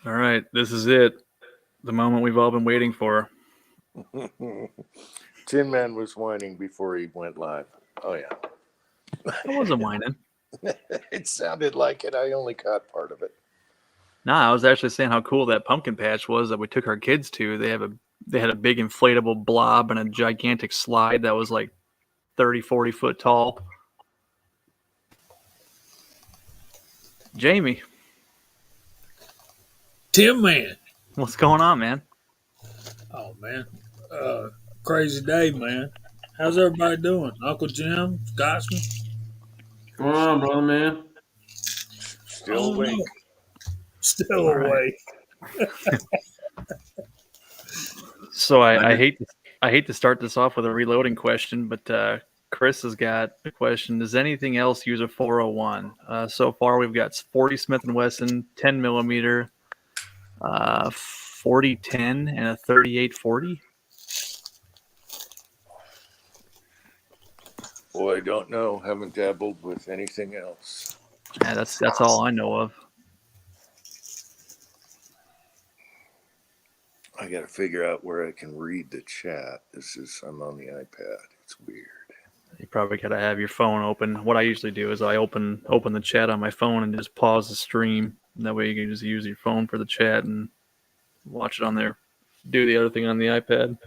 All right, this is it. The moment we've all been waiting for. Tin Man was whining before he went live. Oh yeah, I wasn't whining. it sounded like it. I only caught part of it. Nah, I was actually saying how cool that pumpkin patch was that we took our kids to. They had a big inflatable blob and a gigantic slide that was like 30, 40 foot tall. Jamie, Tim Man. what's going on, man? Oh man. Uh Crazy day, man. How's everybody doing? Uncle Jim, Scotsman? Going on, brother man? I Still don't awake. know. Still All right. awake. So I hate to start this off with a reloading question, but Chris has got a question. Does anything else use a 401? So far, we've got 40 Smith and Wesson 10 millimeter, 4010, and a 3840. Boy, I don't know. Haven't dabbled with anything else. Yeah, that's all I know of. I got to figure out where I can read the chat. I'm on the iPad. It's weird. You probably gotta have your phone open. What I usually do is I open the chat on my phone and just pause the stream. And that way you can just use your phone for the chat and watch it on there. Do the other thing on the iPad.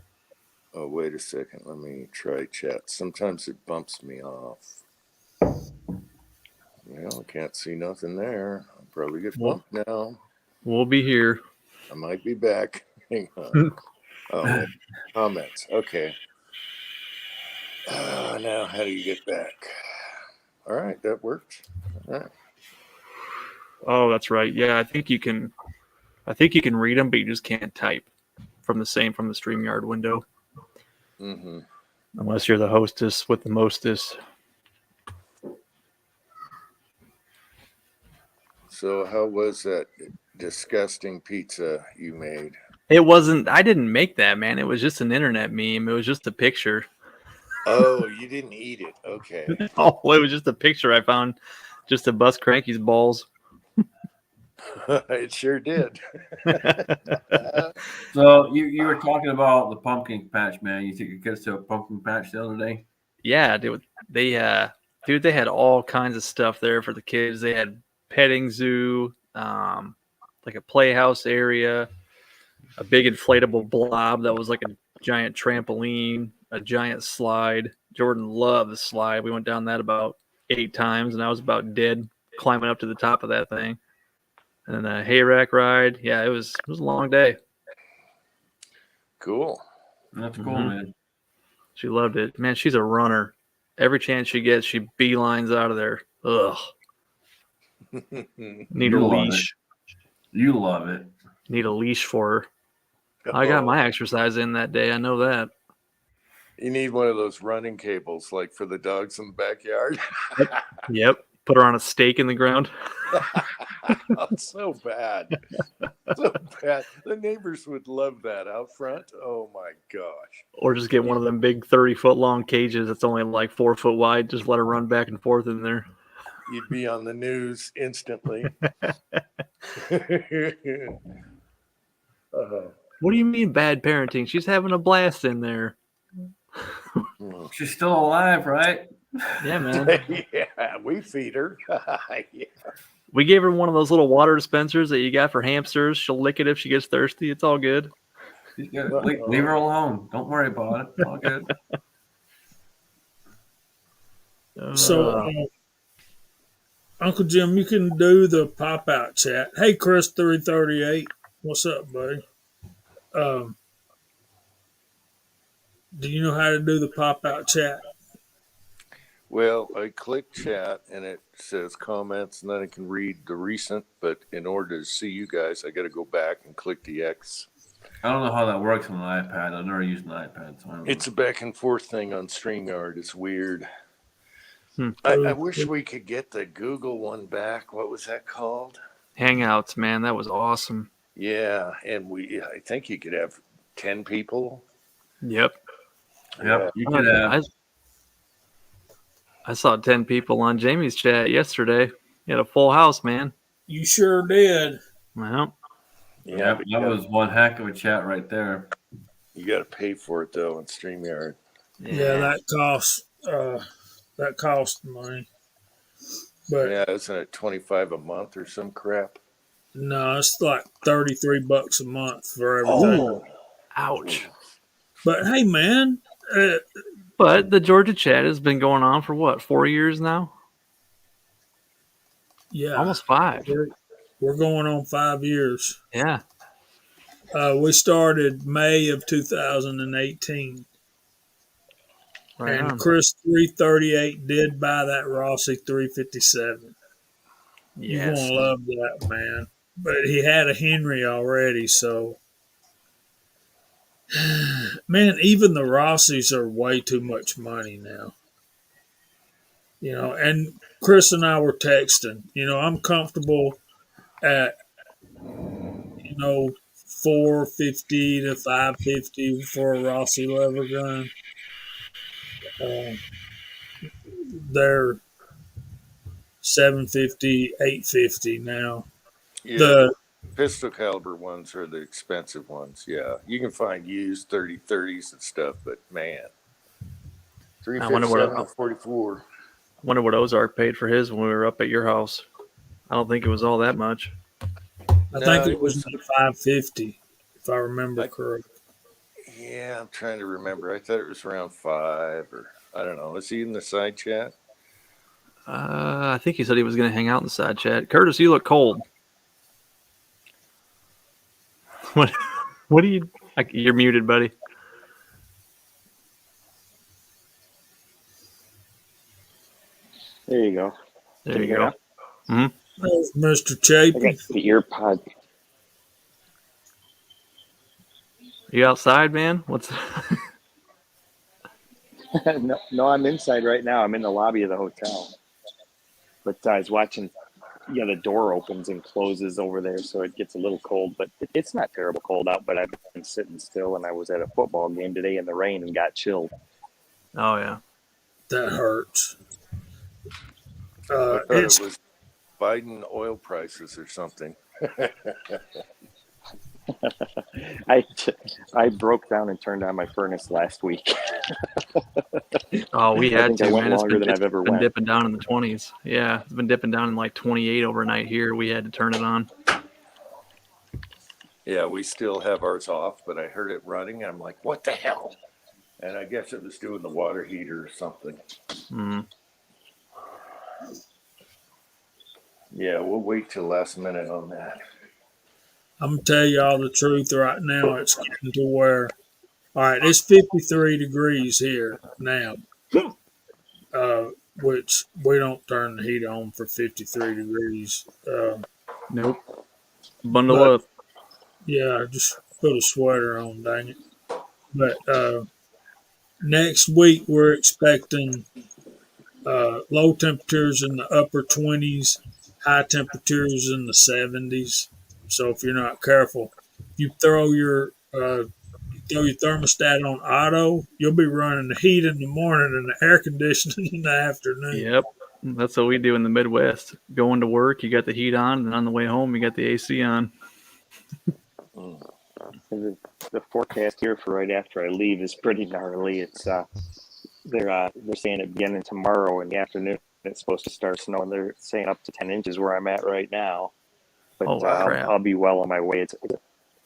Oh, wait a second. Let me try chat. Sometimes it bumps me off. Well, I can't see nothing there. I'll probably get bumped now. We'll be here. I might be back. Hang on. Oh, comments. Okay. Now, how do you get back? All right, that worked. All right. Oh, that's right. Yeah, I think you can read them, but you just can't type from the StreamYard window. Mm-hmm. Unless you're the hostess with the mostest. So, how was that disgusting pizza you made? It wasn't. I didn't make that, man. It was just an internet meme. It was just a picture. Oh, you didn't eat it. Okay. Oh, it was just a picture I found, just to bust Cranky's balls. It sure did. So you were talking about the pumpkin patch, man. You took your kids to a pumpkin patch the other day? Yeah, dude. They had all kinds of stuff there for the kids. They had petting zoo, like a playhouse area, a big inflatable blob that was like a giant trampoline, a giant slide. Jordan loved the slide. We went down that about 8 times, and I was about dead climbing up to the top of that thing. And then a hayrack ride. Yeah, it was a long day. Cool. That's cool, man. She loved it. Man, she's a runner. Every chance she gets, she beelines out of there. Ugh. Need You a love leash. You love it. Need a leash for her. I got my exercise in that day. I know that. You need one of those running cables, like for the dogs in the backyard. Yep. Put her on a stake in the ground. Oh, so bad. So bad. The neighbors would love that out front. Oh my gosh. Or just get one of them big 30-foot long cages that's only like 4 foot wide. Just let her run back and forth in there. You'd be on the news instantly. What do you mean bad parenting? She's having a blast in there. She's still alive, right? Yeah, man. Yeah, we feed her. Yeah. We gave her one of those little water dispensers that you got for hamsters. She'll lick it if she gets thirsty. It's all good. Leave her alone. Don't worry about it. It's all good. So, Uncle Jim, you can do the pop out chat. Hey, Chris 338. What's up, buddy? Do you know how to do the pop out chat? Well, I click chat and it says comments, and then I can read the recent. But in order to see you guys, I got to go back and click the X. I don't know how that works on an iPad. I've never used an iPad. So I don't It's know. a back and forth thing on StreamYard. It's weird. I wish we could get the Google one back. What was that called? Hangouts, man. That was awesome. Yeah, and I think you could have 10 people. Yep. Yep. You could have. I saw 10 people on Jamie's chat yesterday. He had a full house, man. You sure did. Well, Yeah, but that was one heck of a chat right there. you got to pay for it though in StreamYard. Yeah, that costs money. But Yeah, isn't it 25 a month or some crap? no, it's like $33 a month for everything. Oh, Ouch. But hey, man, But the Georgia chat has been going on for what, 4 years now? yeah, Almost 5. we're going on 5 years. Yeah. We started May of 2018, Right and on. Chris 338 did buy that Rossi 357. You're Yes. gonna love that, man. But he had a Henry already, so man, even the Rossis are way too much money now. And Chris and I were texting. I'm comfortable at 450 to 550 for a Rossi lever gun. Uh, they're 750, 850 now. yeah. The Pistol caliber ones are the expensive ones. Yeah, you can find used 30-30s and stuff, but man, I wonder 357 what to 44. Ozark paid for his when we were up at your house. I don't think it was all that much. I think it was like 550, if I remember correctly. Yeah, I'm trying to remember. I thought it was around 5, or I don't know. Is he in the side chat? I think he said he was going to hang out in the side chat. Curtis, you look cold. What? What do you? You're muted, buddy. There you go. There Can you you go. hear There's Mr. I got Chapin. the ear pod. You outside, man? What's? No, I'm inside right now. I'm in the lobby of the hotel. But I was watching, the door opens and closes over there, so it gets a little cold. But it's not terrible cold out, but I've been sitting still, and I was at a football game today in the rain and got chilled. Oh yeah. That hurts. I thought it was Biden oil prices or something. I broke down and turned on my furnace last week. Oh, we had to, I went man. longer than I've ever been went. dipping down in the 20s. Yeah, it's been dipping down in like 28 overnight here. We had to turn it on. Yeah, we still have ours off, but I heard it running. I'm like, what the hell? And I guess it was doing the water heater or something. Mm. Yeah, we'll wait till last minute on that. I'm going to tell y'all the truth right now. It's getting to where, all right, it's 53 degrees here now, which we don't turn the heat on for 53 degrees. Nope. Bundle up. Yeah, just put a sweater on, dang it. But next week, we're expecting low temperatures in the upper 20s, high temperatures in the 70s. So if you're not careful, you throw your thermostat on auto, you'll be running the heat in the morning and the air conditioning in the afternoon. Yep. That's what we do in the Midwest. Going to work, you got the heat on, and on the way home, you got the AC on. The forecast here for right after I leave is pretty gnarly. It's they're saying it beginning tomorrow in the afternoon. It's supposed to start snowing. They're saying up to 10 inches where I'm at right now. But crap. I'll be well on my way.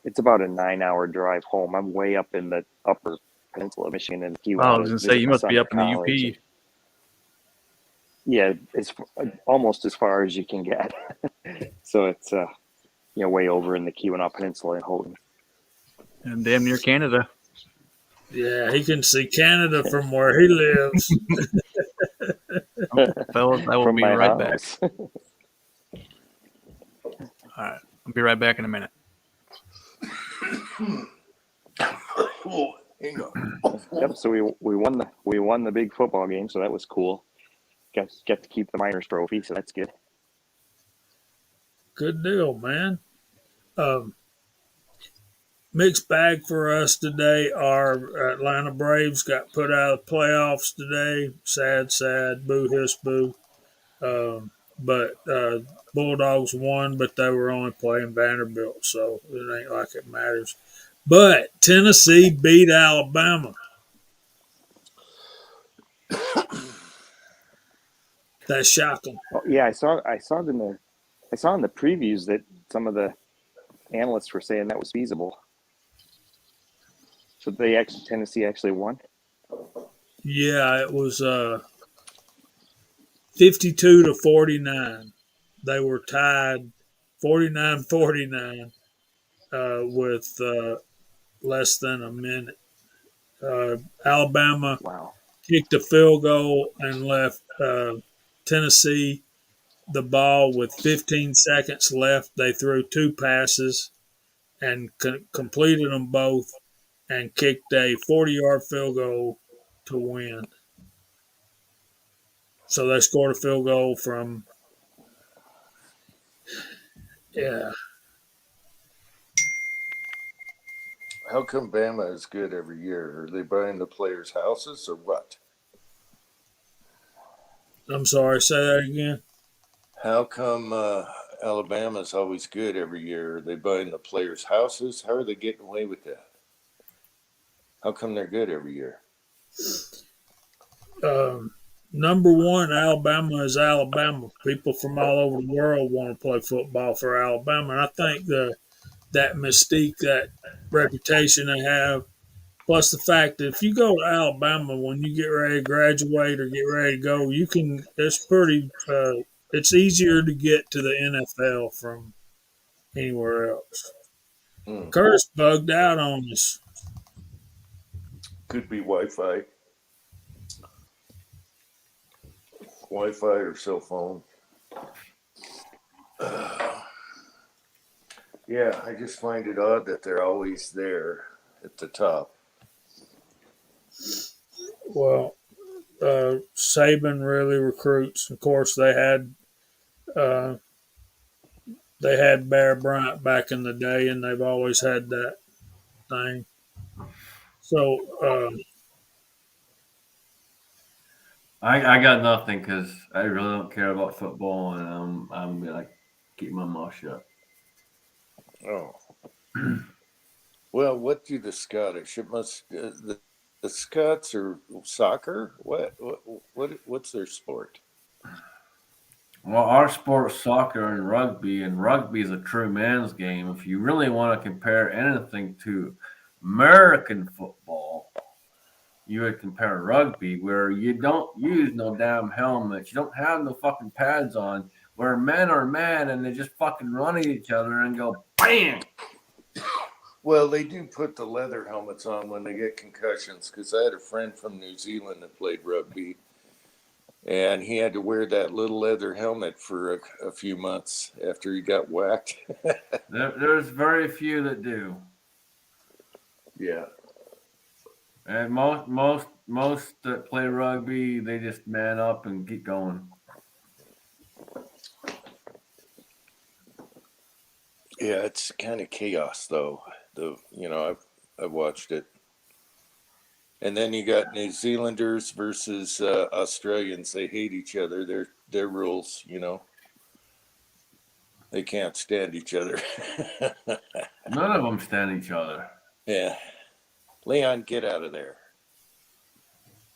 It's about a 9-hour drive home. I'm way up in the upper peninsula of Michigan and Key West. I was going to say, you must be up in the UP. Yeah, it's almost as far as you can get. So it's way over in the Keweenaw Peninsula in Houghton. And damn near Canada. Yeah, he can see Canada from where he lives. Fellas, I will From be my right back. house. All right. I'll be right back in a minute. Yep. So we won the big football game, so that was cool. Got to keep the Miners trophy, so that's good. Good deal, man. Mixed bag for us today. Our Atlanta Braves got put out of the playoffs today. Sad, boo, hiss, boo. but Bulldogs won, but they were only playing Vanderbilt, so it ain't like it matters. But Tennessee beat Alabama. That's shocking. Oh, yeah, I saw in the previews that some of the analysts were saying that was feasible. So Tennessee actually won. Yeah, it was 52-49. They were tied 49-49 with less than a minute. Alabama Wow. kicked a field goal and left Tennessee the ball with 15 seconds left. They threw two passes and completed them both and kicked a 40-yard field goal to win. So they scored a field goal from, yeah. How come Bama is good every year? Are they buying the players' houses or what? I'm sorry, say that again. How come Alabama's always good every year? Are they buying the players' houses? How are they getting away with that? How come they're good every year? Number one, Alabama is Alabama. People from all over the world want to play football for Alabama. And I think that mystique, that reputation they have, plus the fact that if you go to Alabama when you get ready to graduate or get ready to go, it's easier to get to the NFL from anywhere else. Hmm. Curtis bugged out on us. Could be Wi-Fi. Wi-Fi or cell phone. Yeah, I just find it odd that they're always there at the top. Well, Saban really recruits. Of course, they had Bear Bryant back in the day, and they've always had that thing. So, I got nothing because I really don't care about football, and I'm gonna keep my mouth shut. Oh. Well, what do the Scottish? It must the Scots are soccer. What's their sport? Well, our sport's soccer and rugby is a true man's game. If you really want to compare anything to American football, you would compare rugby, where you don't use no damn helmets, you don't have no fucking pads on, where men are men and they just fucking run at each other and go bam. Well, they do put the leather helmets on when they get concussions, because I had a friend from New Zealand that played rugby, and he had to wear that little leather helmet for a few months after he got whacked. There's very few that do. Yeah. And most that play rugby, they just man up and keep going. Yeah, it's kind of chaos though. I've watched it. And then you got New Zealanders versus Australians. They hate each other. Their rules, they can't stand each other. None of them stand each other. Yeah. Leon, get out of there.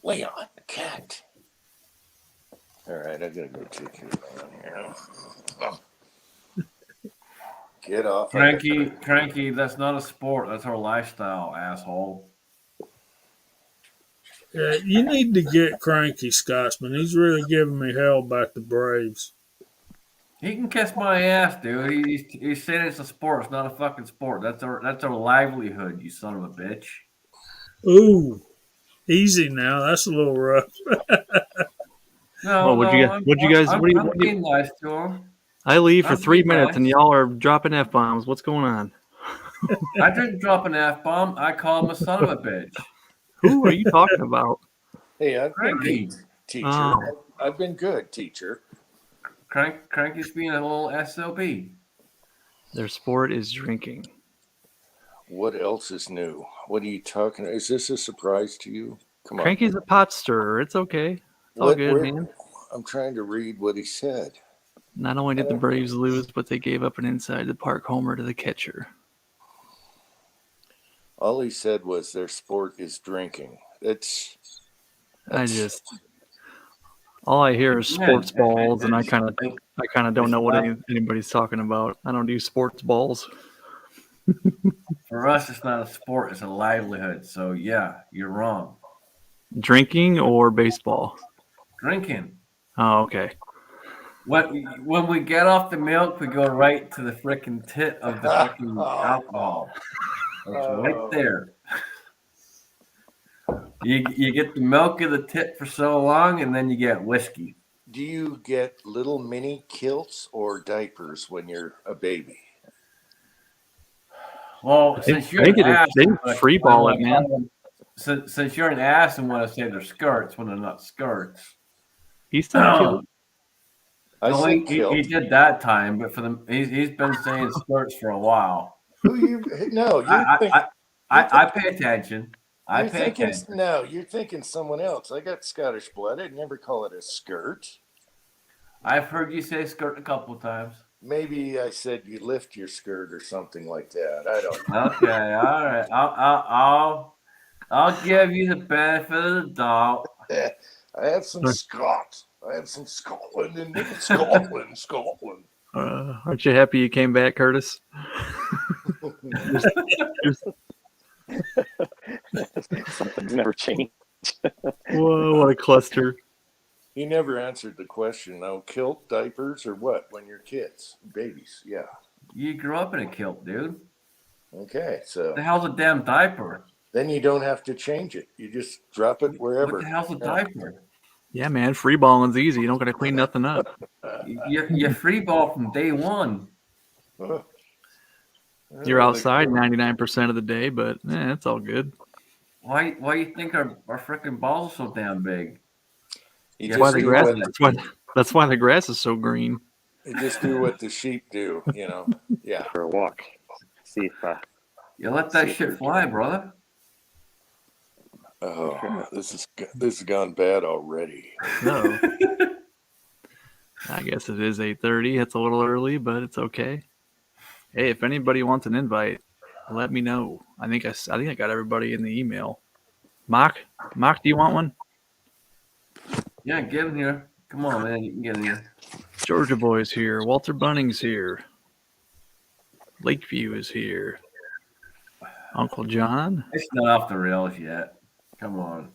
Leon, cat. All right, I gotta go take care of Leon here. Get off. Cranky, that's not a sport. That's our lifestyle, asshole. yeah, you need to get Cranky, Scotsman. He's really giving me hell about the Braves. He can kiss my ass, dude. He's saying it's a sport. It's not a fucking sport. That's our livelihood, you son of a bitch. Ooh, easy now. That's a little rough. No, I'm being nice to him. I leave for I'm 3 being minutes nice. and y'all are dropping F-bombs. What's going on? I didn't drop an F-bomb. I call him a son of a bitch. Who are you talking about? Hey, I've been Cranky. good, teacher. Oh. I've been good, teacher. Cranky's being a little SOB. Their sport is drinking. What else is new? What are you talking? Is this a surprise to you? Come on. Cranky's a pot stirrer. It's okay. It's all good, man. I'm trying to read what he said. Not only did the Braves lose, but they gave up an inside the park homer to the catcher. All he said was their sport is drinking. All I hear is sports Man, balls, and I kind of don't it's know what not- anybody's talking about. I don't do sports balls. for us, it's not a sport; it's a livelihood. So yeah, you're wrong. Drinking or baseball? Drinking. Oh, okay. When we get off the milk, we go right to the frickin' tit of the frickin' alcohol. It's right there. You get the milk of the tit for so long, and then you get whiskey. Do you get little mini kilts or diapers when you're a baby? Well, since you're They an get ass, they I free ball it, man. Since you're an ass and want to say they're skirts when they're not skirts. He's not killed. I No, said he kilt. did that time, but for he's been saying skirts for a while. Who you? No, you think I pay attention. I you're pay thinking. attention. No, you're thinking someone else. I got Scottish blood. I'd never call it a skirt. I've heard you say skirt a couple of times. Maybe I said you lift your skirt or something like that. I don't know. Okay, all right. I'll give you the benefit of the doubt. I have some Scott. I have some Scotland in me. Scotland. Aren't you happy you came back, Curtis? Something's never changed. Whoa, what a cluster. He never answered the question though. Kilt, diapers, or what? When you're kids, babies. Yeah. You grew up in a kilt, dude. Okay. So The hell's a damn diaper? then you don't have to change it. You just drop it wherever. What the hell's a diaper? Yeah, man, free balling's easy. You don't got to clean nothing up. You free ball from day one. You're outside 99% of the day, but it's all good. Why you think our freaking balls are so damn big? You That's why just the do grass. what That's why the grass is so green. you just do what the sheep do. Yeah. For a walk. See if You let that shit fly, brother. Oh, this has gone bad already. So, I guess it is 8:30. It's a little early, but it's okay. Hey, if anybody wants an invite, let me know. I think I got everybody in the email. Mock, do you want one? Yeah, get in here. Come on, man. You can get in here. Georgia Boy's here. Walter Bunning's here. Lakeview is here. Uncle John. It's not off the rails yet. Come on.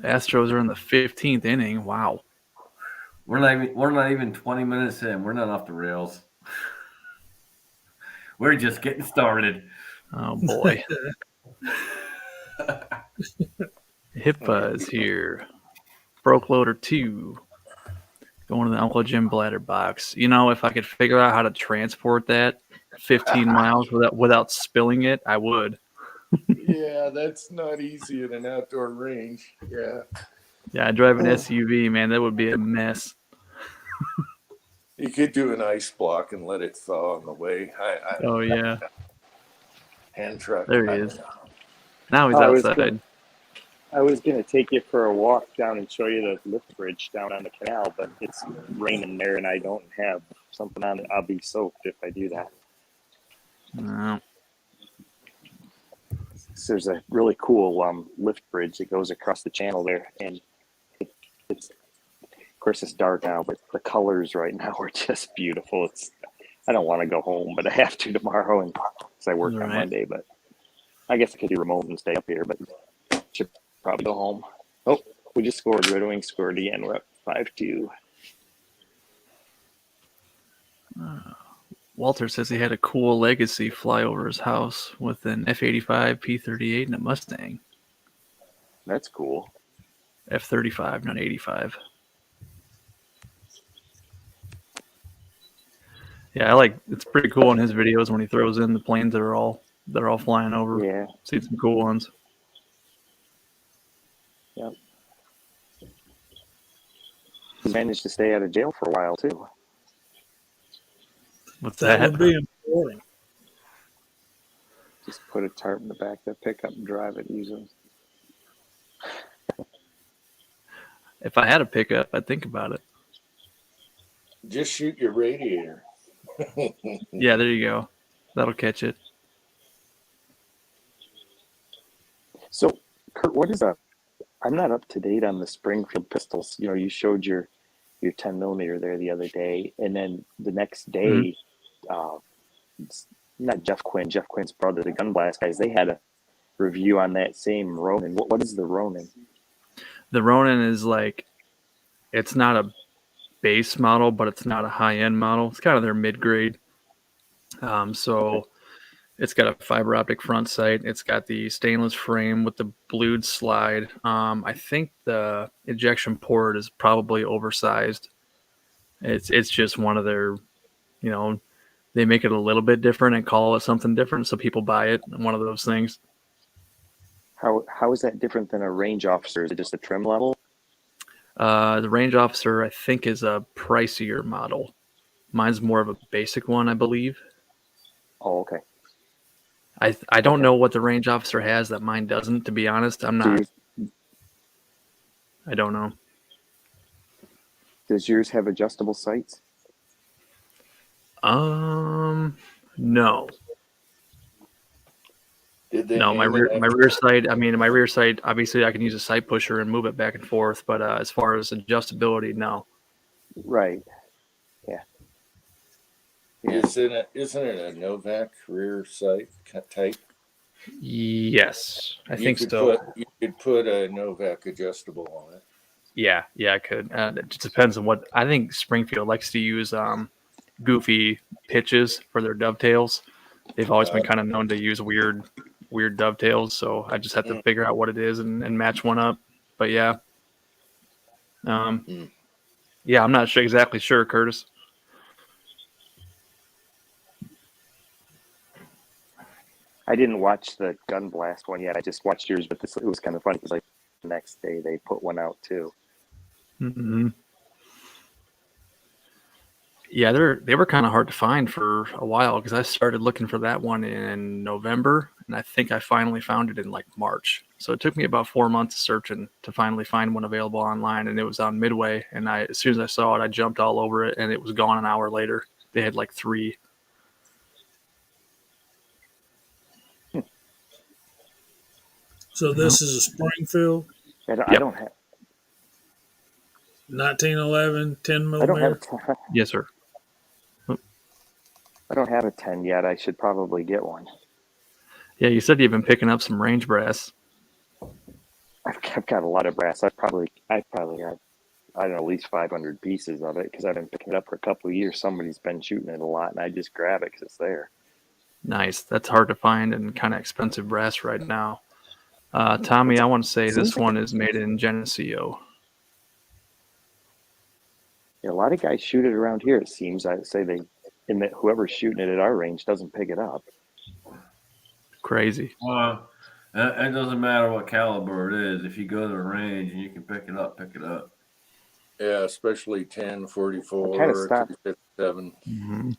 Astros are in the 15th inning. Wow. We're not even 20 minutes in. We're not off the rails. We're just getting started. Oh boy. HIPAA is here. Broke Loader 2. Going to the Uncle Jim bladder box. If I could figure out how to transport that 15 miles without spilling it, I would. Yeah, that's not easy in an outdoor range. Yeah. Yeah, I drive an SUV, man. That would be a mess. You could do an ice block and let it thaw on the way. Oh yeah. Hand truck. There he is. Now he's I was outside. I was gonna take you for a walk down and show you the lift bridge down on the canal, but it's raining there and I don't have something on it. I'll be soaked if I do that. No. So there's a really cool lift bridge that goes across the channel there, and it's of course it's dark now, but the colors right now are just beautiful. I don't want to go home, but I have to tomorrow, and because I work on Right. Monday. But I guess I could do remote and stay up here, but should probably go home. Oh, we just scored. Red Wings scored again. We're up 5-2. Walter says he had a cool Legacy fly over his house with an F-85, P-38, and a Mustang. That's cool. F-35, not 85. Yeah, it's pretty cool in his videos when he throws in the planes that are all flying over. Yeah. See some cool ones. Yep. He managed to stay out of jail for a while too. What's That that? would be important. Just put a tarp in the back of the pickup and drive it usually. If I had a pickup, I'd think about it. Just shoot your radiator. Yeah, there you go. That'll catch it. So, Kurt, what is a? I'm not up to date on the Springfield pistols. You know, you showed your 10 millimeter there the other day, and then the next day, it's not Jeff Quinn, Jeff Quinn's brother, the Gun Blast guys, they had a review on that same Ronin. What is the Ronin? The Ronin is like, it's not a base model, but it's not a high end model. It's kind of their mid grade. So it's got a fiber optic front sight. It's got the stainless frame with the blued slide. I think the ejection port is probably oversized. It's just one of their, you know, they make it a little bit different and call it something different, so people buy it. One of those things. How is that different than a range officer? Is it just a trim level? The Range Officer, I think, is a pricier model. Mine's more of a basic one, I believe. Oh, okay. I don't know what the Range Officer has that mine doesn't, to be honest. I'm not. I don't know. Does yours have adjustable sights? No. Did they No, my name it rear sight. I mean, my rear sight. Obviously, I can use a sight pusher and move it back and forth. But as far as adjustability, no. Right. Yeah. Isn't it a Novak rear sight type? Yes, I think could so. You could put a Novak adjustable on it. Yeah, I could. It just depends on what. I think Springfield likes to use goofy pitches for their dovetails. They've always been kind of known to use weird dovetails. So I just have to figure out what it is and match one up. But yeah. Yeah, I'm not exactly sure, Curtis. I didn't watch the Gun Blast one yet. I just watched yours, but it was kind of funny because like the next day they put one out too. Mm-hmm. Yeah, they were kind of hard to find for a while because I started looking for that one in November, and I think I finally found it in like March. So it took me about 4 months searching to finally find one available online, and it was on Midway. And as soon as I saw it, I jumped all over it, and it was gone an hour later. They had like 3. So this is a Springfield I don't have. 1911 10 I don't have. millimeter. Yes, sir. I don't have a 10 yet. I should probably get one. Yeah, you said you've been picking up some range brass. I've got a lot of brass. I probably have, I don't know, at least 500 pieces of it because I've been picking it up for a couple of years. Somebody's been shooting it a lot, and I just grab it because it's there. Nice. That's hard to find and kind of expensive brass right now. Tommy, I want to say this one is made in Geneseo. Yeah, a lot of guys shoot it around here. It seems. I say whoever's shooting it at our range doesn't pick it up. Crazy. Well, it doesn't matter what caliber it is. If you go to the range and you can pick it up, pick it up. Yeah, especially 10, 44, I kinda stopped. 257. Mm-hmm.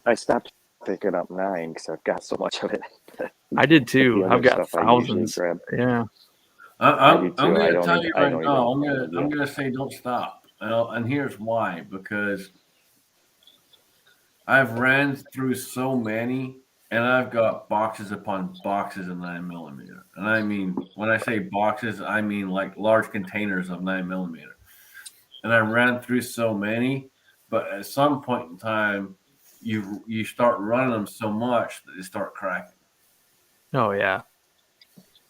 I stopped picking up 9 because I've got so much of it. I did too. The other I've got stuff I usually thousands. grab. Yeah. I'm do too. going I to don't tell even- you I right don't now. even- I'm going to say don't stop, and here's why. Because I've ran through so many, and I've got boxes upon boxes of 9mm. And I mean, when I say boxes, I mean like large containers of 9mm. And I ran through so many, but at some point in time, you start running them so much that they start cracking. Oh yeah.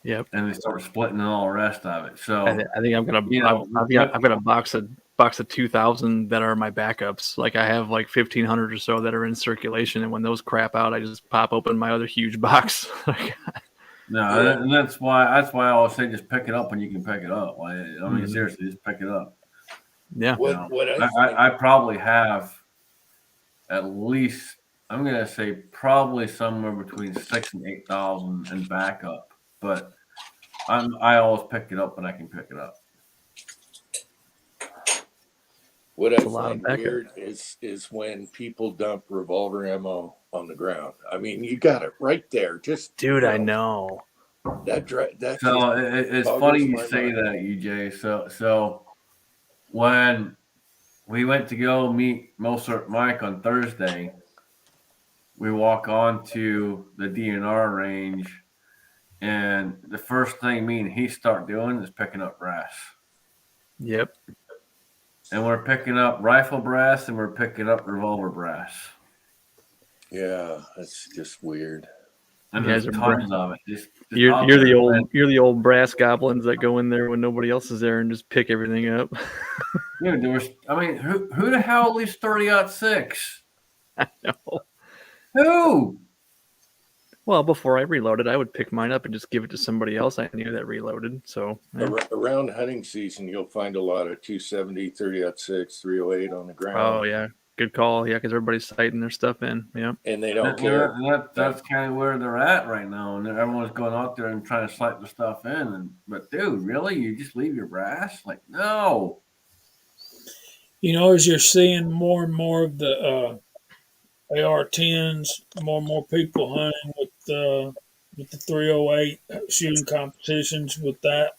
Yep. And they start splitting and all the rest of it. So I think I'm gonna. You know, I've got a box of 2,000 that are my backups. Like I have like 1,500 or so that are in circulation, and when those crap out, I just pop open my other huge box. no, and that's why I always say just pick it up when you can pick it up. I mean, seriously, just pick it up. Yeah. I probably have at least, I'm gonna say probably somewhere between 6,000 and 8,000 in backup, but I always pick it up when I can pick it up. What I That's a lot of find backup. weird is when people dump revolver ammo on the ground. I mean, you got it right there. Just Dude, I know. that. So it's boggles funny you my say mind. that, UJ. So when we went to go meet Mozart Mike on Thursday. We walk on to the DNR range, and the first thing me and he start doing is picking up brass. Yep. And we're picking up rifle brass and we're picking up revolver brass. Yeah, that's just weird. And You there's guys are tons of it. Just You're out you're there, the man. old brass goblins that go in there when nobody else is there and just pick everything up. Dude, there was, I mean, who the hell leaves 30-06? I know. Who? Well, before I reloaded, I would pick mine up and just give it to somebody else I knew that reloaded. So yeah. Around hunting season, you'll find a lot of 270, 30-06, 308 on the ground. Oh yeah, good call. Yeah, because everybody's sighting their stuff in. Yeah. And they don't care. That's kind of where they're at right now, and everyone's going out there and trying to swipe the stuff in. But dude, really, you just leave your brass? Like, no. You know, as you're seeing more and more of the AR-10s, more and more people hunting with the 308 shooting competitions with that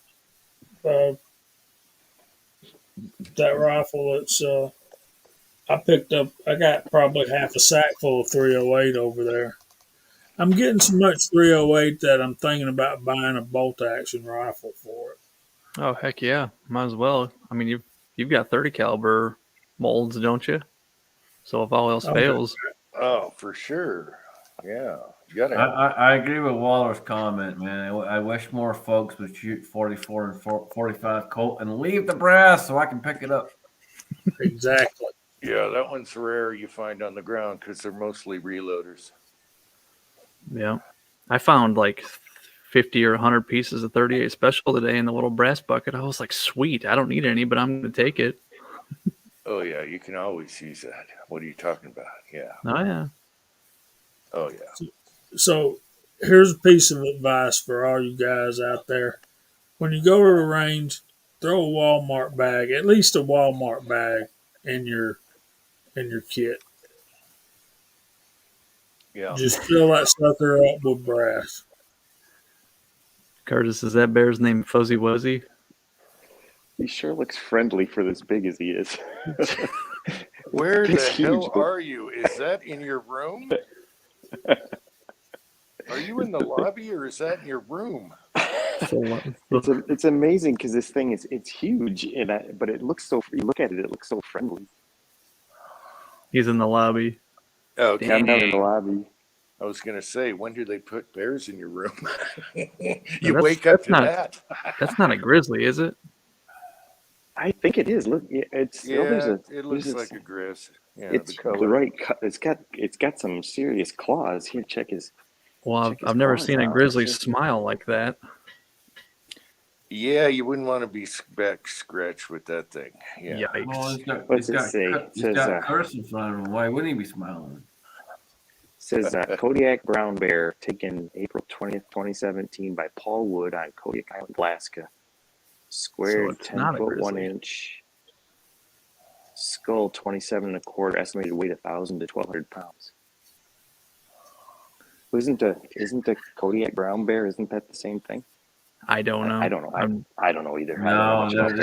uh, that rifle. It's I got probably half a sack full of 308 over there. I'm getting so much 308 that I'm thinking about buying a bolt action rifle for it. Oh heck yeah, might as well. I mean, you've got 30 caliber molds, don't you? So if all else Okay. fails, Oh, for sure. Yeah, you gotta I, have. I agree with Waller's comment, man. I wish more folks would shoot 44 and 45 Colt and leave the brass so I can pick it up. Exactly. Yeah, that one's rare you find on the ground because they're mostly reloaders. yeah. I found like 50 or 100 pieces of 38 special today in the little brass bucket. I was like, sweet. I don't need any, but I'm going to take it. Oh yeah, you can always use that. What are you talking about? Yeah. Oh yeah. Oh yeah. So here's a piece of advice for all you guys out there. When you go to the range, throw a Walmart bag, at least a Walmart bag in your kit. Yeah. Just fill that sucker up with brass. Curtis, is that bear's name Fuzzy Wuzzy? He sure looks friendly for as big as he is. Where the He's hell huge. are you? Is that in your room? Are you in the lobby or is that in your room? It's amazing because this thing it's huge, but it looks so. You look at it, it looks so friendly. He's in the lobby. Okay. I'm down in the lobby. I was gonna say, when do they put bears in your room? You that's- wake up that's to not- that. That's not a grizzly, is it? I think it is. Look, it's Yeah, there's a, it looks there's a- like a grizz. Yeah, it's the color. the right. It's got some serious claws. Here, check his. Well, Check his I've never claws seen a out. grizzly Just- smile like that. Yeah, you wouldn't want to be back scratched with that thing. Yeah. Yikes. Well, What's it say? It He's says, got curse in front of him. Why wouldn't he be smiling? Says Kodiak brown bear taken April 20th, 2017 by Paul Wood on Kodiak Island, Alaska. Squared it's not a 10 foot 1 grizzly. inch. Skull 27 and a quarter. Estimated weight 1,000 to 1,200 pounds. Isn't a Kodiak brown bear? Isn't that the same thing? I don't know. I don't know. I don't know either. I don't know No, much about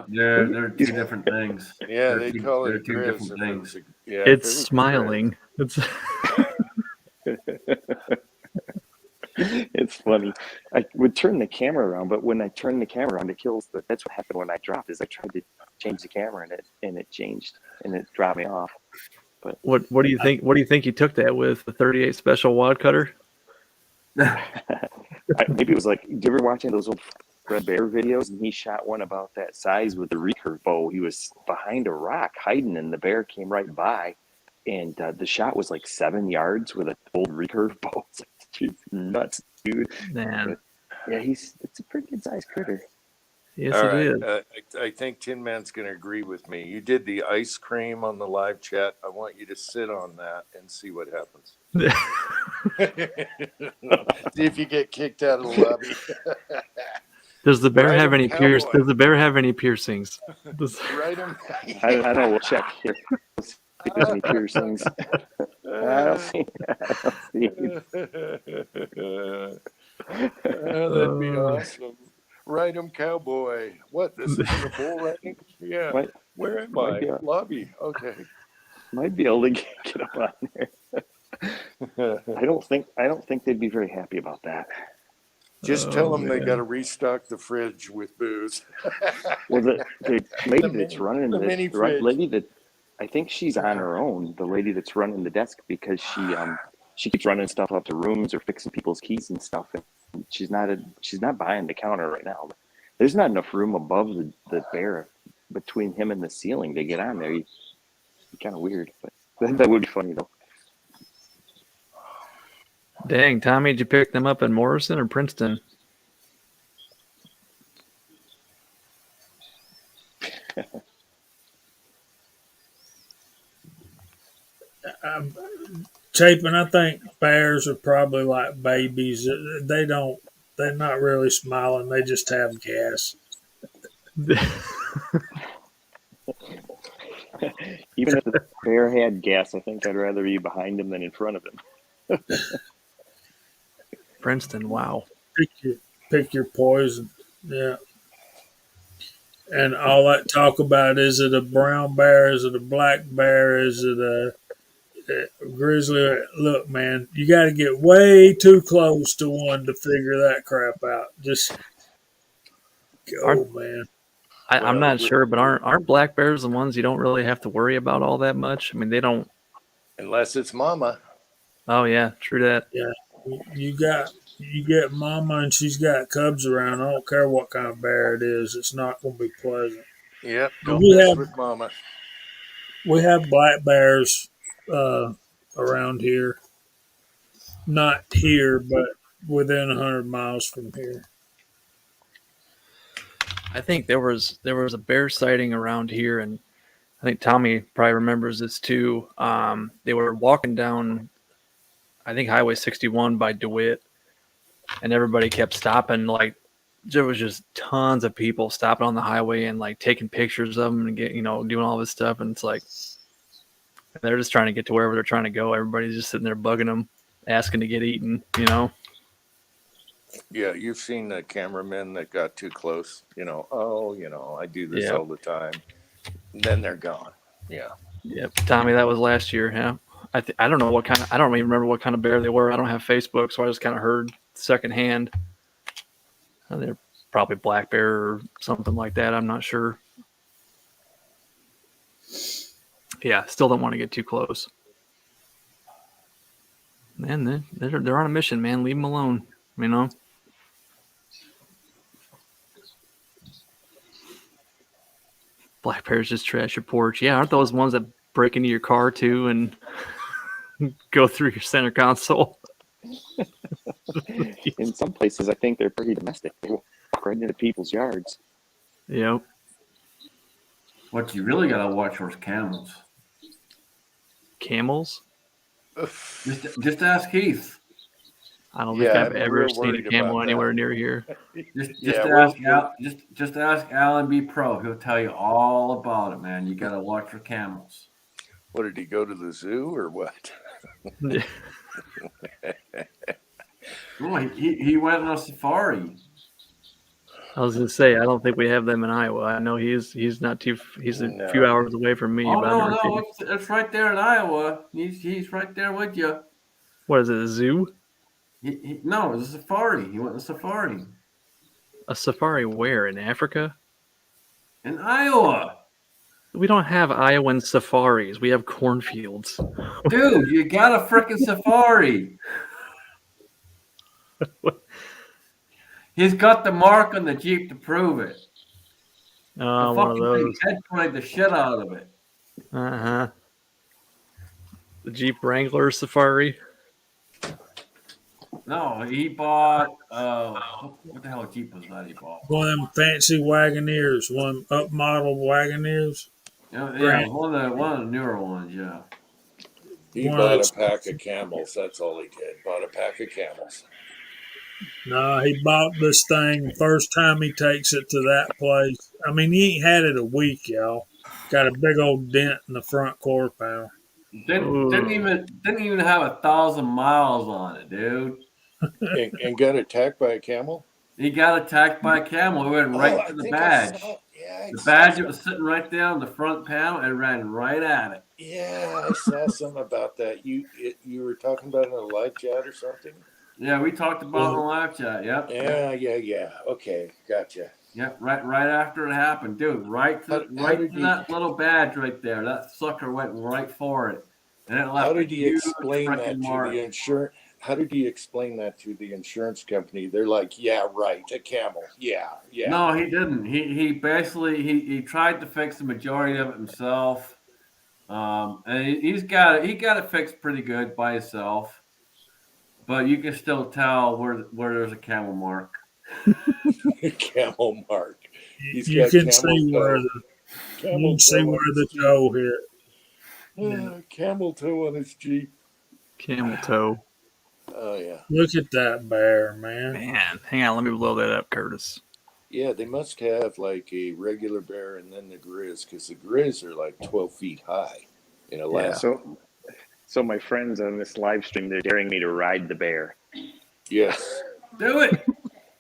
bears. they're two different things. Yeah, They're they two- call they're it two grizz. different if it things. was a- yeah, if It's it was a smiling. It's It's funny. I would turn the camera around, but when I turn the camera around, it kills the. That's what happened when I dropped. Is I tried to change the camera and it changed and it dropped me off. what do you think? What do you think he took that with? The 38 special wad cutter? Maybe it was like. Do you ever watch any of those old Fred Bear videos? And he shot one about that size with the recurve bow. He was behind a rock hiding, and the bear came right by, and the shot was like 7 yards with an old recurve bow. It's like, geez, nuts, dude. Man, Yeah, it's a pretty good sized critter. yes, All it right. is. I think Tin Man's going to agree with me. You did the ice cream on the live chat. I want you to sit on that and see what happens. See if you get kicked out of the lobby. Does the bear Ride have him, any cowboy. Does the bear have any piercings? Right him. I don't know. We'll check here. Let's see if there's any piercings. I don't see. That'd be awesome. Ride 'em, cowboy. What? This isn't a bull riding? Yeah. Might, Where am might I? be, Lobby. Okay. might be able to get up on there. I don't think they'd be very happy about that. Just tell Oh, them they man. got to restock the fridge with booze. Well, the lady that's running the the mini the right fridge. lady that I think she's on her own. The lady that's running the desk because she keeps running stuff up to rooms or fixing people's keys and stuff. And she's not behind the counter right now. There's not enough room above the bear between him and the ceiling to get on there. Kind of weird, but that would be funny though. Dang, Tommy, did you pick them up in Morrison or Princeton? Chapin, I think bears are probably like babies. They're not really smiling. They just have gas. Even if the bear had gas, I think I'd rather be behind him than in front of him. Princeton, wow. Pick your poison. Yeah. And all that talk about, is it a brown bear? Is it a black bear? Is it a grizzly? Look, man, you got to get way too close to one to figure that crap out. Just go, man. I'm not sure, but aren't black bears the ones you don't really have to worry about all that much? I mean, they don't. Unless it's mama. Oh yeah, true that. Yeah, you get mama and she's got cubs around. I don't care what kind of bear it is. It's not going to be pleasant. Yep. But Don't we mess have with mama. we have black bears around here. Not here, but within 100 miles from here. I think there was a bear sighting around here, and I think Tommy probably remembers this too. They were walking down, I think Highway 61 by DeWitt, and everybody kept stopping. Like there was just tons of people stopping on the highway and like taking pictures of them and doing all this stuff. And it's like they're just trying to get to wherever they're trying to go. Everybody's just sitting there bugging them, asking to get eaten. Yeah, you've seen the cameramen that got too close. I do this Yeah. all the time. Then they're gone. Yeah. Yep, Tommy, that was last year. Yeah, I don't know what kind of. I don't even remember what kind of bear they were. I don't have Facebook, so I just kind of heard secondhand. They're probably black bear or something like that. I'm not sure. Yeah, still don't want to get too close. Man, they're on a mission, man. Leave them alone. Black bears just trash your porch. Yeah, aren't those ones that break into your car too and go through your center console? In some places, I think they're pretty domestic. They walk right into people's yards. Yep. What you really got to watch for is camels. Camels? Just ask Heath. I don't think I've ever seen a camel anywhere near here. Just ask Alan B. Pro. He'll tell you all about it, man. You got to watch for camels. What, did he go to the zoo or what? Well, he went on a safari. I was gonna say I don't think we have them in Iowa. I know he's not too. He's a few hours away from me. Oh but I've never seen no, him. it's right there in Iowa. He's right there with you. What is it? A zoo? No, it's a safari. He went on a safari. A safari where? In Africa? In Iowa. We don't have Iowan safaris. We have cornfields. Dude, you got a freaking safari. He's got the mark on the Jeep to prove it. Oh, one of those. Head pointed the shit out of it. The Jeep Wrangler Safari. No, he bought. What the hell Jeep was that he bought? One of them fancy Wagoneers, one up model Wagoneers. Yeah, one of the newer ones. Yeah. He bought a pack of camels. That's all he did. Bought a pack of camels. No, he bought this thing first time he takes it to that place. I mean, he ain't had it a week, y'all. Got a big old dent in the front quarter panel. Didn't even have 1,000 miles on it, dude. And got attacked by a camel? He got attacked by a camel. It went right to the badge. The badge that was sitting right there on the front panel and ran right at it. Yeah, I saw something about that. You were talking about it in a live chat or something? Yeah, we talked about it in the live chat. Yep. Yeah. Okay, gotcha. Yep. Right after it happened, dude. Right to that little badge right there. That sucker went right for it, and it left How a did he huge explain that freaking to mark. the insurance? How did he explain that to the insurance company? They're like, "Yeah, right, a camel. Yeah." No, he didn't. He basically he tried to fix the majority of it himself, and he got it fixed pretty good by himself. But you can still tell where there's a camel mark. Camel mark. He's You got can camel see where toe. the Camel you can see toe where on the his Jeep. toe hit. Camel toe on his Jeep. Camel toe. Oh yeah. Look at that bear, man. Man, hang on. Let me blow that up, Curtis. Yeah, they must have like a regular bear and then the grizz, because the grizz are like 12 feet high in Alaska. So my friends on this live stream, they're daring me to ride the bear. Yes. Do it.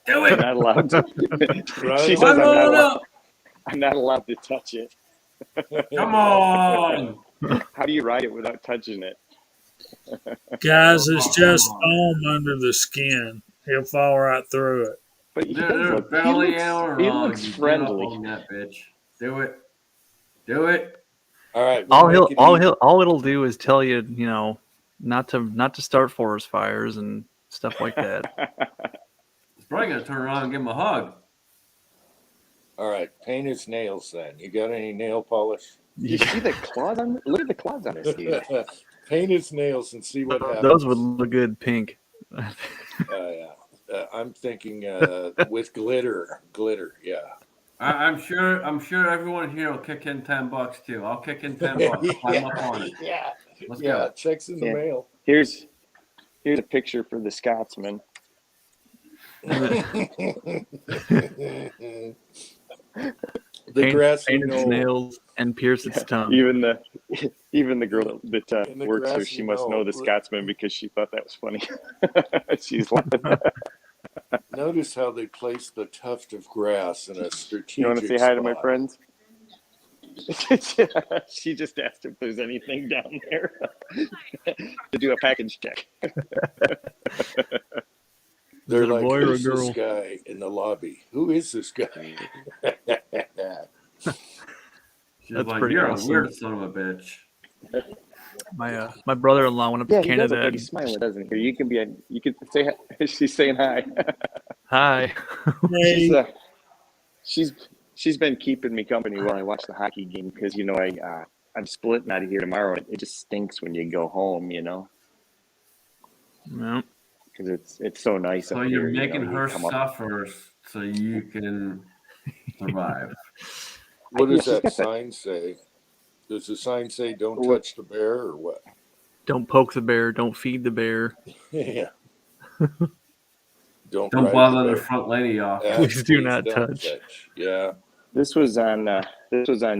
Do I'm it. not allowed to. Right She on. says No. I'm not allowed to touch it. Come on. How do you ride it without touching it? Guys, it's just foam under the skin. He'll fall right through it. But he They're looks belly out he wrong. looks You get up friendly. on that bitch. Do it. Do it. All right. All it'll do is tell you, not to start forest fires and stuff like that. It's probably gonna turn around and give him a hug. All right. Paint his nails then. You got any nail polish? You see the claws on? Look at the claws on his feet. Paint his nails and see what happens. Those would look good pink. Yeah. I'm thinking with glitter. Yeah. I'm sure everyone here will kick in $10 too. I'll kick in $10. Climb up on it. Yeah. Let's Yeah. go. Checks in the Yeah. mail. Here's a picture for the Scotsman. The grassy paint its knoll. nails and pierce its tongue. Even the girl that In the works here, grassy she must know knoll. the Scotsman because she thought that was funny. She's laughing. Notice how they placed the tuft of grass in a strategic You want to say hi to my spot. friends? She just asked if there's anything down there to do a package check. They're Is it a like, boy or a who's girl? this guy in the lobby? Who is this guy? She's That's like, pretty you're awesome. a weird son of a bitch. My brother-in-law went up Yeah, to he does Canada. look like he's smiling, doesn't he? You can say hi. She's saying hi. Hi. Hey, She's been keeping me company while I watch the hockey game because I'm splitting out of here tomorrow. It just stinks when you go home, No. because it's so nice. So up you're here, making you her come up- suffer so you can survive. What does Yeah, she's that got sign say? Does the sign say "Don't What? touch the bear" or what? Don't poke the bear. Don't feed the bear. Yeah. Don't Don't ride bother the the bear. front lady off. Yeah, Please do not don't touch. Yeah. This was on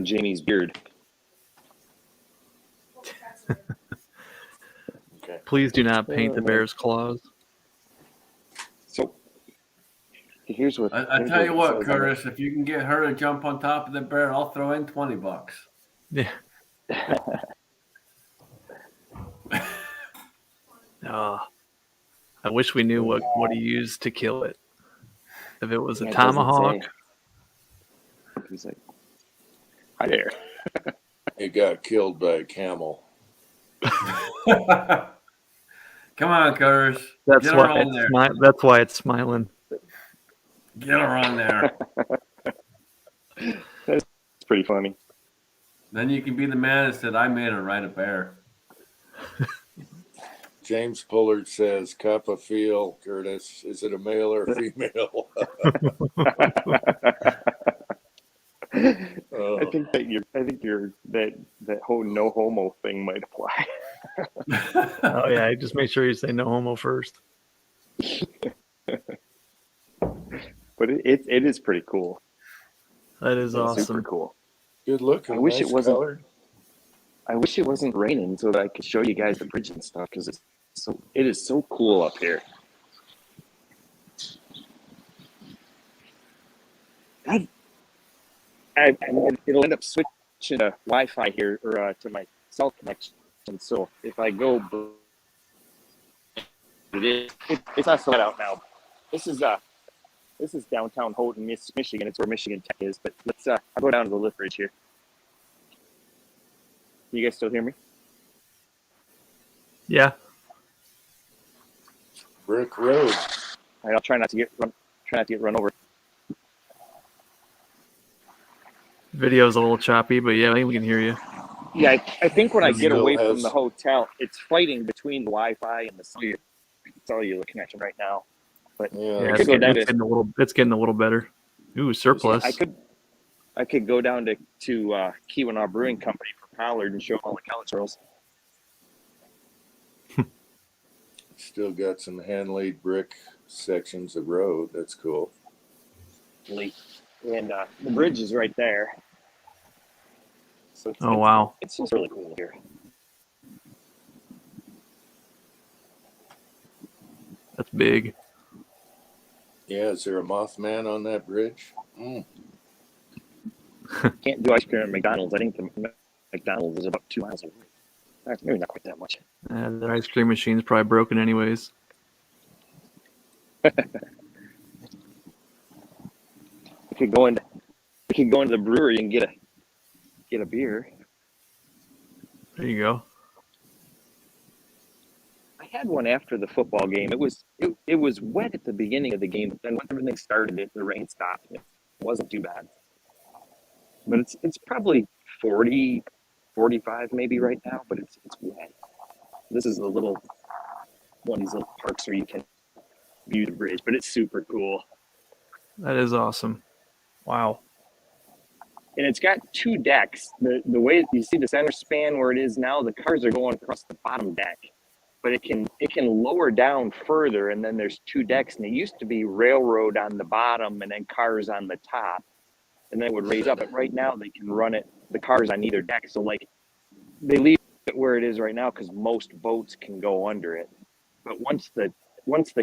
Jamie's beard. Okay. Please do not paint the bear's claws. So here's what I here's tell you it what, says on Curtis, if you can get her to jump on top of the bear, I'll throw in $20. Yeah. I wish we knew what he used to kill it. If it was a Yeah, it doesn't tomahawk, say. He's like, hi there. It got killed by a camel. Come on, Curtis. that's Get her why on there. that's why it's smiling. Get her on there. It's pretty funny. Then you can be the man that said, I made her ride a bear. James Pullard says, "Cup of feel, Curtis. Is it a male or female?" I think that whole no homo thing might apply. Oh yeah, just make sure you say no homo first. But it is pretty cool. That is Super awesome. cool. Good looking. I wish nice it wasn't- colored. I wish it wasn't raining so that I could show you guys the bridge and stuff because it is so cool up here. It'll end up switching to Wi-Fi here or to my cell connection. So if I go, it's not sold out now. This is downtown Houghton, Michigan. It's where Michigan Tech is. But I'll go down to the lift bridge here. You guys still hear me? Yeah. Brick Road. All right, I'll try not to get run over. Video's a little choppy, but yeah, I think we can hear you. Yeah, I think when I get Still away from has- the hotel, it's fighting between the Wi-Fi and the cellular connection right now. But Yeah, Yeah, could it's go getting, down it's to- getting a little. It's getting a little better. Ooh, surplus. I could go down to Keweenaw Brewing Company for Pollard and show them all the college girls. still got some hand laid brick sections of road. That's cool. And the bridge is right there. So Oh wow. it's just really cool here. That's big. Yeah, is there a Mothman on that bridge? Can't do ice cream at McDonald's. I think the McDonald's is about 2 miles away. Maybe not quite that much. That ice cream machine's probably broken anyways. We could go into the brewery and get a beer. There you go. I had one after the football game. It was wet at the beginning of the game, but then when everything started, the rain stopped. It wasn't too bad. But it's probably 40, 45 maybe right now, but it's wet. This is one of these little parks where you can view the bridge, but it's super cool. That is awesome. Wow. And it's got 2 decks. The way you see the center span where it is now, the cars are going across the bottom deck. But it can lower down further, and then there's 2 decks, and it used to be railroad on the bottom and then cars on the top, and then it would raise up. But right now they can run the cars on either deck. So like they leave it where it is right now because most boats can go under it. But once the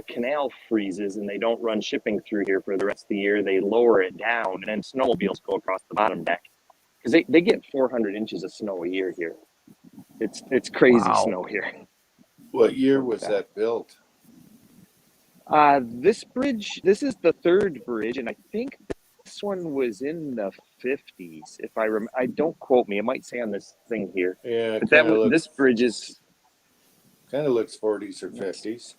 canal freezes and they don't run shipping through here for the rest of the year, they lower it down, and then snowmobiles go across the bottom deck because they get 400 inches of snow a year here. It's crazy Wow. snow here. What year was that built? This bridge, this is the 3rd bridge, and I think this one was in the 50s. If I don't quote me. It might say on this thing here. Yeah, But kind of this bridge is looks 40s or 50s.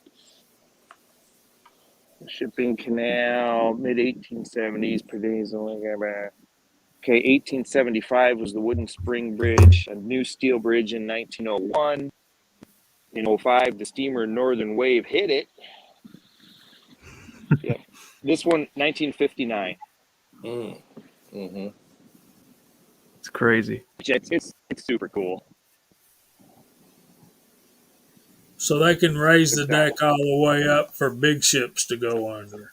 shipping canal, mid 1870s. Per days only. Okay, 1875 was the wooden spring bridge. A new steel bridge in 1901. In 05, the steamer Northern Wave hit it. Yeah, this one 1959. Mm-hmm. It's crazy. It's super cool. So they can raise the deck all the way up for big ships to go under.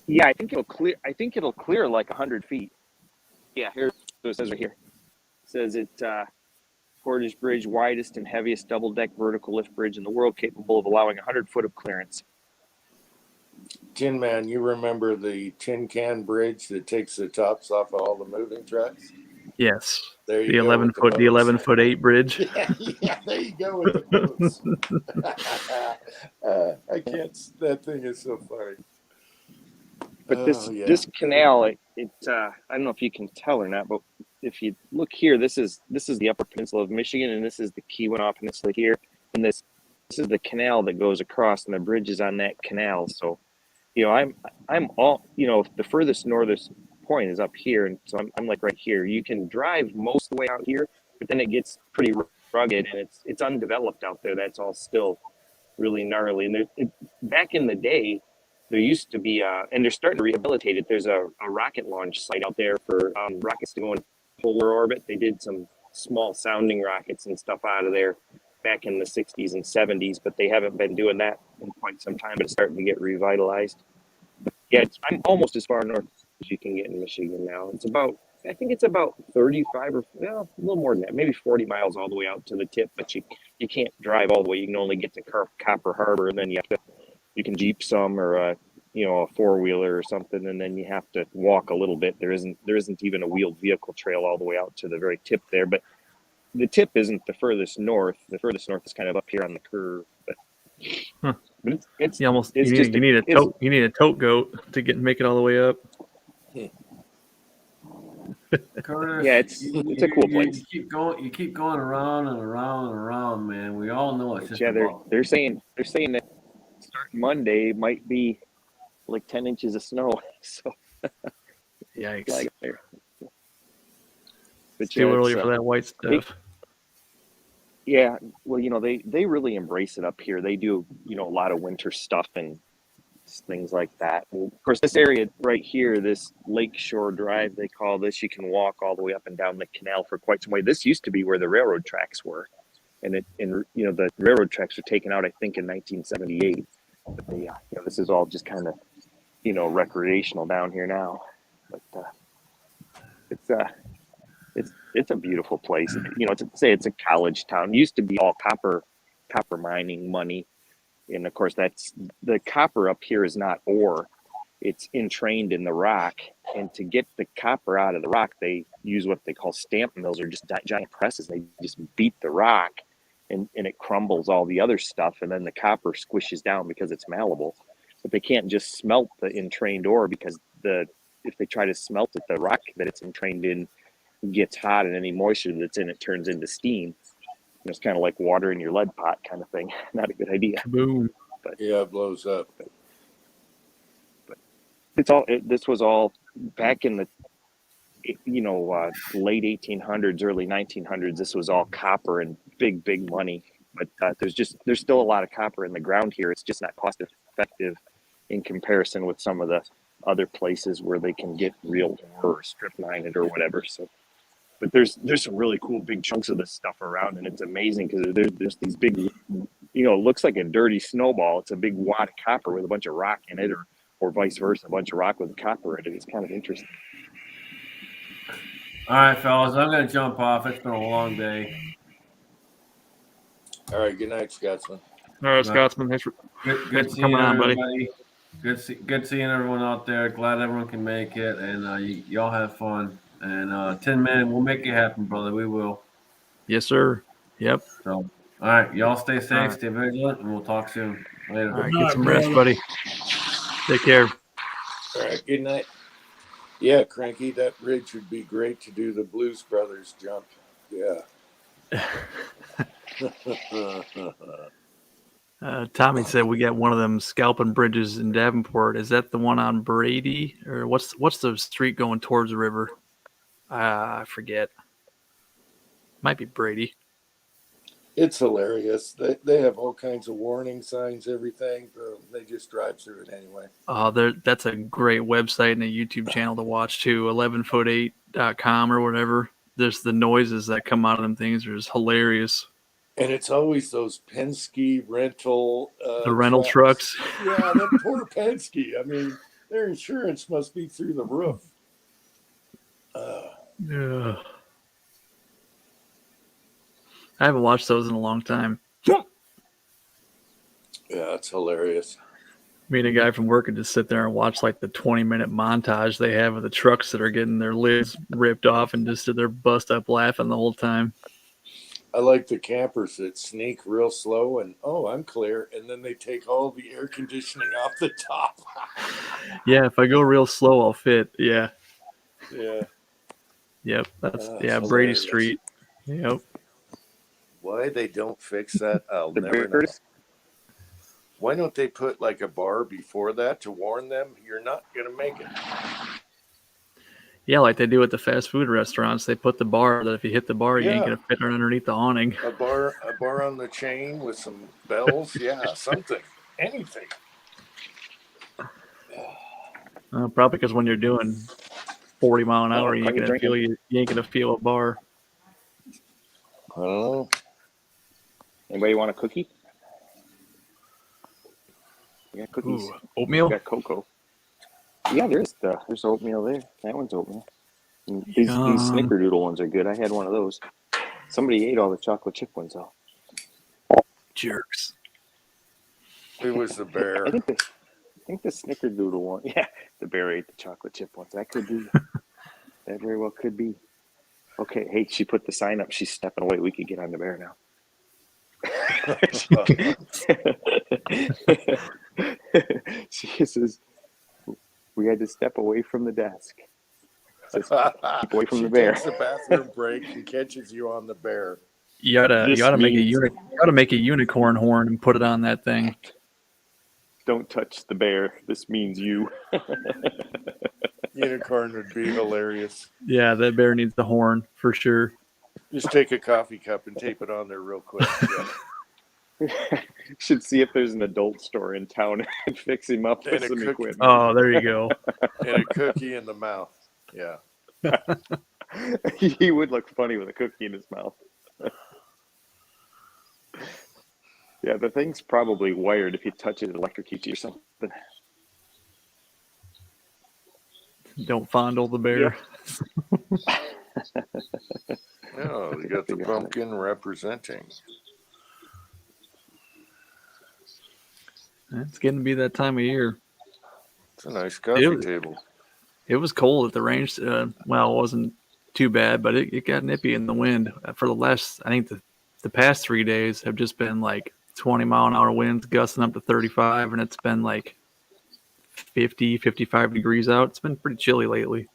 Yeah, I think it'll clear like 100 feet. Yeah, here's what it says right here. It says Portage Bridge, widest and heaviest double-deck vertical lift bridge in the world, capable of allowing 100 foot of clearance. Tin Man, you remember the tin can bridge that takes the tops off of all the moving trucks? Yes. There you The go. 11-foot, the 11-foot-8 bridge. Yeah, there you go with the boats. I can't. That thing is so funny. But this Oh, yeah. this canal, I don't know if you can tell or not, but if you look here, this is the Upper Peninsula of Michigan, and this is the Keweenaw Peninsula here, and this is the canal that goes across, and the bridge is on that canal. So, I'm all, the furthest northest point is up here, and so I'm like right here. You can drive most of the way out here, but then it gets pretty rugged, and it's undeveloped out there. That's all still really gnarly. And back in the day, there used to be, and they're starting to rehabilitate it. There's a rocket launch site out there for rockets to go in polar orbit. They did some small sounding rockets and stuff out of there back in the 60s and 70s, but they haven't been doing that in quite some time, but it's starting to get revitalized. Yeah, I'm almost as far north as you can get in Michigan now. I think it's about 35 or a little more than that, maybe 40 miles all the way out to the tip, but you can't drive all the way. You can only get to Copper Harbor, and then you can Jeep some or a four-wheeler or something, and then you have to walk a little bit. There isn't even a wheeled vehicle trail all the way out to the very tip there, but the tip isn't the furthest north. The furthest north is kind of up here on the curve, but Huh. it's You almost it's you just need a it's, tote goat to make it all the way up. Curtis, yeah, it's a cool place. You keep going around and around and around, man. We all know it's But just yeah, about. they're saying that starting Monday might be like 10 inches of snow. So Yikes! like there. But It's too yeah, early for that white stuff. yeah, well, they really embrace it up here. They do, a lot of winter stuff and things like that. Well, of course, this area right here, this Lakeshore Drive, they call this, you can walk all the way up and down the canal for quite some way. This used to be where the railroad tracks were. And the railroad tracks were taken out, I think, in 1978. But this is all just kind of, recreational down here now. But it's a beautiful place. It's a college town. It used to be all copper mining money, and of course that's the copper up here is not ore; it's entrained in the rock. And to get the copper out of the rock, they use what they call stamp mills, or just giant presses. They just beat the rock, and it crumbles all the other stuff, and then the copper squishes down because it's malleable. But they can't just smelt the entrained ore because if they try to smelt it, the rock that it's entrained in gets hot, and any moisture that's in it turns into steam. It's kind of like water in your lead pot kind of thing. Not a good idea. Boom! Yeah, it blows up. But this was all back in the late 1800s, early 1900s. This was all copper and big money. But there's still a lot of copper in the ground here. It's just not cost effective in comparison with some of the other places where they can get real ore or strip mine it or whatever. So, but there's some really cool big chunks of this stuff around, and it's amazing because there's these big, it looks like a dirty snowball. It's a big wad of copper with a bunch of rock in it, or vice versa, a bunch of rock with copper in it. It's kind of interesting. All right, fellas, I'm going to jump off. It's been a long day. All right, good night, Scotsman. All right, Scotsman, thanks for Good for seeing coming on, buddy. everybody. Good seeing everyone out there. Glad everyone can make it, and y'all have fun. And 10 minutes, we'll make it happen, brother. We will. Yes, sir. Yep. So, all right, y'all stay safe, All right. stay vigilant, and we'll talk soon. Later. All right, Good get night, some rest, brother. buddy. Take care. All right, good night. Yeah, Cranky, that bridge would be great to do the Blues Brothers jump. Yeah. Tommy said we got one of them scalping bridges in Davenport. Is that the one on Brady, or what's the street going towards the river? I forget. Might be Brady. It's hilarious. They have all kinds of warning signs, everything. They just drive through it anyway. That's a great website and a YouTube channel to watch too. 11foot8.com or whatever. There's the noises that come out of them things are just hilarious. And it's always those Penske rental. The rental trucks. Yeah, that poor Penske. I mean, their insurance must be through the roof. Yeah. I haven't watched those in a long time. Yeah, it's hilarious. Me and a guy from work could just sit there and watch like the 20-minute montage they have of the trucks that are getting their lids ripped off and just sit there bust up laughing the whole time. I like the campers that sneak real slow and, I'm clear. And then they take all the air conditioning off the top. Yeah, if I go real slow, I'll fit. Yeah. Yeah. Yep. That's It's Brady hilarious. Street. Yep. Why they don't fix that, I'll The never know. Curtis, Why don't they put like a bar before that to warn them you're not going to make it? Yeah, like they do at the fast food restaurants. They put the bar that if you hit the bar, you ain't Yeah. gonna fit right underneath the awning. A bar on the chain with some bells. Yeah, something. Anything. Probably because when you're doing 40 mile an hour, you ain't plenty gonna feel a bar. I don't know. anybody want a cookie? We got cookies. Ooh, oatmeal. We got cocoa. Yeah, there's oatmeal there. That one's oatmeal. And these snickerdoodle ones are good. I had one of those. Somebody ate all the chocolate chip ones though. Jerks. It was the bear. I think think the Snickerdoodle one. Yeah, the bear ate the chocolate chip ones. That could be. That very well could be. Okay, hey, she put the sign up. She's stepping away. We could get on the bear now. She says, we had to step away from the desk. Says, keep away from She the bear. takes a bathroom break and catches you on the bear. You gotta This make means- you gotta make a unicorn horn and put it on that thing. Don't touch the bear. This means you. Unicorn would be hilarious. Yeah, that bear needs the horn for sure. Just take a coffee cup and tape it on there real quick. Yeah. Should see if there's an adult store in town and fix him up with And a some cookie. equipment. Oh, there you go. And a cookie in the mouth. Yeah. He would look funny with a cookie in his mouth. Yeah, the thing's probably wired. If you touch it, it electrocutes you or something. Don't fondle the bear. Oh, they got the pumpkin representing. It's getting to be that time of year. It's a nice coffee Ew. table. It was cold at the range. Well, it wasn't too bad, but it got nippy in the wind. For the last, I think the past 3 days have just been like 20-mile-an-hour winds gusting up to 35, and it's been like 50, 55 degrees out. It's been pretty chilly lately.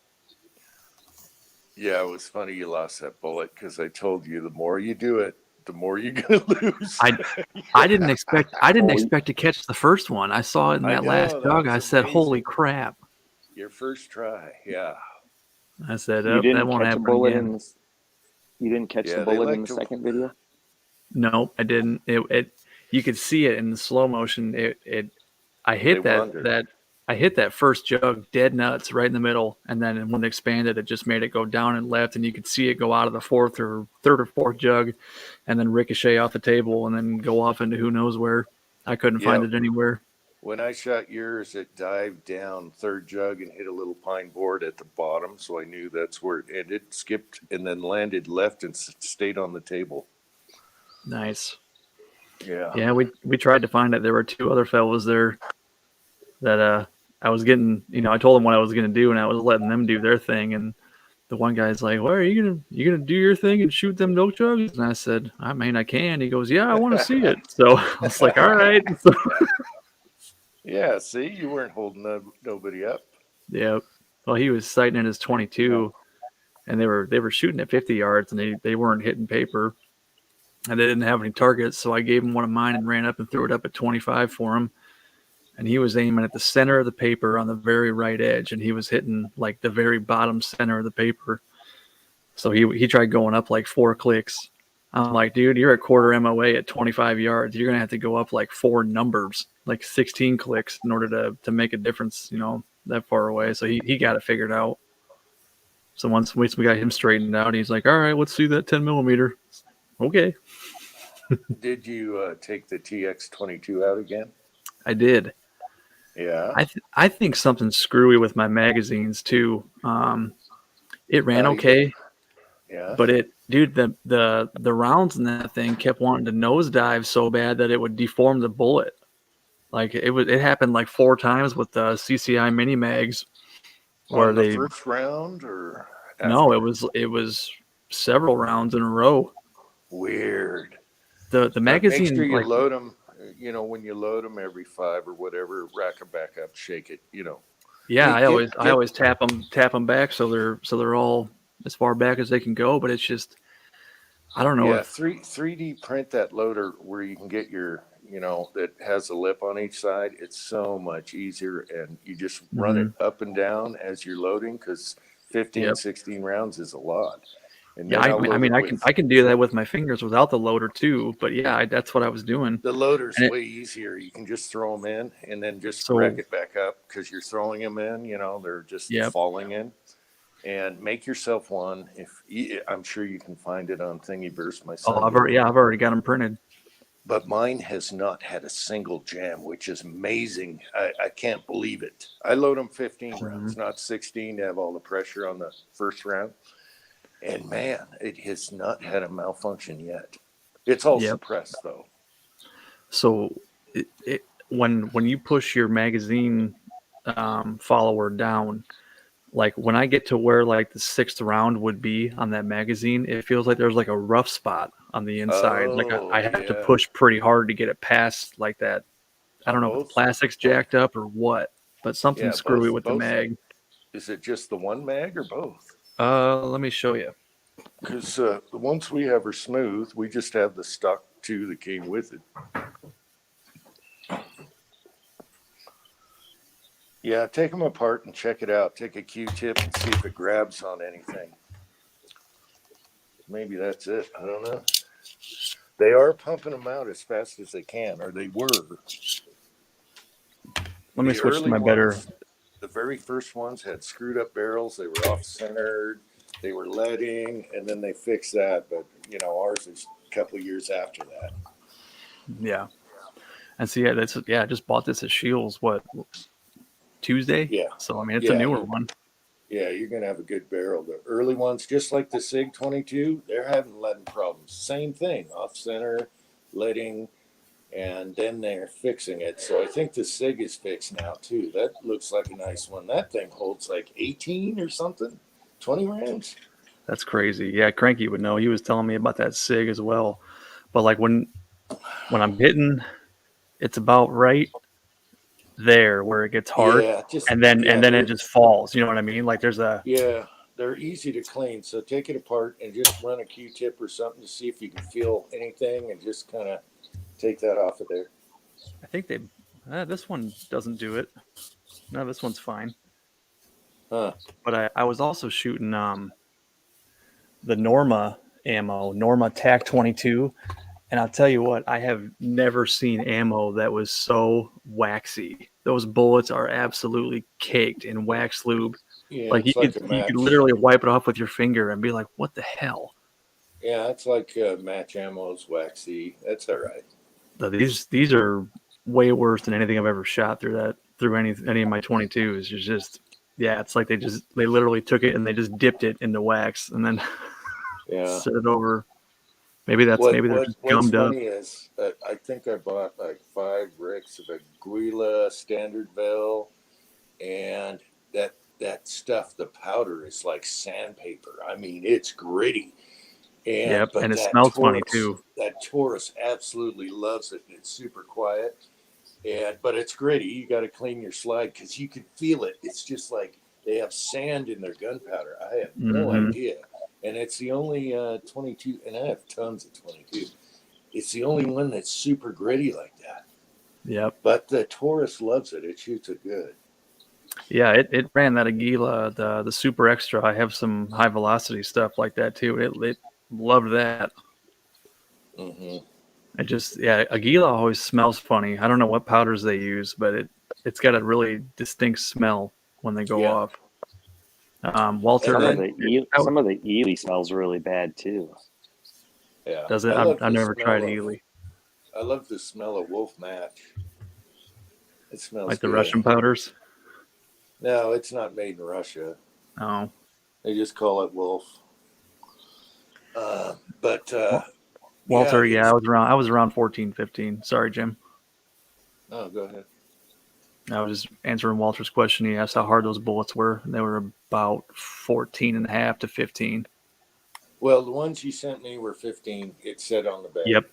Yeah, it was funny you lost that bullet because I told you the more you do it, the more you're gonna lose. I didn't expect to catch the first one. I saw it in I that know, last that jog. was I said, amazing. "Holy crap!" Your first try, yeah. I said, You "Oh, didn't that won't catch a happen bullet again." in this. You didn't catch Yeah, the they bullet like in the to- second video. No, I didn't. It you could see it in the slow motion. I hit They wandered. I hit that first jug dead nuts right in the middle, and then when it expanded, it just made it go down and left, and you could see it go out of the third or fourth jug, and then ricochet off the table, and then go off into who knows where. I couldn't find Yeah. it anywhere. When I shot yours, it dived down third jug and hit a little pine board at the bottom, so I knew that's where it ended, skipped, and then landed left and stayed on the table. Nice. Yeah. Yeah, we tried to find it. There were two other fellows there that I was getting. I told them what I was gonna do, and I was letting them do their thing. And the one guy's like, "Well, are you gonna do your thing and shoot them milk jugs?" And I said, "I mean, I can." He goes, "Yeah, I want to see it." So I was like, "All right." So, Yeah, see, you weren't holding nobody up. yeah. Well, he was sighting at his 22, and they were shooting at 50 yards, and they weren't hitting paper, and they didn't have any targets. So I gave him one of mine and ran up and threw it up at 25 for him. And he was aiming at the center of the paper on the very right edge, and he was hitting like the very bottom center of the paper. So he tried going up like 4 clicks. I'm like, dude, you're at quarter MOA at 25 yards. You're gonna have to go up like 4 numbers, like 16 clicks, in order to make a difference. That far away. So he got it figured out. So once we got him straightened out, he's like, all right, let's see that 10 millimeter. Okay, Did you take the TX22 out again? I did. Yeah. I think something's screwy with my magazines too. It ran okay, Yeah. but the rounds in that thing kept wanting to nosedive so bad that it would deform the bullet. Like it happened like 4 times with the CCI mini mags, where On the first round or no, after? it was several rounds in a row. Weird. The But magazine, make sure you like, load them. When you load them every 5 or whatever, rack them back up, shake it. yeah, Hey, I always tap them back so they're all as far back as they can go. But it's just, I don't know Yeah, if 3D print that loader where you can get your, that has a lip on each side. It's so much easier, and you just run it up and down as you're loading because 15, Yep. 16 rounds is a lot. And yeah, then I'll I load mean, it with- I can do that with my fingers without the loader too. But yeah, that's what I was doing. The loader's And it- way easier. You can just throw them in and then just So- rack it back up because you're throwing them in. They're just Yep. falling in. And make yourself one. I'm sure you can find it on Thingiverse. My son. Oh, I've already got them printed. But mine has not had a single jam, which is amazing. I can't believe it. I load them 15 rounds, not 16 to have all the pressure on the first round. And man, it has not had a malfunction yet. It's all Yep. suppressed though. So when you push your magazine follower down, like when I get to where like the 6th round would be on that magazine, it feels like there's like a rough spot on the inside. Like I Oh, have to yeah. push pretty hard to get it past like that. I don't On know if the both. plastic's jacked up or what, but something Yeah, screwy both. with the Both. mag. Is it just the one mag or both? Let me show you. Because the ones we have are smooth. We just have the stock 2 that came with it. Yeah, take them apart and check it out. Take a Q-tip and see if it grabs on anything. Maybe that's it. I don't know. They are pumping them out as fast as they can, or they were. Let me The switch to early my better. ones, the very first ones had screwed up barrels. They were off-centered. They were leading, and then they fixed that. But, ours is a couple of years after that. Yeah. And so I just bought this at Shields Tuesday. Yeah. So I mean it's a Yeah, newer one. Yeah, you're going to have a good barrel. The early ones, just like the SIG 22, they're having leading problems. Same thing, off-center, leading, and then they're fixing it. So I think the SIG is fixed now, too. That looks like a nice one. That thing holds like 18 or something, 20 rounds. That's crazy. Yeah, Cranky would know. He was telling me about that SIG as well. But like when I'm hitting, it's about right there where it gets hard, Yeah, and then it just falls. You know what I mean? Like there's a they're easy to clean. So take it apart and just run a Q-tip or something to see if you can feel anything and just kind of take that off of there. I think this one doesn't do it. No, this one's fine. Huh. But I was also shooting the Norma ammo, Norma TAC 22. And I'll tell you what, I have never seen ammo that was so waxy. Those bullets are absolutely caked in wax lube. Yeah, Like it's you like a could match. literally wipe it off with your finger and be like, "What the hell?" Yeah, it's like match ammo's waxy. That's all right. These are way worse than anything I've ever shot through any of my 22s. It's just it's like they literally took it and they just dipped it into wax and then Yeah. set it over. Maybe they're just What's gummed up. funny is I think I bought like 5 bricks of Aguila Standard Bell, and that stuff, the powder is like sandpaper. I mean, it's gritty. Yep, But and it that smells funny Taurus, too. that Taurus absolutely loves it. It's super quiet, but it's gritty. You got to clean your slide because you can feel it. It's just like they have sand in their gunpowder. I have no Mhm. idea. And it's the only 22, and I have tons of 22. It's the only one that's super gritty like that. Yep. But the Taurus loves it. It shoots it good. Yeah, it ran that Aguila, the Super Extra. I have some high velocity stuff like that too. It loved that. Mm-hmm. Aguila always smells funny. I don't know what powders they use, but it's got a really distinct smell when they go off. Walter, Some of the Ely smells really bad too. Yeah. Does it? I've never tried Ely. I love the smell of Wolf Match. It smells like the good. Russian powders. No, it's not made in Russia. Oh, They just call it Wolf. Walter, I was around 14, 15. Sorry, Jim. Oh, go ahead. I was just answering Walter's question. He asked how hard those bullets were. They were about 14 and a half to 15. Well, the ones you sent me were 15. It said on the bag.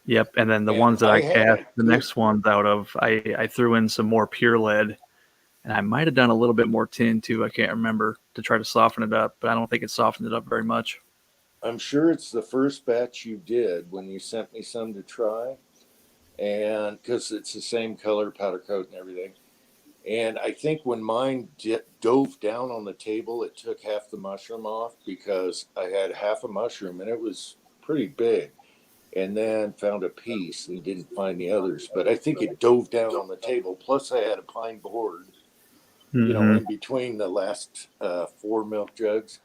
Yep. And then the ones that I cast the next ones out of, I threw in some more pure lead, and I might have done a little bit more tin too. I can't remember, to try to soften it up, but I don't think it softened it up very much. I'm sure it's the first batch you did when you sent me some to try, and because it's the same color, powder coat, and everything. And I think when mine dove down on the table, it took half the mushroom off because I had half a mushroom and it was pretty big. And then found a piece and didn't find the others. But I think it dove down on the table. Plus, I had a pine board, in between the last 4 milk jugs.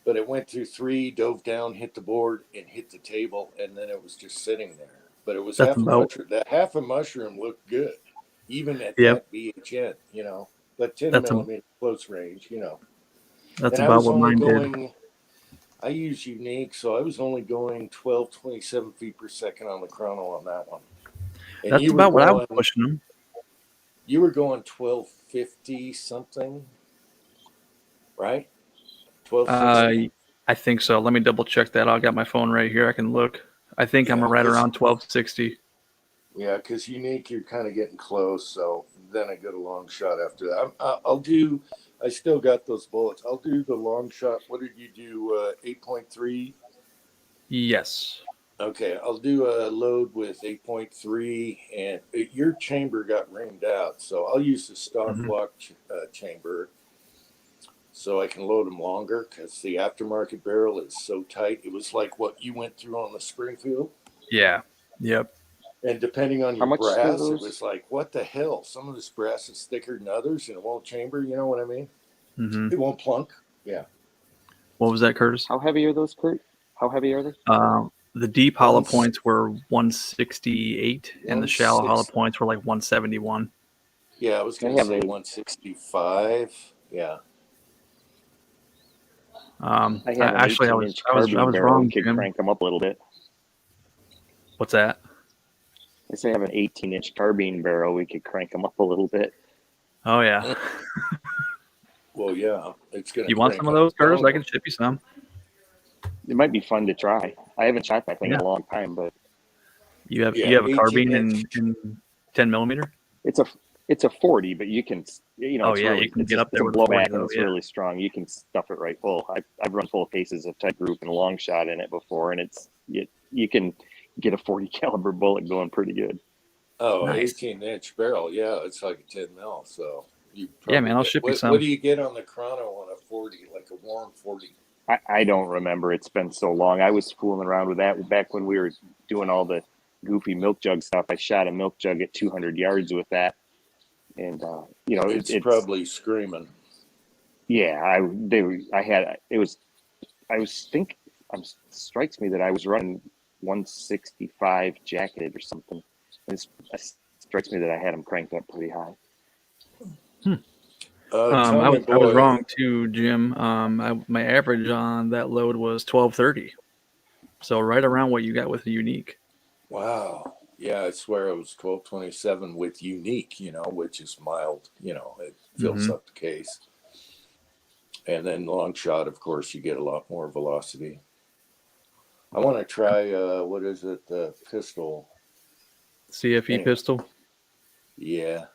But it went through 3, dove down, hit the board, and hit the table, and then it was just sitting there. But it was half a mushroom. That half a mushroom looked good, even at that BHN, But 10 millimeter close range, That's about what mine did. I use Unique, so I was only going 12, 27 feet per second on the chrono on that one. And That's you were about what I was going, pushing them. you were going 1250 something, right? 1260. I think so. Let me double check that. I got my phone right here. I can look. I think I'm Yeah, right 'cause- around 1260. yeah, because unique, you're kind of getting close. So then I get a long shot after that. I'll do. I still got those bullets. I'll do the long shot. What did you do? 8.3. Yes. Okay, I'll do a load with 8.3, and your chamber got ringed out, so I'll use the stock Mhm. block chamber so I can load them longer because the aftermarket barrel is so tight. It was like what you went through on the Springfield. Yeah. Yep. And depending on How your much do brass, it those? was like, what the hell? Some of this brass is thicker than others and it won't chamber. You know what I mean? hmm It won't plunk. Yeah. What was that, Curtis? How heavy are those, Kurt? How heavy are they? The deep hollow One, points were 168, and the shallow hollow 160. points were like 171. Yeah, I was I going to have say a 165. Yeah. I have an Actually, 18-inch I carbine was barrel. We wrong, could Jim. crank them up a little bit. What's that? I say I have an 18-inch carbine barrel. We could crank them up a little bit. Oh yeah. Well, yeah, it's going to You want crank some of up. those, Curtis? Well, I can ship you some. It might be fun to try. I haven't shot that thing Yeah. in a long time, but yeah, You have a 18 carbine inch. in 10 millimeter. it's a 40. But you can, Oh it's yeah, you really can get up it's there a with a 40 blowback and though. it's Yeah. really strong. You can stuff it right full. I've run full cases of Type Group and long shot in it before, and you can get a 40 caliber bullet going pretty good. Oh, Nice. 18-inch barrel. Yeah, it's like a 10 mil. So you Yeah, probably man, I'll get, ship you what some. do you get on the chrono on a 40, like a warm 40? I don't remember. It's been so long. I was fooling around with that back when we were doing all the goofy milk jug stuff. I shot a milk jug at 200 yards with that, and It's it's probably screaming. yeah. I had it was I was think strikes me that I was running 165 jacketed or something. It strikes me that I had them cranked up pretty high. Tell me, I was boy. wrong too, Jim. My average on that load was 1230, so right around what you got with the unique. Wow. Yeah, I swear it was 1227 with unique, which is mild, it fills hmm up the case. And then long shot, of course, you get a lot more velocity. I want to try, what is it, the pistol? CFE Anyway, pistol. yeah.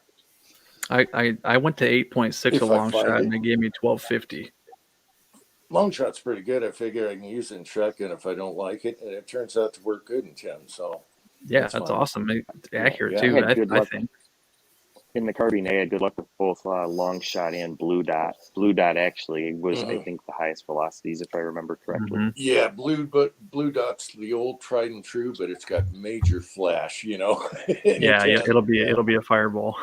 I went to 8.6 a If I long find shot, it. and they gave me 1250. Long shot's pretty good. I figure I can use it in shotgun if I don't like it, and it turns out to work good in 10. So Yeah, that's that's fine. awesome. It's accurate Yeah. I too. had good I luck think. in the carbine. I had good luck with both long shot and blue dot. Blue dot actually was, I Hmm. think, the highest velocities if I remember correctly. hmm Yeah, blue dot's the old tried and true, but it's got major flash, in a Yeah, 10. Yeah, it'll be a fireball.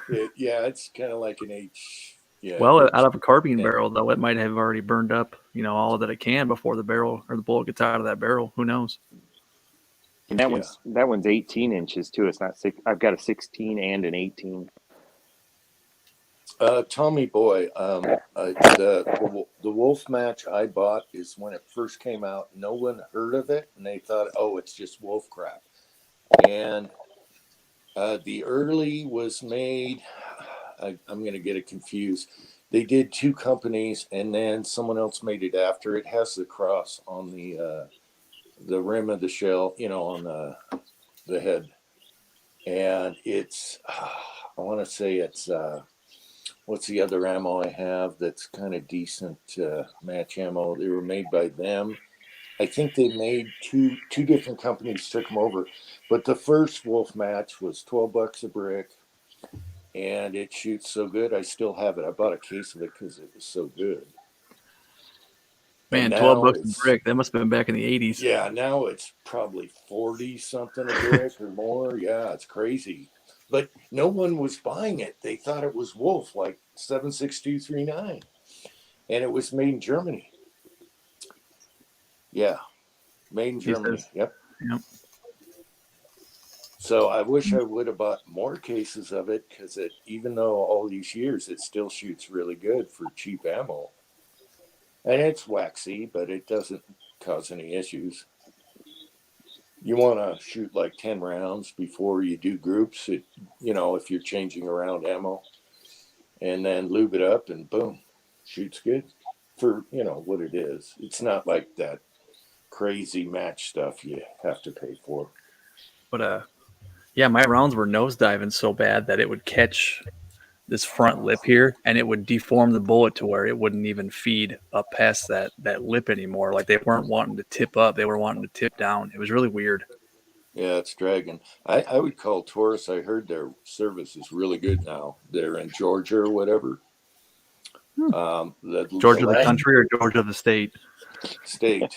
it's kind of like an H. Yeah, Well, out H of a carbine 10. barrel, though, it might have already burned up, all that it can before the barrel or the bullet gets out of that barrel. Who knows? And that Yeah. one's 18 inches too. It's not six. I've got a 16 and an 18. Tommy Boy, the Wolf match I bought is when it first came out. No one heard of it, and they thought, oh, it's just wolf crap. And the early was made. I'm going to get it confused. They did two companies, and then someone else made it after. It has the cross on the rim of the shell, on the head, and it's. I want to say it's. What's the other ammo I have that's kind of decent match ammo? They were made by them. I think they made two different companies took them over, but the first Wolf match was $12 a brick, and it shoots so good. I still have it. I bought a case of it because it was so good. And Man, 12 now bucks a it's brick. That must have been back in the 80s. now it's probably 40 something a brick or more. Yeah, it's crazy. But no one was buying it. They thought it was Wolf, like 76239. And it was made in Germany. Yeah, made in He Germany. says, Yep. yep. So I wish I would have bought more cases of it because even though all these years, it still shoots really good for cheap ammo. And it's waxy, but it doesn't cause any issues. you want to shoot like 10 rounds before you do groups. If you're changing around ammo, and then lube it up, and boom, shoots good for what it is. It's not like that crazy match stuff you have to pay for. But yeah, my rounds were nosediving so bad that it would catch this front lip here, and it would deform the bullet to where it wouldn't even feed up past that lip anymore. Like they weren't wanting to tip up; they were wanting to tip down. It was really weird. Yeah, it's dragging. I would call Taurus. I heard their service is really good now. They're in Georgia or whatever. Georgia the country or Georgia the state? State.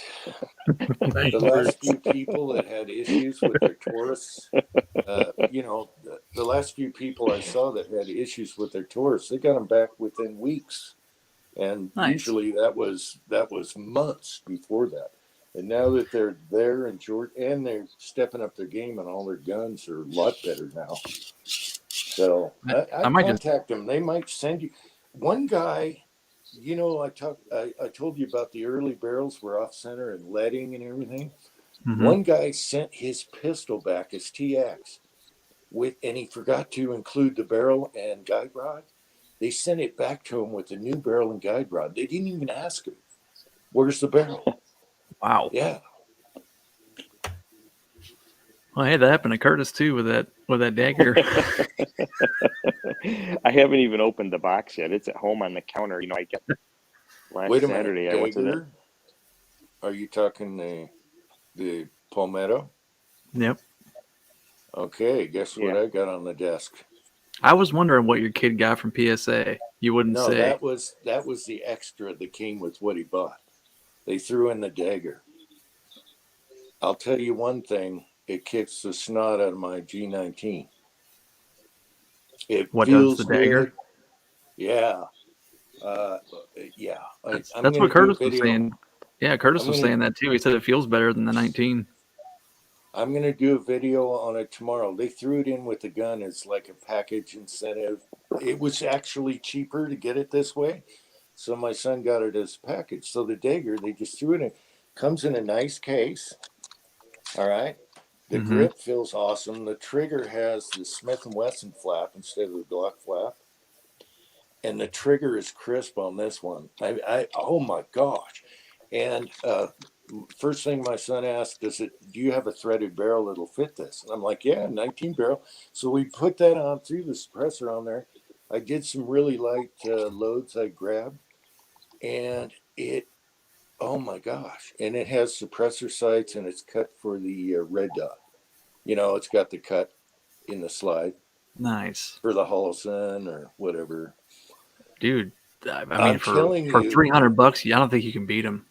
Thank The you. last few people that had issues with their Taurus, the last few people I saw that had issues with their Taurus, they got them back within weeks, and Nice. usually that was months before that. And now that they're there in Georgia, and they're stepping up their game, and all their guns are a lot better now. So I might contact them. They might send you. One guy, I told you about the early barrels were off center and leading and everything. Mhm. One guy sent his pistol back as TX and he forgot to include the barrel and guide rod. They sent it back to him with the new barrel and guide rod. They didn't even ask him, "Where's the barrel?" Wow. Yeah. Well, hey, that happened to Curtis too with that dagger. I haven't even opened the box yet. It's at home on the counter. I get last Wait a Saturday. minute, I went to the dagger? Are you talking the Palmetto? Yep. Okay, guess what Yeah. I got on the desk? I was wondering what your kid got from PSA. You wouldn't No, say. that was the extra that came with what he bought. They threw in the dagger. I'll tell you one thing: it kicks the snot out of my G19. It What does feels the dagger? good. Yeah, yeah. That's I'm what gonna do a Curtis was video. saying. Yeah, Curtis I'm was gonna saying that too. He said it feels better than the 19. I'm gonna do a video on it tomorrow. They threw it in with the gun as like a package incentive. It was actually cheaper to get it this way, so my son got it as a package. So the dagger, they just threw it in. Comes in a nice case. All right. The Mhm. grip feels awesome. The trigger has the Smith & Wesson flap instead of the Glock flap. And the trigger is crisp on this one. Oh my gosh. And first thing my son asked, do you have a threaded barrel that'll fit this? And I'm like, yeah, 19 barrel. So we put that on, through the suppressor on there. I did some really light loads I grabbed, and oh my gosh. And it has suppressor sights, and it's cut for the red dot. It's got the cut in the slide Nice, for the Holosun or whatever. dude. I mean, I'm for telling you, $300, I don't think you can beat him.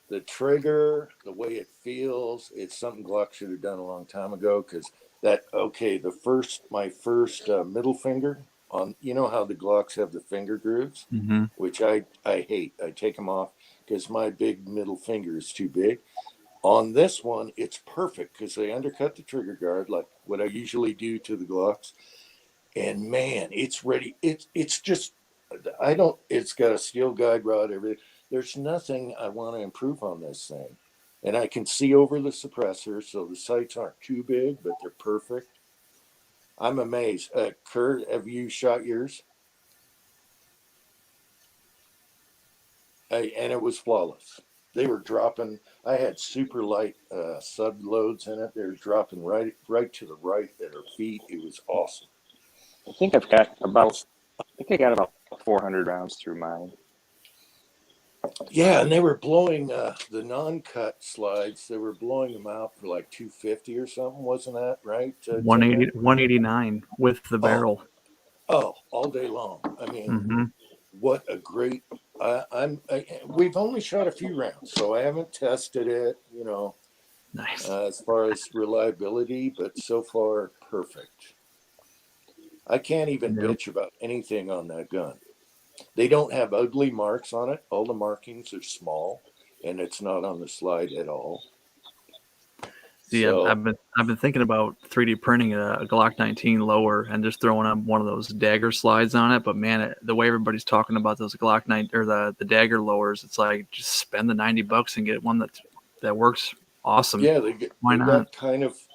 the trigger, the way it feels, it's something Glock should have done a long time ago. Because my first middle finger on, how the Glocks have the finger grooves, Mm-hmm. which I hate. I take them off because my big middle finger is too big. On this one, it's perfect because they undercut the trigger guard like what I usually do to the Glocks. And man, it's ready. It's just, it's got a steel guide rod, everything. There's nothing I want to improve on this thing. And I can see over the suppressor, so the sights aren't too big, but they're perfect. I'm amazed. Kurt, have you shot yours? And it was flawless. They were dropping. I had super light sub loads in it. They were dropping right to the right at her feet. It was awesome. I think I got about 400 rounds through mine. Yeah, and they were blowing the non-cut slides. They were blowing them out for like 250 or something. Wasn't that right? 180, 189 with the barrel. Oh, all day long. I mean, Mm-hmm. what a great. We've only shot a few rounds, so I haven't tested it. Nice. As far as reliability, but so far perfect. I can't even Yep. bitch about anything on that gun. They don't have ugly marks on it. All the markings are small, and it's not on the slide at all. See, So, I've been thinking about 3D printing a Glock 19 lower and just throwing up one of those dagger slides on it. But man, the way everybody's talking about those Glock 9 or the dagger lowers, it's like just spend the $90 and get one that works Awesome. Yeah, Why not?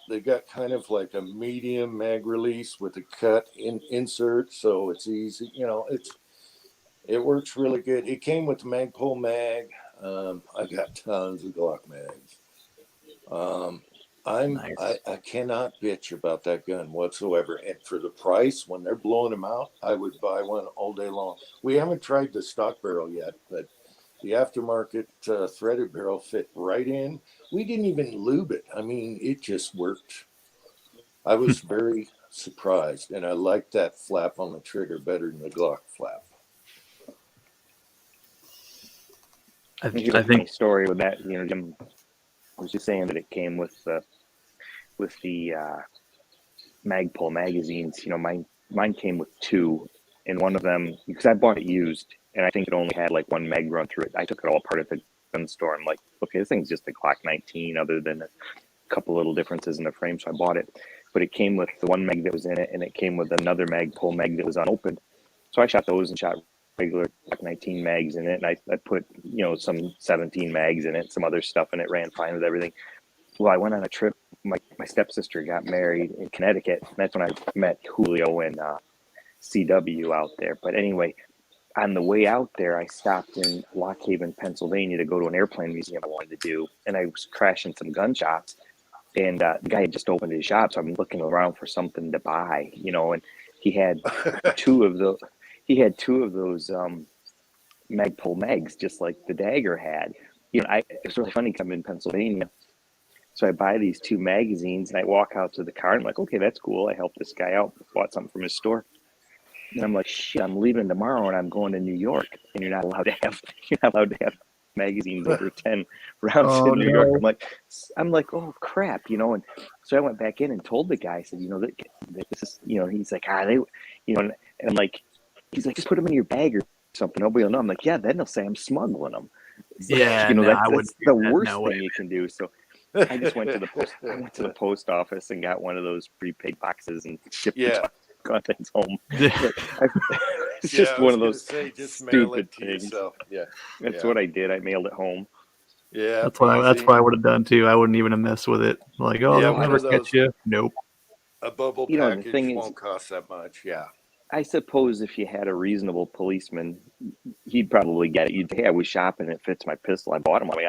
they got kind of like a medium mag release with a cut insert, so it's easy. It works really good. It came with the Magpul mag. I got tons of Glock mags. Um, Nice. I cannot bitch about that gun whatsoever. And for the price, when they're blowing them out, I would buy one all day long. We haven't tried the stock barrel yet, but the aftermarket threaded barrel fit right in. We didn't even lube it. I mean, it just worked. I was very surprised, and I liked that flap on the trigger better than the Glock flap. Here's I a funny think story with that. Jim was just saying that it came with the Magpul magazines. Mine came with two, and one of them, because I bought it used, and I think it only had like one mag run through it. I took it all apart at the gun store. I'm like, okay, this thing's just a Glock 19, other than a couple little differences in the frame, so I bought it. But it came with the one mag that was in it, and it came with another Magpul mag that was unopened. So I shot those and shot regular Glock 19 mags in it, and I put some 17 mags in it, some other stuff, and it ran fine with everything. Well, I went on a trip. My stepsister got married in Connecticut. That's when I met Julio and CW out there. But anyway, on the way out there, I stopped in Lock Haven, Pennsylvania to go to an airplane museum I wanted to do. And I was crashing some gun shops. And the guy had just opened his shop. So I'm looking around for something to buy, and he had two of those. He had two of those Magpul mags, just like the Dagger had. It's really funny because I'm in Pennsylvania. So I buy these two magazines and I walk out to the car and I'm like, okay, that's cool. I helped this guy out, bought something from his store. And I'm like, shit, I'm leaving tomorrow and I'm going to New York. And you're not allowed to have magazines over 10 rounds Oh, in New York. no. I'm like, oh crap, and so I went back in and told the guy, I said, that this is, he's like, and I'm like, he's like, just put them in your bag or something. Nobody will know. I'm like, yeah, then they'll say I'm smuggling them. It's like, Yeah, no, I wouldn't that's do the that. worst No way. thing you can do. So I just went to the post office and got one of those prepaid boxes and shipped the contents home. It's just one of those just mail stupid it to things. yourself. Yeah, That's what I did. I mailed it home. yeah. That's what I would have done too. I wouldn't even have messed with it. Like, oh, Yeah, they'll one never of those- catch you. Nope. A bubble The package thing is, won't cost that much. Yeah. I suppose if you had a reasonable policeman, he'd probably get it. You'd say, hey, I was shopping, it fits my pistol. I bought him. But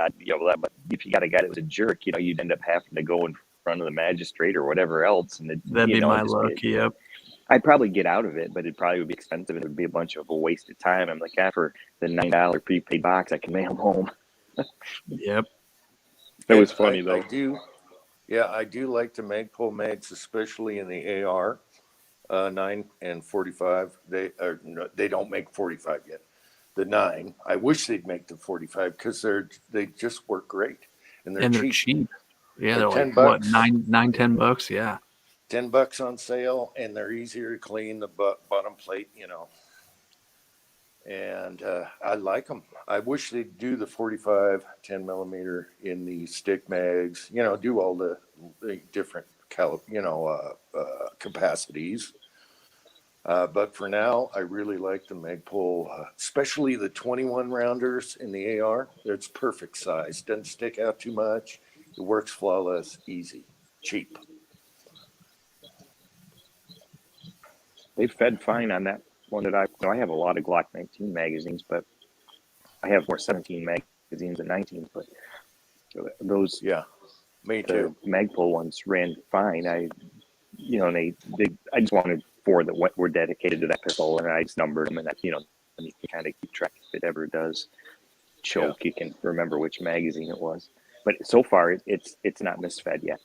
if you got a guy that was a jerk, you'd end up having to go in front of the magistrate or whatever else. And That'd be my luck. Yep. I'd probably get out of it, but it probably would be expensive. It would be a bunch of a waste of time. I'm like, for the $9 prepaid box, I can mail them home. Yep. That was funny, though. I do like the Magpul mags, especially in the AR 9 and 45. They don't make 45 yet. The 9, I wish they'd make the 45 because they just work great and they're cheap. Yeah, they're like $10. what, $10? Yeah. $10 on sale, and they're easier to clean the bottom plate, and I like them. I wish they'd do the 45 10 millimeter in the stick mags, do all the different capacities. But for now, I really like the Magpul, especially the 21 rounders in the AR. It's perfect size, doesn't stick out too much. It works flawless, easy, cheap. They've fed fine on that one that I have a lot of Glock 19 magazines, but I have more 17 magazines than 19. But those, me too. The Magpul ones ran fine. I just wanted 4 that were dedicated to that pistol, and I just numbered them, and that you kind of keep track if it ever does choke. You can remember which magazine it was. But so far, it's not misfed yet.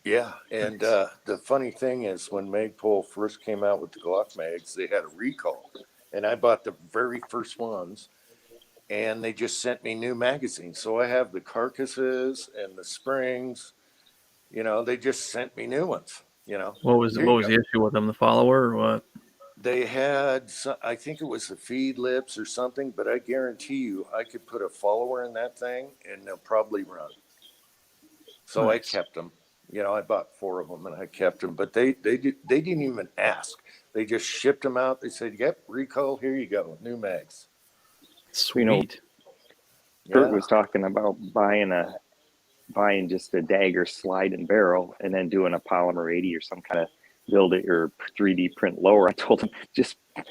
Yeah, and the funny thing is when Magpul first came out with the Glock mags, they had a recall, and I bought the very first ones, and they just sent me new magazines. So I have the carcasses and the springs. They just sent me new ones. What was the issue with them? The follower or what? They had, I think it was the feed lips or something, but I guarantee you, I could put a follower in that thing, and they'll probably run. So nice. I kept them. I bought 4 of them and I kept them, but they didn't even ask. They just shipped them out. They said, "Yep, recall. Here you go, new mags." Sweet. Kurt was talking about buying buying just a dagger slide and barrel and then doing a polymer 80 or some kind of build it or 3D print lower. I told him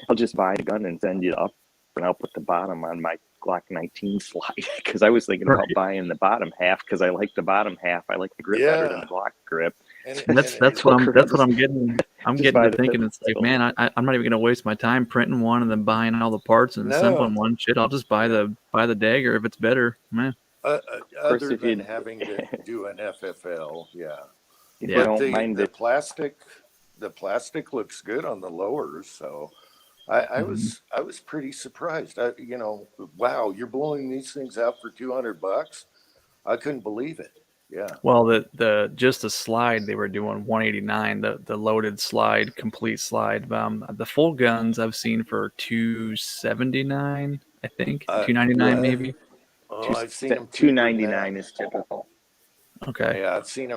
I'll just buy a gun and send you up and I'll put the bottom on my Glock 19 slide because I was thinking about buying the bottom half because I like the bottom half. I like the grip better than the Glock grip. And that's what I'm getting. I'm getting to thinking. It's like, man, I'm not even gonna waste my time printing one and then buying all the parts and assembling one. Shit, I'll just buy the dagger if it's better, man. Other than having to do an FFL, yeah. Yeah, But don't mind the it. plastic looks good on the lowers, so I was pretty surprised. Wow, you're blowing these things out for $200. I couldn't believe it. Yeah. Well, the just the slide they were doing 189, the loaded slide, complete slide. The full guns I've seen for 279, I think 299 maybe. Oh, I've seen them $299 is typical. Okay. Yeah, I've seen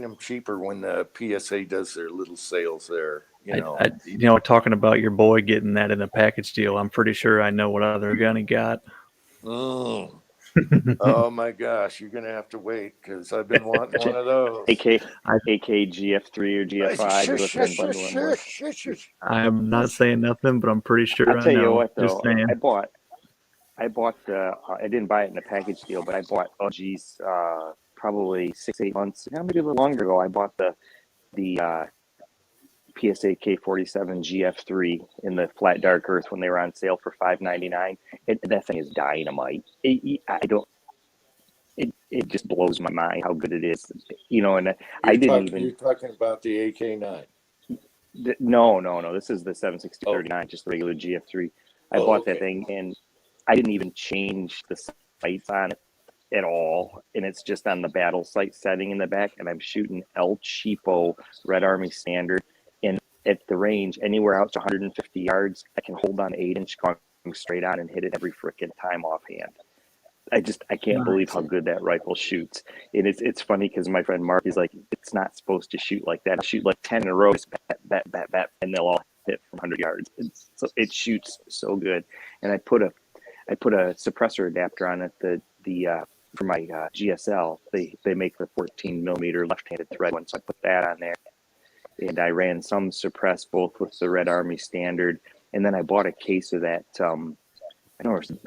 them cheaper when the PSA does their little sales there. Talking about your boy getting that in a package deal, I'm pretty sure I know what other gun he got. Oh my gosh, you're gonna have to wait because I've been wanting one of those. AK GF3 or GF5. I'm not saying nothing, but I'm pretty sure I'll tell you what Just though, saying. I bought I didn't buy it in a package deal, but I bought probably 6-8 months, maybe a little longer ago. I bought the PSA K47 GF3 in the flat dark earth when they were on sale for $5.99. That thing is dynamite. It just blows my mind how good it is. And You're talking about the AK9. No. This is the 760-39, just the regular GF3. I bought that thing and I didn't even change the sights on it at all, and it's just on the battle sight setting in the back, and I'm shooting El Cheapo Red Army Standard, and at the range anywhere out to 150 yards, I can hold on 8-inch going straight on and hit it every freaking time offhand. I can't believe how good that rifle shoots, and it's funny because my friend Mark is like, it's not supposed to shoot like that. I shoot like 10 in a row, bat, and they'll all hit from 100 yards. It shoots so good, and I put a suppressor adapter on it. For my GSL, they make the 14 millimeter left-handed thread one, so I put that on there, and I ran some suppress both with the Red Army Standard, and then I bought a case of that. I don't know,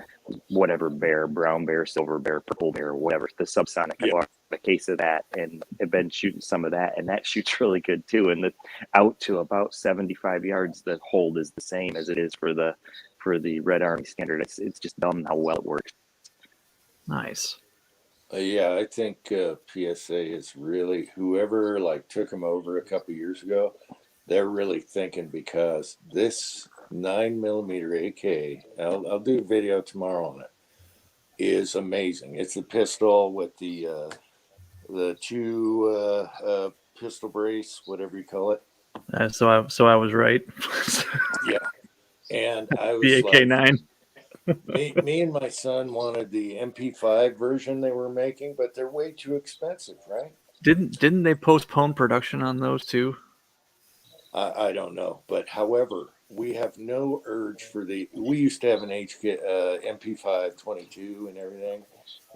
whatever bear, brown bear, silver bear, purple bear, whatever, the subsonic. I bought a case of that, and I've been shooting some of that, and that shoots really good too. And out to about 75 yards, the hold is the same as it is for the Red Army Standard. It's just dumb how well it works. Nice. Yeah, I think PSA is really, whoever took them over a couple years ago, they're really thinking, because this 9mm AK, I'll do a video tomorrow on it, is amazing. It's a pistol with the two pistol brace, whatever you call it. So I was right. Yeah, and I was the AK9. Me and my son wanted the MP5 version they were making, but they're way too expensive, right? Didn't they postpone production on those too? I don't know, but however, we have no urge for we used to have an MP5 22 and everything,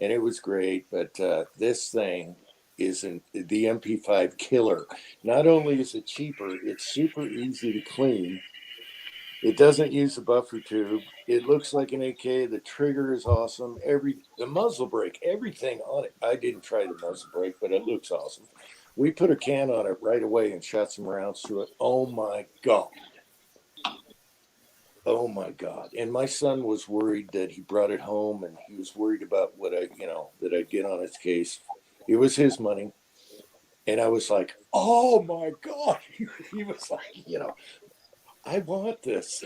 and it was great, but this thing isn't the MP5 killer. Not only is it cheaper, it's super easy to clean. It doesn't use a buffer tube. It looks like an AK. The trigger is awesome. The muzzle brake, everything on it. I didn't try the muzzle brake, but it looks awesome. We put a can on it right away and shot some rounds through it. Oh my God. Oh my God. And my son was worried that he brought it home, and he was worried about what that I'd get on its case. It was his money. And I was like, oh my God. He was like, I want this.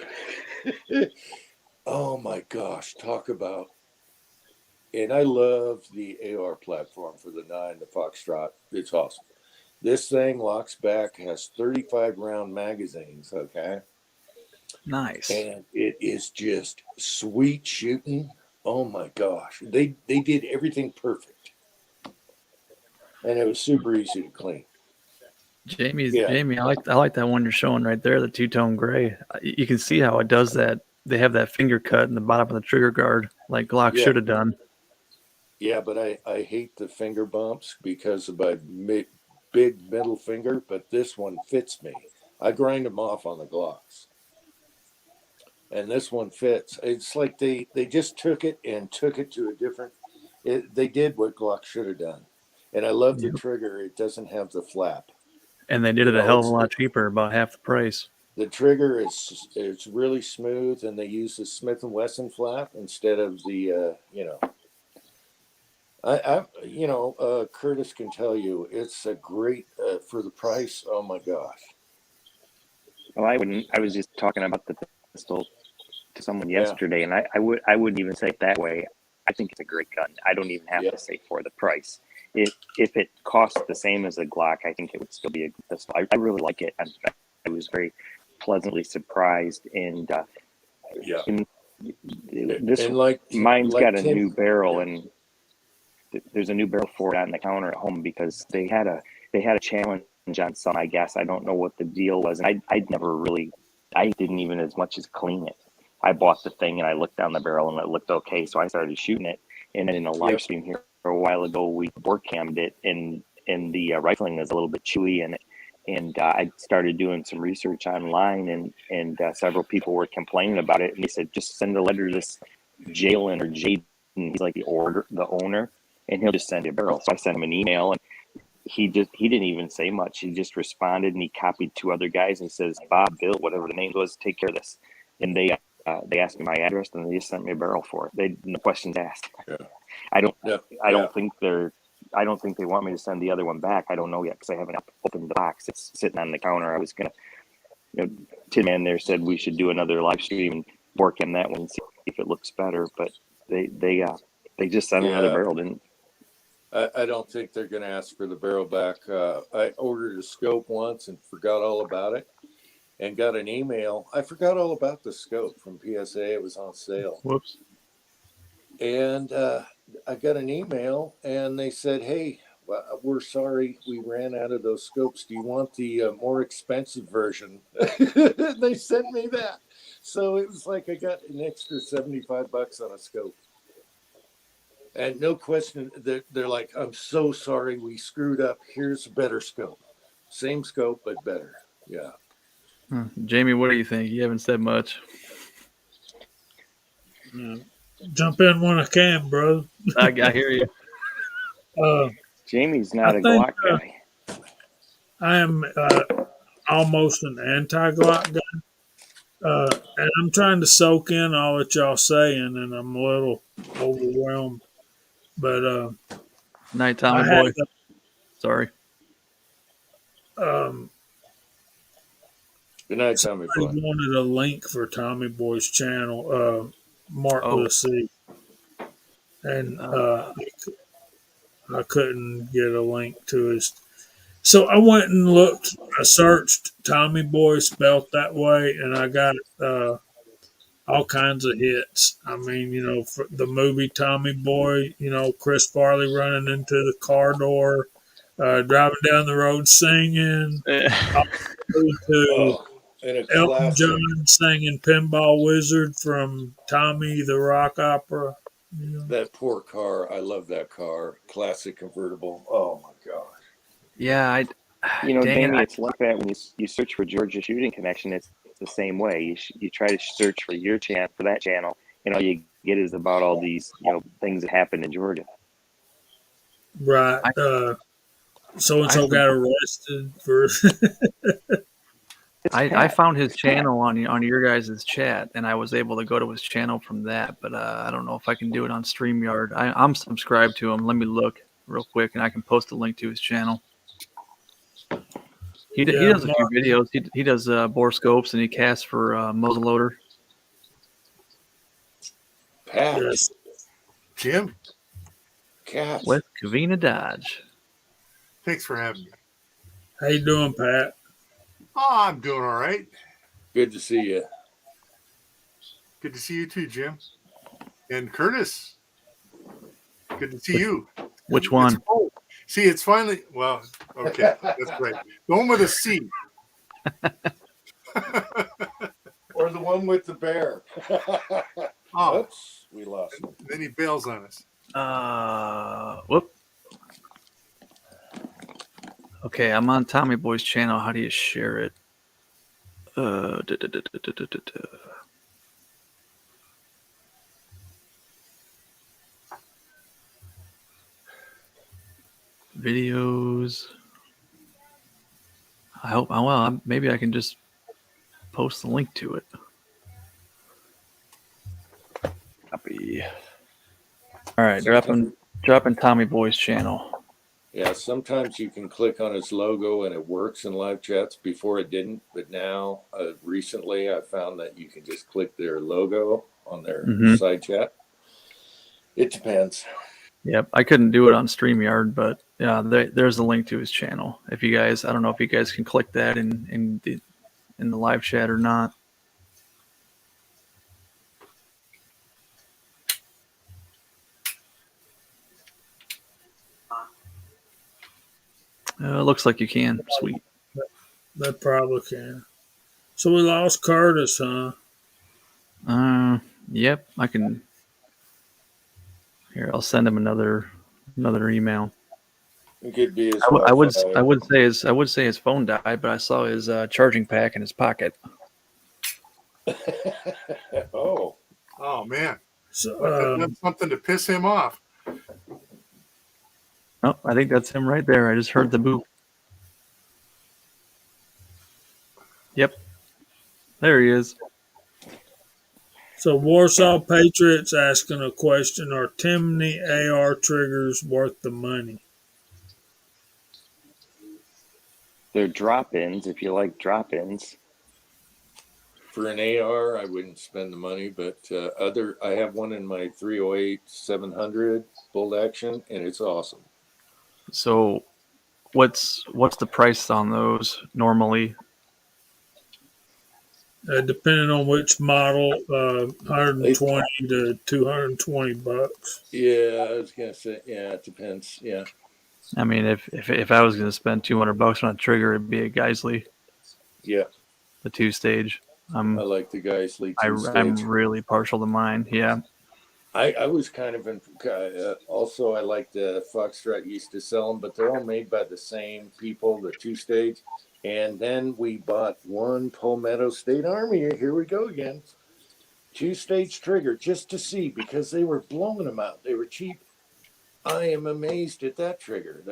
Oh my gosh, talk about. And I love the AR platform for the 9, the Foxtrot. It's awesome. This thing locks back, has 35 round magazines, okay? Nice. And it is just sweet shooting. Oh my gosh. They did everything perfect. And it was super easy to clean. Jamie, I like that one you're showing right there, the two-tone gray. You can see how it does that. They have that finger cut in the bottom of the trigger guard, like Glock should have done. Yeah, but I hate the finger bumps because of my big middle finger, but this one fits me. I grind them off on the Glocks, and this one fits. It's like they just took it and took it to a different. They did what Glock should have done, and I love the Yep. trigger. It doesn't have the flap. And they did You it a know, hell of a it's lot cheaper, about half the price. the trigger is it's really smooth, and they use the Smith and Wesson flap instead of the Curtis can tell you it's a great for the price. Oh my gosh. Well, I wouldn't. I was just talking about the pistol to someone Yeah. yesterday, and I wouldn't even say it that way. I think it's a great gun. I don't even have Yeah. to say for the price. If it costs the same as a Glock, I think it would still be a good pistol. I really like it. I was very pleasantly surprised, and Yeah. in this And like mine's like got a Tim, new barrel, yeah. and there's a new barrel for it on the counter at home because they had a challenge on some. I guess I don't know what the deal was, and I didn't even as much as clean it. I bought the thing and I looked down the barrel and it looked okay, so I started shooting it. And then in a live Yep. stream here a while ago, we board cammed it, and the rifling is a little bit chewy, and I started doing some research online, and several people were complaining about it, and they said just send a letter to this Jalen or Jaden. He's like the owner, and he'll just send you a barrel. So I sent him an email, and he didn't even say much. He just responded, and he copied two other guys, and he says, Bob, Bill, whatever the name was, take care of this. And they asked me my address, and they just sent me a barrel for it. They no questions asked. Yeah. I don't Yeah. I don't think they want me to send the other one back. I don't know yet because I haven't opened the box. It's sitting on the counter. I was gonna, Tim Man there said we should do another live stream and work on that one and see if it looks better. But they just sent another Yeah. barrel, didn't. I don't think they're going to ask for the barrel back. I ordered a scope once and forgot all about it, and got an email. I forgot all about the scope from PSA. It was on sale, Whoops. and I got an email, and they said, "Hey, well, we're sorry, we ran out of those scopes. Do you want the more expensive version?" They sent me that, so it was like I got an extra $75 on a scope. And no question, they're like, "I'm so sorry, we screwed up. Here's a better scope, same scope but better." Yeah, Jamie, what do you think? You haven't said much. Jump in when I can, bro. I hear you. Jamie's I not a think Glock guy. I am almost an anti-Glock guy, and I'm trying to soak in all that y'all saying, and I'm a little overwhelmed. But Night, I Tommy had boy. Sorry. good night, Tommy boy. somebody wanted a link for Tommy Boy's channel, Mark Oh. Lassie, and I couldn't get a link to his. So I went and looked. I searched Tommy Boy spelt that way, and I got all kinds of hits. I mean, for the movie Tommy Boy, Chris Farley running into the car door, driving down the road singing, all the way to Oh, and a Elton classic. John singing Pinball Wizard from Tommy the Rock Opera. That poor car. I love that car. Classic convertible. Oh my gosh. Yeah, dang it. Jamie, it's like that when you search for Georgia Shooting Connection. It's the same way. You try to search for your channel, for that channel, and all you get is about all these things that happened in Georgia. Right. So and so got arrested for. I found his channel on your guys' chat, and I was able to go to his channel from that. But I don't know if I can do it on StreamYard. I'm subscribed to him. Let me look real quick, and I can post a link to his channel. He does a few videos. He does bore scopes, and he casts for muzzleloader. Pat. Yes. Jim, Cats. With Covina Dodge. thanks for having me. How you doing, Pat? Oh, I'm doing all right. Good to see you. Good to see you too, Jim. And Curtis, good to see you. Which one? See, it's finally, well, okay, that's right. The one with a C. Or the one with the bear. Oh, Oops, we lost him. then he bails on us. Whoop. Okay, I'm on Tommy Boy's channel. How do you share it? Uh, da, da, da, da, da, da, da, da. Videos. I hope. Well, maybe I can just post the link to it. Copy. All right, dropping Tommy Boy's channel. Yeah, sometimes you can click on his logo and it works in live chats. Before it didn't, but now recently I found that you can just click their logo on their side chat. It depends. Yep, I couldn't do it on StreamYard, but yeah, there's a link to his channel. If you guys, I don't know if you guys can click that in the live chat or not. Looks like you can. Sweet. They probably can. So we lost Curtis, huh? Yep, I can. Here, I'll send him another email. It could be his I would Wi-Fi. say his phone died, but I saw his charging pack in his pocket. Oh, Oh man, So, that's something to piss him off. Oh, I think that's him right there. I just heard the boop. Yep, there he is. so Warsaw Patriots asking a question: are Timney AR triggers worth the money? They're drop-ins if you like drop-ins. for an AR, I wouldn't spend the money, but I have one in my 308 700 bolt action, and it's awesome. So, what's the price on those normally? Depending on which model, 120 to 220 bucks. Yeah, I was gonna say, yeah, it depends. Yeah, I mean, if I was going to spend $200 on a trigger, it'd be a Geisley, yeah, the 2-stage. I like the Geisley I'm two-stage. really partial to mine. Yeah. I was kind of also I like the Foxtrot used to sell them, but they're all made by the same people, the two-stage. And then we bought one Palmetto State Army. Here we go again. Two-stage trigger just to see because they were blowing them out. They were cheap. I am amazed at that trigger.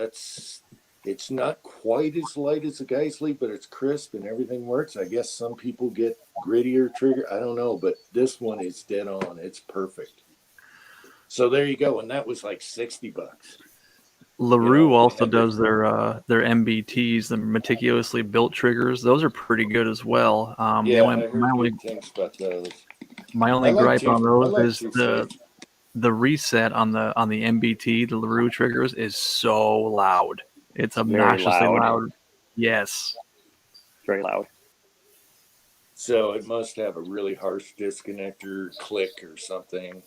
It's not quite as light as a Geisley, but it's crisp and everything works. I guess some people get grittier trigger. I don't know, but this one is dead on. It's perfect. So there you go, and that was like $60. LaRue also does their MBTs, the meticulously built triggers. Those are pretty good as well. Yeah, I heard good things about those. My only gripe on those is the the reset on the MBT, the LaRue triggers, is so loud. It's obnoxiously loud. Yes. Very loud. So it must have a really harsh disconnector click or something.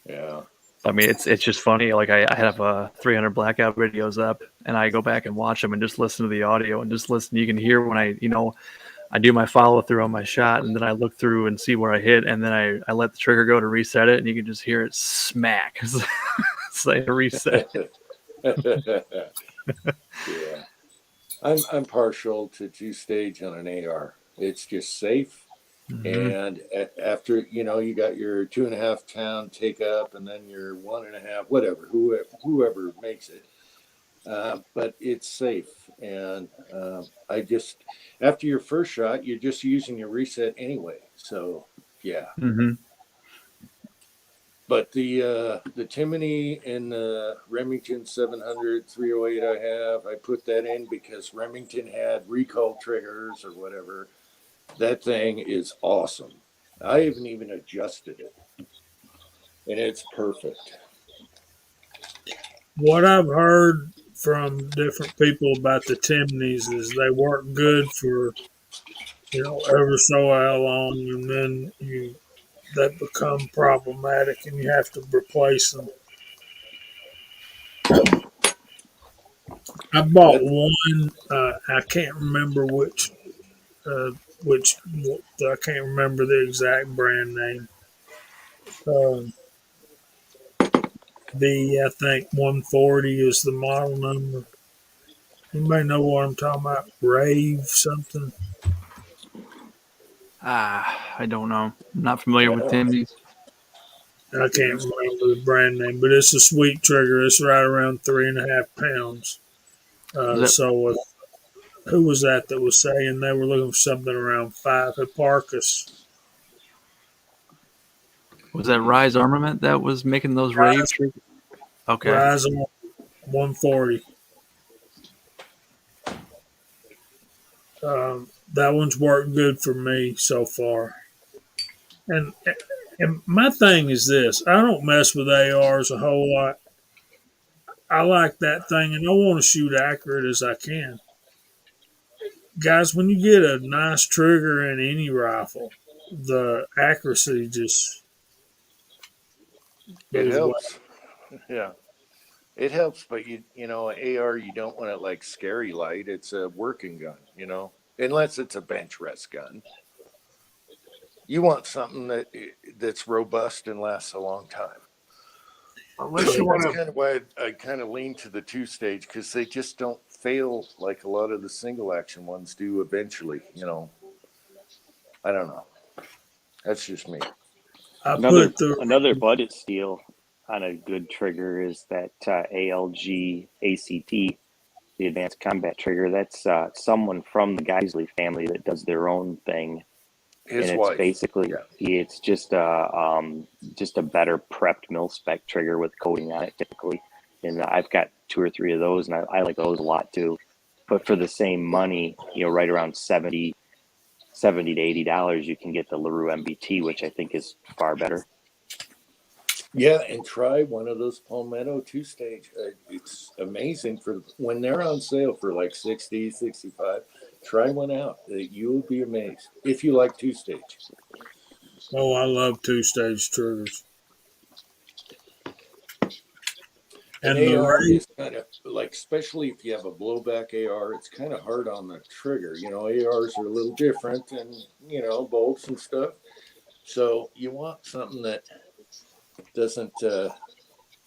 Yeah. I mean, it's just funny. Like I have 300 blackout videos up, and I go back and watch them and just listen to the audio and just listen. You can hear when I do my follow through on my shot, and then I look through and see where I hit, and then I let the trigger go to reset it, and you can just hear it smack. It's like a reset. Yeah. I'm partial to two-stage on an AR. It's just safe. And after you got your 2.5 pound take up, and then your 1.5, whatever, whoever makes it. But it's safe, and I just after your first shot, you're just using your reset anyway. So yeah. But the Timney and the Remington 700 308 I put that in because Remington had recall triggers or whatever. That thing is awesome. I haven't even adjusted it, and it's perfect. What I've heard from different people about the Timneys is they work good for ever so how long, and then they become problematic, and you have to replace them. I bought one. I can't remember which. I can't remember the exact brand name. I think 140 is the model number. Anybody know what I'm talking about? Rave something. I don't know. I'm not familiar with Tim's. I can't remember the brand name, but it's a sweet trigger. It's right around 3.5 pounds. Was that Who was that was saying they were looking for something around 5? Hipparchus. Rise Armament that was making those raves? Okay. Rise 140. That one's worked good for me so far. And my thing is this: I don't mess with ARs a whole lot. I like that thing, and I want to shoot accurate as I can. Guys, when you get a nice trigger in any rifle, the accuracy just It goes away. helps. Yeah. It helps, but AR, you don't want it like scary light. It's a working gun, unless it's a bench rest gun. You want something that's robust and lasts a long time. Unless you want That's to, kind of why I kind of lean to the 2-stage, because they just don't fail like a lot of the single action ones do eventually. I don't know. That's just me. Another budget steal on a good trigger is that ALG ACT, the Advanced Combat Trigger. That's someone from the Geisley family that does their own thing. His and wife. it's basically it's just a better prepped mil spec trigger with coating on it typically, and I've got 2 or 3 of those, and I like those a lot too. But for the same money, right around $70 to $80, you can get the LaRue MBT, which I think is far better. Yeah, and try one of those Palmetto 2-stage. It's amazing for when they're on sale for like 60, 65. Try one out. You will be amazed if you like 2-stage. Oh, I love 2-stage triggers. And the AR Rave, is kind of like, especially if you have a blowback AR, it's kind of hard on the trigger. ARs are a little different and, bolts and stuff. So you want something that doesn't,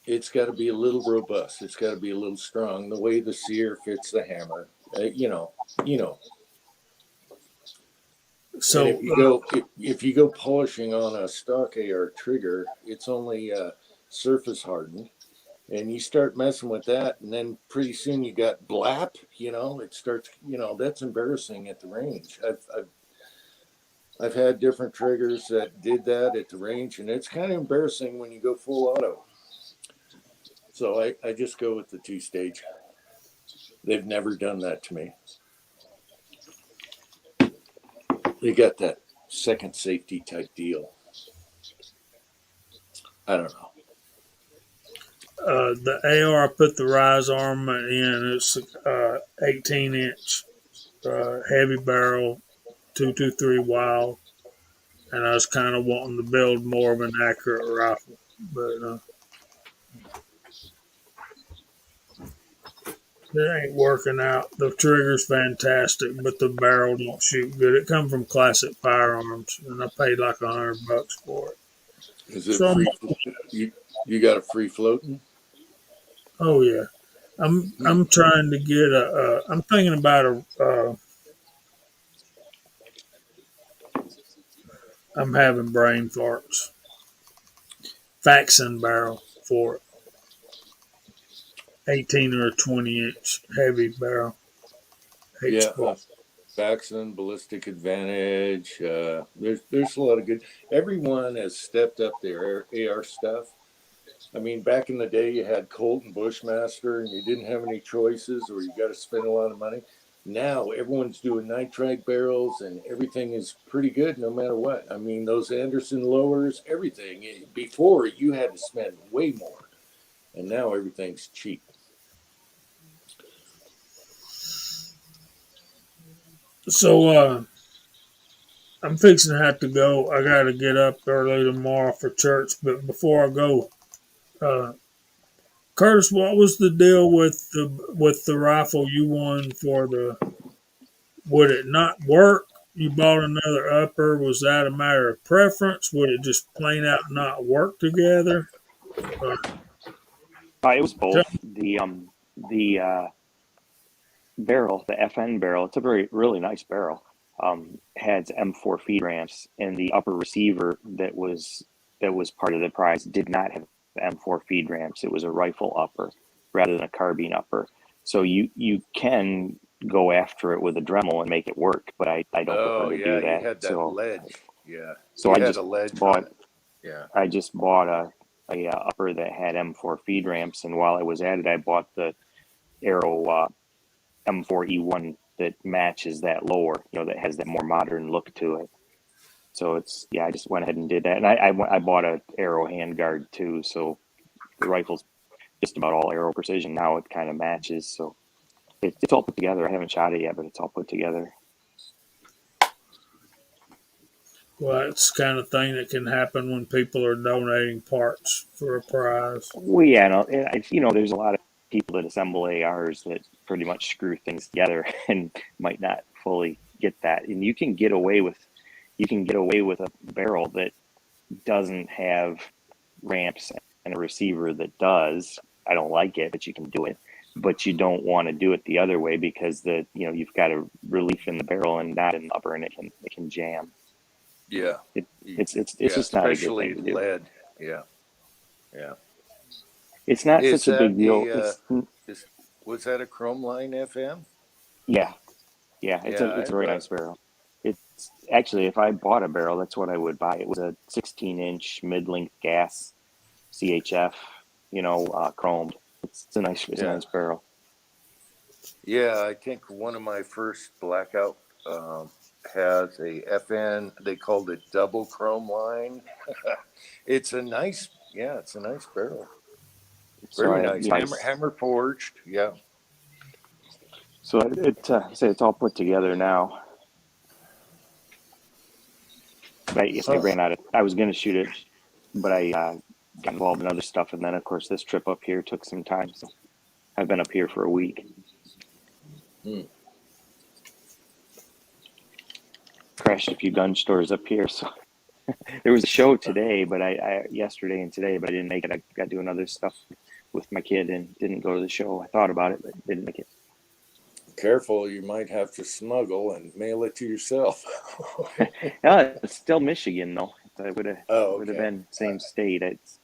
it's got to be a little robust. It's got to be a little strong. The way the sear fits the hammer, So and if you go polishing on a stock AR trigger, it's only surface hardened, and you start messing with that, and then pretty soon you got blap. It starts. That's embarrassing at the range. I've had different triggers that did that at the range, and it's kind of embarrassing when you go full auto. So I just go with the 2-stage. They've never done that to me. They got that second safety type deal. I don't know. the AR I put the Rise armament in. It's 18-inch heavy barrel, 223 Wild, and I was kind of wanting to build more of an accurate rifle, but it ain't working out. The trigger's fantastic, but the barrel don't shoot good. It come from Classic Firearms, and I paid like $100 for it. Is it So free? You got a free floating? oh yeah, I'm trying to get I'm thinking about I'm having brain farts. Faxon barrel for it. 18 or 20-inch heavy barrel. Yeah, H-bar. Faxon, Ballistic Advantage. There's a lot of good. Everyone has stepped up their AR stuff. I mean, back in the day, you had Colt and Bushmaster, and you didn't have any choices, or you got to spend a lot of money. Now everyone's doing nitride barrels, and everything is pretty good no matter what. I mean, those Anderson lowers, everything. Before you had to spend way more, and now everything's cheap. So I'm fixing to have to go. I got to get up early tomorrow for church. But before I go, uh, Curtis, what was the deal with the rifle you won for the? Would it not work? You bought another upper. Was that a matter of preference? Would it just plain out not work together? It was both. The barrel, the FN barrel, it's a really nice barrel. Had M4 feed ramps, and the upper receiver that was part of the prize did not have M4 feed ramps. It was a rifle upper rather than a carbine upper. So you can go after it with a Dremel and make it work, but I don't Oh prefer to yeah, do that. you had that So ledge. Yeah. so You I had just a ledge on bought it. Yeah. I just bought a upper that had M4 feed ramps, and while I was at it, I bought the Arrow M4E1 that matches that lower, that has that more modern look to it. So I just went ahead and did that, and I bought a Arrow handguard too. So the rifle's just about all Arrow precision now. It kind of matches, so it's all put together. I haven't shot it yet, but it's all put together. Well, it's the kind of thing that can happen when people are donating parts for a prize. Well, yeah, no, there's a lot of people that assemble ARs that pretty much screw things together and might not fully get that. And you can get away with a barrel that doesn't have ramps and a receiver that does. I don't like it, but you can do it. But you don't want to do it the other way because you've got a relief in the barrel and not in the upper, and it can jam. Yeah. It's Yeah, just not a good especially thing to do. lead. Yeah. Yeah. It's not Is such a that big deal. was that a Chrome Line FM? Yeah, it's Yeah, a very nice barrel. It's actually, if I bought a barrel, that's what I would buy. It was a 16-inch mid-length gas CHF, chromed. It's a nice barrel. Yeah, I think one of my first blackout has a FN. They called it double Chrome Line. It's a nice barrel. So Very nice. Hammer forged. Yeah. So it's all put together now. But I ran out of. I was going to shoot it, but I got involved in other stuff, and then of course this trip up here took some time. So I've been up here for a week. Crashed a few gun stores up here, so there was a show today, but I yesterday and today, but I didn't make it. I got to do another stuff with my kid and didn't go to the show. I thought about it, but didn't make it. Careful, you might have to smuggle and mail it to yourself. It's still Michigan though. It would have Okay. been same state. It's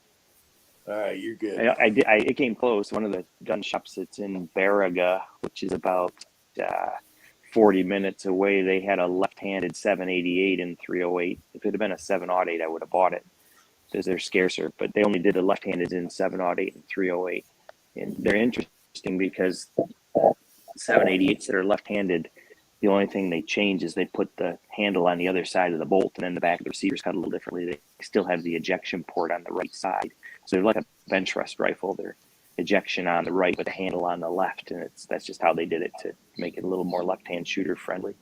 All right, you're good. it came close. One of the gun shops that's in Baraga, which is about 40 minutes away, they had a left-handed 788 and 308. If it had been a 708, I would have bought it because they're scarcer. But they only did the left-handed in 708 and 308, and they're interesting because 788s that are left-handed, the only thing they change is they put the handle on the other side of the bolt, and then the back of the receiver's cut a little differently. They still have the ejection port on the right side, so they're like a bench rest rifle. They're ejection on the right with the handle on the left, and that's just how they did it to make it a little more left-hand shooter friendly.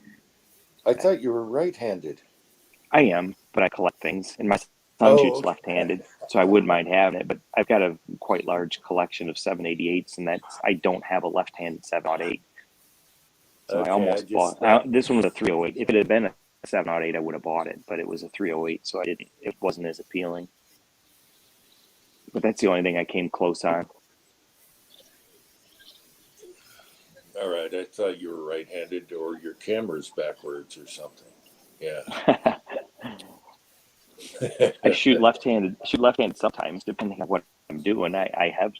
I thought you were right-handed. I am, but I collect things, and my son shoots okay. left-handed, so I wouldn't mind having it. But I've got a quite large collection of 788s, and I don't have a left-handed 708. So Okay, I almost bought this one was a 308. If it had been a 708, I would have bought it, but it was a 308, so I didn't. It wasn't as appealing. But that's the only thing I came close on. All right, I thought you were right-handed or your camera's backwards or something. Yeah. I shoot left-handed sometimes, depending on what I'm doing. I have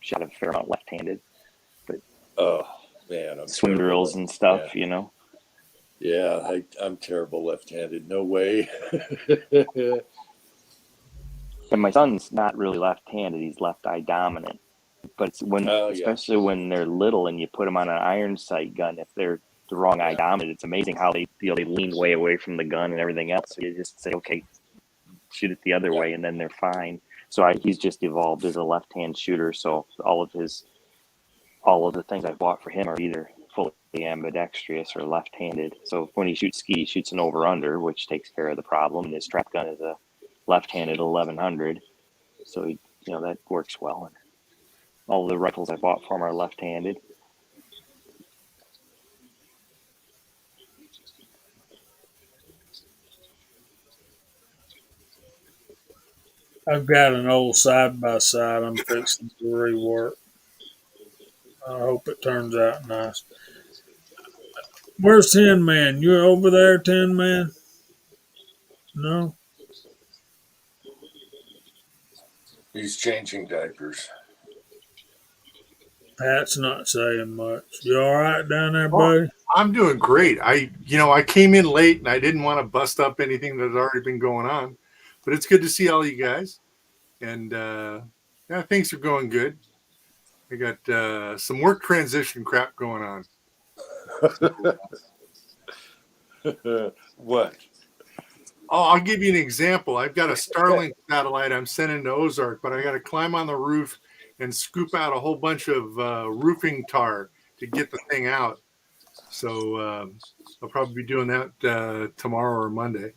shot a fair amount left-handed, but Oh man, I'm swim terrible drills and stuff, Yeah, yeah, I'm terrible left-handed. No way. But my son's not really left-handed; he's left-eye dominant. But it's especially when they're little and you put them on an iron sight gun, if they're the wrong eye dominant, it's amazing how they lean way away from the gun and everything else. So you just say, okay, shoot it the other way, and then they're fine. So he's just evolved as a left-hand shooter. So all of the things I bought for him are either fully ambidextrous or left-handed. So when he shoots ski, he shoots an over-under, which takes care of the problem. And his trap gun is a left-handed 1100, so that works well. And all the rifles I bought for him are left-handed. I've got an old side by side I'm fixing to rework. I hope it turns out nice. Where's Tin Man? You over there, Tin Man? No? He's changing diapers. Pat's not saying much. You all right down there, Oh, buddy? I'm doing great. I came in late and I didn't want to bust up anything that had already been going on, but it's good to see all you guys. And yeah, things are going good. I got some work transition crap going on. What? Oh, I'll give you an example. I've got a Starlink satellite I'm sending to Ozark, but I got to climb on the roof and scoop out a whole bunch of roofing tar to get the thing out. So I'll probably be doing that tomorrow or Monday.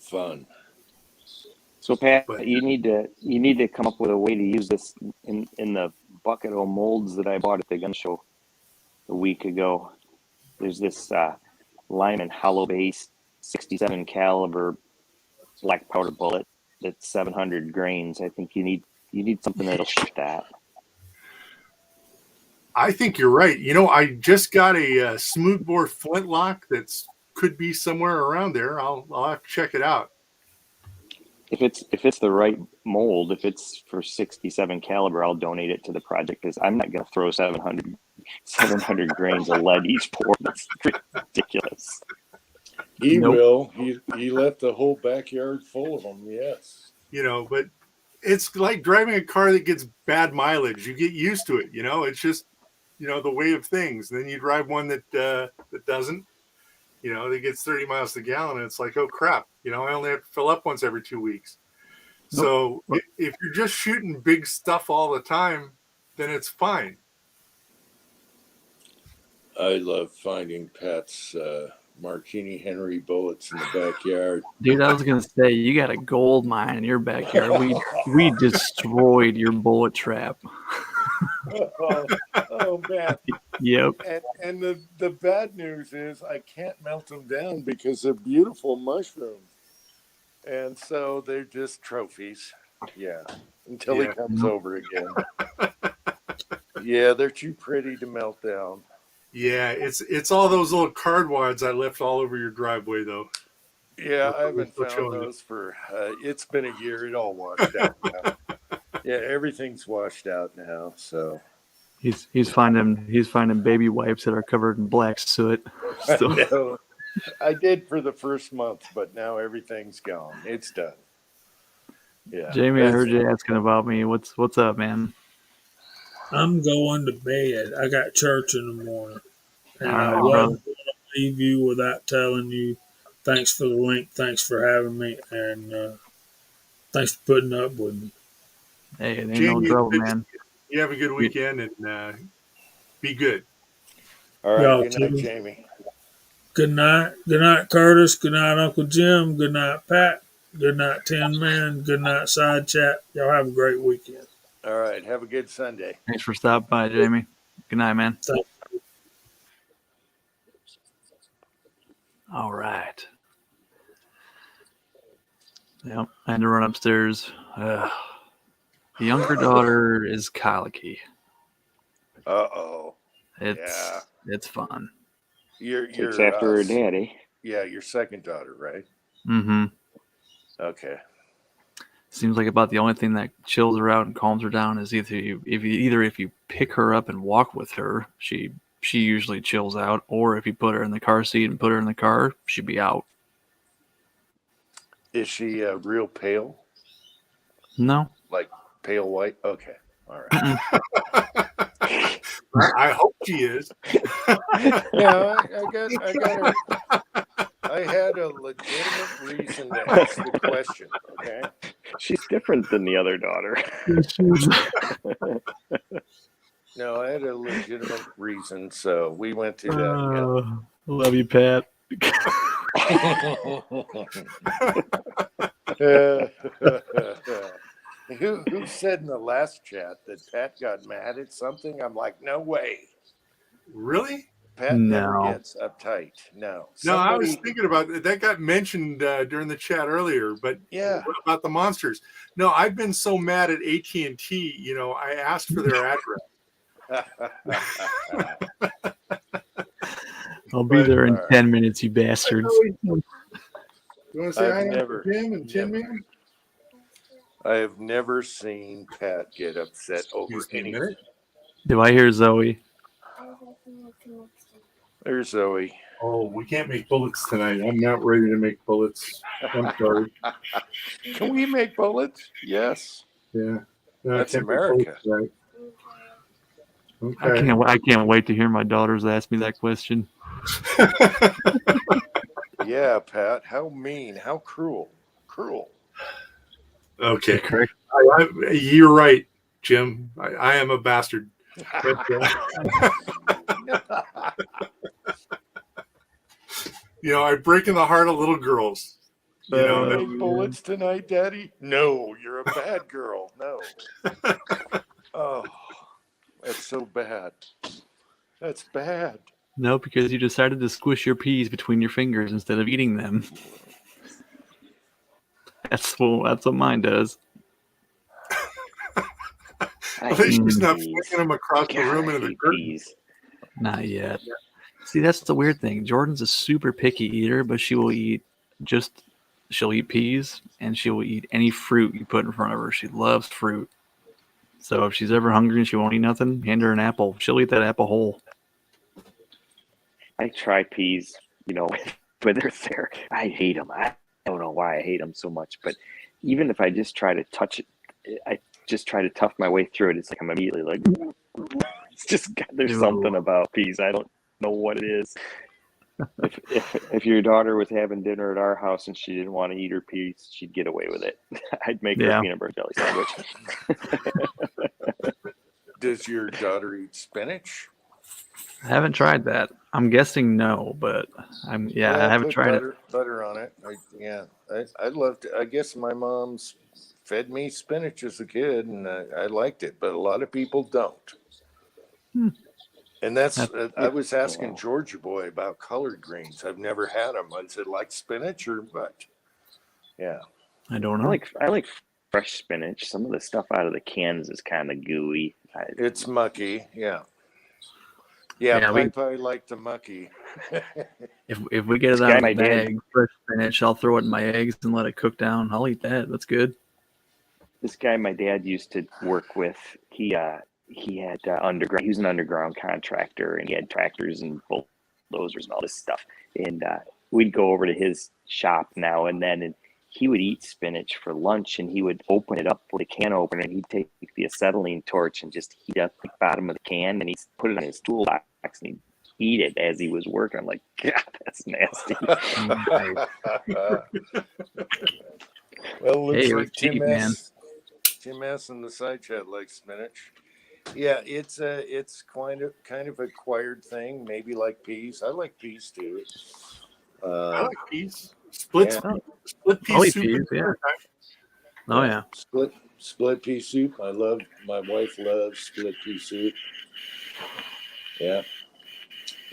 Fun. So Pat, But you need to come up with a way to use this in the bucket of molds that I bought at the gun show a week ago. There's this Lyman hollow base 67 caliber black powder bullet that's 700 grains. I think you need something that'll shoot that. I think you're right. I just got a smoothbore flintlock that's could be somewhere around there. I'll have to check it out. If it's the right mold, if it's for 67 caliber, I'll donate it to the project because I'm not going to throw 700 grains of lead each pour. That's ridiculous. He Nope. will. He left the whole backyard full of them. Yes. But it's like driving a car that gets bad mileage. You get used to it. It's just the way of things. And then you drive one that doesn't. That gets 30 miles to the gallon, and it's like, oh crap! I only have to fill up once every 2 weeks. So if you're just shooting big stuff all the time, then it's fine. I love finding Pat's Martini Henry bullets in the backyard. Dude, I was gonna say you got a gold mine in your backyard. We destroyed your bullet trap. Oh man. Yep. And the bad news is I can't melt them down because they're beautiful mushrooms. And so they're just trophies. Yeah. Until he comes over again. Yeah, they're too pretty to melt down. Yeah, it's all those little card wads I left all over your driveway, though. Yeah, I haven't found those for. It's been a year. It all washed out now. Yeah, everything's washed out now. So He's finding baby wipes that are covered in black soot. So, no, I did for the first month, but now everything's gone. It's done. Yeah, Jamie, I heard you asking about me. What's up, man? I'm going to bed. I got church in the morning. And All I right, wasn't brother. going to leave you without telling you thanks for the link. Thanks for having me. And thanks for putting up with me. Hey, it ain't no Jamie, trouble, man. You have a good weekend and be good. all right. Y'all Good night, too. Jamie. Good night. Good night, Curtis. Good night, Uncle Jim. Good night, Pat. Good night, Tin Man. Good night, Side Chat. Y'all have a great weekend. All right. Have a good Sunday. Thanks for stopping by, Jamie. Good night, man. Thank All right. Yep, I had to run upstairs. The younger daughter is colicky. Uh-oh. It's fun. You're Takes after her daddy. Yeah, your second daughter, right? Mm-hmm. Okay. Seems like about the only thing that chills her out and calms her down is if you pick her up and walk with her, she usually chills out, or if you put her in the car seat and put her in the car, she'd be out. Is she real pale? No. Like pale white? Okay. All right. I hope she is. Yeah, I had a legitimate reason to ask the question. Okay. She's different than the other daughter. No, I had a legitimate reason, so we went through that. Love you, Pat. Who said in the last chat that Pat got mad at something? I'm like, no way. Really? Pat never No. gets uptight. No. No, I was Somebody- thinking about that. That got mentioned during the chat earlier, but Yeah. what about the monsters? No, I've been so mad at AT&T. You know, I asked for their address. I'll be there in Alright. 10 minutes, you bastards. You want to say I've hi to never- Jim and Tin never- Man? I have never seen Pat get upset over Excuse me a anything. minute. Do I hear Zoe? There's Zoe. Oh, we can't make bullets tonight. I'm not ready to make bullets. I'm sorry. Can we make bullets? Yes. Yeah. No, I That's can't make America. bullets tonight. I can't wait to hear my daughters ask me that question. Yeah, Pat. How mean. How cruel. Cruel. Okay. Correct. You're right, Jim. I am a bastard. But, you know, I break in the heart of little girls. You know, Make bullets tonight, Daddy? No, you're a bad girl. No. Oh, that's so bad. That's bad. No, because you decided to squish your peas between your fingers instead of eating them. That's what mine does. at least she's not peas. flicking them across the room into the curtain. Peas. Not yet. See, that's the weird thing. Jordan's a super picky eater, but she'll eat peas and she will eat any fruit you put in front of her. She loves fruit. So if she's ever hungry and she won't eat nothing, hand her an apple. She'll eat that apple whole. I try peas, you know, but they're there. I hate them. I don't know why I hate them so much, but even if I just try to touch it, I just try to tough my way through it. It's like I'm immediately like, it's just there's Ew. something about peas. I don't know what it is. If your daughter was having dinner at our house and she didn't want to eat her peas, she'd get away with it. I'd make her Yeah. a peanut butter jelly sandwich. Does your daughter eat spinach? I haven't tried that. I'm guessing no, but I haven't put tried it. butter on it. I'd love to. I guess my mom's fed me spinach as a kid, and I liked it, but a lot of people don't. And I was asking Georgia Boy about collard greens. I've never had them. I said, like spinach or what? Yeah. I don't I know. like fresh spinach. Some of the stuff out of the cans is kind of gooey. It's mucky. Yeah. Yeah, Yeah, we- I like the mucky. If we get it This out guy, of the my dad- bag, fresh spinach, I'll throw it in my eggs and let it cook down. I'll eat that. That's good. This guy my dad used to work with, he had underground. He was an underground contractor, and he had tractors and bulldozers and all this stuff. And we'd go over to his shop now and then, and he would eat spinach for lunch, and he would open it up with a can opener, and he'd take the acetylene torch and just heat up the bottom of the can, and he'd put it on his toolbox, and he'd eat it as he was working. I'm like, God, that's nasty. Well, looks Hey, like it's cheap, man. Tim S in the side chat likes spinach. Yeah, it's kind of acquired thing, maybe like peas. I like peas too. I like peas. Split pea I'll eat soup. peas, yeah. Oh yeah. Split pea soup. My wife loves split pea soup. Yeah.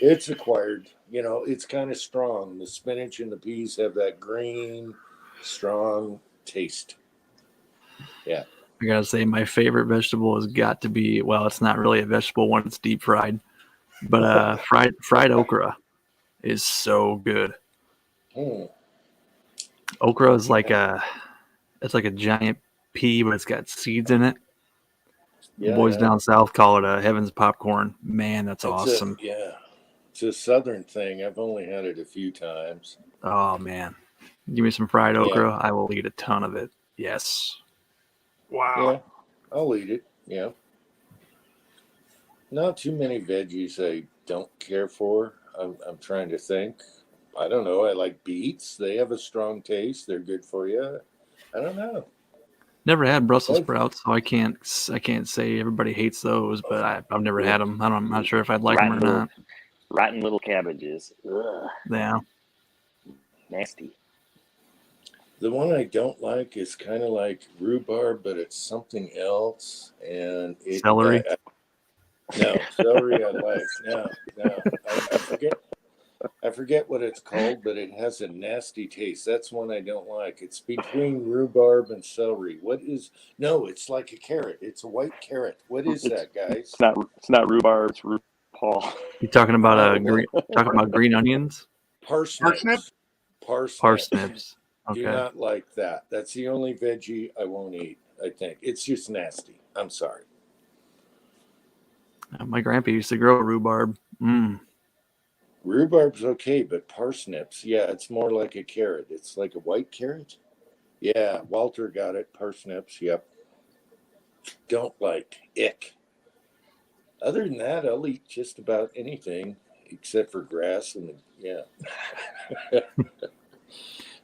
It's acquired. You know, it's kind of strong. The spinach and the peas have that green, strong taste. Yeah. I gotta say, my favorite vegetable has got to be, well, it's not really a vegetable when it's deep fried, but fried okra is so good. Okra is it's like a giant pea, but it's got seeds in it. Yeah, Boys yeah. down south call it a heaven's popcorn. Man, that's awesome. It's a southern thing. I've only had it a few times. Oh man, give me some fried okra. I will eat a ton of it. Yes. Wow. Yeah, I'll eat it. Yeah. Not too many veggies I don't care for. I'm trying to think. I don't know. I like beets. They have a strong taste. They're good for you. I don't know. Never had Brussels sprouts, so I can't say everybody hates those, but I've never had them. I'm not sure if I'd like them or not. Rotten little cabbages. Ugh, Yeah. nasty. The one I don't like is kind of like rhubarb, but it's something else. And Celery? No, celery I like. No. forget what it's called, but it has a nasty taste. That's one I don't like. It's between rhubarb and celery. What is? No, it's like a carrot. It's a white carrot. What is It's that, guys? it's not rhubarb. It's RuPaul. You talking about Oh, green? Talking about green onions? Parsnips. Parsnip? Parsnips. Parsnips. Do Okay. not like that. That's the only veggie I won't eat. I think it's just nasty. I'm sorry. My grandpa used to grow rhubarb. Rhubarb's okay, but parsnips, yeah, it's more like a carrot. It's like a white carrot. Yeah, Walter got it. Parsnips, yep. Don't like. Ick. Other than that, I'll eat just about anything except for grass and yeah.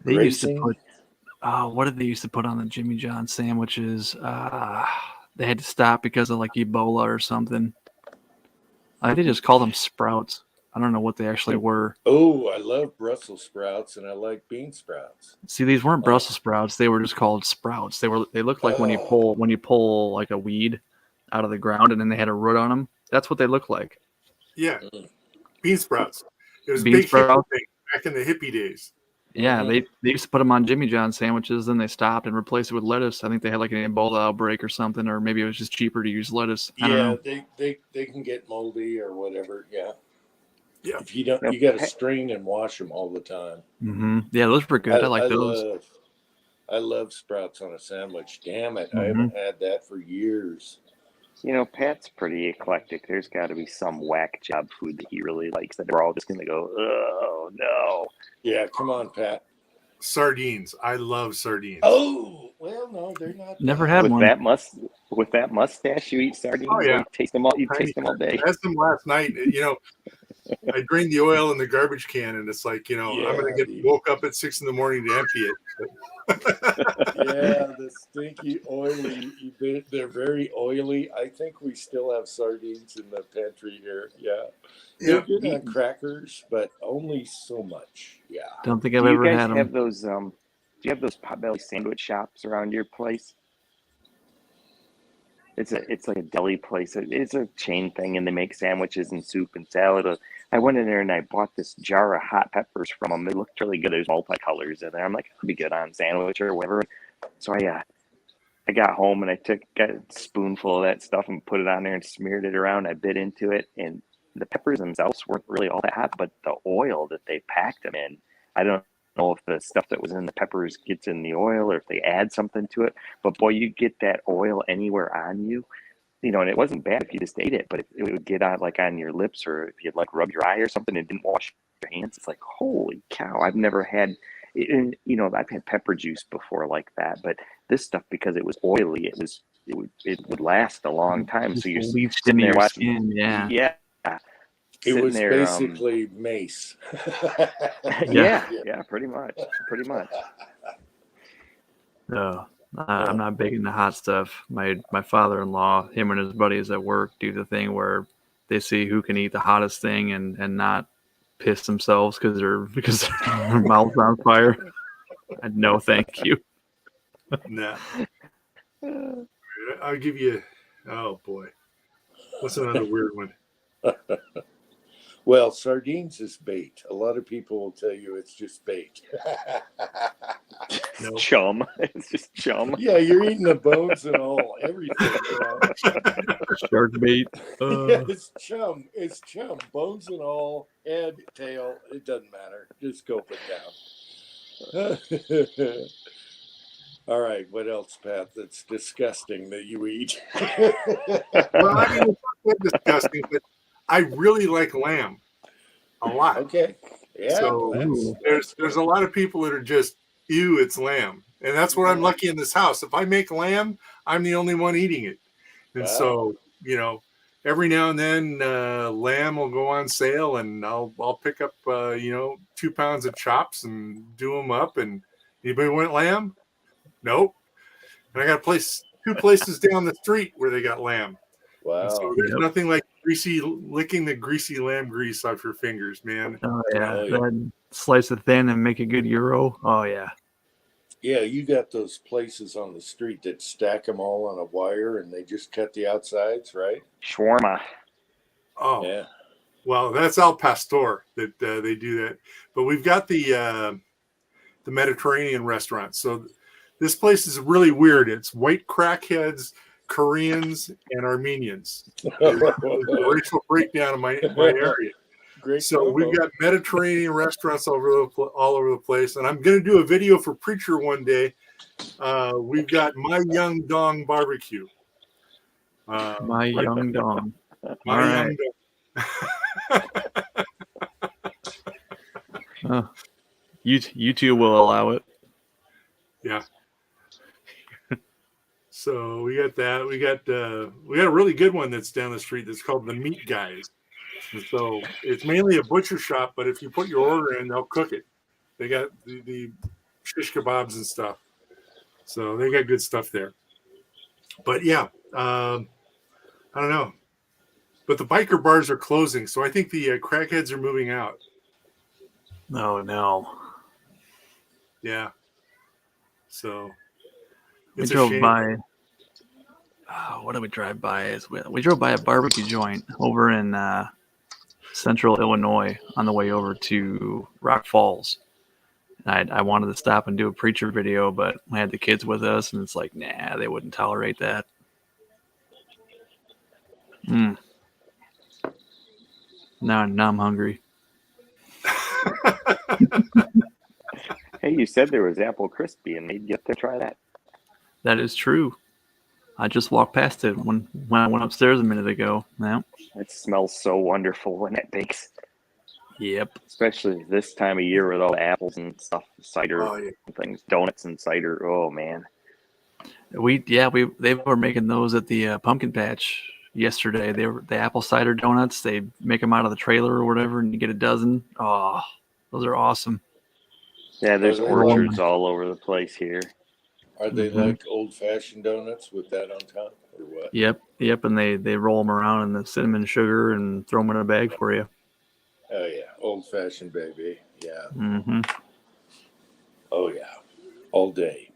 They used to Racing? put. What did they used to put on the Jimmy John sandwiches? They had to stop because of like Ebola or something. I think they just called them sprouts. I don't know what they actually were. Oh, I love Brussels sprouts and I like bean sprouts. See, these weren't Brussels sprouts. They were just called sprouts. They looked like when you pull like a weed out of the ground and then they had a root on them. That's what they look like. Yeah, bean sprouts. It was a Bean big hippie sprouts? thing back in the hippie days. Yeah, Mhm. they used to put them on Jimmy John sandwiches. Then they stopped and replaced it with lettuce. I think they had like an Ebola outbreak or something, or maybe it was just cheaper to use lettuce. I don't know. they can get moldy or whatever. Yeah. Yeah. If you don't, you got to strain and wash them all the time. Yeah, those were good. I like those. I love sprouts on a sandwich. Damn it, I Mhm. haven't had that for years. You know, Pat's pretty eclectic. There's got to be some whack job food that he really likes that we're all just going to go, oh, no. Yeah, come on, Pat. Sardines. I love sardines. Oh, well, no, they're not. Never bad. had With one. that mustache, you eat sardines. Oh, yeah. You taste them all day. I had some last night. You know, I drained the oil in the garbage can, and it's like, you know, I'm gonna get woke up at 6 a.m. to empty it. Yeah, the stinky, oily. They're very oily. I think we still have sardines in the pantry here. Yeah, they're good on crackers, but only so much. Yeah. Don't think Do I've you ever guys had have them. those? Do you have those Potbelly sandwich shops around your place? It's like a deli place. It's a chain thing, and they make sandwiches and soup and salad. I went in there and I bought this jar of hot peppers from them. It looked really good. There's multicolors in there. I'm like, it'll be good on sandwich or whatever. So I got home and got a spoonful of that stuff and put it on there and smeared it around. I bit into it, and the peppers themselves weren't really all that hot, but the oil that they packed them in, I don't know if the stuff that was in the peppers gets in the oil or if they add something to it. But boy, you get that oil anywhere on you, you know, and it wasn't bad if you just ate it, but it would get on like on your lips or if you like rub your eye or something and didn't wash your hands. It's like, holy cow! I've never had. And you know, I've had pepper juice before like that, but this stuff, because it was oily, it would last a long time. Just So you're leached sitting into there your watching, skin. Yeah. yeah, It sitting was there, basically mace. yeah, pretty much. No, I'm not big into hot stuff. My father-in-law, him and his buddies at work do the thing where they see who can eat the hottest thing and not piss themselves because their mouth's on fire. No, thank you. Nah. I'll give you. Oh boy, what's another weird one? Well, sardines is bait. A lot of people will tell you it's just bait. No. Chum. It's just chum. Yeah, you're eating the bones and all, everything. You know? Shark bait. Yeah, it's chum. It's chum. Bones and all, head, tail. It doesn't matter. Just gulp it down. All right. What else, Pat? That's disgusting that you eat. Well, I mean, it's not that disgusting, but I really like lamb a lot. Okay. Yeah. So there's a lot of people that are just, ew, it's lamb. And that's where I'm lucky in this house. If I make lamb, I'm the only one eating it. And Wow. so, you know, every now and then lamb will go on sale and I'll pick up, 2 pounds of chops and do them up. And anybody want lamb? Nope. And I got two places down the street where they got lamb. Wow. And so there's nothing like licking the greasy lamb grease off your fingers, man. Oh yeah. Oh, yeah. Then slice it thin and make a good gyro. Oh yeah. Yeah, you got those places on the street that stack them all on a wire and they just cut the outsides, right? Shawarma. Oh, Yeah. Well, that's Al Pastor that they do that. But we've got the Mediterranean restaurant. So this place is really weird. It's white crackheads, Koreans, and Armenians. There's a racial breakdown in my area. Great. So we've got Mediterranean restaurants all over the place. And I'm going to do a video for Preacher one day. We've got My Young Dong Barbecue. My young dong. My All Young right. Dong. Oh, you two will allow it. Yeah. So we got that. We got a really good one that's down the street that's called the Meat Guys. And so it's mainly a butcher shop, but if you put your order in, they'll cook it. They got the shish kebabs and stuff. So they got good stuff there. But yeah, I don't know. But the biker bars are closing, so I think the crackheads are moving out. Oh no. Yeah. So We it's a drove shame. by. What did we drive by? We drove by a barbecue joint over in central Illinois on the way over to Rock Falls. And I wanted to stop and do a preacher video, but I had the kids with us, and it's like, nah, they wouldn't tolerate that. Now I'm hungry. Hey, you said there was apple crispy, and they'd get to try that. That is true. I just walked past it when I went upstairs a minute ago. Yeah. It smells so wonderful when it bakes, Yep. especially this time of year with all the apples and stuff, cider Oh, yeah. and things, donuts and cider. Oh man, They were making those at the pumpkin patch yesterday. They were the apple cider donuts. They make them out of the trailer or whatever, and you get a dozen. Oh, those are awesome. yeah, there's Are they orchards all over the place here. Are they Mhm. like old-fashioned donuts with that on top, or what? Yep, and they roll them around in the cinnamon sugar and throw them in a bag for you. Oh yeah, old-fashioned baby. Yeah. Mm-hmm. Oh yeah, all day.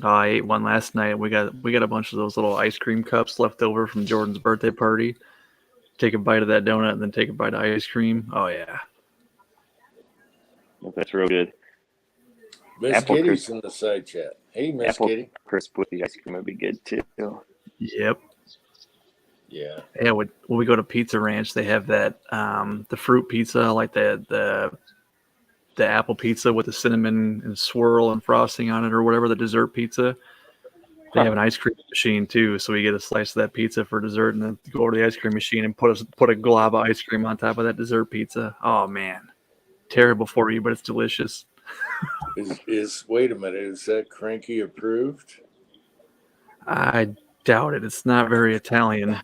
I ate one last night. We got a bunch of those little ice cream cups left over from Jordan's birthday party. Take a bite of that donut and then take a bite of ice cream. Oh yeah. That's real good. Miss Apple Kitty's crisp. in the side chat. Hey, Miss Apple Kitty. crisp with the ice cream would be good too. Yep. Yeah. Yeah, when we go to Pizza Ranch, they have that the fruit pizza, like the apple pizza with the cinnamon and swirl and frosting on it, or whatever, the dessert pizza. They have an ice cream machine too, so we get a slice of that pizza for dessert, and then go over to the ice cream machine and put a glob of ice cream on top of that dessert pizza. Oh man, terrible for you, but it's delicious. Wait a minute, is that Cranky approved? I doubt it. It's not very Italian.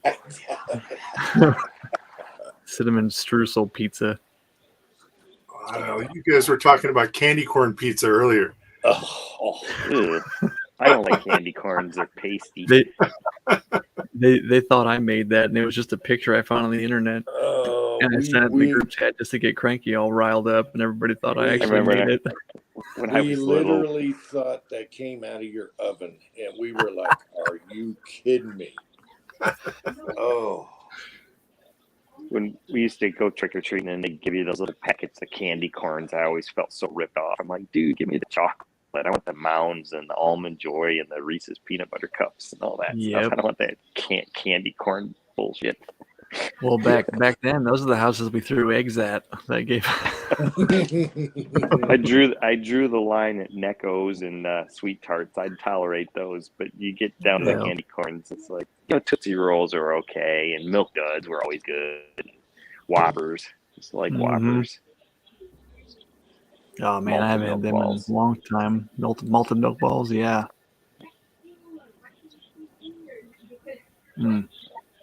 Cinnamon streusel pizza. I don't know. You guys were talking about candy corn pizza earlier. Oh, Ugh. I don't like candy corns. They're pasty. They thought I made that, and it was just a picture I found on the internet. oh, And I sent it in the group chat just to get Cranky all riled up, and everybody thought I actually remember made it. When I we was little, literally thought that came out of your oven, and we were like, "Are you kidding me?" Oh, when we used to go trick or treating, and they'd give you those little packets of candy corns, I always felt so ripped off. I'm like, dude, give me the chocolate. I want the Mounds and the Almond Joy and the Reese's peanut butter cups and all that Yep. stuff. I don't want that candy corn bullshit. Well, back then, those are the houses we threw eggs at. That gave. I drew the line at Neckos and Sweet Tarts. I'd tolerate those, but you get down to Yeah. the candy corns, it's like, Tootsie Rolls are okay, and Milk Duds were always good. Whoppers, just like Mhm. Whoppers. Oh man, I haven't had Malted them milk in a long time. Malted milk balls, yeah.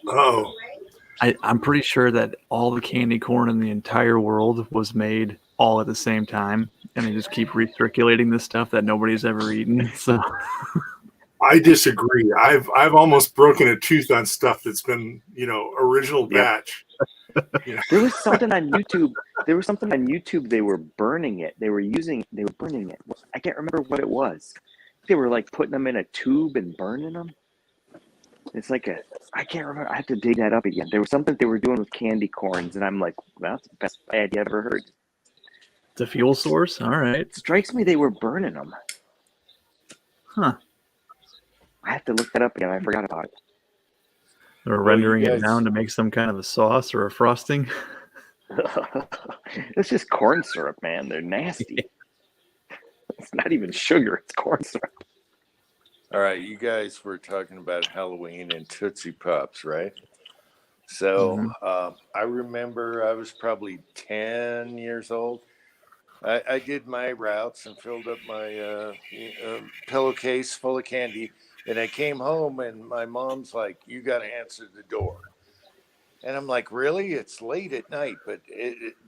Oh, I'm pretty sure that all the candy corn in the entire world was made all at the same time, and they just keep recirculating this stuff that nobody's ever eaten. So I disagree. I've almost broken a tooth on stuff that's been, original Yeah. batch. There was something on YouTube. They were burning it. They were burning it. I can't remember what it was. They were like putting them in a tube and burning them. It's like I can't remember. I have to dig that up again. There was something they were doing with candy corns, and I'm like, well, that's the best idea I've ever heard. The fuel source. All right. It strikes me they were burning them. Huh. I have to look that up again. I forgot about it. Or Well, you rendering it guys- down to make some kind of a sauce or a frosting. It's just corn syrup, man. They're nasty. It's not even sugar. It's corn syrup. All right, you guys were talking about Halloween and Tootsie Pops, right? So I remember I was probably 10 years old. I did my routes and filled up my pillowcase full of candy. And I came home and my mom's like, you got to answer the door. And I'm like, really? It's late at night. But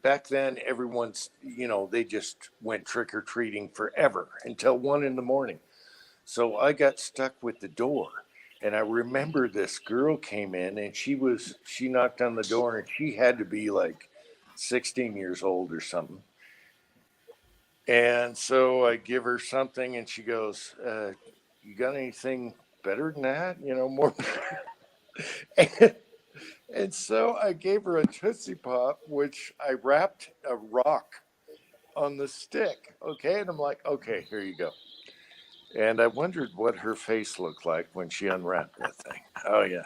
back then, everyone's, they just went trick-or-treating forever until 1 a.m. So I got stuck with the door. And I remember this girl came in and she knocked on the door and she had to be like 16 years old or something. And so I give her something and she goes, you got anything better than that? More. And so I gave her a Tootsie Pop, which I wrapped a rock on the stick. Okay. And I'm like, okay, here you go. And I wondered what her face looked like when she unwrapped that thing. Oh, yeah.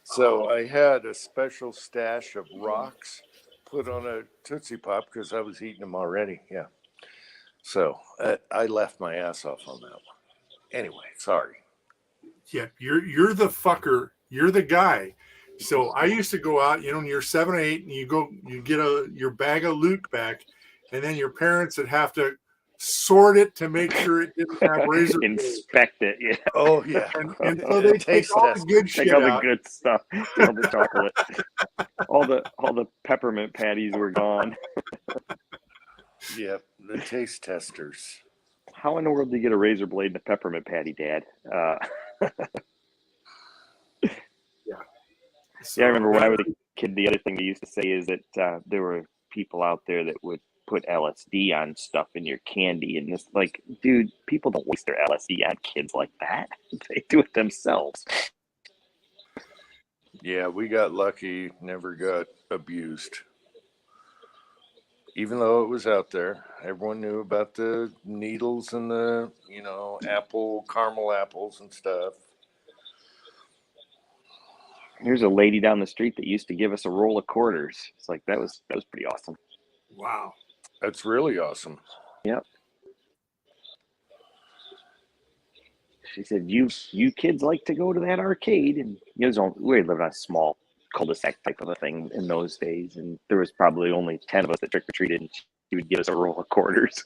So I had a special stash of rocks put on a Tootsie Pop because I was eating them already. Yeah. So I left my ass off on that one. Anyway, sorry. Yeah, you're the fucker. You're the guy. So I used to go out, when you're 7 or 8, and you get your bag of loot back, and then your parents would have to sort it to make sure it didn't have razor blades. Inspect it. Yeah. Oh, yeah. And so they take Taste all test. the good Take shit all the out. good stuff. All the chocolate. all the peppermint patties were gone. Yeah, the taste testers. How in the world do you get a razor blade and a peppermint patty, Dad? So Yeah, I remember when I was a kid, the other thing they used to say is that there were people out there that would put LSD on stuff in your candy. And it's like, dude, people don't waste their LSD on kids like that. They do it themselves. Yeah, we got lucky, never got abused. Even though it was out there, everyone knew about the needles and the, caramel apples and stuff. There's a lady down the street that used to give us a roll of quarters. It's like that was pretty awesome. wow. That's really awesome. Yep. She said, "You kids like to go to that arcade," and we lived on a small cul-de-sac type of a thing in those days, and there was probably only 10 of us that trick or treated, and she would give us a roll of quarters.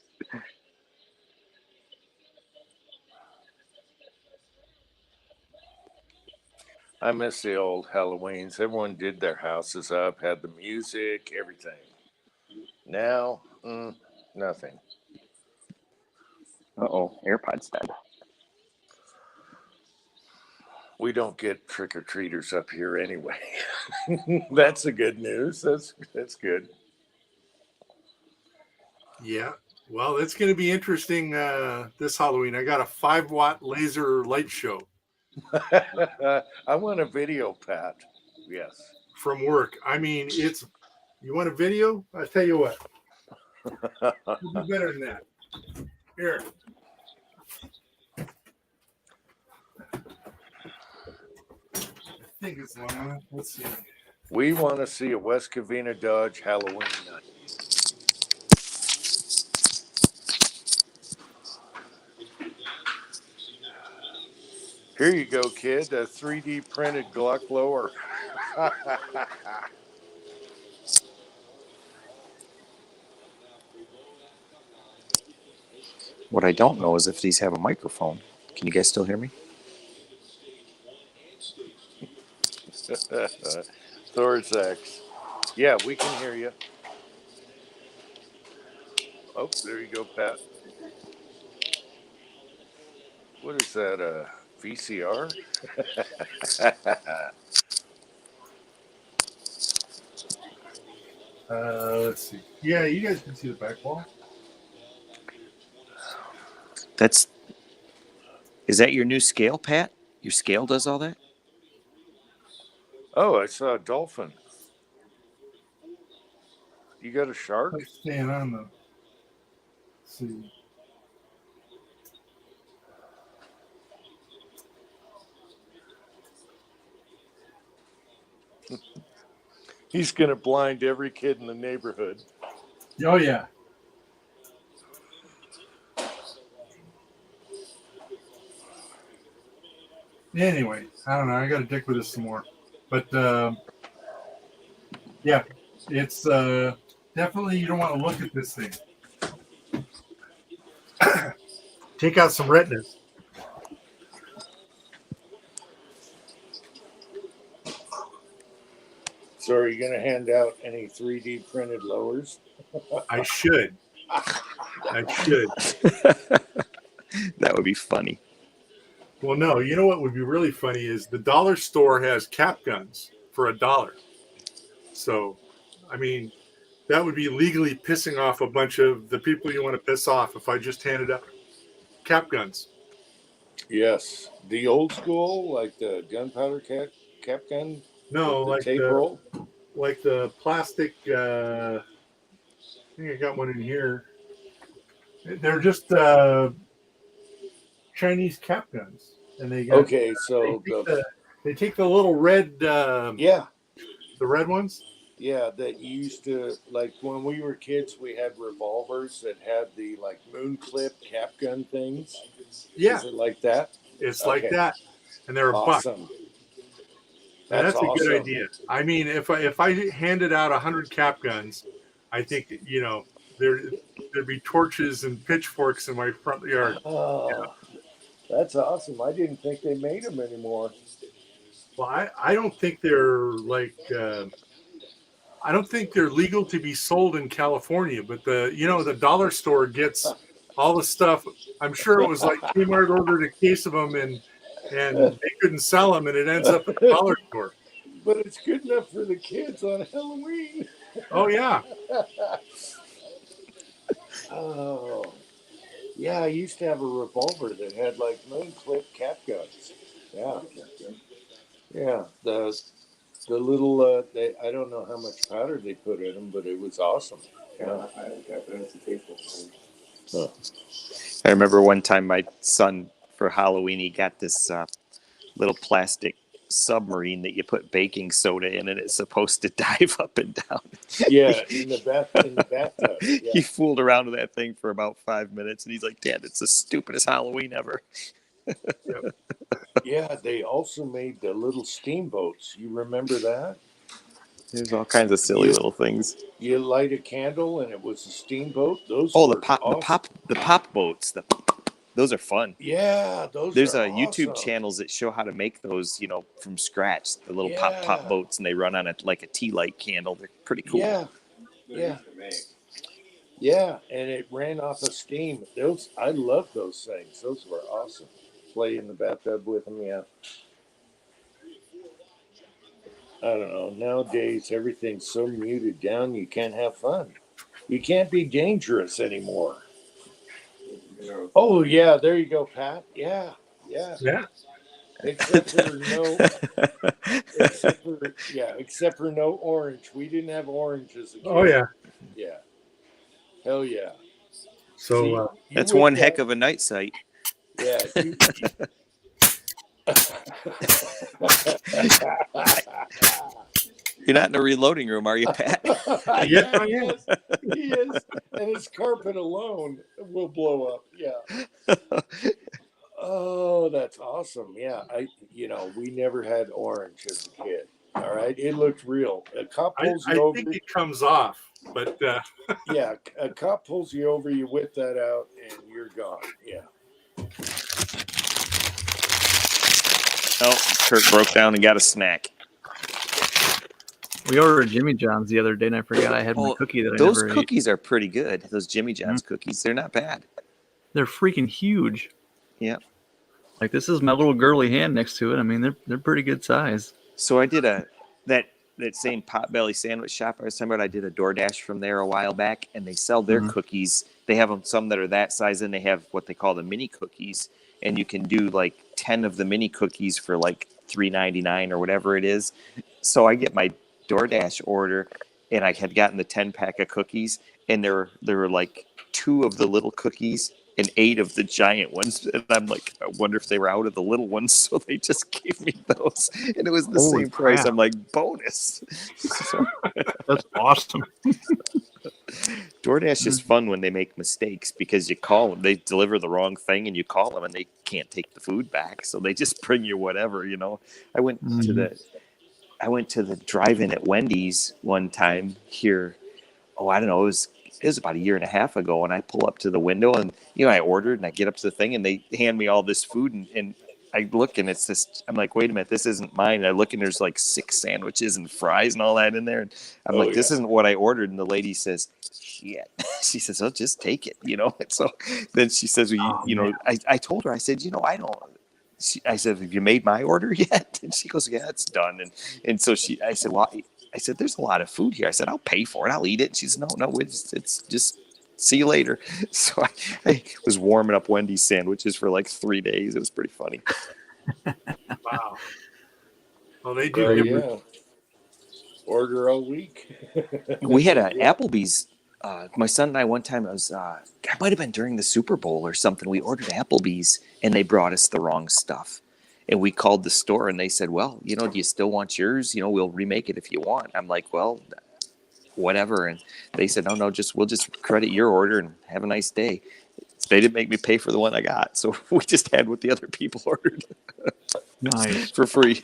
I miss the old Halloweens. Everyone did their houses up, had the music, everything. Now, nothing. AirPods dead. We don't get trick-or-treaters up here anyway. That's the good news. That's good. Yeah. Well, it's going to be interesting this Halloween. I got a 5-watt laser light show I want a video, Pat. Yes. from work. I mean, you want a video? I'll tell you what. It'll be better than that. Here. I think it's long enough. Let's see. We want to see a West Covina Dodge Halloween night. Here you go, kid. A 3D printed Glock blower. What I don't know is if these have a microphone. Can you guys still hear me? Thorax. Yeah, we can hear you. Oh, there you go, Pat. What is that, a VCR? Let's see. Yeah, you guys can see the back wall. Is that your new scale, Pat? Your scale does all that? Oh, I saw a dolphin. You got a shark? I'm staying on the. Let's see. He's going to blind every kid in the neighborhood. Oh yeah. Anyway, I don't know. I got to dick with this some more, but yeah, it's definitely you don't want to look at this thing. Take out some retinas. So are you going to hand out any 3D printed lowers? I should. I should. That would be funny. Well, no. You know what would be really funny is the dollar store has cap guns for $1. So, I mean, that would be legally pissing off a bunch of the people you want to piss off if I just handed out cap guns. Yes. The old school, like the gunpowder cap gun? No, with the like tape the roll? like the plastic. I think I got one in here. They're just Chinese cap guns, and they got, Okay, so they take the little red, yeah, the red ones. yeah, that you used to, like when we were kids, we had revolvers that had the like moon clip cap gun things. Yeah, Is it like that? it's Okay. like that, and they're a buck. Awesome. And that's a awesome. good idea. I mean, if I handed out 100 cap guns, I think there'd be torches and pitchforks in my front yard. Oh, that's awesome. I didn't think they made them anymore. Well, I don't think they're like I don't think they're legal to be sold in California, but the dollar store gets all the stuff. I'm sure it was like Kmart ordered a case of them and they couldn't sell them, and it ends up at the dollar store. But it's good enough for the kids on Halloween. Oh yeah, Oh, yeah. I used to have a revolver that had like moon clip cap guns. Yeah, yeah. The little I don't know how much powder they put in them, but it was awesome. Yeah. I remember one time my son for Halloween he got this little plastic submarine that you put baking soda in and it's supposed to dive up and down. Yeah, in the bathtub. Yeah. He fooled around with that thing for about 5 minutes and he's like, Dad, it's the stupidest Halloween ever. Yeah, they also made the little steamboats. You remember that? There's all kinds of silly little things. You light a candle and it was a steamboat. Those Oh, were the pop boats. Those are fun. Yeah, those. There's are YouTube awesome. channels that show how to make those, from scratch. The little Yeah. pop boats, and they run on like a tea light candle. They're pretty cool. Yeah, yeah, and it ran off of steam. I love those things. Those were awesome. Play in the bathtub with them. Yeah. I don't know. Nowadays, everything's so muted down. You can't have fun. You can't be dangerous anymore. Oh yeah, there you go, Pat. Yeah. yeah. Except for no orange. We didn't have orange as a kid. Oh yeah. Yeah. Hell yeah. So You That's whip one that- heck of a night sight. Yeah. You're not in a reloading room, are you, Pat? Yeah, I am. He is. And his carpet alone will blow up. Yeah. Oh, that's awesome. Yeah. We never had orange as a kid. All right. It looked real. A cop pulls I you over. think it comes off, but Yeah. A cop pulls you over, you whip that out, and you're gone. Yeah. Oh, Kurt broke down and got a snack. We ordered Jimmy John's the other day, and I forgot I had my Oh, cookie that I Those never ate. cookies are pretty good. Those Jimmy John's cookies, they're not bad. They're freaking huge. Yeah. Like this is my little girly hand next to it. I mean, they're pretty good size. So I did that same Potbelly sandwich shop I was talking about. I did a DoorDash from there a while back, and they sell their cookies. They have them some that are that size, and they have what they call the mini cookies, and you can do like 10 of the mini cookies for like $3.99 or whatever it is. So I get my DoorDash order, and I had gotten the 10-pack of cookies, and there were like 2 of the little cookies and 8 of the giant ones. And I'm like, I wonder if they were out of the little ones. So they just gave me those. And it was the Holy same price. crap. I'm like, bonus. So That's awesome. DoorDash is fun when they make mistakes because you call them, they deliver the wrong thing, and you call them and they can't take the food back. So they just bring you whatever, you know. I went to the drive-in at Wendy's one time here. Oh, I don't know. It was about a year and a half ago, and I pull up to the window, and I ordered, and I get up to the thing, and they hand me all this food, and I look, and it's just, I'm like, wait a minute, this isn't mine. And I look, and there's like 6 sandwiches and fries and all that in there, and I'm like, this isn't what I ordered. And the lady says, shit. She says, oh, just take it, And so then she says, well, I told her, I said, I don't. I said, have you made my order yet? And she goes, yeah, it's done. And so I said, well, I said, there's a lot of food here. I said, I'll pay for it. I'll eat it. And she said, no, it's just see you later. So I was warming up Wendy's sandwiches for like 3 days. It was pretty funny. Wow. Well, they do. Oh, give yeah. Order all week. We had an Applebee's. My son and I, one time, it might have been during the Super Bowl or something. We ordered Applebee's, and they brought us the wrong stuff. And we called the store, and they said, well, do you still want yours? We'll remake it if you want. I'm like, well, whatever. And they said, no, we'll just credit your order and have a nice day. They didn't make me pay for the one I got. So we just had what the other people ordered. Nice. For free.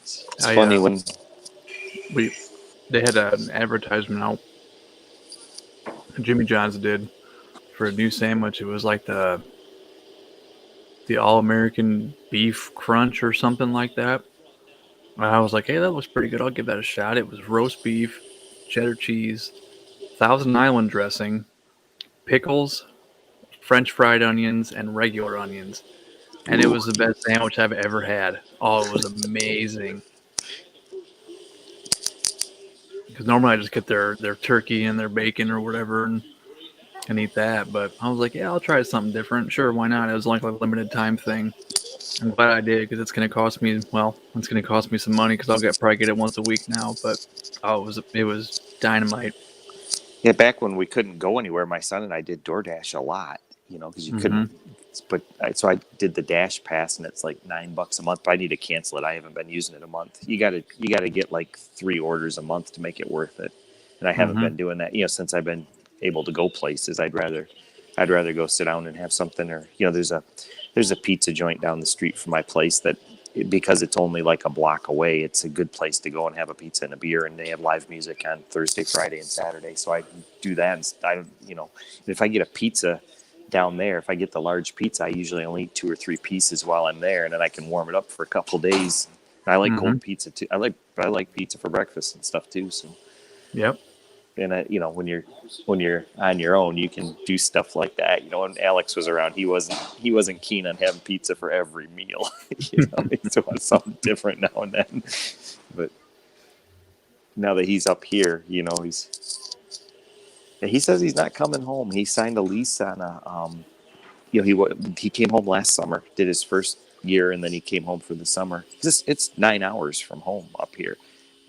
It's funny when they had an advertisement out. Jimmy John's did for a new sandwich. It was like the All-American Beef Crunch or something like that. And I was like, hey, that looks pretty good. I'll give that a shot. It was roast beef, cheddar cheese, Thousand Island dressing, pickles, French fried onions, and regular onions. And it was the best sandwich I've ever had. Oh, it was amazing. Because normally I just get their turkey and their bacon or whatever and eat that. But I was like, yeah, I'll try something different. Sure, why not? It was like a limited time thing. I'm glad I did because it's going to cost me some money because I'll probably get it once a week now. But it was dynamite. Yeah, back when we couldn't go anywhere, my son and I did DoorDash a lot, because you couldn't. But so I did the Dash Pass, and it's like $9 a month. But I need to cancel it. I haven't been using it a month. You got to get like 3 orders a month to make it worth it. And I haven't been doing that. Since I've been able to go places, I'd rather go sit down and have something. Or there's a pizza joint down the street from my place that, because it's only like a block away, it's a good place to go and have a pizza and a beer. And they have live music on Thursday, Friday, and Saturday. So I do that. And if I get a pizza down there, if I get the large pizza, I usually only eat 2 or 3 pieces while I'm there, and then I can warm it up for a couple of days. And I like cold pizza too. I like pizza for breakfast and stuff too. So, yep. And when you're on your own, you can do stuff like that. When Alex was around, he wasn't keen on having pizza for every meal. He still wants something different now and then. But now that he's up here, he says he's not coming home. He signed a lease on he came home last summer, did his first year, and then he came home for the summer. It's 9 hours from home up here,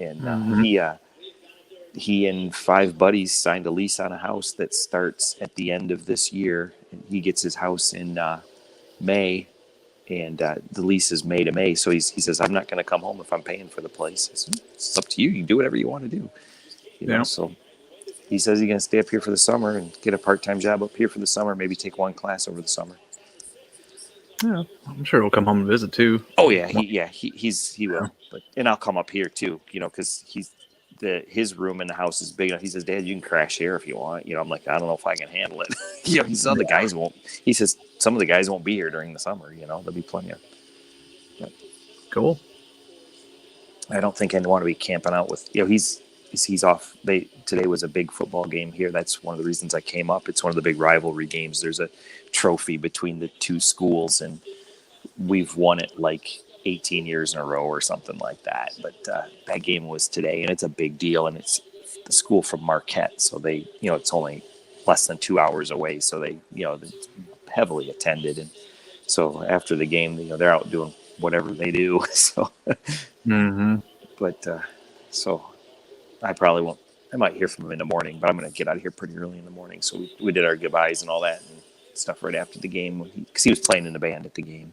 and he and 5 buddies signed a lease on a house that starts at the end of this year. And he gets his house in May, and the lease is May to May. So he says, I'm not going to come home if I'm paying for the place. It's up to you. You can do whatever you want to do. So he says he's going to stay up here for the summer and get a part-time job up here for the summer, maybe take 1 class over the summer. Yeah, I'm sure he'll come home and visit too. Oh yeah, he will. And I'll come up here too, because his room in the house is big enough. He says, Dad, you can crash here if you want. I'm like, I don't know if I can handle it. He says, the guys won't. He says some of the guys won't be here during the summer. There'll be plenty of. Cool. I don't think I'd want to be camping out with. He's off. Today was a big football game here. That's one of the reasons I came up. It's one of the big rivalry games. There's a trophy between the 2 schools, and we've won it like 18 years in a row or something like that. But that game was today, and it's a big deal. And it's the school from Marquette, so they, it's only less than 2 hours away. So they, it's heavily attended, and So after the game, they're out doing whatever they do. So, Mm-hmm. but so I probably won't. I might hear from him in the morning, but I'm going to get out of here pretty early in the morning. So we did our goodbyes and all that and stuff right after the game because he was playing in the band at the game.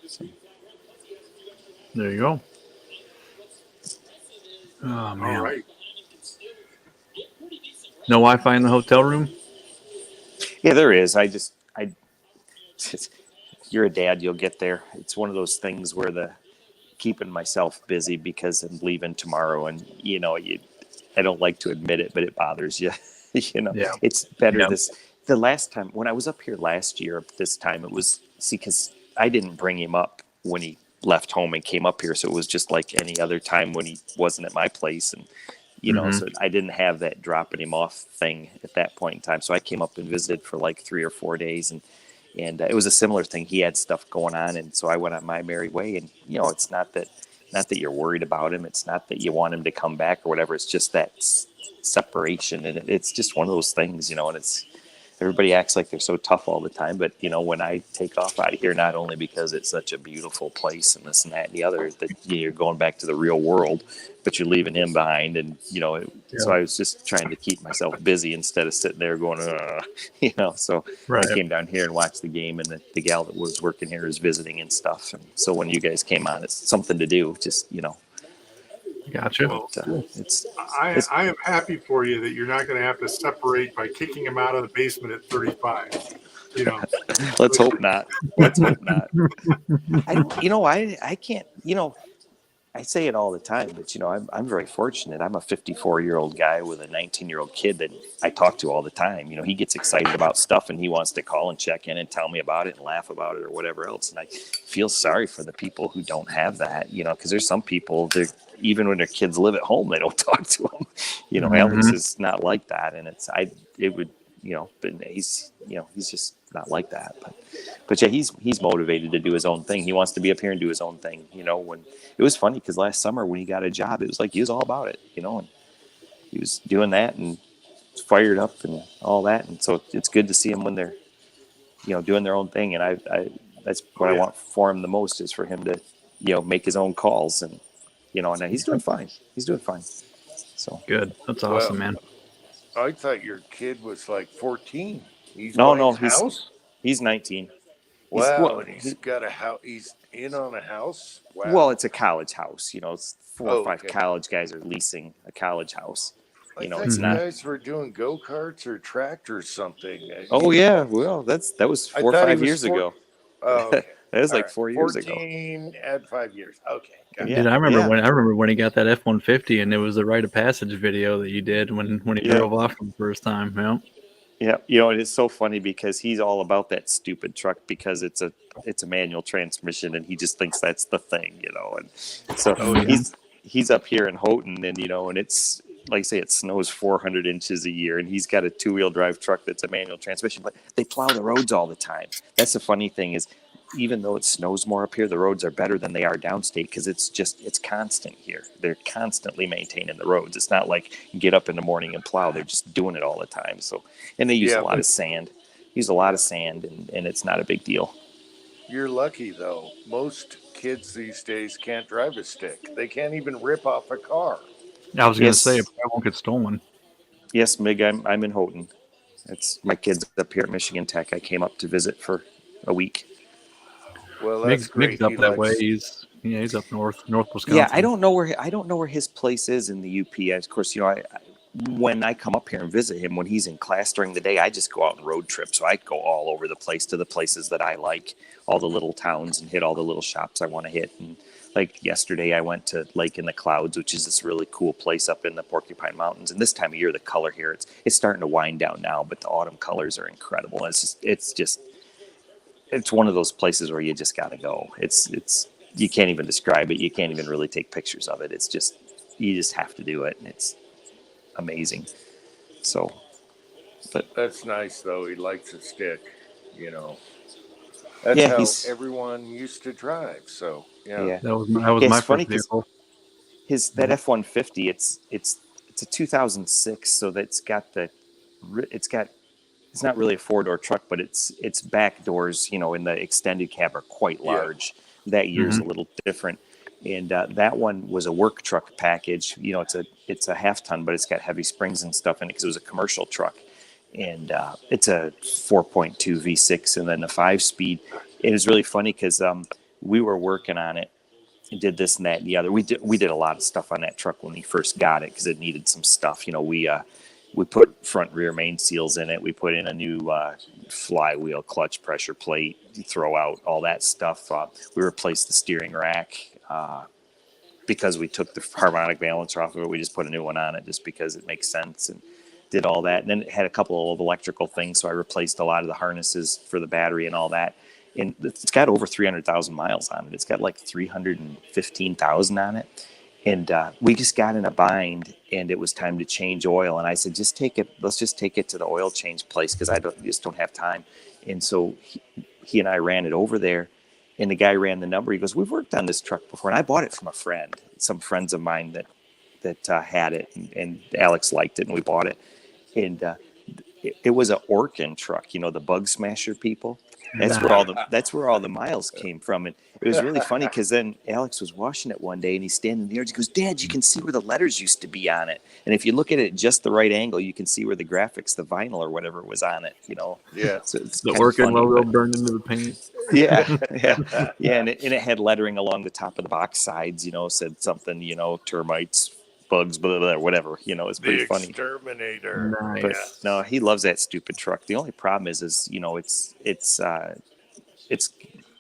So. There you go. Oh man. All right. No Wi-Fi in the hotel room? Yeah, there is. You're a dad, you'll get there. It's one of those things where keeping myself busy because I'm leaving tomorrow, and I don't like to admit it, but it bothers you. Yeah. It's better Yeah. the last time when I was up here last year, this time it was because I didn't bring him up when he left home and came up here, so it was just like any other time when he wasn't at my place, and so I didn't have that dropping him off thing at that point in time. So I came up and visited for like 3 or 4 days, and it was a similar thing. He had stuff going on, and so I went on my merry way. And it's not that you're worried about him. It's not that you want him to come back or whatever. It's just that separation, and it's just one of those things, and it's. Everybody acts like they're so tough all the time, but when I take off out of here, not only because it's such a beautiful place and this and that and the other, that you're going back to the real world, but you're leaving him behind, and so I was just trying to keep myself busy instead of sitting there going, So Right. I came down here and watched the game, and the gal that was working here is visiting and stuff, and so when you guys came on, it's something to do, just Gotcha. Well, it's I am happy for you that you're not going to have to separate by kicking him out of the basement at 35. Let's hope not. Let's hope not. I can't, I say it all the time, but I'm very fortunate. I'm a 54-year-old guy with a 19-year-old kid that I talk to all the time. He gets excited about stuff and he wants to call and check in and tell me about it and laugh about it or whatever else. And I feel sorry for the people who don't have that, because there's some people that even when their kids live at home, they don't talk to them. Alex is not like that, and but he's just not like that. But yeah, he's motivated to do his own thing. He wants to be up here and do his own thing. When it was funny because last summer when he got a job, it was like he was all about it. And he was doing that and fired up and all that. And so it's good to see him when they're doing their own thing. And I that's what I want for him the most is for him to make his own calls and and he's doing fine. He's doing fine. So Good. That's awesome, man. I thought your kid was like 14. He's No, buying a house? he's 19. Wow, and he's got a house. He's in on a house. Wow. Well, it's a college house. It's 4 or 5 okay. college guys are leasing a college house. I know, thought it's you not- guys were doing go karts or tractors or something. Oh yeah, well that was I 4 or thought he 5 was years four- ago. Oh, okay. That was All like right. 4 years ago. 14 add 5 years. Okay. Got Yeah. Dude, I remember when he got that F-150 and it was the rite of passage video that you did when he Yeah. drove off for the first time. Yeah. Yeah, it is so funny because he's all about that stupid truck because it's a manual transmission and he just thinks that's the thing, and so he's up here in Houghton and and it's like I say it snows 400 inches a year and he's got a 2-wheel drive truck that's a manual transmission, but they plow the roads all the time. That's the funny thing is even though it snows more up here, the roads are better than they are downstate because it's constant here. They're constantly maintaining the roads. It's not like you get up in the morning and plow. They're just doing it all the time. So, and they use a lot of sand. And it's not a big deal. You're lucky though. Most kids these days can't drive a stick. They can't even rip off a car. I was going to Yes. say, it probably won't get stolen. Yes, Mig, I'm in Houghton. It's my kids up here at Michigan Tech. I came up to visit for a week. Well, that's great. Mick's up He that likes- way. He's up north Wisconsin. Yeah, I don't know where his place is in the UP. Of course, when I come up here and visit him when he's in class during the day, I just go out and road trip. So I go all over the place to the places that I like, all the little towns and hit all the little shops I want to hit. And like yesterday, I went to Lake in the Clouds, which is this really cool place up in the Porcupine Mountains. And this time of year, the color here it's starting to wind down now, but the autumn colors are incredible. It's one of those places where you just got to go. It's you can't even describe it. You can't even really take pictures of it. It's just you just have to do it, and it's amazing. So, but That's nice though. He likes a stick. That's how he's- everyone used to drive. So yeah. That was Yeah, my it's funny first 'cause vehicle. That F-150, it's a 2006, so that's got it's not really a 4-door truck, but its back doors, you know, in the extended cab are quite large. That year's a little different. And that one was a work truck package. You know, it's a half ton, but it's got heavy springs and stuff in it because it was a commercial truck. And it's a 4.2 V6 and then a 5-speed. It was really funny because we were working on it and did this and that and the other. We did a lot of stuff on that truck when we first got it because it needed some stuff. You know, we put front rear main seals in it. We put in a new flywheel, clutch pressure plate, throw out all that stuff. We replaced the steering rack because we took the harmonic balancer off of it. We just put a new one on it just because it makes sense, and did all that. And then it had a couple of electrical things, so I replaced a lot of the harnesses for the battery and all that. And it's got over 300,000 miles on it. It's got like 315,000 on it. And we just got in a bind, and it was time to change oil. And I said, let's just take it to the oil change place because just don't have time. And so he and I ran it over there, and the guy ran the number. He goes, "We've worked on this truck before." And I bought it from a friend, some friends of mine that had it, and Alex liked it, and we bought it. And it was an Orkin truck, you know, the Bug Smasher people. That's where all the miles came from. And it was really funny because then Alex was washing it one day, and he's standing there. He goes, "Dad, you can see where the letters used to be on it. And if you look at it just the right angle, you can see where the graphics, the vinyl or whatever was on it, you know." Yeah. So it's The kinda Orkin funny, logo but- burned into the paint. Yeah. And it had lettering along the top of the box sides, you know, said something, you know, termites, bugs, blah, blah, blah, whatever. You know, it's pretty The funny. Exterminator. Nice. But no, he loves that stupid truck. The only problem is you know, it's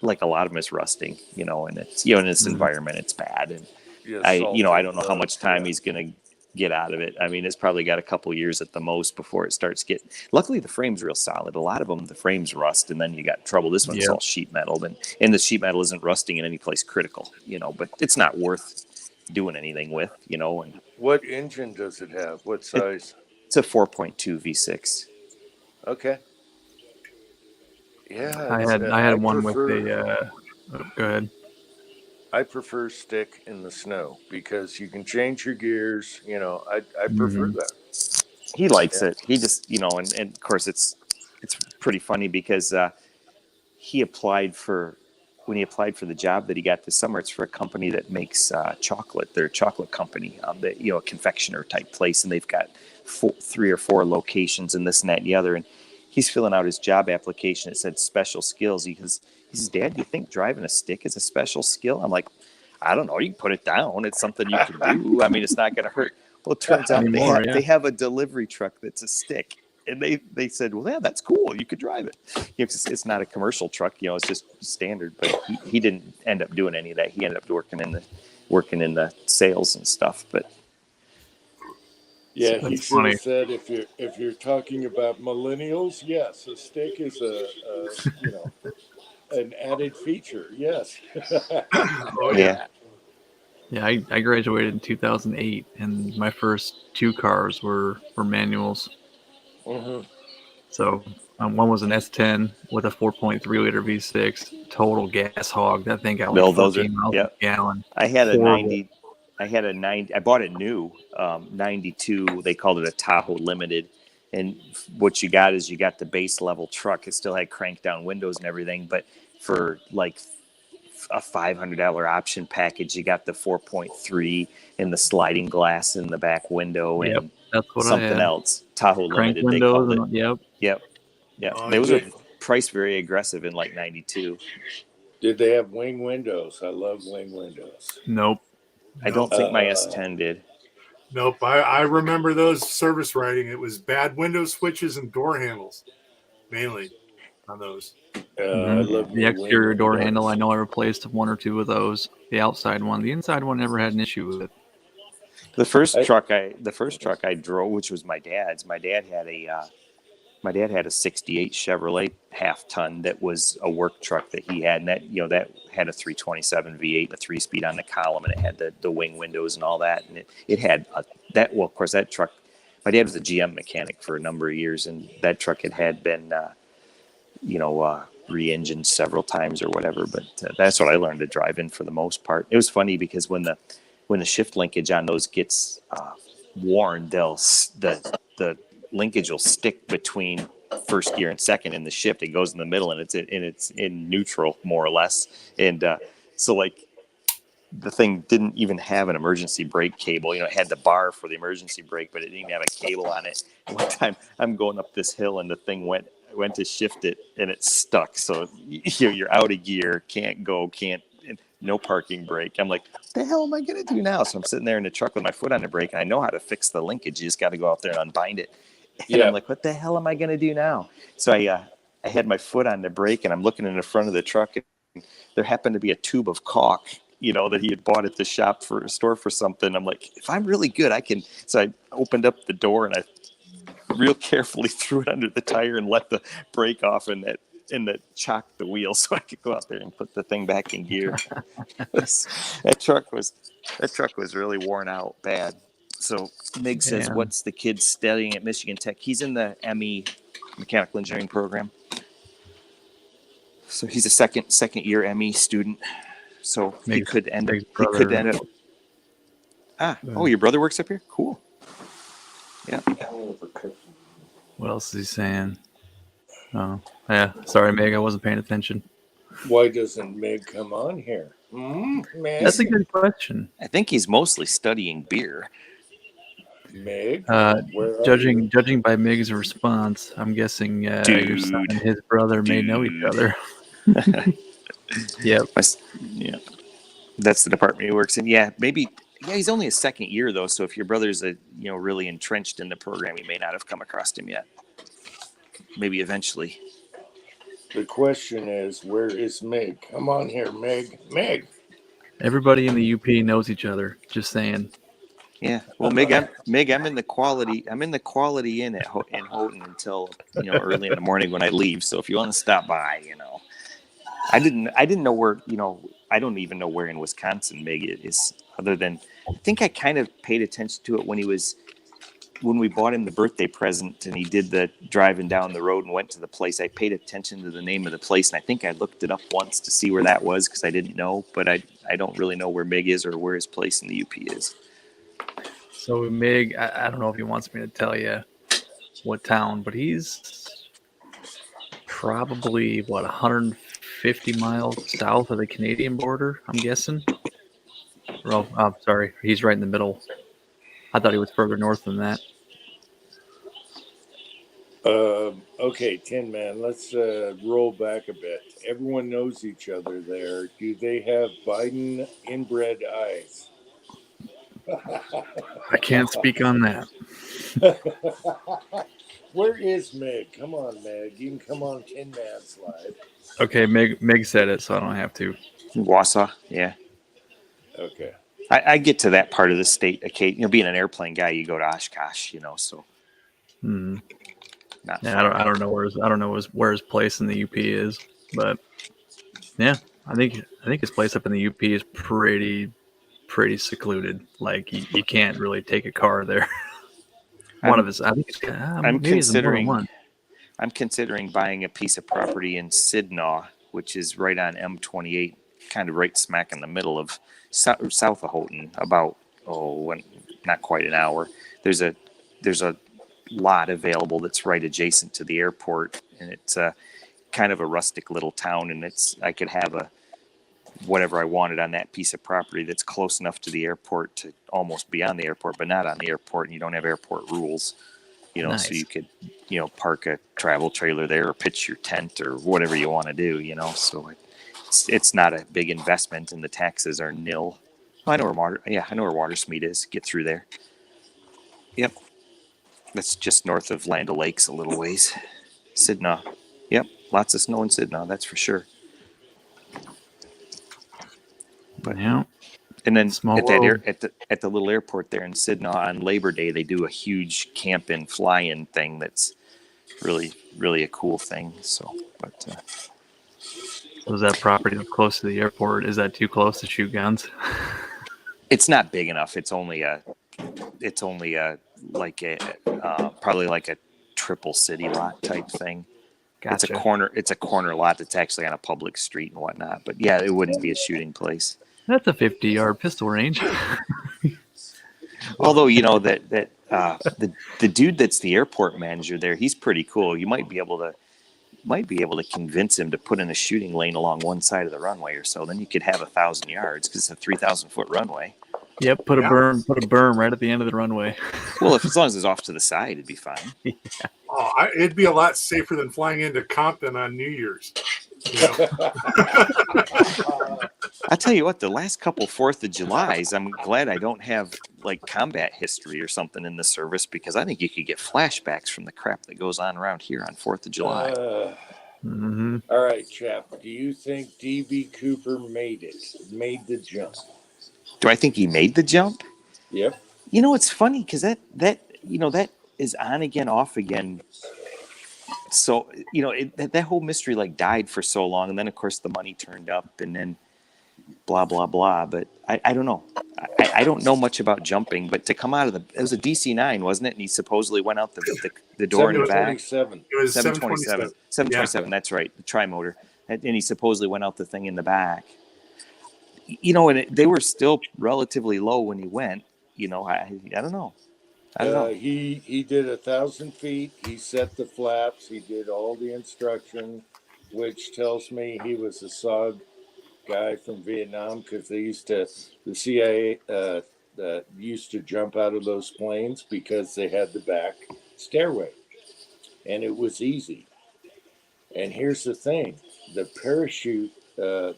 like a lot of them is rusting, you know, and it's, you know, in this environment, it's bad. And Yeah, I salty don't know how bugs, much time yeah. he's going to get out of it. I mean, it's probably got a couple years at the most before it starts getting, luckily the frame's real solid. A lot of them, the frames rust and then you got trouble. This one's all sheet metal, and the sheet metal isn't rusting in any place critical, you know, but it's not worth doing anything with, you know. And What engine does it have? What size? it's a 4.2 V6. Okay. Yeah. I had one with the. Go ahead. I prefer stick in the snow because you can change your gears. You know, I prefer that. He likes it. He just, you know, and of course it's pretty funny because when he applied for the job that he got this summer, it's for a company that makes chocolate. They're a chocolate company, that, you know, a confectioner type place, and they've got 3 or 4 locations and this and that and the other. And he's filling out his job application. It said special skills. He says, "Dad, do you think driving a stick is a special skill?" I'm like, "I don't know. You can put it down. It's something you can do. I mean, it's not going to hurt." Well, it turns out they have a delivery truck that's a stick. And they said, "Well, yeah, that's cool. You could drive it." You know, it's not a commercial truck, you know, it's just standard. But he didn't end up doing any of that. He ended up working in the sales and stuff. But Yeah, That's he should funny. have said if you're talking about millennials, yes, a stick is a you know, an added feature. Yes. yeah, Yeah, I graduated in 2008, and my first 2 cars were manuals. Mhm. So one was an S10 with a 4.3 liter V6, total gas hog. That thing got No, like those are- 14 miles yeah. a gallon. I had a Horrible. 90. I bought it new, 92. They called it a Tahoe Limited. And what you got is you got the base level truck. It still had crank down windows and everything, but for like a $500 option package, you got the 4.3 and the sliding glass in the back window and Yep, that's what I something had. else. Tahoe Crank Limited, they called windows. it. Yep. Yep. Oh, They was yeah. priced very aggressive in like 92. Did they have wing windows? I love wing windows. Nope. I don't think my Uh, S10 did. Nope. I remember those service writing. It was bad window switches and door handles, mainly on those. I Mhm. love The new exterior wing door windows. handle, I know I replaced 1 or 2 of those. The outside one. The inside one never had an issue with it. The first truck I drove, which was my dad's. My dad had a '68 Chevrolet half ton that was a work truck that he had, and that had a 327 V8 and a 3-speed on the column, and it had the wing windows and all that, and it had that. Well, of course, that truck. My dad was a GM mechanic for a number of years, and that truck had been re-engined several times or whatever. But that's what I learned to drive in for the most part. It was funny because when the shift linkage on those gets worn, the linkage will stick between first gear and second in the shift. It goes in the middle and it's in neutral more or less. And so like the thing didn't even have an emergency brake cable. You know, it had the bar for the emergency brake, but it didn't even have a cable on it. One time I'm going up this hill and the thing went to shift it and it stuck. So you're out of gear, no parking brake. I'm like, what the hell am I going to do now? So I'm sitting there in the truck with my foot on the brake and I know how to fix the linkage. You just got to go out there and unbind it. And I'm like, what the hell am I going to do now? So I had my foot on the brake and I'm looking in the front of the truck and there happened to be a tube of caulk, you know, that he had bought at the store for something. I'm like, if I'm really good, I can. So I opened up the door and I real carefully threw it under the tire and let the brake off and that chocked the wheel so I could go out there and put the thing back in gear. that truck was really worn out bad. So Mig says, what's the kid studying at Michigan Tech? He's in the ME mechanical engineering program. So he's a second year ME student. So he could end up. Oh, your brother works up here? Cool. Yeah. What else is he saying? Oh, yeah. Sorry, Meg. I wasn't paying attention. Why doesn't Meg come on here? Meg? That's a good question. I think he's mostly studying beer. Meg? Judging by Meg's response, I'm guessing your son and his brother may know each other. Yep. Yeah. That's the department he works in. Yeah, maybe. Yeah, he's only a second year though, so if your brother's really entrenched in the program, you may not have come across him yet. Maybe eventually. The question is, where is Meg? Come on here, Meg. Meg. Everybody in the UP knows each other. Just saying. Yeah. Well, I'm in the quality. I'm in the quality inn in Houghton until early in the morning when I leave. So if you want to stop by, I didn't know where. I don't even know where in Wisconsin Meg is, other than I think I kind of paid attention to it when we bought him the birthday present and he did the driving down the road and went to the place. I paid attention to the name of the place and I think I looked it up once to see where that was because I didn't know, but I don't really know where Meg is or where his place in the UP is. So Meg, I don't know if he wants me to tell you what town, but he's probably 150 miles south of the Canadian border, I'm guessing. Oh, I'm sorry. He's right in the middle. I thought he was further north than that. Okay, Tin Man, let's roll back a bit. Everyone knows each other there. Do they have Biden inbred eyes? I can't speak on that. Where is Meg? Come on, Meg. You can come on Tin Man's live. Okay, Meg said it, so I don't have to. Wausau, yeah. Okay. I get to that part of the state. Okay, being an airplane guy, you go to Oshkosh, so. Hmm. Yeah, I don't know where his place in the UP is, but yeah, I think his place up in the UP is pretty secluded. Like you can't really take a car there. I'm considering buying a piece of property in Sidnaw, which is right on M28, kind of right smack in the middle of south of Houghton, about not quite an hour. There's a lot available that's right adjacent to the airport, and it's kind of a rustic little town, and I could have whatever I wanted on that piece of property that's close enough to the airport to almost be on the airport, but not on the airport, and you don't have airport rules, Nice. So you could, park a travel trailer there or pitch your tent or whatever you want to do, so it's not a big investment and the taxes are nil. I know where Watersmeet is. Get through there. Yep. That's just north of Land O'Lakes a little ways. Sidnaw. Yep. Lots of snow in Sidnaw, that's for sure. But yeah. And then Small at world. at the little airport there in Sidnaw on Labor Day, they do a huge camp-in, fly-in thing that's really, really a cool thing. So, Was that property up close to the airport? Is that too close to shoot guns? it's not big enough. It's only probably like a triple city lot type thing. Gotcha. It's a corner lot that's actually on a public street and whatnot. But yeah, it wouldn't be a shooting place. That's a 50-yard pistol range. Although that the dude that's the airport manager there, he's pretty cool. You might be able to convince him to put in a shooting lane along one side of the runway or so. Then you could have 1,000 yards because it's a 3,000-foot runway. Yep, put a Yeah. berm right at the end of the runway. Well, as long as it's off to the side, it'd be fine. It'd be a lot safer than flying into Compton on New Year's. You know? I'll tell you what, the last couple 4th of Julys, I'm glad I don't have like combat history or something in the service, because I think you could get flashbacks from the crap that goes on around here on 4th of July. Mm-hmm. All right, chap. Do you think DB Cooper made the jump? Do I think he made the jump? Yep. You know, it's funny because that is on again, off again. So, you know, that whole mystery like died for so long. And then, of course, the money turned up and then blah, blah, blah. But I don't know. I don't know much about jumping. But to come out of it was a DC-9, wasn't it? And he supposedly went out the door in the back. 727. It was 727. 727. 727, that's right. The tri-motor. And he supposedly went out the thing in the back. You know, and they were still relatively low when he went. You know, I don't know. I don't know. He did 1,000 feet. He set the flaps. He did all the instruction, which tells me he was a SOG guy from Vietnam, because the CIA used to jump out of those planes because they had the back stairway, and it was easy. And here's the thing: the parachute, the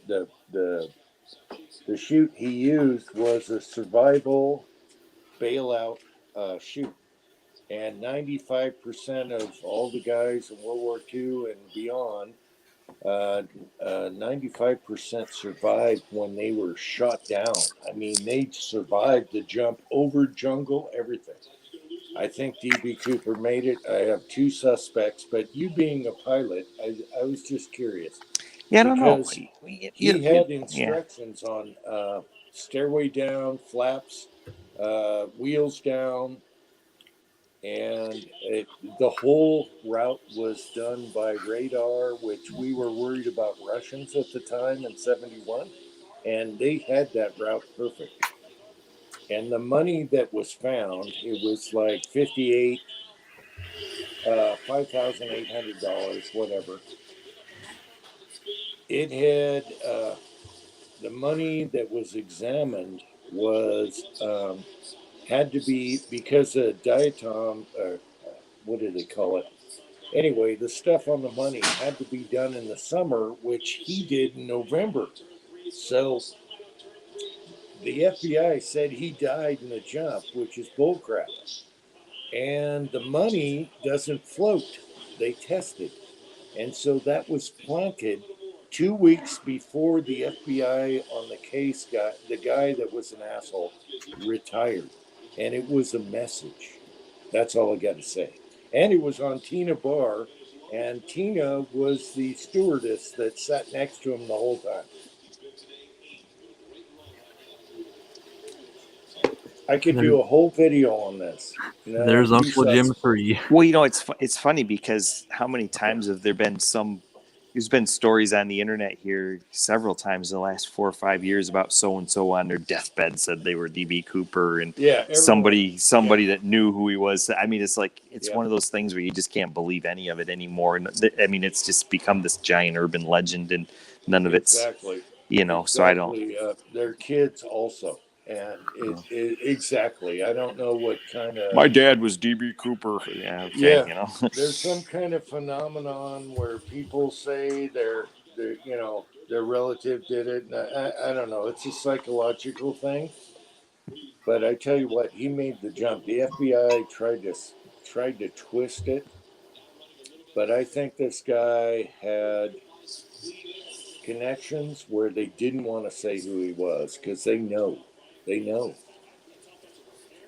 chute he used was a survival bailout chute. And 95% of all the guys in World War II and beyond, 95% survived when they were shot down. I mean, they survived the jump over jungle, everything. I think DB Cooper made it. I have 2 suspects, but you being a pilot, I was just curious. Yeah, I don't know. Because he had instructions on stairway down, flaps, wheels down, and the whole route was done by radar, which we were worried about Russians at the time in 71, and they had that route perfect. And the money that was found, it was like $5,800, whatever. It had the money that was examined was had to be, because of diatom, what do they call it? Anyway, the stuff on the money had to be done in the summer, which he did in November. So the FBI said he died in the jump, which is bullcrap. And the money doesn't float. They tested. And so that was planted 2 weeks before the FBI on the case the guy that was an asshole, retired. And it was a message. That's all I got to say. And it was on Tina Barr, and Tina was the stewardess that sat next to him the whole time. I could do a whole video on this. There's Uncle Jim for you. Well, you know, it's funny because how many times have there's been stories on the internet here several times in the last 4 or 5 years about so-and-so on their deathbed said they were DB Cooper, and somebody that knew who he was. I mean, it's like, it's one of those things where you just can't believe any of it anymore. And I mean, it's just become this giant urban legend, and none of it's, you know, so I don't. Their kids also. And exactly. I don't know what kind of. My dad was DB Cooper. Yeah. Okay, yeah. You know. There's some kind of phenomenon where people say their relative did it. And I don't know. It's a psychological thing. But I tell you what, he made the jump. The FBI tried to twist it. But I think this guy had connections where they didn't want to say who he was, because they know. They know.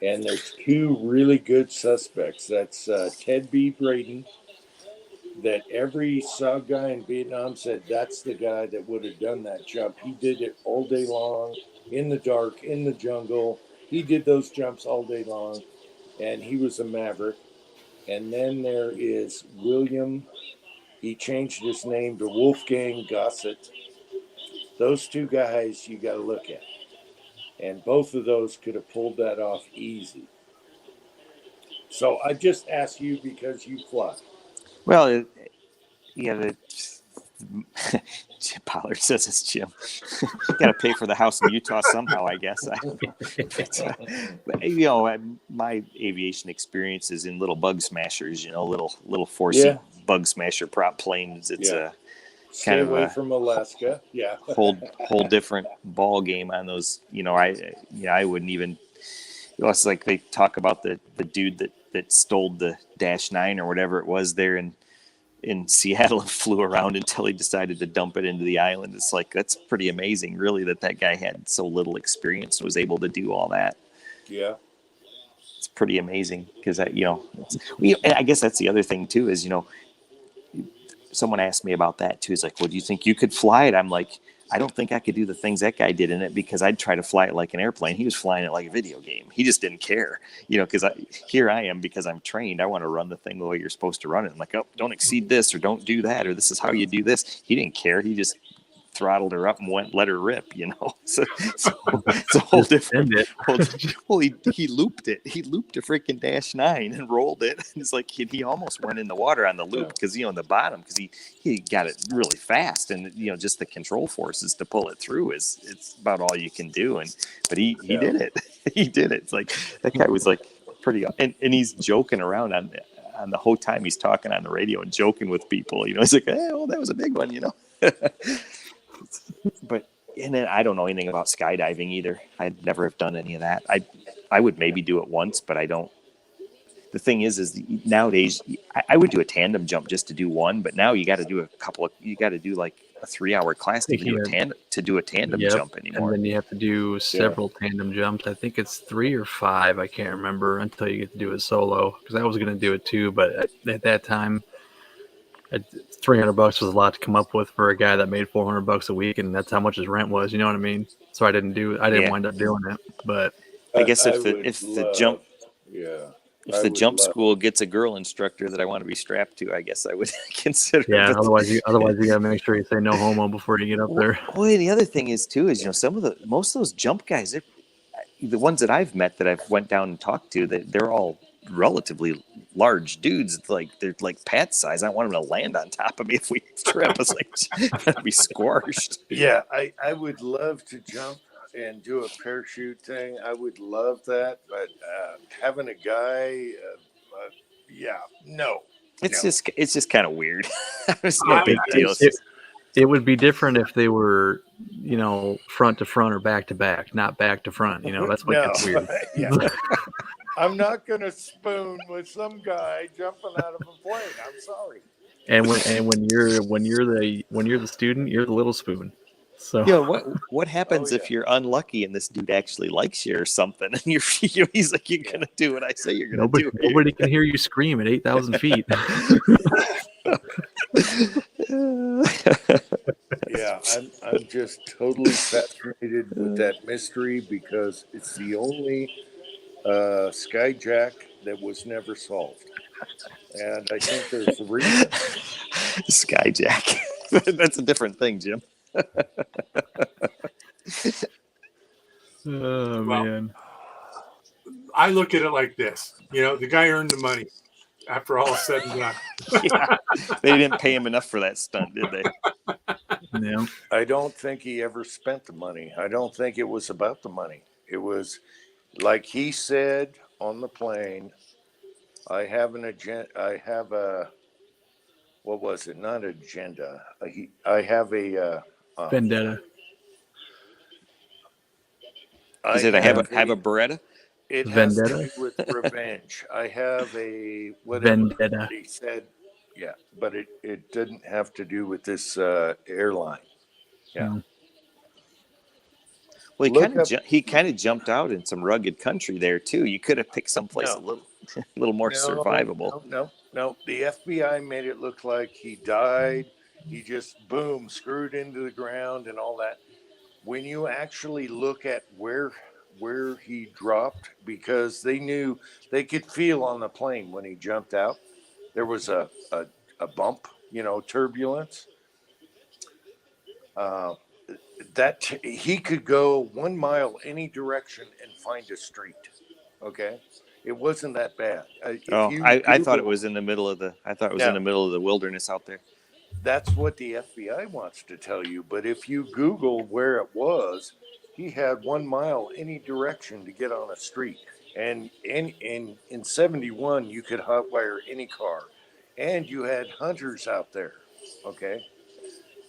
And there's 2 really good suspects. That's Ted B. Braden, that every SOG guy in Vietnam said that's the guy that would have done that jump. He did it all day long, in the dark, in the jungle. He did those jumps all day long, and he was a maverick. And then there is William. He changed his name to Wolfgang Gossett. Those 2 guys you got to look at. And both of those could have pulled that off easy. So I just asked you because you fly. Well, yeah, Pollard says it's Jim. Got to pay for the house in Utah somehow, I guess. I don't know. But, my aviation experience is in little bug smashers. Little four-seat bug smasher prop planes. It's a Stay kind of away a from Alaska. Yeah. whole different ball game on those. I wouldn't even. It's like they talk about the dude that stole the Dash 9 or whatever it was there in Seattle and flew around until he decided to dump it into the island. It's like, that's pretty amazing, really, that guy had so little experience and was able to do all that. Yeah. It's pretty amazing because I guess that's the other thing too is, someone asked me about that too. It's like, well, do you think you could fly it? I'm like, I don't think I could do the things that guy did in it because I'd try to fly it like an airplane. He was flying it like a video game. He just didn't care, because here I am because I'm trained. I want to run the thing the way you're supposed to run it. I'm like, oh, don't exceed this or don't do that or this is how you do this. He didn't care. He just throttled her up and let her rip, So it's a whole different. Well, he looped it. He looped a freaking Dash 9 and rolled it. And it's like he almost went in the water on the loop because in the bottom because he got it really fast and just the control forces to pull it through it's about all you can do. But he did it. He did it. It's like that guy was like pretty and he's joking around on the whole time he's talking on the radio and joking with people. He's like, hey, well, that was a big one. But and then I don't know anything about skydiving either. I'd never have done any of that. I would maybe do it once, but I don't. The thing is nowadays I would do a tandem jump just to do one, but now you got to do you got to do like a 3-hour class to do a tandem jump anymore. And then you have to do several tandem jumps. I think it's 3 or 5. I can't remember until you get to do it solo because I was going to do it too, but at that time. $300 was a lot to come up with for a guy that made $400 a week, and that's how much his rent was. You know what I mean? So I didn't wind up doing it. But I guess if the jump school gets a girl instructor that I want to be strapped to, I guess I would consider. Yeah. Otherwise you gotta make sure you say no homo before you get up there. Well, the other thing is too is most of those jump guys, the ones that I've met that I've went down and talked to, they're all relatively large dudes. They're like Pat size. I want them to land on top of me if we trip. It's like I'd be squashed. Yeah, I would love to jump and do a parachute thing. I would love that, but having a guy, no. It's just kind of weird. It's no big deal. It would be different if they were, front to front or back to back, not back to front. That's what gets weird. Yeah. I'm not going to spoon with some guy jumping out of a plane. I'm sorry. And when you're the student, you're the little spoon. So what happens if you're unlucky and this dude actually likes you or something, and he's like, you're gonna do what I say you're gonna do. Nobody can hear you scream at 8,000 feet. Yeah, I'm just totally fascinated with that mystery because it's the only skyjack that was never solved, and I think there's a reason. Skyjack. That's a different thing, Jim. Oh man. I look at it like this. The guy earned the money after all is said and done. Yeah. They didn't pay him enough for that stunt, did they? No. I don't think he ever spent the money. I don't think it was about the money. It was like he said on the plane, I have an agenda. I have a, what was it? Not agenda. I have a Vendetta. Is it I have a Beretta? It Vendetta? has to do with revenge. I have a Vendetta. He said, yeah, but it didn't have to do with this airline. Yeah. Well, he kind of jumped out in some rugged country there too. You could have picked someplace a little more survivable. No. The FBI made it look like he died. He just screwed into the ground and all that. When you actually look at where he dropped, because they knew they could feel on the plane when he jumped out, there was a bump, turbulence. That he could go 1 mile any direction and find a street. Okay, It wasn't that bad. Oh, I thought it was in the middle of the. I thought it was in No. the middle of the wilderness out there. That's what the FBI wants to tell you. But if you Google where it was, he had 1 mile any direction to get on a street. And in 71, you could hotwire any car. And you had hunters out there. Okay.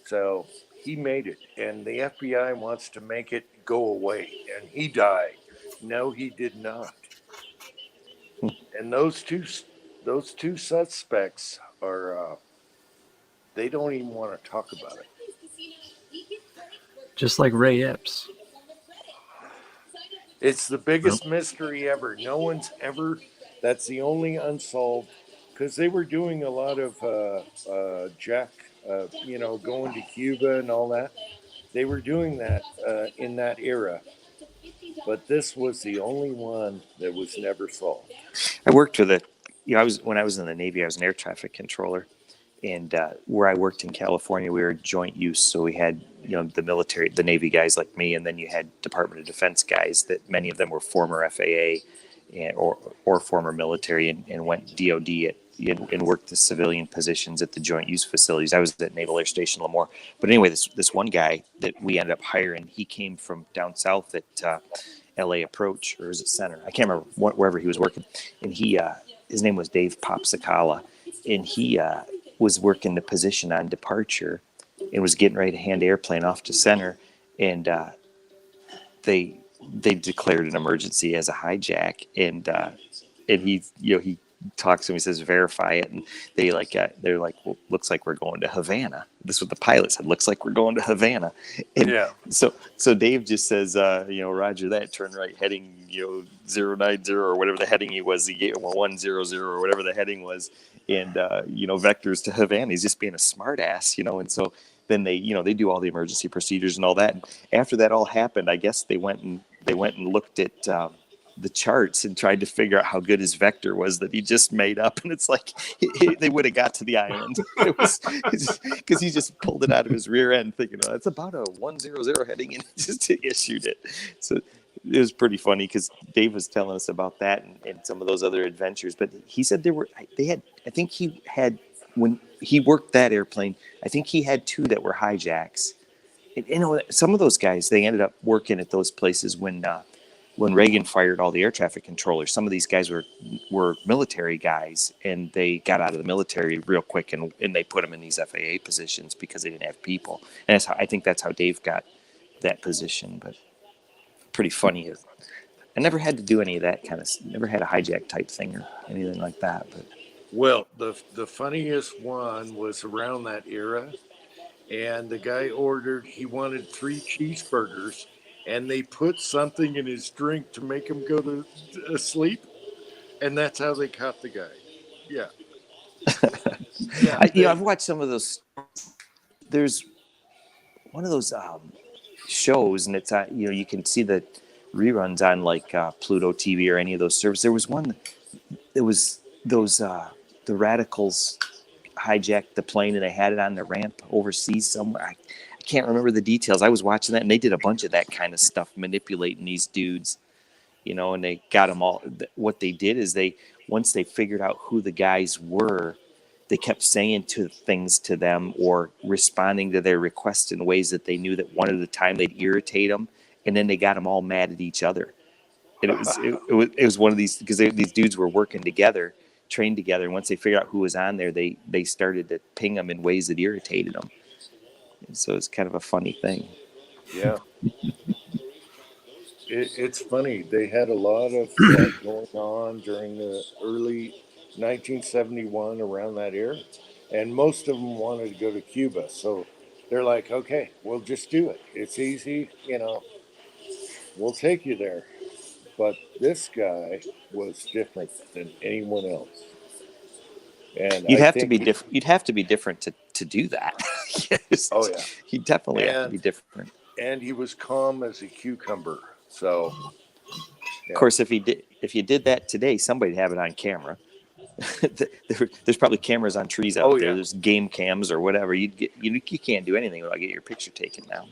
So he made it. And the FBI wants to make it go away. And he died. No, he did not. And those two suspects are they don't even want to talk about it. Just like Ray Epps. It's the biggest mystery ever. No one's ever. That's the only unsolved, because they were doing a lot of Jack, going to Cuba and all that. They were doing that in that era, but this was the only one that was never solved. I worked with when I was in the Navy, I was an air traffic controller, and where I worked in California, we were joint use. So we had, the military, the Navy guys like me, and then you had Department of Defense guys that many of them were former FAA or former military and went DOD and worked the civilian positions at the joint use facilities. I was at Naval Air Station Lemoore. But anyway, this one guy that we ended up hiring, he came from down south at LA Approach, or is it Center? I can't remember wherever he was working. And his name was Dave Popsicala, and he was working the position on departure and was getting ready to hand the airplane off to Center, and they declared an emergency as a hijack, and he talks to him, he says verify it, and they're like, well, looks like we're going to Havana. This is what the pilot said, looks like we're going to Havana. And Yeah. So Dave just says, roger that, turn right, heading 090 or whatever the heading he was, he gave 100 or whatever the heading was, and vectors to Havana. He's just being a smart ass, and so then they do all the emergency procedures and all that. And after that all happened, I guess they went and looked at the charts and tried to figure out how good his vector was that he just made up. And it's like they would have got to the island. It was because he just pulled it out of his rear end thinking, it's about a 100 heading, and just issued it. So it was pretty funny because Dave was telling us about that and some of those other adventures. But he said when he worked that airplane, I think he had 2 that were hijacks. And, some of those guys, they ended up working at those places when Reagan fired all the air traffic controllers. Some of these guys were military guys, and they got out of the military real quick, and they put them in these FAA positions because they didn't have people. And I think that's how Dave got that position. But pretty funny. I never had to do any of that never had a hijack type thing or anything like that. But Well, the funniest one was around that era, and the guy he wanted 3 cheeseburgers, and they put something in his drink to make him go to sleep, and that's how they caught the guy. Yeah. I've watched some of those. There's one of those shows, and it's you can see the reruns on like Pluto TV or any of those services. There was one. It was those the radicals hijacked the plane, and they had it on the ramp overseas somewhere. I can't remember the details. I was watching that, and they did a bunch of that kind of stuff, manipulating these dudes, and they got them all. What they did is once they figured out who the guys were, they kept saying things to them or responding to their requests in ways that they knew that one at a time they'd irritate them, and then they got them all mad at each other. And it was one of these, because these dudes were working together, trained together, and once they figured out who was on there, they started to ping them in ways that irritated them. And so it's kind of a funny thing. Yeah. It's funny. They had a lot of that going on during the early 1971, around that era, and most of them wanted to go to Cuba. So they're like, okay, we'll just do it. It's easy, we'll take you there. But this guy was different than anyone else. And You'd have to be different to do that. Yes. Oh yeah. You definitely have to be different. And he was calm as a cucumber. So Of course, if you did that today, somebody'd have it on camera. There's probably cameras on trees out there. Yeah. There's game cams or whatever. You can't do anything without getting your picture taken now.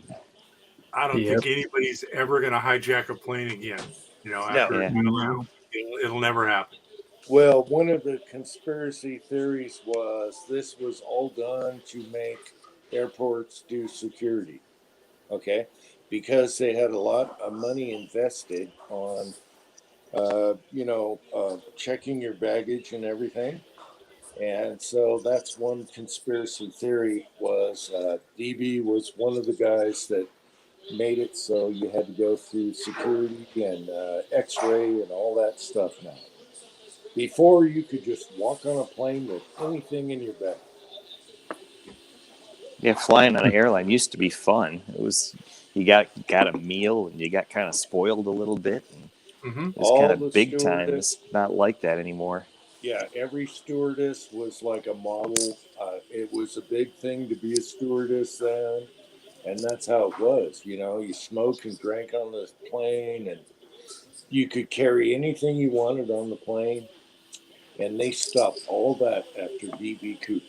I don't think anybody's ever going to hijack a plane again. After It'll never happen. Well, one of the conspiracy theories was this was all done to make airports do security. Okay, because they had a lot of money invested on, checking your baggage and everything. And so that's one conspiracy theory was DB was one of the guys that made it so you had to go through security and X-ray and all that stuff now. Before you could just walk on a plane with anything in your bag. Yeah, flying on an airline used to be fun. It was you got a meal and you got kind of spoiled a little bit. And Mm-hmm. it was All kind the of big time. stewardess- It's not like that anymore. Yeah, every stewardess was like a model. It was a big thing to be a stewardess then, and that's how it was. You know, you smoked and drank on the plane, and you could carry anything you wanted on the plane. And they stopped all that after DB Cooper,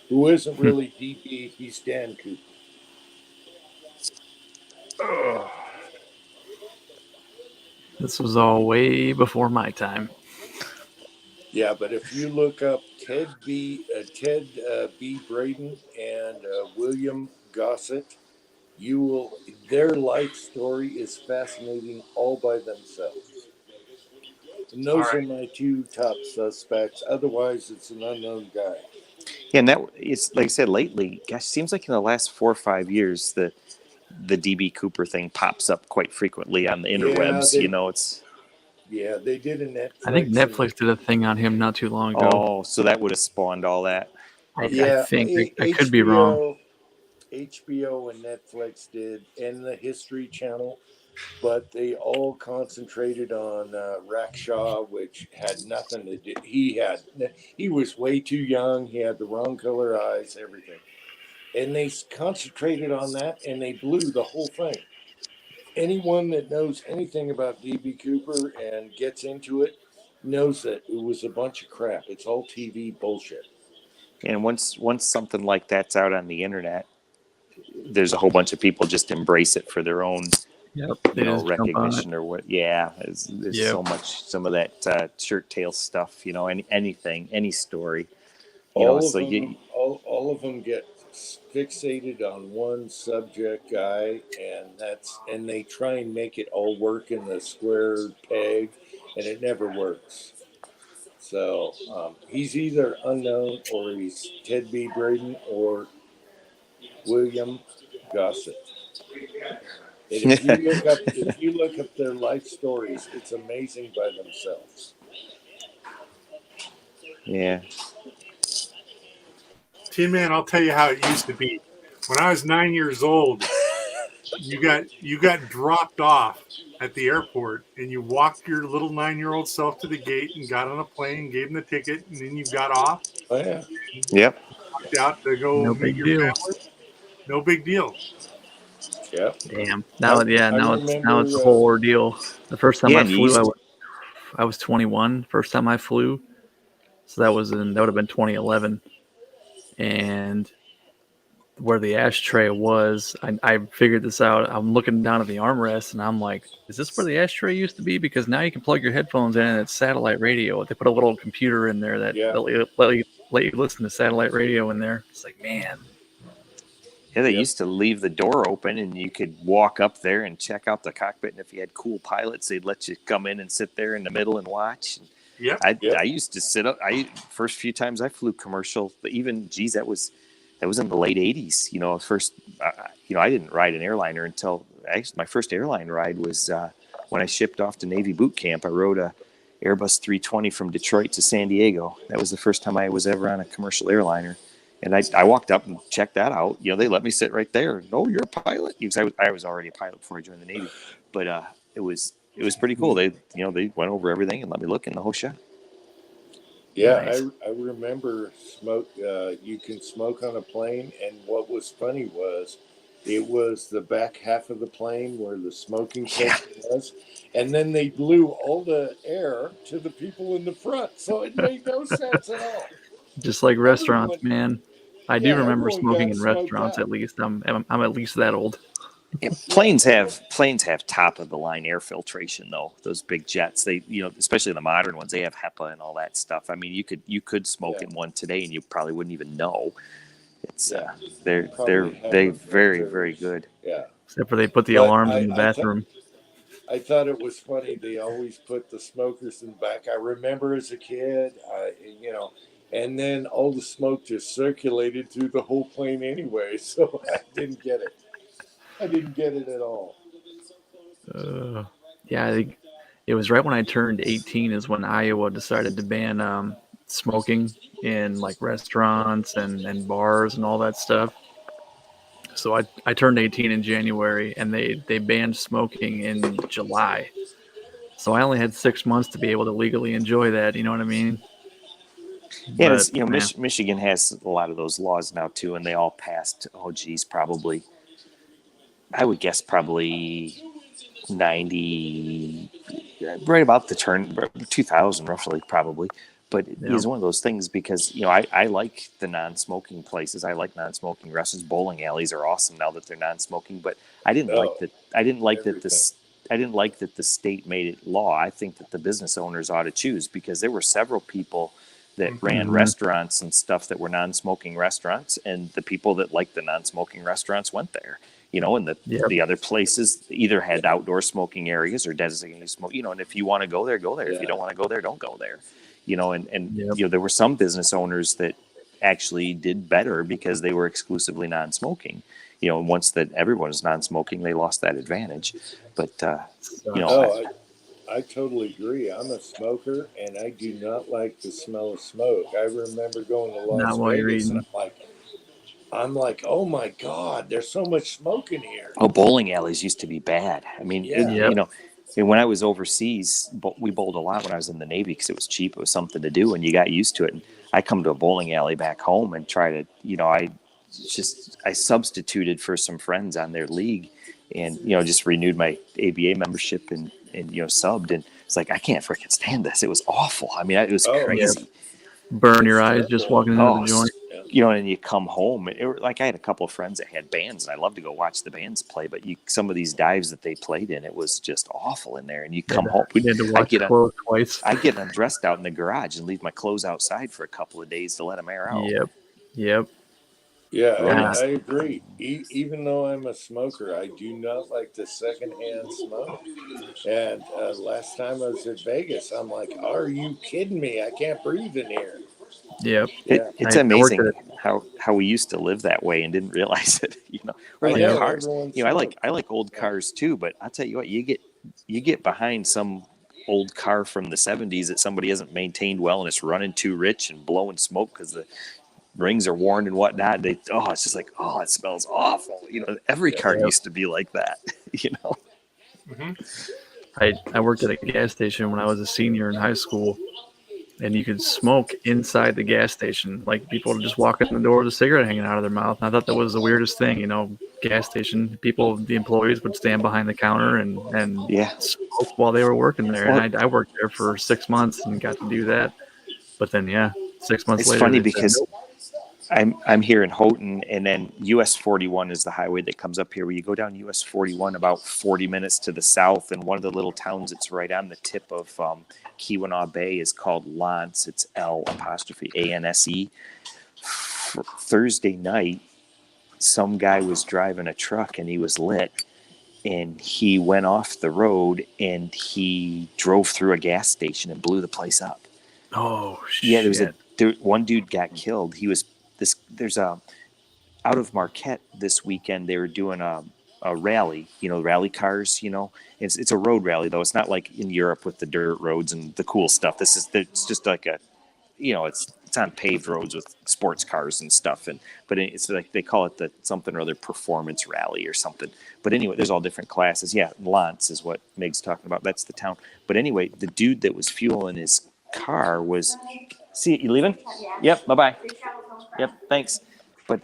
who isn't really DB. He's Dan Cooper. This was all way before my time. Yeah, but if you look up Ted B. Braden and William Gossett, you will. Their life story is fascinating all by themselves. And those are my two top suspects. Otherwise, it's an unknown guy. Yeah, and that it's like I said lately. Gosh, seems like in the last 4 or 5 years the DB Cooper thing pops up quite frequently on the interwebs. It's Yeah, they did a Netflix. I think Netflix did a thing on him not too long ago. so that would have spawned all that. I think I could be wrong. HBO and Netflix did, and the History Channel, but they all concentrated on Rakshaw, which had nothing to do. He was way too young. He had the wrong color eyes, everything, and they concentrated on that, and they blew the whole thing. Anyone that knows anything about DB Cooper and gets into it knows that it was a bunch of crap. It's all TV bullshit. And once something like that's out on the internet, there's a whole bunch of people just embrace it for their own Yep. They just jump on it. recognition or what. Yeah, there's Yep. so much, some of that shirt tail stuff. Anything, any story. All of them get fixated on one subject guy, and they try and make it all work in the square peg, and it never works. So he's either unknown or he's Ted B. Braden or William Gossett. And if you look up their life stories, it's amazing by themselves. Yeah. Tin Man, I'll tell you how it used to be. When I was 9 years old, you got dropped off at the airport, and you walked your little 9-year-old self to the gate and got on a plane, gave them the ticket, and then you got off. Oh yeah. Yep. Walked out to go No meet big your deal. family. No big deal. Yeah. Damn. Now it's remember, a whole ordeal. The first time Yeah, I and you flew, used I was 21. First time I flew, so that would have been 2011. And where the ashtray was, I figured this out. I'm looking down at the armrest, and I'm like, "Is this where the ashtray used to be?" Because now you can plug your headphones in, and it's satellite radio. They put a little computer in there that Yeah. let you listen to satellite radio in there. It's like, man. Yeah, they used to leave the door open and you could walk up there and check out the cockpit. And if you had cool pilots, they'd let you come in and sit there in the middle and watch. Yep. I used to sit up. First few times I flew commercial, even that was in the late '80s. First, I didn't ride an airliner until actually my first airline ride was when I shipped off to Navy boot camp. I rode a Airbus 320 from Detroit to San Diego. That was the first time I was ever on a commercial airliner. And I walked up and checked that out. They let me sit right there. Oh, you're a pilot? Because I was already a pilot before I joined the Navy. But it was pretty cool. They went over everything and let me look in the whole shot. Yeah, Nice. I remember smoke. You can smoke on a plane, and what was funny was, it was the back half of the plane where the smoking section was, and then they blew all the air to the people in the front, so it made no sense at all. Just like restaurants, Everyone- man. I do remember everyone smoking got in smoked restaurants. out. At least I'm at least that old. Planes have top of the line air filtration though. Those big jets, they especially the modern ones, they have HEPA and all that stuff. I mean, you could smoke in one today and you probably wouldn't even know. It's they're very very good. Yeah. Except for they put the But alarms in the bathroom. I thought it was funny. They always put the smokers in the back. I remember as a kid, and then all the smoke just circulated through the whole plane anyway. So I didn't get it. I didn't get it at all. Yeah, I think it was right when I turned 18 is when Iowa decided to ban smoking in like restaurants and bars and all that stuff. So I turned 18 in January, and they banned smoking in July. So I only had 6 months to be able to legally enjoy that. You know what I mean? Yeah, But, Michigan has a lot of those laws now too, and they all passed. Oh, geez, probably. I would guess probably 90, right about the turn 2000, roughly, probably. But it's one of those things because I like the non-smoking places. I like non-smoking restaurants. Bowling alleys are awesome now that they're non-smoking. But I didn't like that. I didn't like that the state made it law. I think that the business owners ought to choose, because there were several people that ran restaurants and stuff that were non-smoking restaurants, and the people that liked the non-smoking restaurants went there. And the other places either had outdoor smoking areas or designated smoke. And if you want to go there, go there. If you don't want to go there, don't go there. There were some business owners that actually did better because they were exclusively non-smoking. Once that everyone is non-smoking, they lost that advantage. But I totally agree. I'm a smoker, and I do not like the smell of smoke. I remember going to Las Vegas, and I'm like, oh my God, there's so much smoke in here. Oh, bowling alleys used to be bad. I mean, and when I was overseas, we bowled a lot when I was in the Navy because it was cheap. It was something to do, and you got used to it. And I come to a bowling alley back home and try to, I substituted for some friends on their league, and just renewed my ABA membership and subbed, and it's like I can't freaking stand this. It was awful. I mean, it was crazy. Yeah. Burn your eyes just walking into the joint. And you come home. I had a couple of friends that had bands, and I love to go watch the bands play. But some of these dives that they played in, it was just awful in there. And you come home. Twice. I get undressed out in the garage and leave my clothes outside for a couple of days to let them air out. Yep. Yeah, I agree. Even though I'm a smoker, I do not like the secondhand smoke. And last time I was at Vegas, I'm like, are you kidding me? I can't breathe in here. Yep. It's amazing how we used to live that way and didn't realize it. Or like cars. I like old cars too, but I'll tell you what, you get behind some old car from the 70s that somebody hasn't maintained well, and it's running too rich and blowing smoke because the rings are worn and whatnot. It's just like, it smells awful. Every car used to be like that. I worked at a gas station when I was a senior in high school, and you could smoke inside the gas station. Like, people would just walk in the door with a cigarette hanging out of their mouth. And I thought that was the weirdest thing. Gas station people, the employees would stand behind the counter and smoke while they were working there. And I worked there for 6 months and got to do that. But then 6 months later, it's funny because I'm here in Houghton, and then US 41 is the highway that comes up here. Where you go down US 41 about 40 minutes to the south, and one of the little towns that's right on the tip of Keweenaw Bay is called L'Anse. It's L'Anse. Thursday night, some guy was driving a truck and he was lit, and he went off the road and he drove through a gas station and blew the place up. Oh, shit. Yeah, one dude got killed. There's out of Marquette this weekend. They were doing a rally, rally cars. It's a road rally though. It's not like in Europe with the dirt roads and the cool stuff. It's just like it's on paved roads with sports cars and stuff. But it's like they call it the something or other performance rally or something. But anyway, there's all different classes. Yeah, L'Anse is what Meg's talking about. That's the town. But anyway, the dude that was fueling his car was. See, you leaving? Yep. Bye-bye. Yep. Thanks. But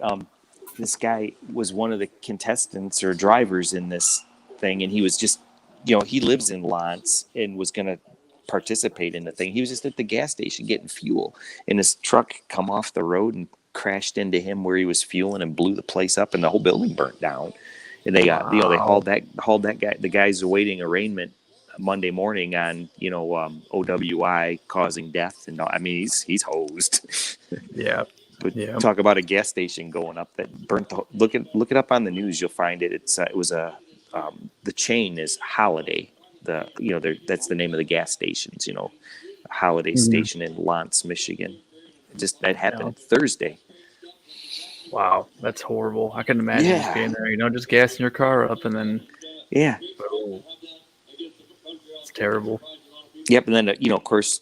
this guy was one of the contestants or drivers in this thing, and he was just, he lives in L'Anse and was going to participate in the thing. He was just at the gas station getting fuel, and his truck come off the road and crashed into him where he was fueling and blew the place up, and the whole building burnt down. and they they Wow. hauled that guy, the guy's awaiting arraignment Monday morning on OWI causing death, and I mean he's hosed. Yeah. But Yeah. talk about a gas station going up that burnt the. Look it up on the news. You'll find it. It was a the chain is Holiday. That's the name of the gas stations. Holiday Mhm. Station in Lance, Michigan. That Yeah. happened Thursday. Wow. That's horrible. I couldn't imagine just Yeah, being there, just gassing your car up and then, yeah, oh, it's terrible. yep. And then of course,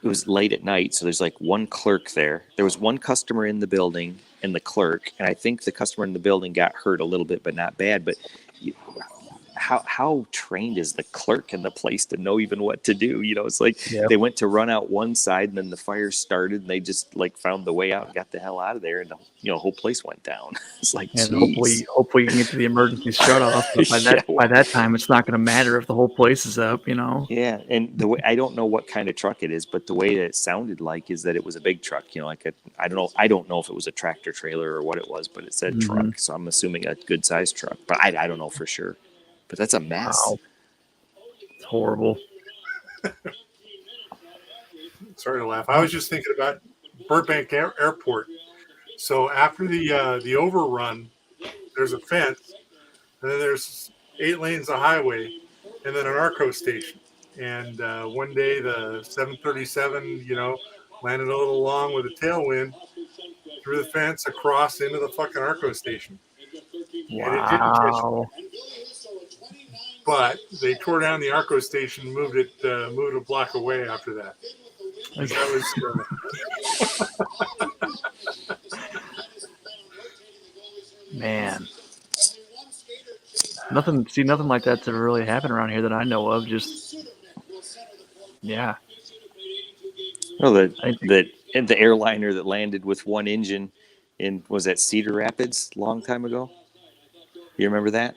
it was late at night, so there's like one clerk there. There was one customer in the building and the clerk, and I think the customer in the building got hurt a little bit, but not bad. But how trained is the clerk in the place to know even what to do? It's like Yep. they went to run out one side, and then the fire started, and they just like found the way out and got the hell out of there, and the whole place went down. It's like, And geez, hopefully you can get to the emergency shut off. But by yeah, that time, it's not going to matter if the whole place is up. yeah. And the way, I don't know what kind of truck it is, but the way that it sounded like is that it was a big truck. I don't know if it was a tractor trailer or what it was, but it said Hmm. truck, so I'm assuming a good sized truck. But I don't know for sure. But that's a mess. Wow. It's horrible. Sorry to laugh. I was just thinking about Burbank Airport. So after the overrun, there's a fence, and then there's 8 lanes of highway, and then an ARCO station. And one day the 737, landed a little long with a tailwind through the fence across into the fucking ARCO station, and it didn't catch. Wow. But they tore down the ARCO station, moved a block away after that. That was Man. Nothing like that's ever really happened around here that I know of. Just, yeah. Well, I think, the airliner that landed with one engine was that Cedar Rapids a long time ago. You remember that?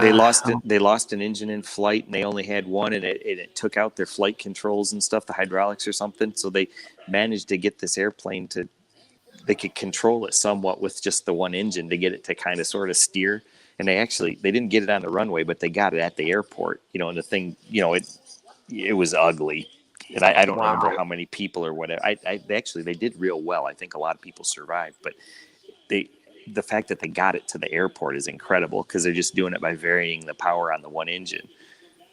They lost it. They lost an engine in flight, and they only had one, and it took out their flight controls and stuff, the hydraulics or something. So they managed to get this airplane they could control it somewhat with just the one engine to get it to kind of sort of steer. And they didn't get it on the runway, but they got it at the airport. And the thing, it was ugly. And I don't remember wow. how many people or whatever. They did real well. I think a lot of people survived, but the fact that they got it to the airport is incredible because they're just doing it by varying the power on the one engine.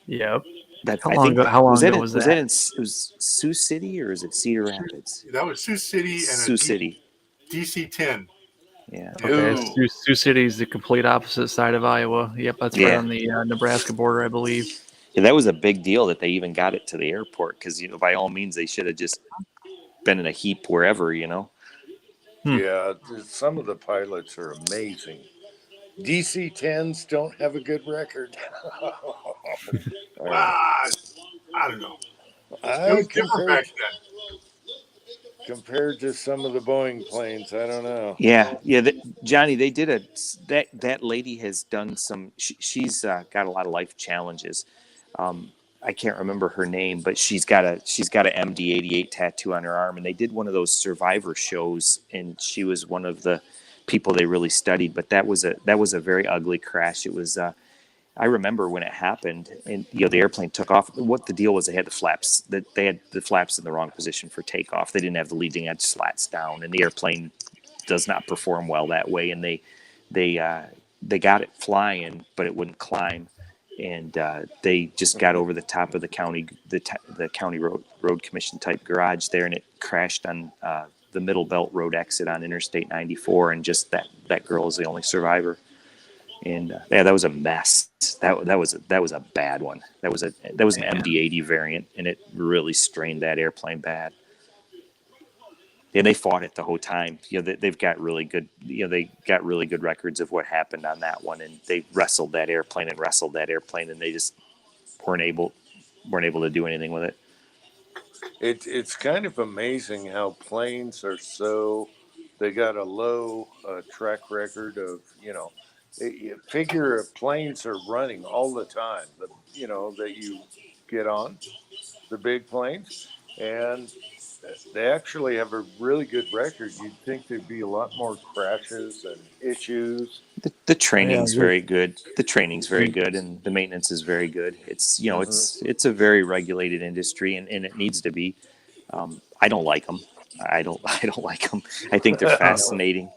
Yep. That How I long think ago? How long was that ago in, was was that that? in it was Sioux City or is it Cedar Rapids? that was Sioux City and Sioux City. DC-10. Yeah. Okay, Ooh. Sioux City is the complete opposite side of Iowa. Yep, that's right Yeah. on the Nebraska border, I believe. Yeah, that was a big deal that they even got it to the airport because by all means they should have just been in a heap wherever. Yeah, some of the pilots are amazing. DC-10s don't have a good record. I don't know. It I was different back then. compared to some of the Boeing planes, I don't know. Yeah. Johnny, they did that lady has done some. She's got a lot of life challenges. I can't remember her name, but she's got a MD-88 tattoo on her arm, and they did one of those survivor shows, and she was one of the people they really studied. But that was a very ugly crash. It was. I remember when it happened, and the airplane took off. What the deal was, they had the flaps in the wrong position for takeoff. They didn't have the leading edge slats down, and the airplane does not perform well that way. And they got it flying, but it wouldn't climb. And they just got over the top of the county road commission type garage there, and it crashed on the Middle Belt Road exit on Interstate 94, and just that girl is the only survivor. And that was a mess. That was a bad one. That was an MD-80 variant, and it really strained that airplane bad. And they fought it the whole time. They've got really good. They got really good records of what happened on that one, and they wrestled that airplane, and they just weren't able to do anything with it. It's kind of amazing how planes are they got a low track record of, figure planes are running all the time, that you get on, the big planes, and they actually have a really good record. You'd think there'd be a lot more crashes and issues. The training's Yeah, very good. The training's very good, and the maintenance is very good. It's it's a very regulated industry, and it needs to be. I don't like them. I don't like them. I think they're fascinating.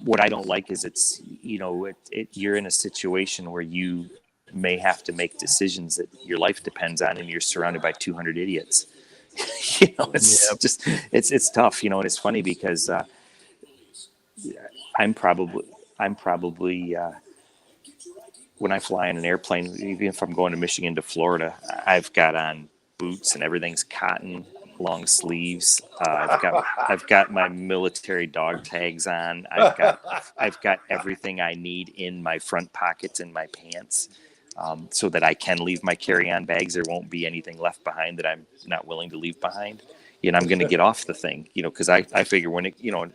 What I don't like is it's you're in a situation where you may have to make decisions that your life depends on, and you're surrounded by 200 idiots. It's just it's tough. And it's funny because I'm probably when I fly in an airplane, even if I'm going to Michigan to Florida, I've got on boots and everything's cotton, long sleeves. I've got my military dog tags on. I've got everything I need in my front pockets in my pants, so that I can leave my carry-on bags. There won't be anything left behind that I'm not willing to leave behind. I'm going to get off the thing, because I figure when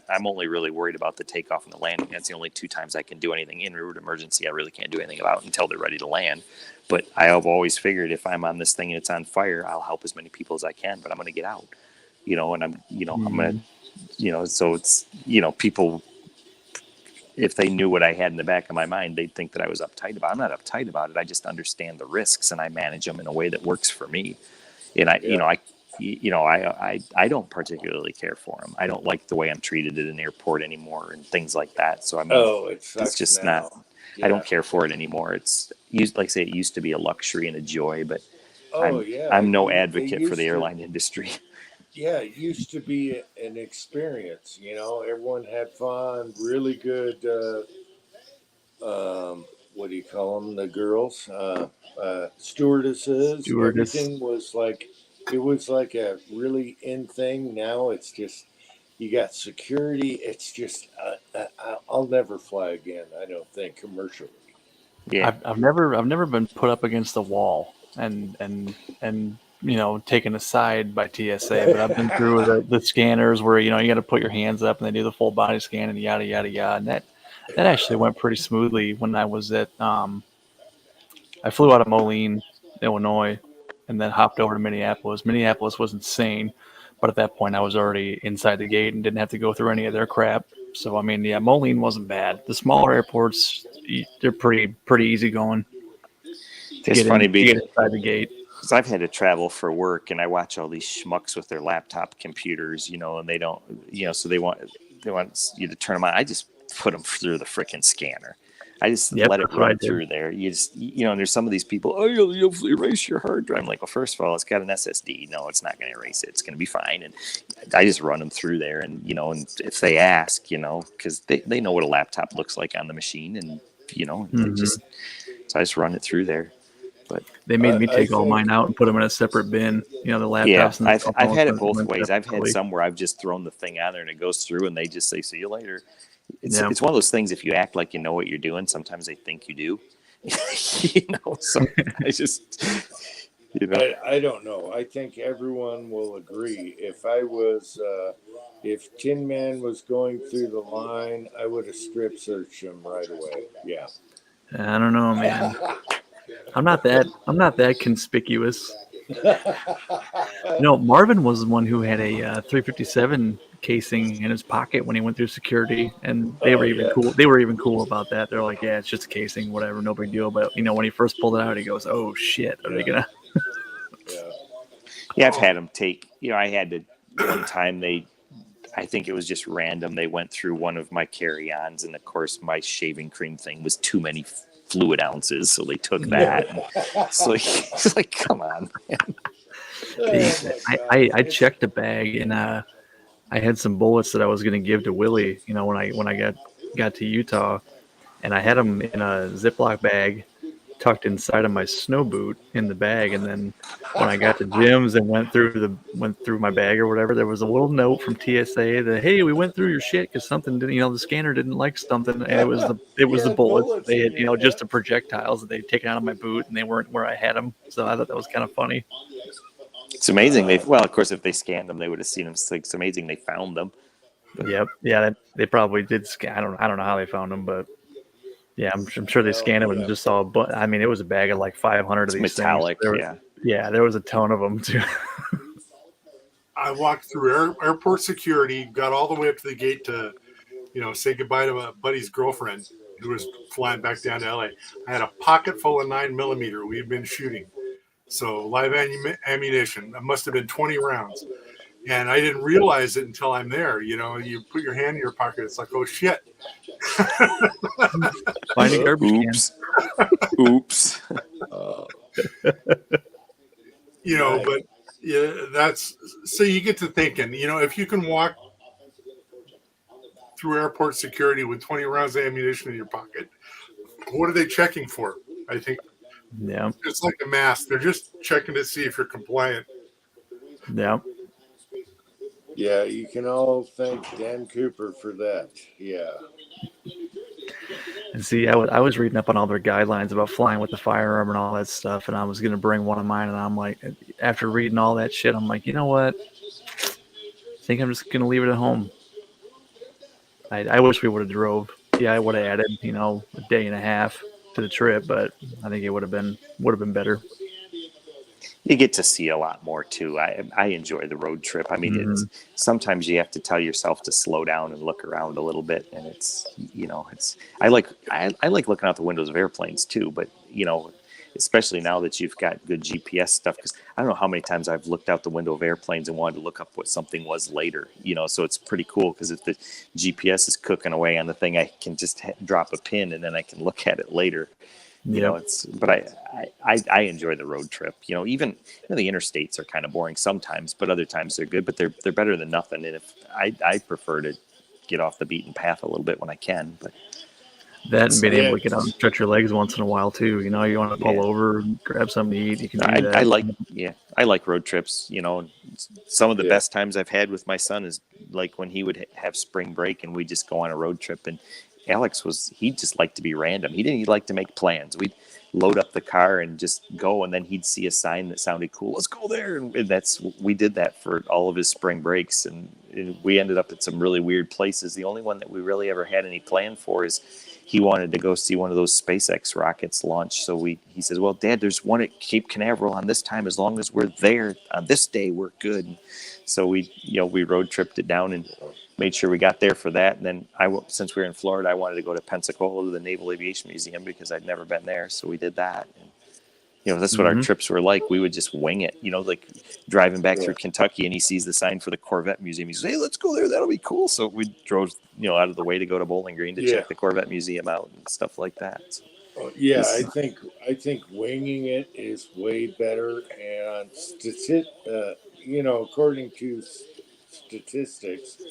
I'm only really worried about the takeoff and the landing. That's the only 2 times I can do anything. In route emergency, I really can't do anything about until they're ready to land. But I have always figured if I'm on this thing and it's on fire, I'll help as many people as I can, but I'm going to get out, and I'm going to, so it's, people, if they knew what I had in the back of my mind, they'd think that I was uptight about it. I'm not uptight about it. I just understand the risks and I manage them in a way that works for me. And I don't particularly care for them. I don't like the way I'm treated at an airport anymore and things like that. So it's just now. not. Yeah. I don't care for it anymore. It's like I say, it used to be a luxury and a joy, but I'm no advocate for the airline industry. Yeah, it used to be an experience. Everyone had fun. Really good. What do you call them? The girls, stewardesses. Everything was like. It was like a really in thing. Now it's just, you got security. It's just, I'll never fly again. I don't think commercially. Yeah, I've never been put up against the wall and taken aside by TSA, but I've been through the scanners where you got to put your hands up and they do the full body scan and yada yada yada. And that actually went pretty smoothly when I was at I flew out of Moline, Illinois, and then hopped over to Minneapolis. Minneapolis was insane, but at that point I was already inside the gate and didn't have to go through any of their crap. So I mean, yeah, Moline wasn't bad. The smaller airports, they're pretty easy going. It's funny to get inside the gate. Because I've had to travel for work, and I watch all these schmucks with their laptop computers, and they don't, so they want you to turn them on. I just put them through the freaking scanner. I just let it run through there. You just, and there's some of these people, you'll erase your hard drive. I'm like, well, first of all, it's got an SSD. No, it's not going to erase it. It's going to be fine. And I just run them through there. And, and if they ask, because they know what a laptop looks like on the machine. And, so I just run it through there. But they made me take all mine out and put them in a separate bin, the laptops. Yeah, I've had it both ways. I've had some where I've just thrown the thing on there and it goes through and they just say, see you later. It's one of those things, if you act like you know what you're doing, sometimes they think you do. So I just, I don't know. I think everyone will agree. If if Tin Man was going through the line, I would have strip searched him right away. Yeah. I don't know, man. I'm not that conspicuous. Marvin was the one who had a 357 casing in his pocket when he went through security, and they were even cool. They were even cool about that. They're like, yeah, it's just a casing, whatever, no big deal. But when he first pulled it out, he goes, oh shit, are they gonna? Yeah, I've had them take. I had to one time. I think it was just random. They went through one of my carry-ons, and of course, my shaving cream thing was too many fluid ounces, so they took that. So he's like, come on, man. I checked a bag, and I had some bullets that I was going to give to Willie, when I got to Utah, and I had them in a Ziploc bag tucked inside of my snow boot in the bag. And then when I got to Jim's and went through my bag or whatever, there was a little note from TSA that, hey, we went through your shit because something didn't, the scanner didn't like something, and it was the bullets they had, just the projectiles that they'd taken out of my boot, and they weren't where I had them. So I thought that was kind of funny. It's amazing. Of course, if they scanned them, they would have seen them. It's amazing they found them. Yep. Yeah, they probably did scan. I don't know how they found them, but yeah, I'm sure they scanned them and just saw. But I mean, it was a bag of like 500 of these metallic, things. There was a ton of them too. I walked through airport security, got all the way up to the gate to, say goodbye to a buddy's girlfriend who was flying back down to LA. I had a pocket full of 9mm we had been shooting. So live ammunition. That must have been 20 rounds. And I didn't realize it until I'm there. You put your hand in your pocket. It's like, oh, shit. Find a garbage can. Oops. But yeah, that's so you get to thinking, if you can walk through airport security with 20 rounds of ammunition in your pocket, what are they checking for? I think it's like a mask. They're just checking to see if you're compliant. Yeah. Yeah, you can all thank Dan Cooper for that. Yeah. And see, I was reading up on all their guidelines about flying with the firearm and all that stuff, and I was going to bring one of mine, and I'm like, after reading all that shit, I'm like, you know what? I think I'm just going to leave it at home. I wish we would have drove. Yeah, I would have added, a day and a half to the trip, but I think it would have been better. You get to see a lot more too. I enjoy the road trip. I mean, sometimes you have to tell yourself to slow down and look around a little bit. And I like looking out the windows of airplanes too, but especially now that you've got good GPS stuff, because I don't know how many times I've looked out the window of airplanes and wanted to look up what something was later, so it's pretty cool because if the GPS is cooking away on the thing, I can just drop a pin and then I can look at it later. But I enjoy the road trip. Even the interstates are kind of boring sometimes, but other times they're good. But they're better than nothing. And if I prefer to get off the beaten path a little bit when I can. But that and being able to get out and stretch your legs once in a while too. You want to pull over, grab something to eat. You can do that. I like road trips. Some of the best times I've had with my son is like when he would have spring break and we just go on a road trip. And Alex he just liked to be random. He'd like to make plans. We'd load up the car and just go, and then he'd see a sign that sounded cool. Let's go there. And we did that for all of his spring breaks. And we ended up at some really weird places. The only one that we really ever had any plan for is he wanted to go see one of those SpaceX rockets launch. So he says, well, Dad, there's one at Cape Canaveral on this time. As long as we're there on this day, we're good. So we road tripped it down and made sure we got there for that. And then since we were in Florida, I wanted to go to Pensacola to the Naval Aviation Museum because I'd never been there. So we did that. And, that's what our trips were like. We would just wing it, like driving back through Kentucky, and he sees the sign for the Corvette Museum. He says, hey, let's go there. That'll be cool. So we drove, out of the way to go to Bowling Green to check the Corvette Museum out and stuff like that. So, I think winging it is way better. And according to statistics,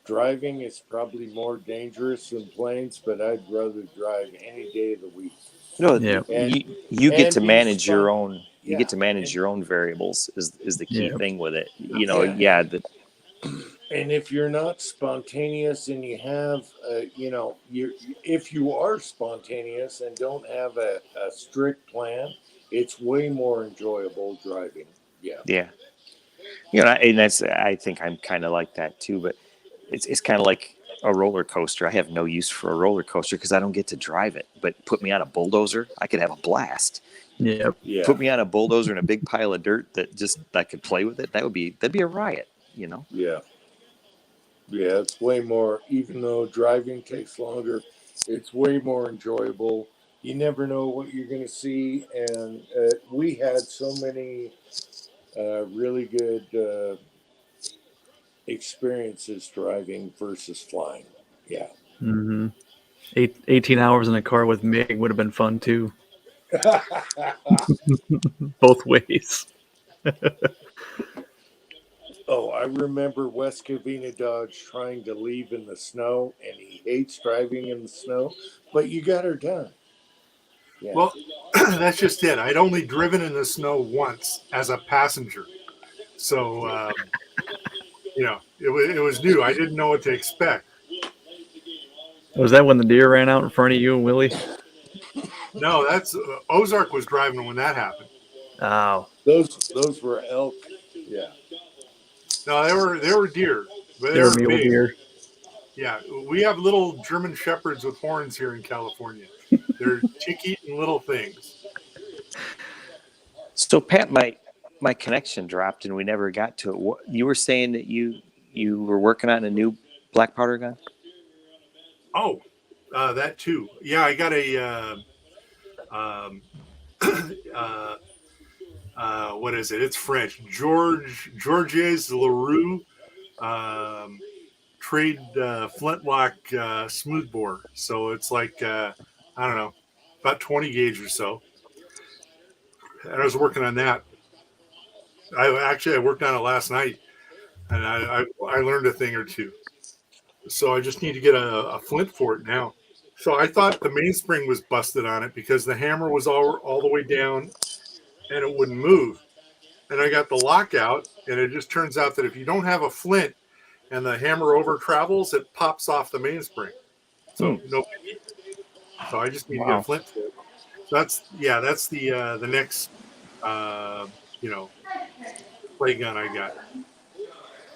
driving is probably more dangerous than planes, but I'd rather drive any day of the week. You get to manage your own. You get to manage your own variables is the key thing with it. And if you're not spontaneous and you have, if you are spontaneous and don't have a strict plan, it's way more enjoyable driving. Yeah. And I think I'm kind of like that too, but it's kind of like a roller coaster. I have no use for a roller coaster because I don't get to drive it. But put me on a bulldozer, I could have a blast. Yeah. Put me on a bulldozer and a big pile of dirt that I could play with it. That'd be a riot. Yeah. Yeah, it's way more. Even though driving takes longer, it's way more enjoyable. You never know what you're going to see, and we had so many really good experiences driving versus flying. Yeah. 18 hours in a car with Mig would have been fun too. Both ways. Oh, I remember West Covina Dodge trying to leave in the snow, and he hates driving in the snow, but you got her done. Yeah. Well, that's just it. I'd only driven in the snow once as a passenger. So, it was new. I didn't know what to expect. Was that when the deer ran out in front of you and Willie? No, that's Ozark was driving when that happened. Oh, those were elk. Yeah. No, they were deer, but they were mule big. deer. Yeah, we have little German shepherds with horns here in California. They're chick-eating little things. So Pat, my connection dropped and we never got to it. You were saying that you were working on a new black powder gun? Oh, that too. Yeah, I got a um, what is it? It's French. Georges Leroux trade flintlock smoothbore. So it's like I don't know, about 20 gauge or so. And I was working on that. I worked on it last night, and I learned a thing or two. So I just need to get a flint for it now. So I thought the mainspring was busted on it because the hammer was all the way down and it wouldn't move. And I got the lockout, and it just turns out that if you don't have a flint and the hammer over travels, it pops off the mainspring. So no biggie. So I just need to get a Wow. flint for it. So that's the next you know play gun I got.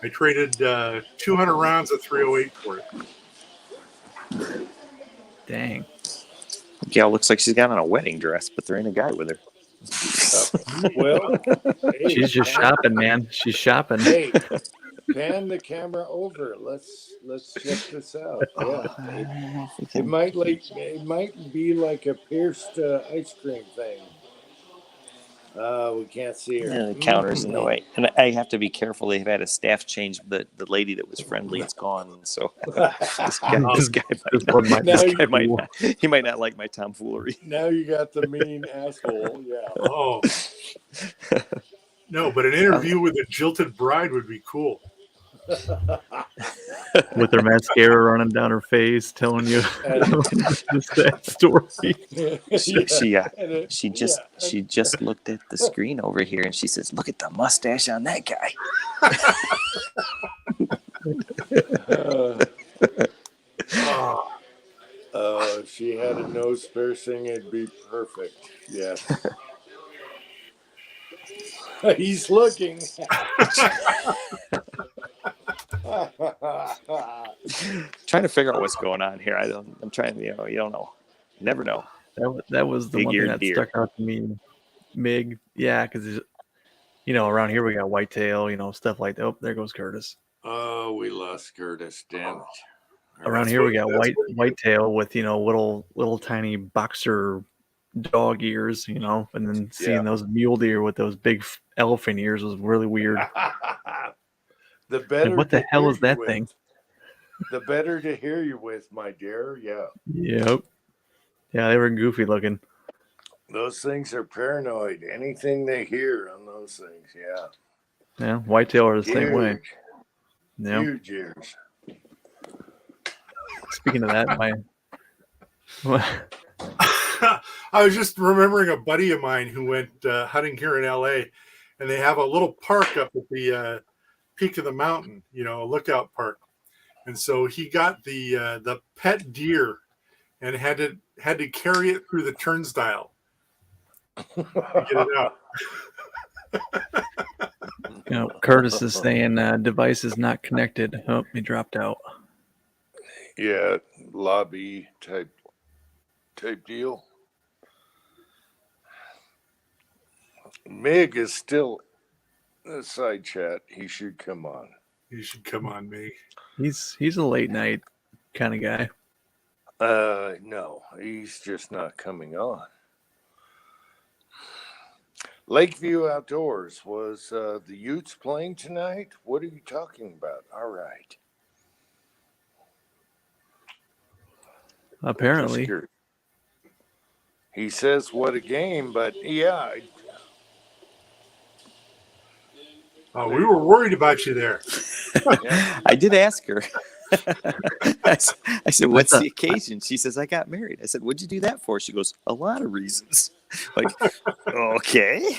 I traded 200 rounds of 308 for it. Dang. Gal looks like she's got on a wedding dress, but there ain't a guy with her. Well, hey, She's just shopping, man. She's shopping. Hey, pan the camera over. Let's check this out. Yeah, it might be like a pierced ice cream thing. We can't see her. The counter's in the way, and I have to be careful. They've had a staff change. The lady that was friendly is gone, so this guy might not. He might not like my tomfoolery. Now you got the mean asshole. Yeah. Oh no, but an interview with a jilted bride would be cool. With her mascara running down her face, telling you the sad story. She just looked at the screen over here and she says, "Look at the mustache on that guy." If she had a nose piercing, it'd be perfect. Yes. He's looking. Trying to figure out what's going on here. I'm trying to, you don't know. You never know. That was the one thing Big-eared that stuck out to me. Mig, yeah, because around here we got whitetail, stuff like that. Oh, there goes Curtis. Oh, we lost Curtis. Damn it. Around here we got whitetail with little tiny boxer dog ears, and then seeing those mule deer with those big elephant ears was really weird. The better. Like, what the hell is that with, thing? The better to hear you with, my dear. Yeah. Yep. Yeah, they were goofy looking. Those things are paranoid. Anything they hear on those things, yeah. Yeah, whitetail are the same way. Yeah. Huge ears. Speaking of that, I was just remembering a buddy of mine who went hunting here in LA, and they have a little park up at the peak of the mountain, a lookout park. And so he got the pet deer and had to carry it through the turnstile to get it out. Curtis is saying device is not connected. Oh, he dropped out. Yeah, lobby type deal. Mig is still in the side chat. He should come on. You should come on, Mig. He's a late night kind of guy. No, he's just not coming on. Lakeview Outdoors, was the Utes playing tonight? What are you talking about? All right. Apparently. He says, what a game, but yeah. We were worried about you there. I did ask her. I said, "What's the occasion?" She says, "I got married." I said, "What'd you do that for?" She goes, "A lot of reasons." Like, okay.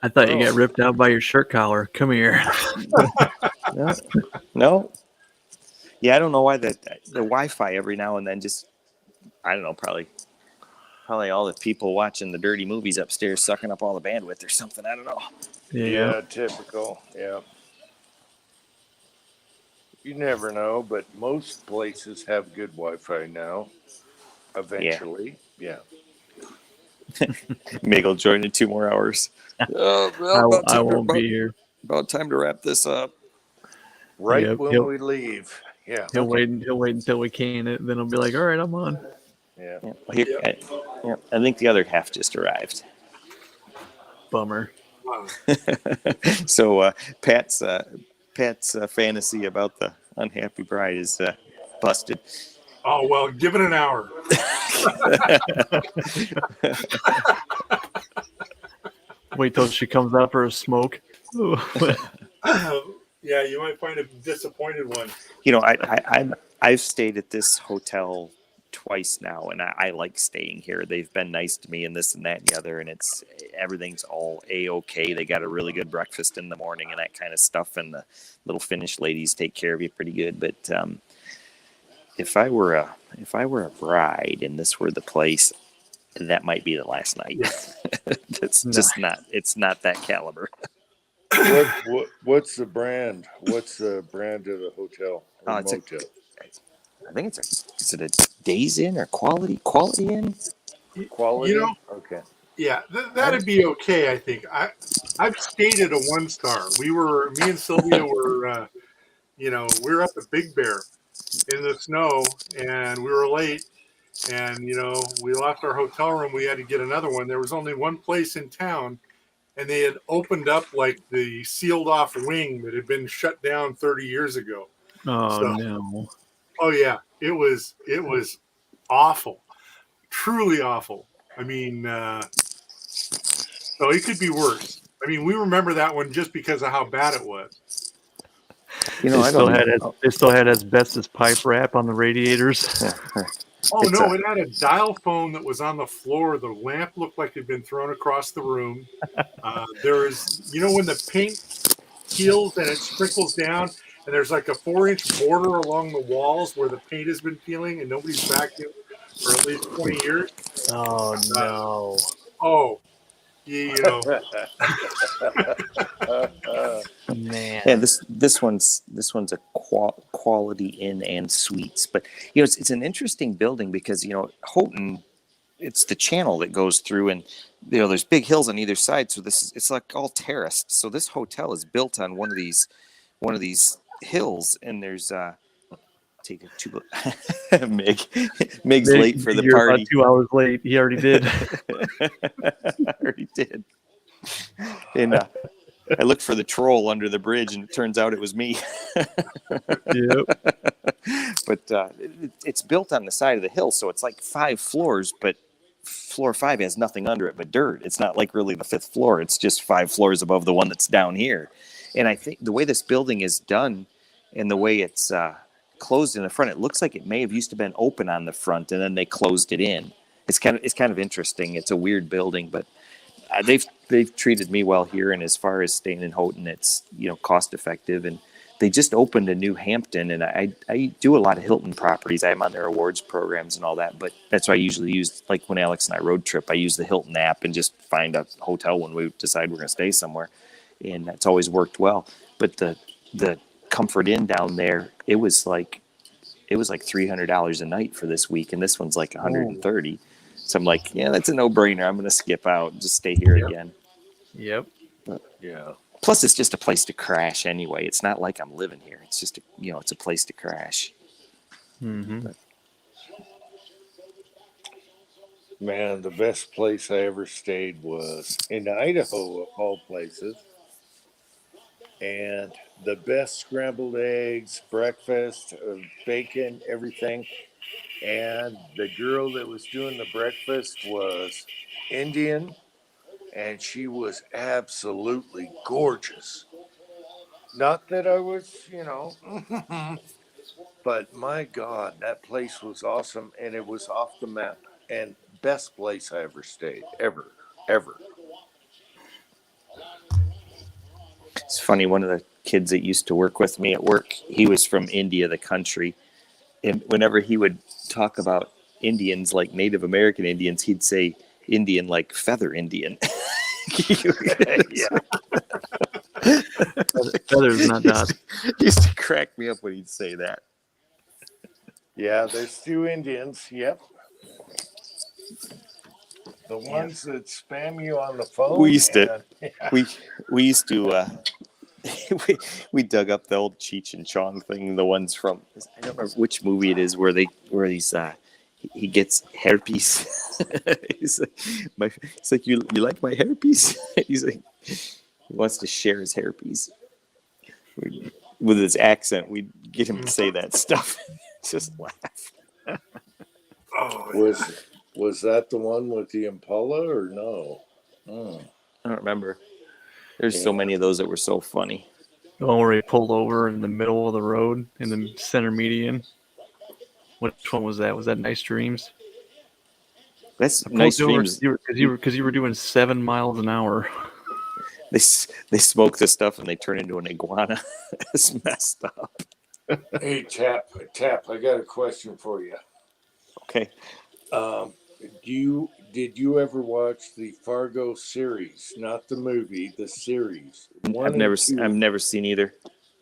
I thought you got ripped out by your shirt collar. Come here. No. Yeah, I don't know why the Wi-Fi every now and then just, I don't know, probably all the people watching the dirty movies upstairs sucking up all the bandwidth or something. I don't know. Yeah, typical. Yeah. You never know, but most places have good Wi-Fi now. Eventually, yeah. Meg will join in 2 more hours. I won't be here. About time to wrap this up. Right Yep, when we leave. Yeah. He'll wait until we can it. Then he'll be like, "All right, I'm on." Yeah. Yeah, well, here, I think the other half just arrived. Bummer. Wow. So Pat's fantasy about the unhappy bride is busted. Oh well, give it an hour. Wait till she comes out for a smoke. Yeah, you might find a disappointed one. You know, I've stayed at this hotel twice now, and I like staying here. They've been nice to me, and this and that and the other, and everything's all a-okay. They got a really good breakfast in the morning and that kind of stuff, and the little Finnish ladies take care of you pretty good. But if I were a bride and this were the place, that might be the last night. That's just not. It's not that caliber. What's the brand? What's the brand of the hotel? Or It's motel? I think is it a Days Inn or Quality Inn? Quality. You know, Okay. yeah, that'd be okay. I think I've stayed at a 1-star. Me and Sylvia were, we were up at Big Bear in the snow, and we were late, and we lost our hotel room. We had to get another one. There was only one place in town, and they had opened up like the sealed off wing that had been shut down 30 years ago. Oh So- no! Oh yeah, it was awful, truly awful. I mean, so it could be worse. I mean, we remember that one just because of how bad it was. You know, They still had asbestos pipe wrap on the radiators. Oh It's no, it had a dial phone that was on the floor. The lamp looked like it had been thrown across the room. There is, when the paint peels and it sprinkles down, and there's like a 4-inch border along the walls where the paint has been peeling, and nobody's vacuumed for at least 20 years. Oh no! Oh, Man. Yeah, this one's a Quality Inn and Suites, but it's an interesting building because Houghton, it's the channel that goes through, and there's big hills on either side, so it's like all terraced. So this hotel is built on one of these hills, and there's take a two. Meg's late for the You're party. about 2 hours late. He already did. I already did. And I looked for the troll under the bridge, and it turns out it was me. Yep. But it's built on the side of the hill, so it's like 5 floors, but floor 5 has nothing under it but dirt. It's not like really the 5th floor. It's just 5 floors above the one that's down here. And I think the way this building is done and the way it's closed in the front, it looks like it may have used to been open on the front, and then they closed it in. It's kind of interesting. It's a weird building, but they've treated me well here. And as far as staying in Houghton, it's cost effective. And they just opened a new Hampton, and I do a lot of Hilton properties. I'm on their awards programs and all that, but that's why I usually use, like when Alex and I road trip, I use the Hilton app and just find a hotel when we decide we're going to stay somewhere, and that's always worked well. But the Comfort Inn down there, it was like $300 a night for this week, and this one's like $130. So I'm like, yeah, that's a no-brainer. I'm going to skip out and just stay here again. Yep. Yeah. Plus, it's just a place to crash anyway. It's not like I'm living here. It's just it's a place to crash. Mm-hmm. Man, the best place I ever stayed was in Idaho, of all places. And the best scrambled eggs, breakfast, bacon, everything. And the girl that was doing the breakfast was Indian, and she was absolutely gorgeous. Not that I was, but my God, that place was awesome, and it was off the map. And best place I ever stayed, ever. It's funny, one of the kids that used to work with me at work, he was from India, the country. And whenever he would talk about Indians, like Native American Indians, he'd say Indian like feather Indian. Yeah. Feathers, not dots. Used to crack me up when he'd say that. Yeah, there's 2 Indians. Yep. The ones that spam you on the phone. We used to- and- We used to we dug up the old Cheech and Chong thing, the ones from I don't remember which movie it is where he's he gets hairpiece. he's like you like my hairpiece? He's like he wants to share his hairpiece. With his accent, we'd get him to say that stuff. Just laugh. Oh, Was that the one with the Impala or no? I don't remember. There's so many of those that were so funny. The one where he pulled over in the middle of the road in the center median. Which one was that? Was that Nice Dreams? That's I nice pulled you over dreams. because you were doing 7 miles an hour. They smoke this stuff and they turn into an iguana. It's messed up. Hey, Tap, I got a question for you. Okay. Did you ever watch the Fargo series? Not the movie, the series. I've never seen either.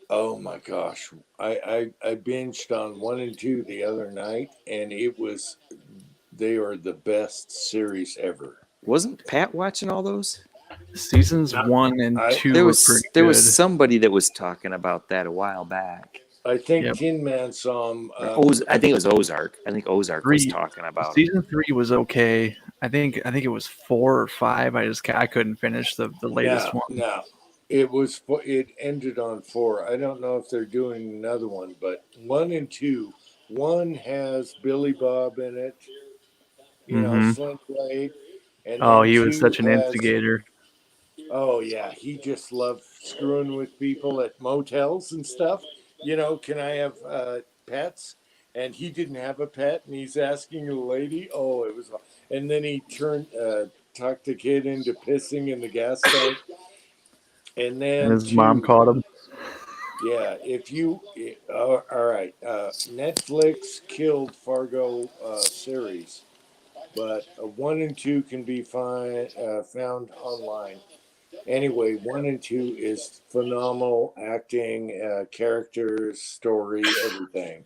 Oh my gosh. I binged on 1 and 2 the other night, and they are the best series ever. Wasn't Pat watching all those? Seasons 1 and 2 There were was pretty there good. was somebody that was talking about that a while back. I think Yep. Tin Man saw 'em, I think it was Ozark. I think Ozark was Three- talking about it. Season 3 was okay. I think it was 4 or 5. I couldn't finish the latest one. No, it ended on 4. I don't know if they're doing another one, but 1 and 2. 1 has Billy Bob in it, Mhm. Slim Blade. And Oh, then he was 2 such an has- instigator. Oh yeah, he just loved screwing with people at motels and stuff. Can I have pets? And he didn't have a pet, and he's asking the lady. Oh, it was, and then he talked the kid into pissing in the gas tank, and then And his mom caught him. Yeah, all right. Netflix killed Fargo series, but 1 and 2 can be found online. Anyway, 1 and 2 is phenomenal acting, characters, story, everything.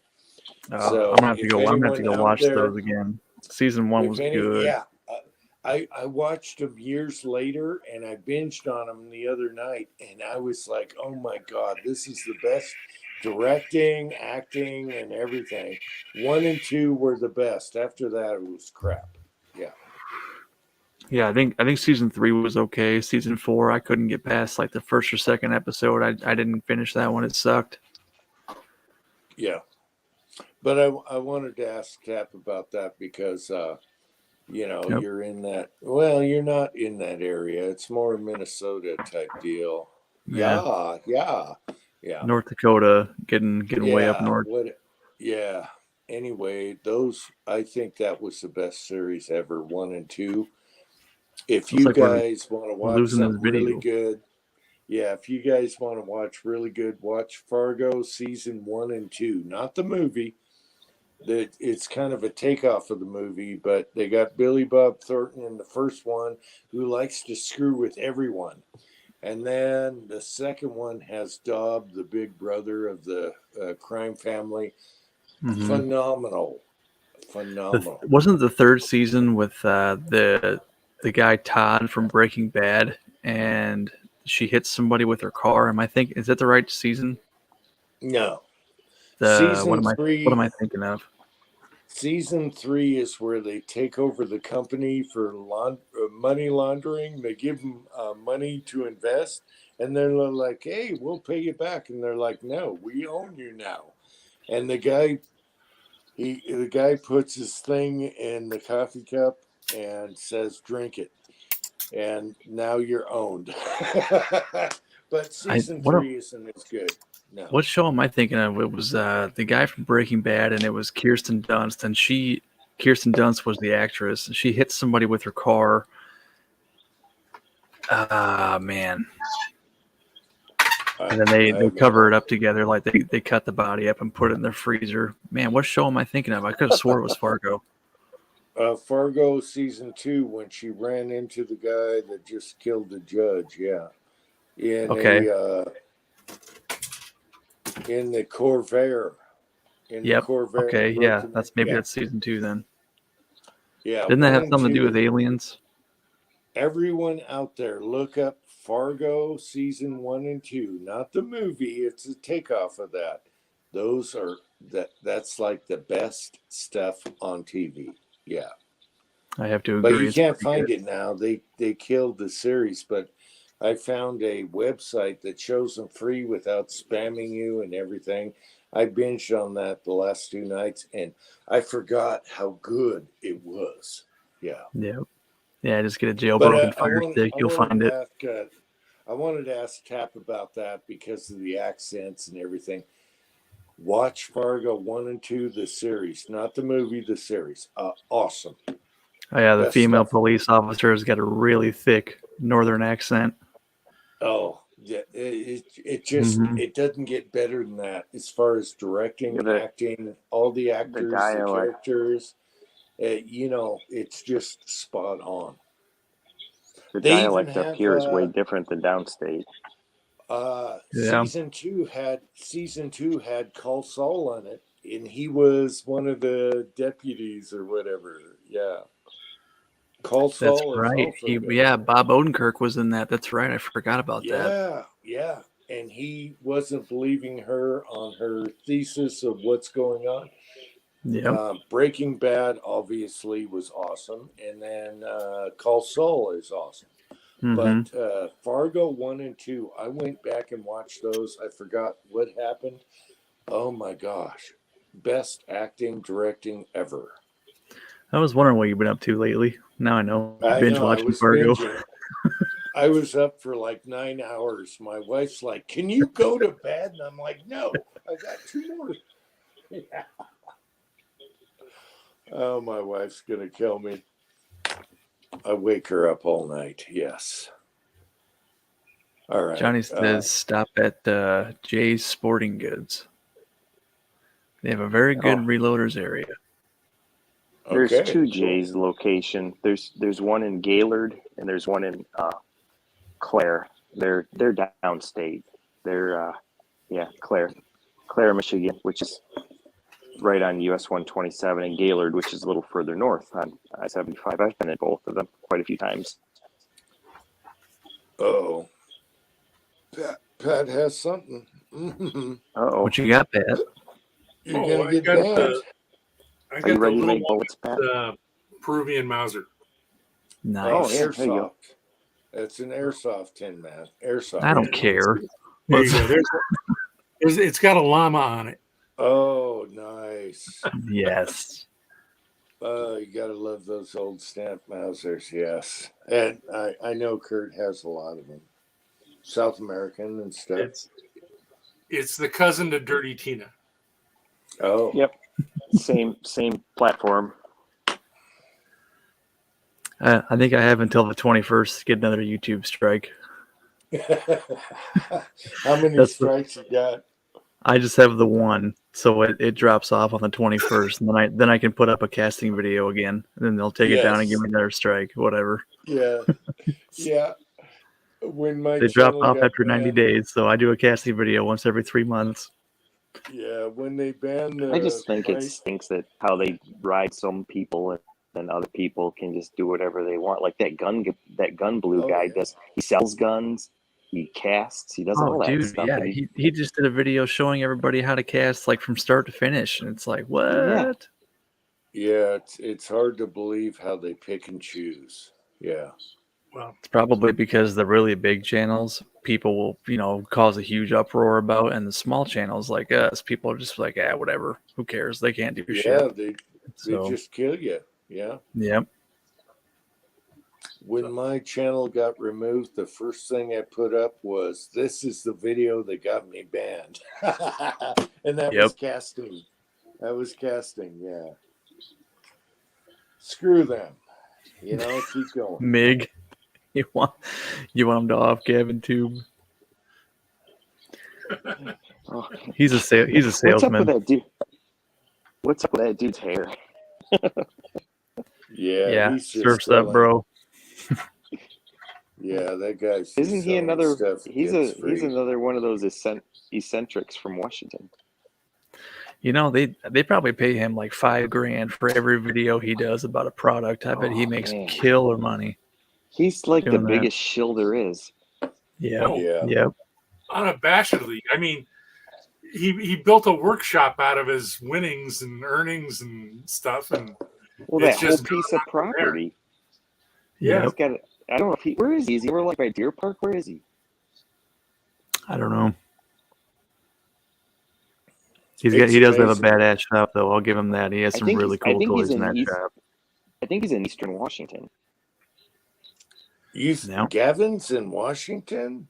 So I'm gonna have to if go. I'm gonna have to anyone go out watch there- those again. Season 1 was good. Yeah, I watched them years later, and I binged on them the other night, and I was like, "Oh my god, this is the best directing, acting, and everything." 1 and 2 were the best. After that, it was crap. Yeah, I think season 3 was okay. Season 4, I couldn't get past like the first or second episode. I didn't finish that one. It sucked. Yeah, but I wanted to ask Tap about that because Yep. you're in that. Well, you're not in that area. It's more Minnesota type deal. Yeah. Yeah. North Dakota, getting way up Yeah, north. Yeah. Anyway, I think that was the best series ever, 1 and 2. If you Looks like we're guys want to watch losing this something really video. good, if you guys want to watch really good, watch Fargo season 1 and 2, not the movie. It's kind of a takeoff of the movie, but they got Billy Bob Thornton in the first one, who likes to screw with everyone. And then the second one has Dob, the big brother of the crime family. Mhm. Phenomenal. Wasn't the third season with the guy Todd from Breaking Bad, and she hits somebody with her car? Is that the right season? No. What am Three. what am I thinking of? Season 3 is where they take over the company for money laundering. They give them money to invest, and they're like, "Hey, we'll pay you back." And they're like, "No, we own you now." And the guy puts his thing in the coffee cup and says, "Drink it," and now you're owned. But season 3 isn't as good. No. What show am I thinking of? It was the guy from Breaking Bad, and it was Kirsten Dunst, and Kirsten Dunst was the actress, and she hit somebody with her car. Ah, man. And then they cover it up together, like they cut the body up and put it in their freezer. Man, what show am I thinking of? I could have swore it was Fargo. Fargo season 2, when she ran into the guy that just killed the judge. Yeah. In the Corvair. Yep. Okay. Yeah. That's season 2 then. Yeah. Didn't that have 1 and something to do 2 with aliens? everyone out there, look up Fargo season 1 and 2, not the movie. It's a takeoff of that. That's like the best stuff on TV. Yeah. I have to But agree. you It's can't pretty find good. it now. They killed the series, but I found a website that shows them free without spamming you and everything. I binged on that the last 2 nights, and I forgot how good it was. Yeah. Yeah. Yeah, just get a But jailbroken Fire Stick. You'll find it. I wanted to ask Tap about that because of the accents and everything. Watch Fargo 1 and 2, the series, not the movie, the series. Awesome. Oh, yeah, the Best female stuff. police officer has got a really thick northern accent. Oh, yeah. It doesn't get better than that as far as directing, Yeah, acting, all the actors, the dialect. characters. It's just spot on. The They even dialect up have, here is way different than downstate. Yeah. season two had Call Saul on it, and he was one of the deputies or whatever. Yeah. Call That's Saul is right. also good. Yeah, Bob Odenkirk was in that. That's right. I forgot about that. Yeah. And he wasn't believing her on her thesis of what's going on. Yeah. Breaking Bad obviously was awesome, and then Call Saul is awesome. Mhm. But Fargo 1 and 2, I went back and watched those. I forgot what happened. Oh my gosh. Best acting, directing ever. I was wondering what you've been up to lately. Now I know. Binge I watching was Fargo. binging. I was up for like 9 hours. My wife's like, "Can you go to bed?" And I'm like, "No, I got 2 more." Yeah. Oh, my wife's going to kill me. I wake her up all night. Yes. All right. Johnny says stop at Jay's Sporting Goods. They have a very good reloaders area. There's Okay, 2 cool. J's location. There's one in Gaylord and there's one in Clare. They're downstate. They're Clare, Michigan, which is right on US 127, and Gaylord, which is a little further north on I-75. I've been in both of them quite a few times. Oh, Pat has something. Mm-hmm. Uh-oh. What you got, Pat? You're Oh, gonna I get got banned. I Are got you the ready to little make one bullets, Pat? with Peruvian Mauser. Nice. Oh, yeah, there you airsoft. go. It's an airsoft tin, man. Airsoft. I don't care. There you go. It's got a llama on it. Oh, nice. Yes. You gotta love those old stamp Mausers, yes. And I know Kurt has a lot of them. South American and stuff. It's the cousin to Dirty Tina. Oh. Yep. Same platform. I think I have until the 21st to get another YouTube strike. How many That's strikes you got? I just have the one, so it drops off on the 21st, and then I can put up a casting video again, and then they'll take it down and give me another strike, whatever. Yeah. Yeah. When my They drop channel off got after 90 banned, days, so I do a casting video once every 3 months. yeah, when they banned I just think my- it stinks that how they ride some people and then other people can just do whatever they want. Like that gun blue Oh, guy yeah. does. He sells guns. He casts. He does all Oh, that dude, stuff. yeah, and he just did a video showing everybody how to cast, like, from start to finish, and it's like, what? Yeah, it's hard to believe how they pick and choose. Yeah. Well, It's probably because the really big channels, people will, cause a huge uproar about, and the small channels like us, people are just like, whatever, who cares? They can't do Yeah, shit. they So, just kill you. Yeah. yep. When my channel got removed, the first thing I put up was, "This is the video that got me banned." And that was Yep. casting. Yeah. Screw them. Keep going. Mig, you want him to off Gavin Tube? oh, He's a what's up with salesman. that dude? What's up with that dude's hair? Yeah, he's just surfs up, selling. bro. Yeah, that guy's just Isn't he selling another? stuff He's gets free. another one of those eccentrics from Washington. They probably pay him like $5,000 for every video he does about a product. I bet he makes man. killer money. He's like the Doing that. biggest shill there is. Yeah. Oh. Yeah. Yep. Unabashedly. I mean, he built a workshop out of his winnings and earnings and stuff, and Well, that It's whole just piece of property. Yeah. He's got. I don't know if he. Where is he? Is he over like by Deer Park? Where is he? I don't know. He It's does have a amazing. badass shop though. I'll give him that. He has I some think really he's- I cool think he's toys in in that East- shop. I think he's in Eastern Washington. No. Gavin's in Washington?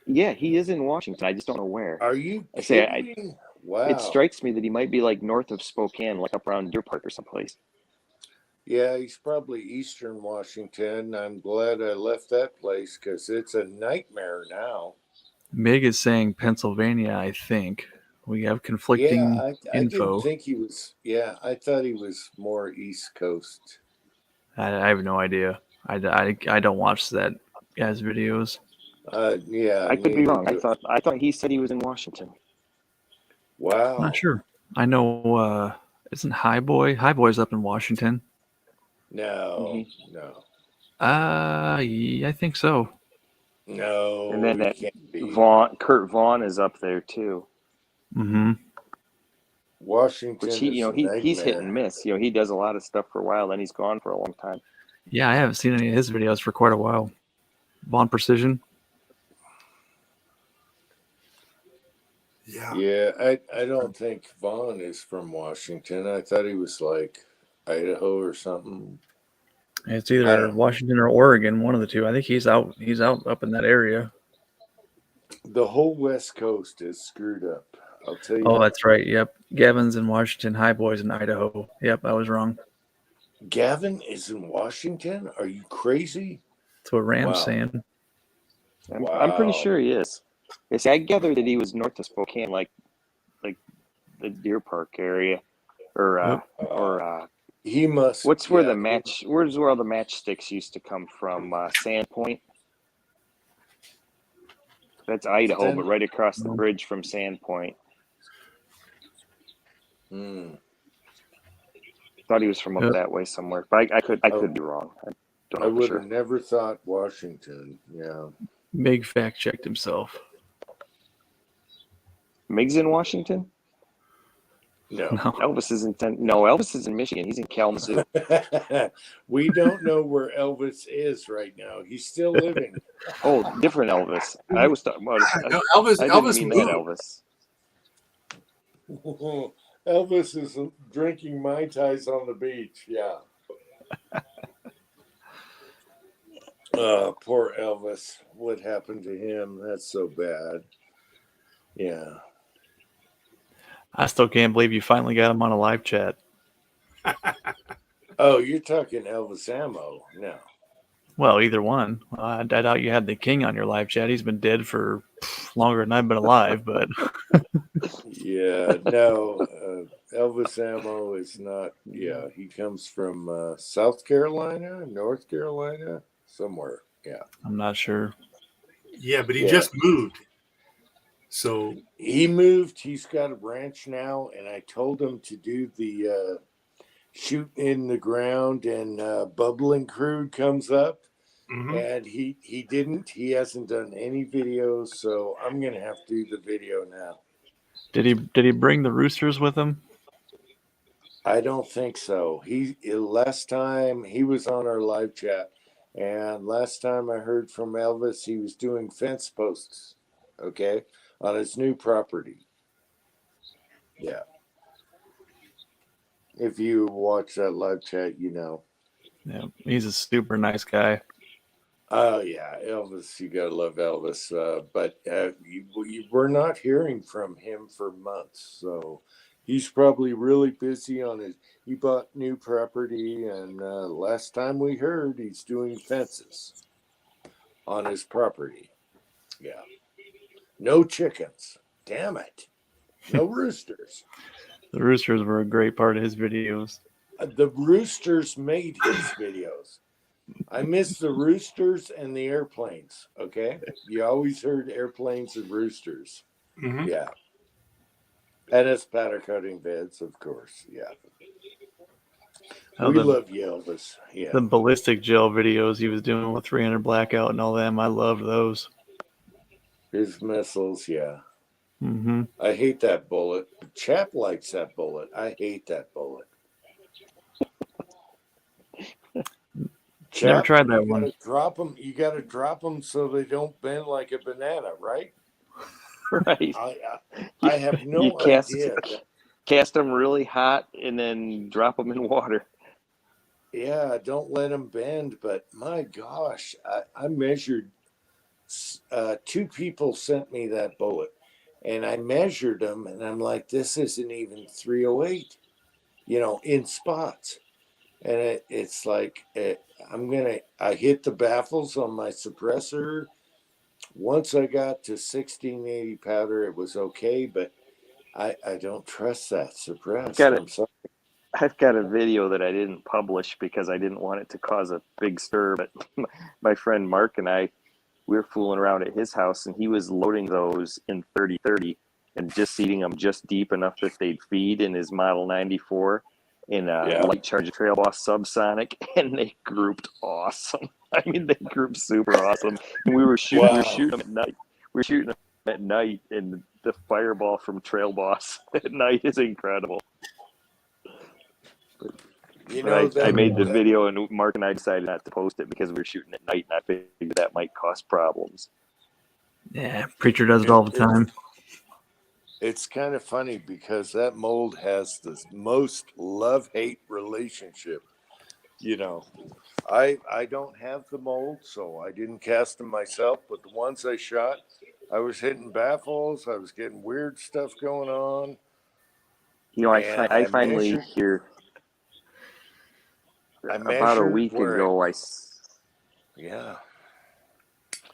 Yeah, he is in Washington. I just don't know where. Are you I say, kidding me? Wow. It strikes me that he might be like north of Spokane, like up around Deer Park or someplace. Yeah, he's probably Eastern Washington. I'm glad I left that place because it's a nightmare now. Mig is saying Pennsylvania. I think we have conflicting Yeah, I info. didn't think he was. Yeah, I thought he was more East Coast. I have no idea. I don't watch that guy's videos. Yeah, I could be neither wrong. do- I thought he said he was in Washington. Wow. I'm not sure. I know. Isn't Highboy? Highboy's up in Washington. No, no, Yeah, I think so. no. And then he that can't be. Kurt Vaughn is up there too. Mm-hmm. Washington Which he's is a hit and nightmare. miss. He does a lot of stuff for a while, then he's gone for a long time. Yeah, I haven't seen any of his videos for quite a while. Vaughn Precision. Yeah. Yeah, I don't think Vaughn is from Washington. I thought he was like Idaho or something. It's I either don't- Washington or Oregon, one of the two. I think he's out. He's out up in that area. The whole West Coast is screwed up. I'll tell you. Oh, that's right. Yep. Gavin's in Washington. Highboy's in Idaho. Yep, I was wrong. Gavin is in Washington? Are you crazy? That's what Ram's Wow. saying. I'm pretty Wow. sure he is. Yes, I gathered that he was north of Spokane, like the Deer Park area, or He must. what's where yeah, the match? Where's where all the matchsticks used to come from? Sandpoint. That's Idaho, but right across the bridge from Sandpoint. Hmm. Thought he was from up Yep. that way somewhere, but I could be wrong. I don't I know for would sure. have never thought Washington. Yeah. Big fact checked himself. Mig's in Washington. No. No. Elvis isn't. No, Elvis is in Michigan. He's in Kalamazoo. We don't know where Elvis is right now. He's still living. Oh, different Elvis. I was talking about. No, Elvis. I didn't Elvis mean moved. that Elvis. Elvis is drinking Mai Tais on the beach. Yeah. Poor Elvis. What happened to him? That's so bad. Yeah. I still can't believe you finally got him on a live chat. Oh, you're talking Elvis Ammo. No. Well, either one. I doubt you had the king on your live chat. He's been dead for longer than I've been alive, but Yeah. No. Elvis Ammo is not. Yeah. He comes from South Carolina, North Carolina, somewhere. Yeah. I'm not sure. Yeah, but he Yeah. just moved. So He moved. He's got a ranch now, and I told him to do the shoot in the ground, and bubbling crude comes up, mhm. and he didn't. He hasn't done any videos, so I'm gonna have to do the video now. Did he bring the roosters with him? I don't think so. Last time he was on our live chat, and last time I heard from Elvis, he was doing fence posts, okay, on his new property. Yeah. If you watch that live chat, you know. Yeah, he's a super nice guy. Oh yeah, Elvis. You gotta love Elvis. But you were not hearing from him for months, so he's probably really busy on his. He bought new property, and last time we heard, he's doing fences on his property. Yeah. No chickens. Damn it. No roosters. The roosters were a great part of his videos. The roosters made his videos. I miss the roosters and the airplanes. Okay. You always heard airplanes and roosters. Mhm. Yeah. And his powder coating beds, of course. Yeah. Oh, We the, love you, Elvis. Yeah. the ballistic gel videos he was doing with 300 blackout and all them. I loved those. His missiles, yeah. Mm-hmm. I hate that bullet. Chap likes that bullet. I hate that bullet. Never Chap, tried that you one. gotta drop them. You gotta drop them so they don't bend like a banana, right? Right. I have You no idea. cast them really hot and then drop them in water. Yeah, don't let them bend. But my gosh, I measured. Two people sent me that bullet, and I measured them, and I'm like, this isn't even 308, in spots. And it's like I hit the baffles on my suppressor. Once I got to 1680 powder, it was okay, but I don't trust that suppressed. Got it. I'm sorry. I've got a video that I didn't publish because I didn't want it to cause a big stir. But my friend Mark and I, we were fooling around at his house, and he was loading those in 30-30 and just seating them just deep enough that they'd feed in his Model 94 in a Yeah. Light Charge Trail Boss Subsonic, and they grouped awesome. I mean, they grouped super awesome. And we were shooting them at night. We were shooting them at night, and the fireball from Trail Boss at night is incredible. I made the video, and Mark and I decided not to post it because we were shooting at night, and I figured that might cause problems. Yeah, Preacher does it all the time. It's kind of funny because that mold has the most love-hate relationship. I don't have the mold, so I didn't cast them myself, but the ones I shot, I was hitting baffles. I was getting weird stuff going on. I finally hear about a week ago. Yeah.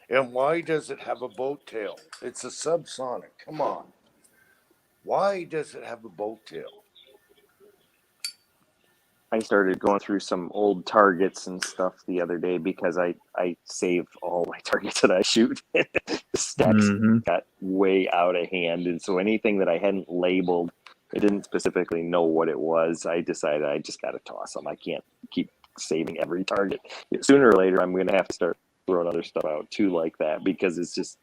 And why does it have a boat tail? It's a subsonic. Come on. Why does it have a boat tail? I started going through some old targets and stuff the other day because I save all my targets that I shoot. The stacks got way out of hand, and so anything that I hadn't labeled, I didn't specifically know what it was. I decided I just got to toss them. I can't keep saving every target. Sooner or later, I'm going to have to start throwing other stuff out too, like that, because it's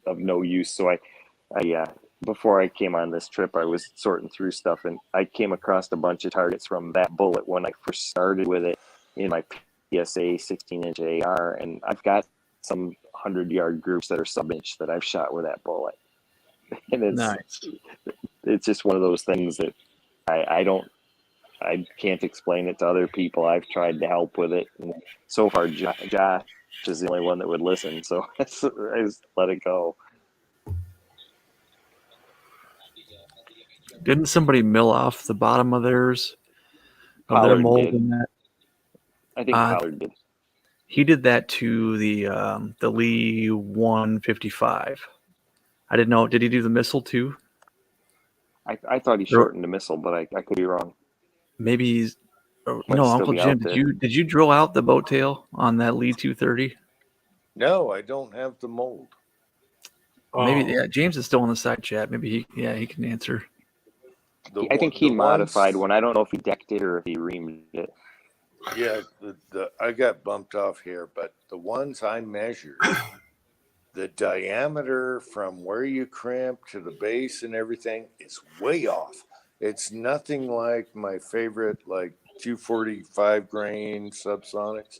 of no use. So I before I came on this trip, I was sorting through stuff, and I came across a bunch of targets from that bullet when I first started with it in my PSA 16-inch AR, and I've got some 100-yard groups that are sub-inch that I've shot with that bullet. And it's just one of those things that I can't explain it to other people. I've tried to help with it, and so far Josh is the only one that would listen, so I just let it go. Didn't somebody mill off the bottom of theirs? Of their mold in that? I think Pollard did. He did that to the Lee 155. I didn't know. Did he do the missile too? I thought he shortened the missile, but I could be wrong. Maybe he's. No, Uncle Jim, did you drill out the boat tail on that Lee 230? No, I don't have the mold. Maybe James is still on the side chat. Maybe he can answer. I think he modified one. I don't know if he decked it or if he reamed it. Yeah, I got bumped off here, but the ones I measured, the diameter from where you crimp to the base and everything is way off. It's nothing like my favorite, like 245 grain subsonics.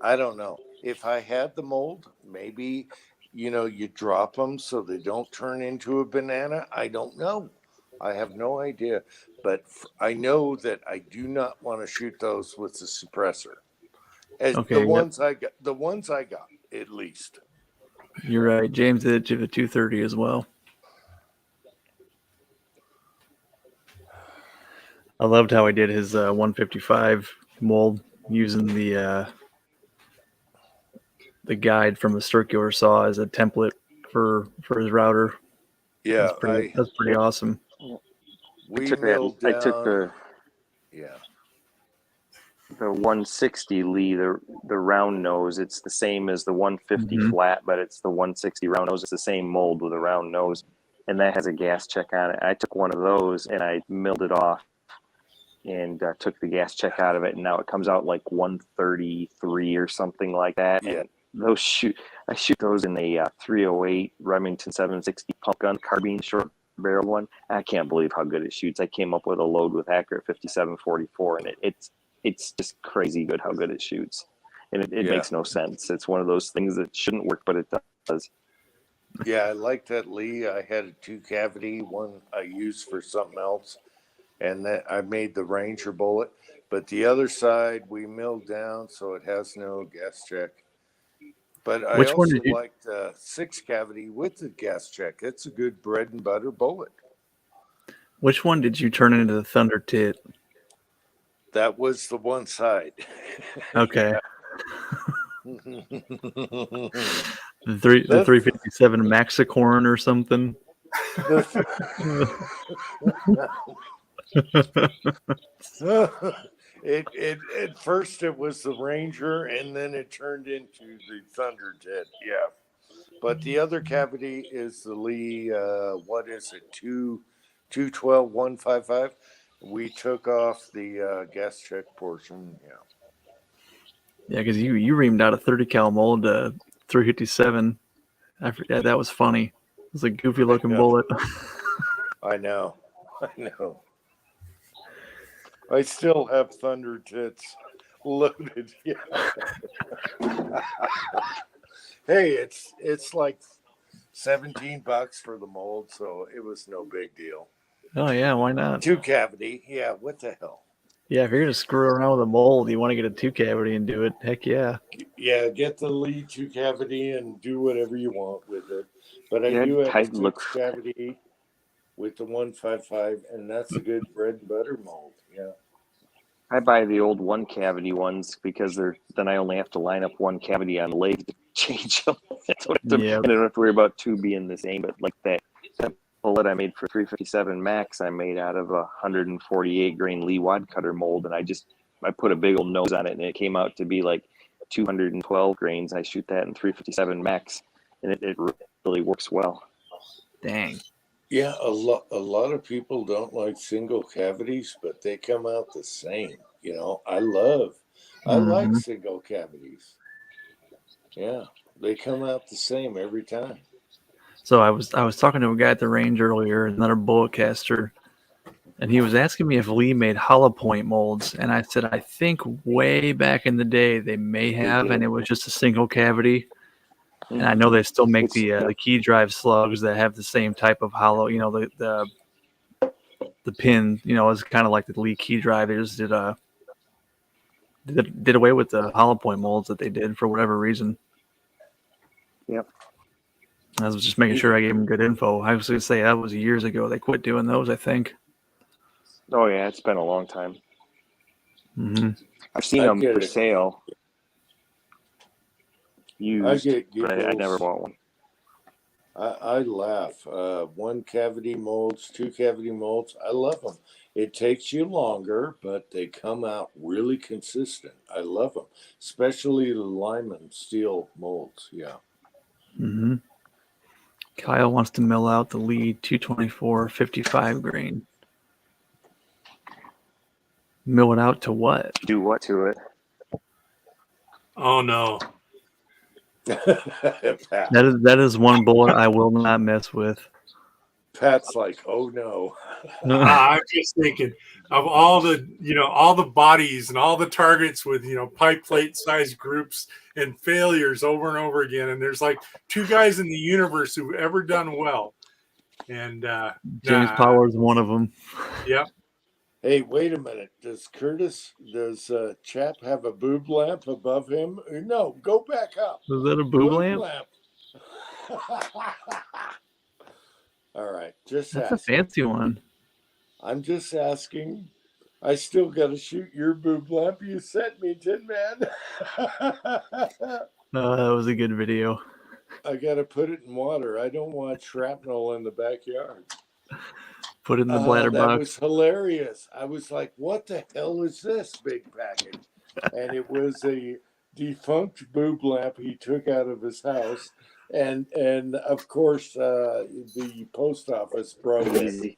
I don't know. If I had the mold, maybe, you drop them so they don't turn into a banana. I don't know. I have no idea. But I know that I do not want to shoot those with the suppressor. The ones I got, at least. You're right. James did it to the 230 as well. I loved how he did his 155 mold using the guide from the circular saw as a template for his router. Yeah, that's pretty awesome. I took the 160 Lee, the round nose. It's the same as the 150 flat, but it's the 160 round nose. It's the same mold with a round nose, and that has a gas check on it. I took one of those and I milled it off and took the gas check out of it, and now it comes out like 133 or something like that. Yeah. And I shoot those in a 308 Remington 760 pump gun carbine short barrel one. I can't believe how good it shoots. I came up with a load with accurate 5744, and it's just crazy good how good it shoots, and it Yeah. makes no sense. It's one of those things that shouldn't work, but it does. Yeah, I like that Lee. I had a 2-cavity one I used for something else, and then I made the Ranger bullet. But the other side we milled down so it has no gas check. But I Which one also did you? like the 6-cavity with the gas check. It's a good bread and butter bullet. Which one did you turn into the Thunder Tit? That was the one side. Okay, The- the 357 Maxicorn or something. it at first it was the Ranger, and then it turned into the Thunder Jet. Yeah, but the other cavity is the Lee. What is it? 212 155. We took off the gas check portion. Yeah. Yeah, because you reamed out a 30 cal mold to 357. I forget, that was funny. It was a goofy looking Yeah. bullet. I know. I know. I still have Thunder Tits loaded. Yeah. Hey, it's like $17 for the mold, so it was no big deal. Oh yeah, why not? 2-cavity. Yeah, what the hell? Yeah, if you're gonna screw around with a mold, you want to get a 2-cavity and do it. Heck yeah. Yeah, get the Lee 2-cavity and do whatever you want with it. But I Yeah, do have a tight look. 6-cavity with the 155, and that's a good bread and butter mold. Yeah. I buy the old 1-cavity ones because then I only have to line up 1 cavity on the lathe to change them. I Yeah. don't have to worry about 2 being the same. But like that bullet I made for 357 Max, I made out of a 148 grain Lee wad cutter mold, and I put a big old nose on it, and it came out to be like 212 grains. I shoot that in 357 Max, and it really works well. Dang. Yeah, a lot of people don't like single cavities, but they come out the same. I like Mhm. single cavities. Yeah, they come out the same every time. So I was talking to a guy at the range earlier, another bullet caster, and he was asking me if Lee made hollow point molds, and I said I think way back in the day they may have, and it was just a single cavity. And I know they still make the key drive slugs that have the same type of hollow, the pin, is kind of like the Lee key drive. They just did away with the hollow point molds that they did for whatever reason. Yep. I was just making sure I gave them good info. I was going to say that was years ago. They quit doing those, I think. Oh yeah, it's been a long time. Mm-hmm. I've seen I them get for it. sale. Used, get but I giggles. never bought one. I laugh. 1-cavity molds, 2-cavity molds. I love them. It takes you longer, but they come out really consistent. I love them, especially the Lyman steel molds. Yeah. Mm-hmm. Kyle wants to mill out the Lee 224 55 grain. Mill it out to what? Do what to it? Oh no. Pat, That is one bullet I will not mess with. Pat's like, oh no. I'm just thinking of all the bodies and all the targets with pipe plate size groups and failures over and over again. And there's like 2 guys in the universe who've ever done well. And James Power is one of them. Yep. Hey, wait a minute. Does Chap have a boob lamp above him? No, go back up. Is that a boob lamp? All right, just That's a asking. fancy one. I'm just asking. I still got to shoot your boob lamp you sent me, Tin Man. That was a good video. I got to put it in water. I don't want shrapnel in the backyard. Put it in the bladder That box. was hilarious. I was like, what the hell is this big package? And it was a defunct boob lamp he took out of his house. And of course, the post office brought it. Easy.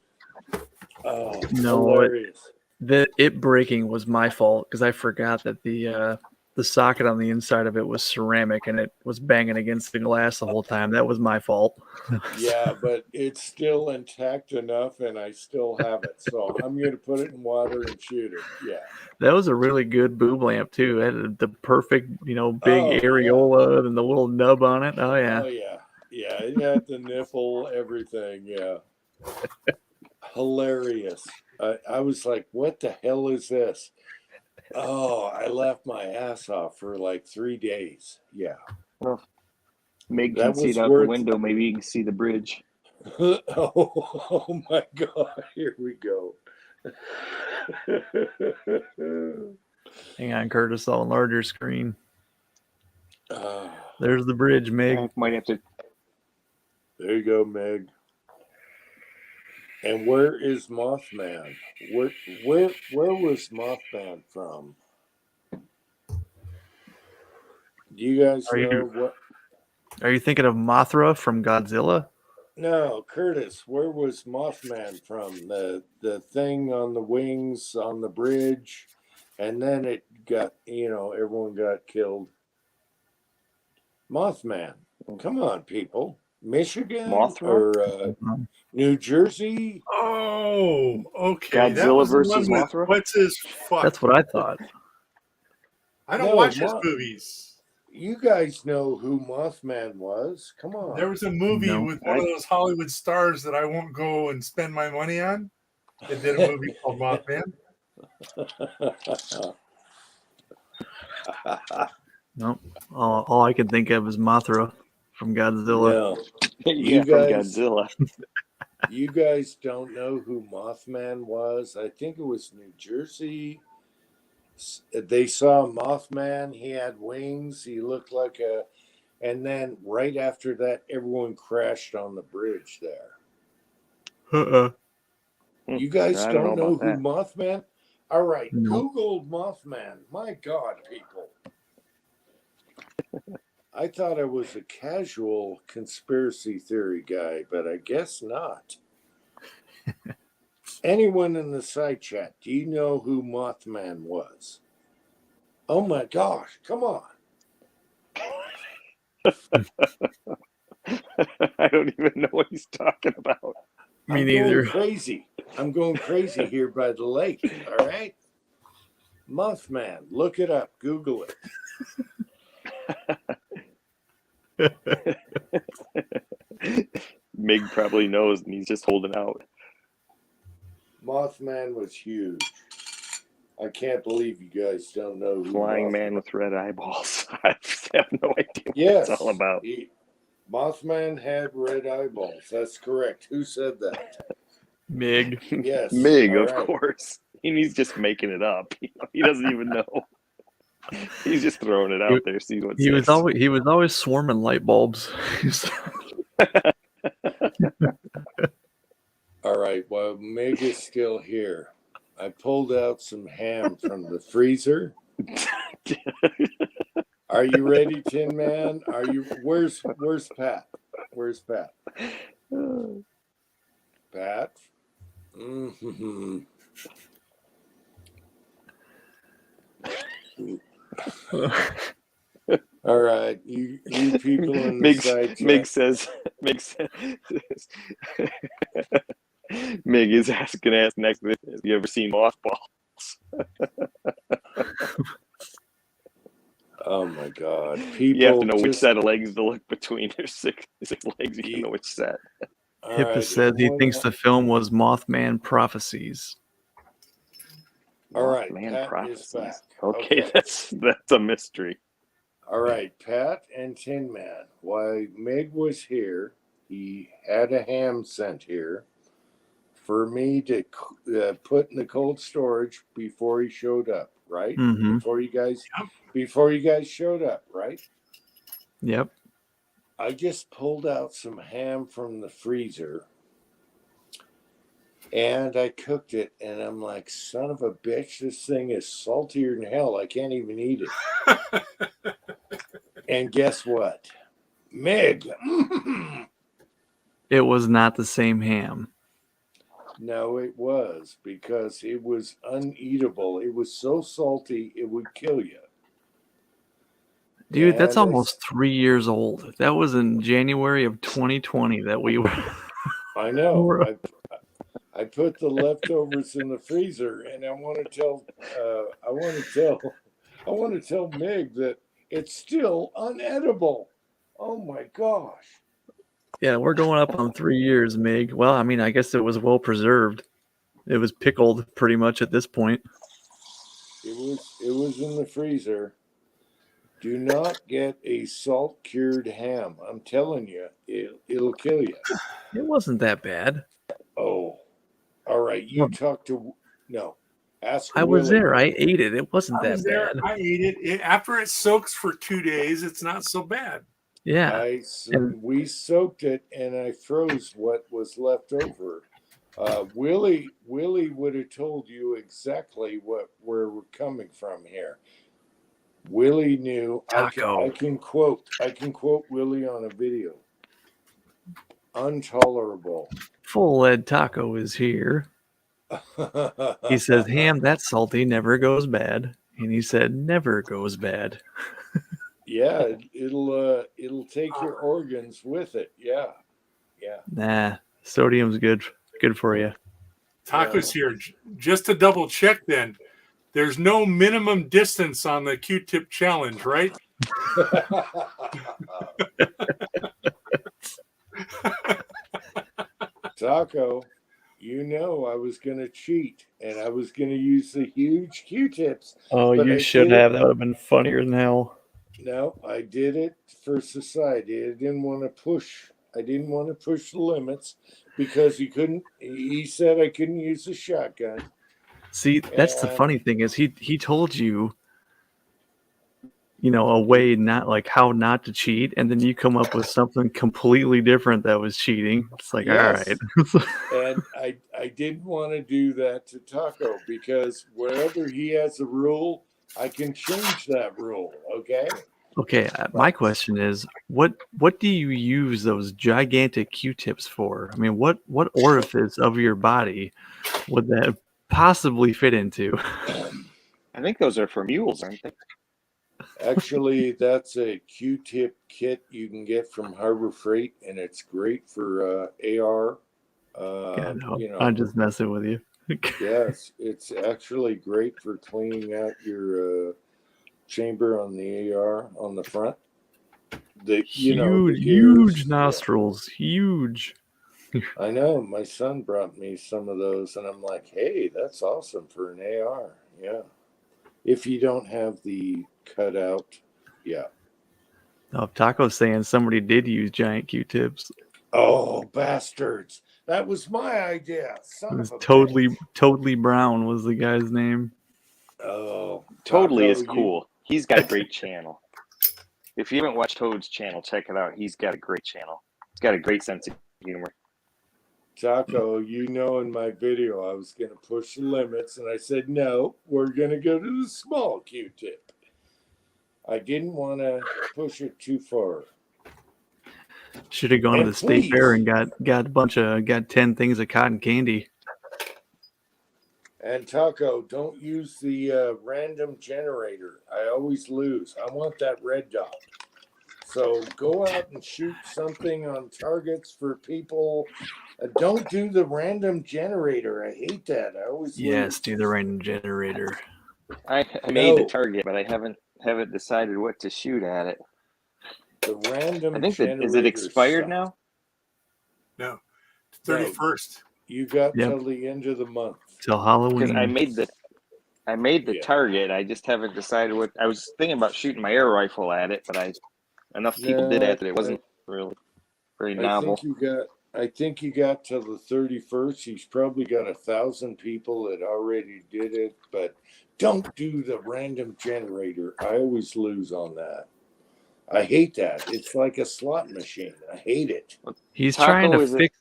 Oh, No, hilarious. it breaking was my fault because I forgot that the socket on the inside of it was ceramic and it was banging against the glass the whole time. That was my fault. Yeah, but it's still intact enough, and I still have it. So I'm going to put it in water and shoot it. Yeah. That was a really good boob lamp too. It had the perfect, big Oh, yeah. areola and the little nub on it. Oh yeah. Oh, yeah. Yeah, it had the nipple, everything. Yeah. Hilarious. I was like, what the hell is this? Oh, I laughed my ass off for like 3 days. Yeah. Meg That can see was it out worth- the window. Maybe you can see the bridge. Oh my God. Here we go. Hang on, Curtis. I'll enlarge your screen. Ah, There's the bridge, Meg. I might have to. there you go, Meg. And where is Mothman? Where was Mothman from? Do you guys Are you- know what? Are you thinking of Mothra from Godzilla? No, Curtis, where was Mothman from? The thing on the wings on the bridge, and then it got, everyone got killed. Mothman. Come on, people. Michigan Mothra? or New Jersey? Oh, okay. Godzilla That was the versus one with- Mothra? What's his fuck? That's what I thought. I don't No, watch his movies. You guys know who Mothman was. Come on. There was a movie No. with one of those Hollywood stars that I won't go and spend my money on. They did a movie called Mothman. Nope. All I can think of is Mothra from Godzilla. No. Yeah, from guys- Godzilla. You guys don't know who Mothman was? I think it was New Jersey. They saw Mothman. He had wings. He looked like a. And then right after that, everyone crashed on the bridge there. Uh-uh. You guys I don't know about who Mothman? All right, No. Googled Mothman. My God, people. I thought I was a casual conspiracy theory guy, but I guess not. Anyone in the side chat, do you know who Mothman was? Oh my gosh, come on. I don't even know what he's talking about. Me I'm neither. Going crazy. I'm going crazy here by the lake. All right. Mothman. Look it up. Google it. Mig probably knows, and he's just holding out. Mothman was huge. I can't believe you guys don't know who Flying Mothman- man with red eyeballs. I have no idea what Yes. it's all about. Mothman had red eyeballs. That's correct. Who said that? Mig. Yes. Mig, All of right. course. And he's just making it up. He doesn't even know. He's just throwing it out there. See what He was sticks. always swarming light bulbs. All right. Well, Mig is still here. I pulled out some ham from the freezer. Are you ready, Tin Man? Are you? Where's Pat? Where's Pat? Pat? Mm-hmm. All right, you people in the side chat. Mig says, Mig is asking us next to this, have you ever seen mothballs? Oh my God, people! You have to know which just- set of legs to look between. There's six legs. You can know which set. All Hippus right, says he everyone- thinks the film was Mothman Prophecies. All right, Man, Pat is prophecies. back. Okay, Okay. that's a mystery. All right, Pat and Tin Man. While Meg was here, he had a ham sent here for me to put in the cold storage before he showed up. Right? Mm-hmm. Before you guys showed up, right? Yep. I just pulled out some ham from the freezer and I cooked it, and I'm like, son of a bitch, this thing is saltier than hell. I can't even eat it. And guess what? Meg, It was not the same ham. No, it was because it was uneatable. It was so salty it would kill you. Dude, that's And almost 3 years old. That was in January of 2020 that we were. I know. Or- I put the leftovers in the freezer, and I want to tell Mig that it's still unedible. Oh my gosh! Yeah, we're going up on 3 years, Mig. Well, I mean, I guess it was well preserved. It was pickled pretty much at this point. It was in the freezer. Do not get a salt cured ham. I'm telling you, it'll kill you. It wasn't that bad. Oh, all right. You talk to no. Ask. I was Willie. there. I ate it. It wasn't I was that there. bad. I ate it. After it soaks for 2 days, it's not so bad. Yeah. We soaked it, and I froze what was left over. Willie would have told you exactly where we're coming from here. Willie knew. Taco. I can quote Willie on a video. Intolerable. Full Lead Taco is here. He says, ham that's salty never goes bad. And he said, never goes bad. Yeah, it'll take your organs with it. Yeah. Nah, sodium's good for you. Taco's here. Just to double check then, there's no minimum distance on the Q-tip challenge, right? Taco, you know I was going to cheat, and I was going to use the huge Q-tips. Oh, But you I should did it. have. That would have been funnier than hell. No, I did it for society. I didn't want to push the limits because he said I couldn't use the shotgun. See, that's the And- funny thing is he told you, a way not like how not to cheat, and then you come up with something completely different that was cheating. It's like, Yes. all right. And I didn't want to do that to Taco because wherever he has a rule, I can change that rule. Okay. Okay, my question is, what do you use those gigantic Q-tips for? I mean, what orifice of your body would that possibly fit into? I think those are for mules, aren't they? Actually, that's a Q-tip kit you can get from Harbor Freight, and it's great for AR. Yeah, no, You know, I'm just messing with you. yes, it's actually great for cleaning out your chamber on the AR on the front. The Huge, the huge gears. nostrils, huge. I know. My son brought me some of those, and I'm like, hey, that's awesome for an AR. Yeah. If you don't have the cutout, yeah. Oh, Taco's saying somebody did use giant Q-tips. Oh, bastards. That was my idea. It Son was of a totally, bitch. totally Brown was the guy's name. Oh, Totally Taco, is cool. He's got a great channel. If you haven't watched Toad's channel, check it out. He's got a great channel. He's got a great sense of humor. Taco, in my video, I was going to push the limits, and I said, no, we're going to go to the small Q-tip. I didn't want to push it too far. Should have gone to And the state please. fair and got 10 things of cotton candy. And Taco, don't use the random generator. I always lose. I want that red dot. So go out and shoot something on targets for people. Don't do the random generator. I hate that. I always Yes, lose. do the random generator. I made the No. target, but I haven't decided what to shoot at it. The random I think generator. is it expired sucks. now? No, 31st. You got Yep. till the end of the month. Till Because Halloween. I made the Yeah. target. I just haven't decided what. I was thinking about shooting my air rifle at it, but enough people did No, that it wasn't really very novel. I think you got till the 31st. He's probably got 1,000 people that already did it, but don't do the random generator. I always lose on that. I hate that. It's like a slot machine. I hate it. He's Taco, trying to is it- fix.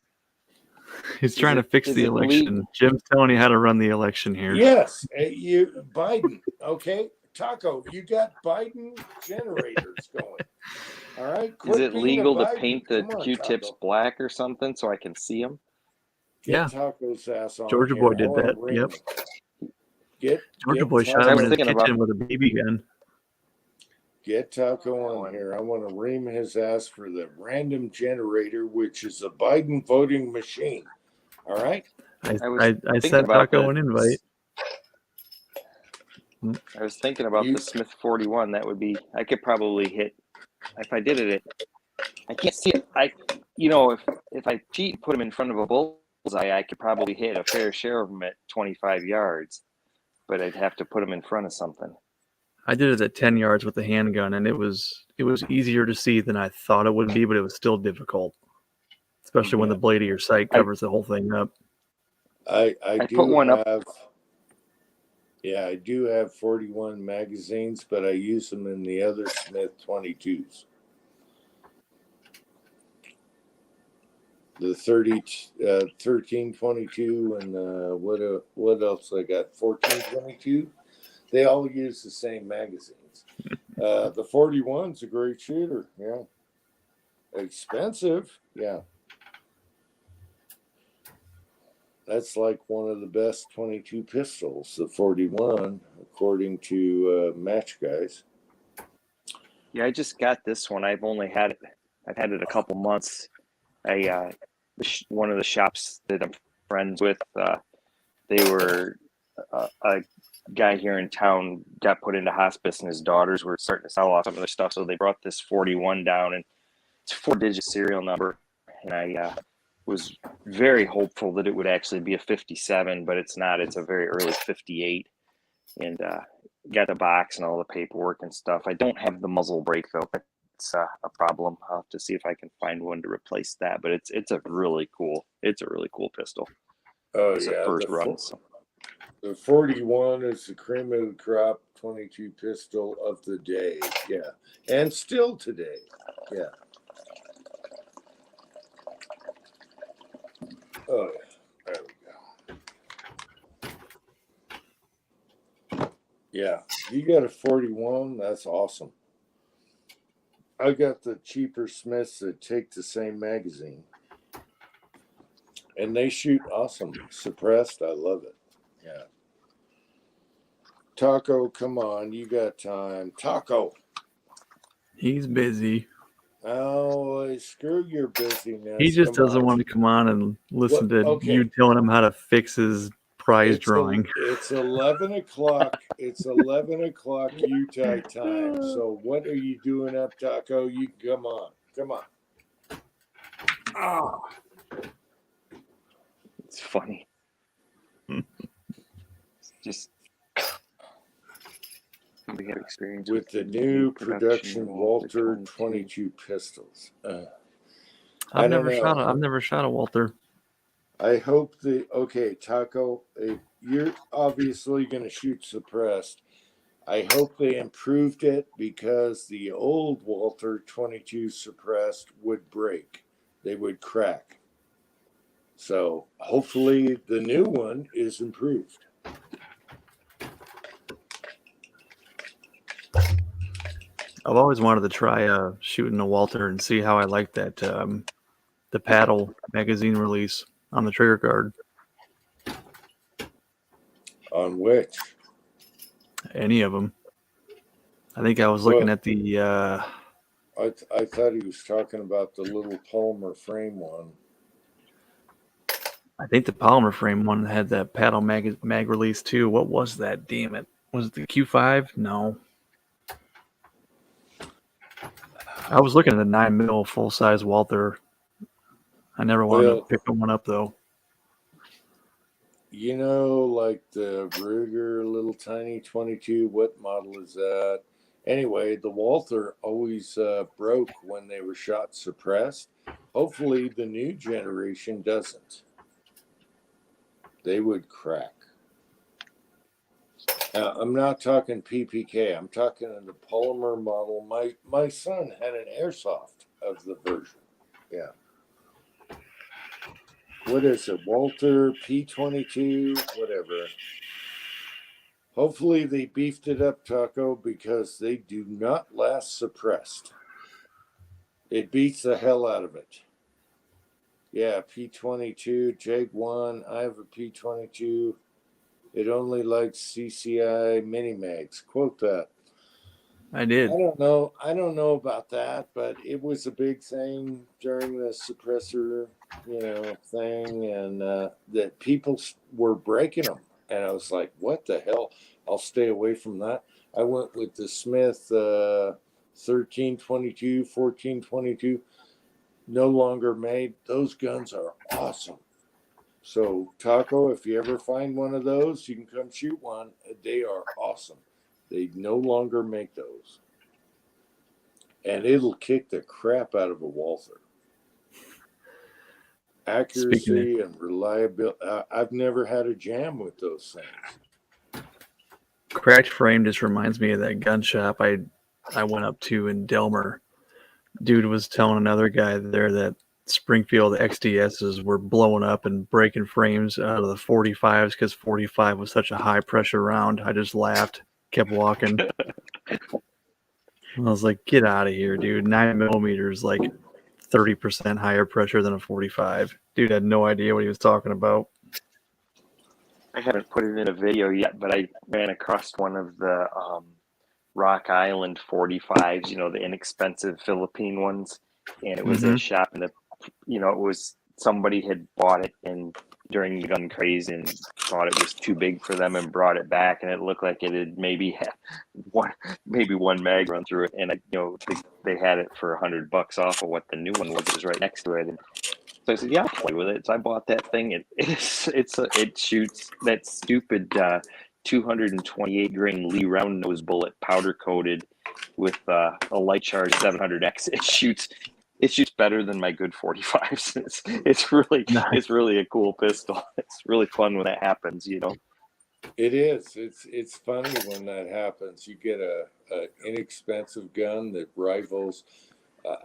He's trying to fix is the it election. Jim's telling you how to run the election here. Yes, Biden. Okay, Taco, you got Biden generators going. All right. Is Quit it being a legal to Biden. paint the Come on, Q-tips Taco. black or something so I can see them? Yeah. Taco's ass on Georgia here. Boy I did wanna that. ream Yep. him. Get Georgia Boy shot Taco- I him was in his thinking kitchen about- with a BB gun. Get Taco on here. I want to ream his ass for the random generator, which is a Biden voting machine. All right. I was I thinking sent about Taco the- an invite. I was thinking about You- the Smith 41. That would be. I could probably hit. If I did it, I can't see it. If I cheat and put him in front of a bullseye, I could probably hit a fair share of them at 25 yards. But I'd have to put him in front of something. I did it at 10 yards with the handgun, and it was easier to see than I thought it would be, but it was still difficult, especially when Yeah. the blade of your sight covers the whole thing up. I I do put one up. have. Yeah, I do have 41 magazines, but I use them in the other Smith 22s. The 1322 and what else I got? 1422. They all use the same magazines. The 41's a great shooter. Yeah. Expensive. Yeah. That's like one of the best 22 pistols, the 41, according to Match Guys. Yeah, I just got this one. I've had it a couple months. One of the shops that I'm friends with, they were a guy here in town got put into hospice, and his daughters were starting to sell off some of their stuff. So they brought this 41 down, and it's a 4-digit serial number. And I was very hopeful that it would actually be a 57, but it's not. It's a very early 58, and got the box and all the paperwork and stuff. I don't have the muzzle brake though. It's a problem. I'll have to see if I can find one to replace that. But it's a really cool pistol. Oh, It's yeah. a first run. So. The 41 is the cream of the crop 22 pistol of the day. Yeah. And still today. Yeah. Oh, yeah. There we go. Yeah. You got a 41. That's awesome. I got the cheaper Smiths that take the same magazine. And they shoot awesome. Suppressed. I love it. Yeah. Taco, come on. You got time. Taco. He's busy. Oh, screw your busyness. He just Come doesn't on. want to come on and listen to Okay. you telling him how to fix his prize drawing. It's 11 o'clock. It's 11 o'clock Utah time. So what are you doing up, Taco? You come on. Come on. Oh, It's funny. It's just we have experience With the new production Walter 22. 22 pistols. I I've don't never shot a Walter. I hope okay, Taco, you're obviously going to shoot suppressed. I hope they improved it because the old Walter 22 suppressed would break. They would crack. So hopefully the new one is improved. I've always wanted to try shooting a Walter and see how I like that the paddle magazine release on the trigger guard. On which? Any of them. I think I was looking at the I thought he was talking about the little polymer frame one. I think the polymer frame one had that paddle mag release too. What was that? Damn it. Was it the Q5? No. I was looking at the 9mm full size Walther. I never wanted to pick one up though. You know, like the Ruger little tiny 22, what model is that? Anyway, the Walther always broke when they were shot suppressed. Hopefully the new generation doesn't. They would crack. I'm not talking PPK. I'm talking the polymer model. My son had an airsoft of the version. Yeah. What is it? Walter P22, whatever. Hopefully they beefed it up, Taco, because they do not last suppressed. It beats the hell out of it. Yeah, P22, Jag 1. I have a P22. It only likes CCI mini mags. Quote that. I did. I don't know about that, but it was a big thing during the suppressor, thing, and that people were breaking them. And I was like, what the hell? I'll stay away from that. I went with the Smith 1322, 1422. No longer made. Those guns are awesome. So, Taco, if you ever find one of those, you can come shoot one. They are awesome. They no longer make those. And it'll kick the crap out of a Walther. Accuracy and reliability. I've never had a jam with those things. Cracked frame just reminds me of that gun shop I went up to in Delmer. Dude was telling another guy there that Springfield XDSs were blowing up and breaking frames out of the 45s because 45 was such a high pressure round. I just laughed, kept walking. I was like, get out of here, dude. 9mm is like 30% higher pressure than a 45. Dude had no idea what he was talking about. I haven't put it in a video yet, but I ran across one of the Rock Island 45s, the inexpensive Philippine ones. And it was a shop in it was somebody had bought it during the gun craze and thought it was too big for them and brought it back. And it looked like it had maybe had one mag run through it. And, they had it for $100 off of what the new one was right next to it. And so I said, yeah, I'll play with it. So I bought that thing. It shoots that stupid 228 grain Lee round nose bullet powder coated with a light charge 700X. It shoots better than my good 45s. It's really a cool pistol. It's really fun when that happens, It is. It's funny when that happens. You get a inexpensive gun that rivals.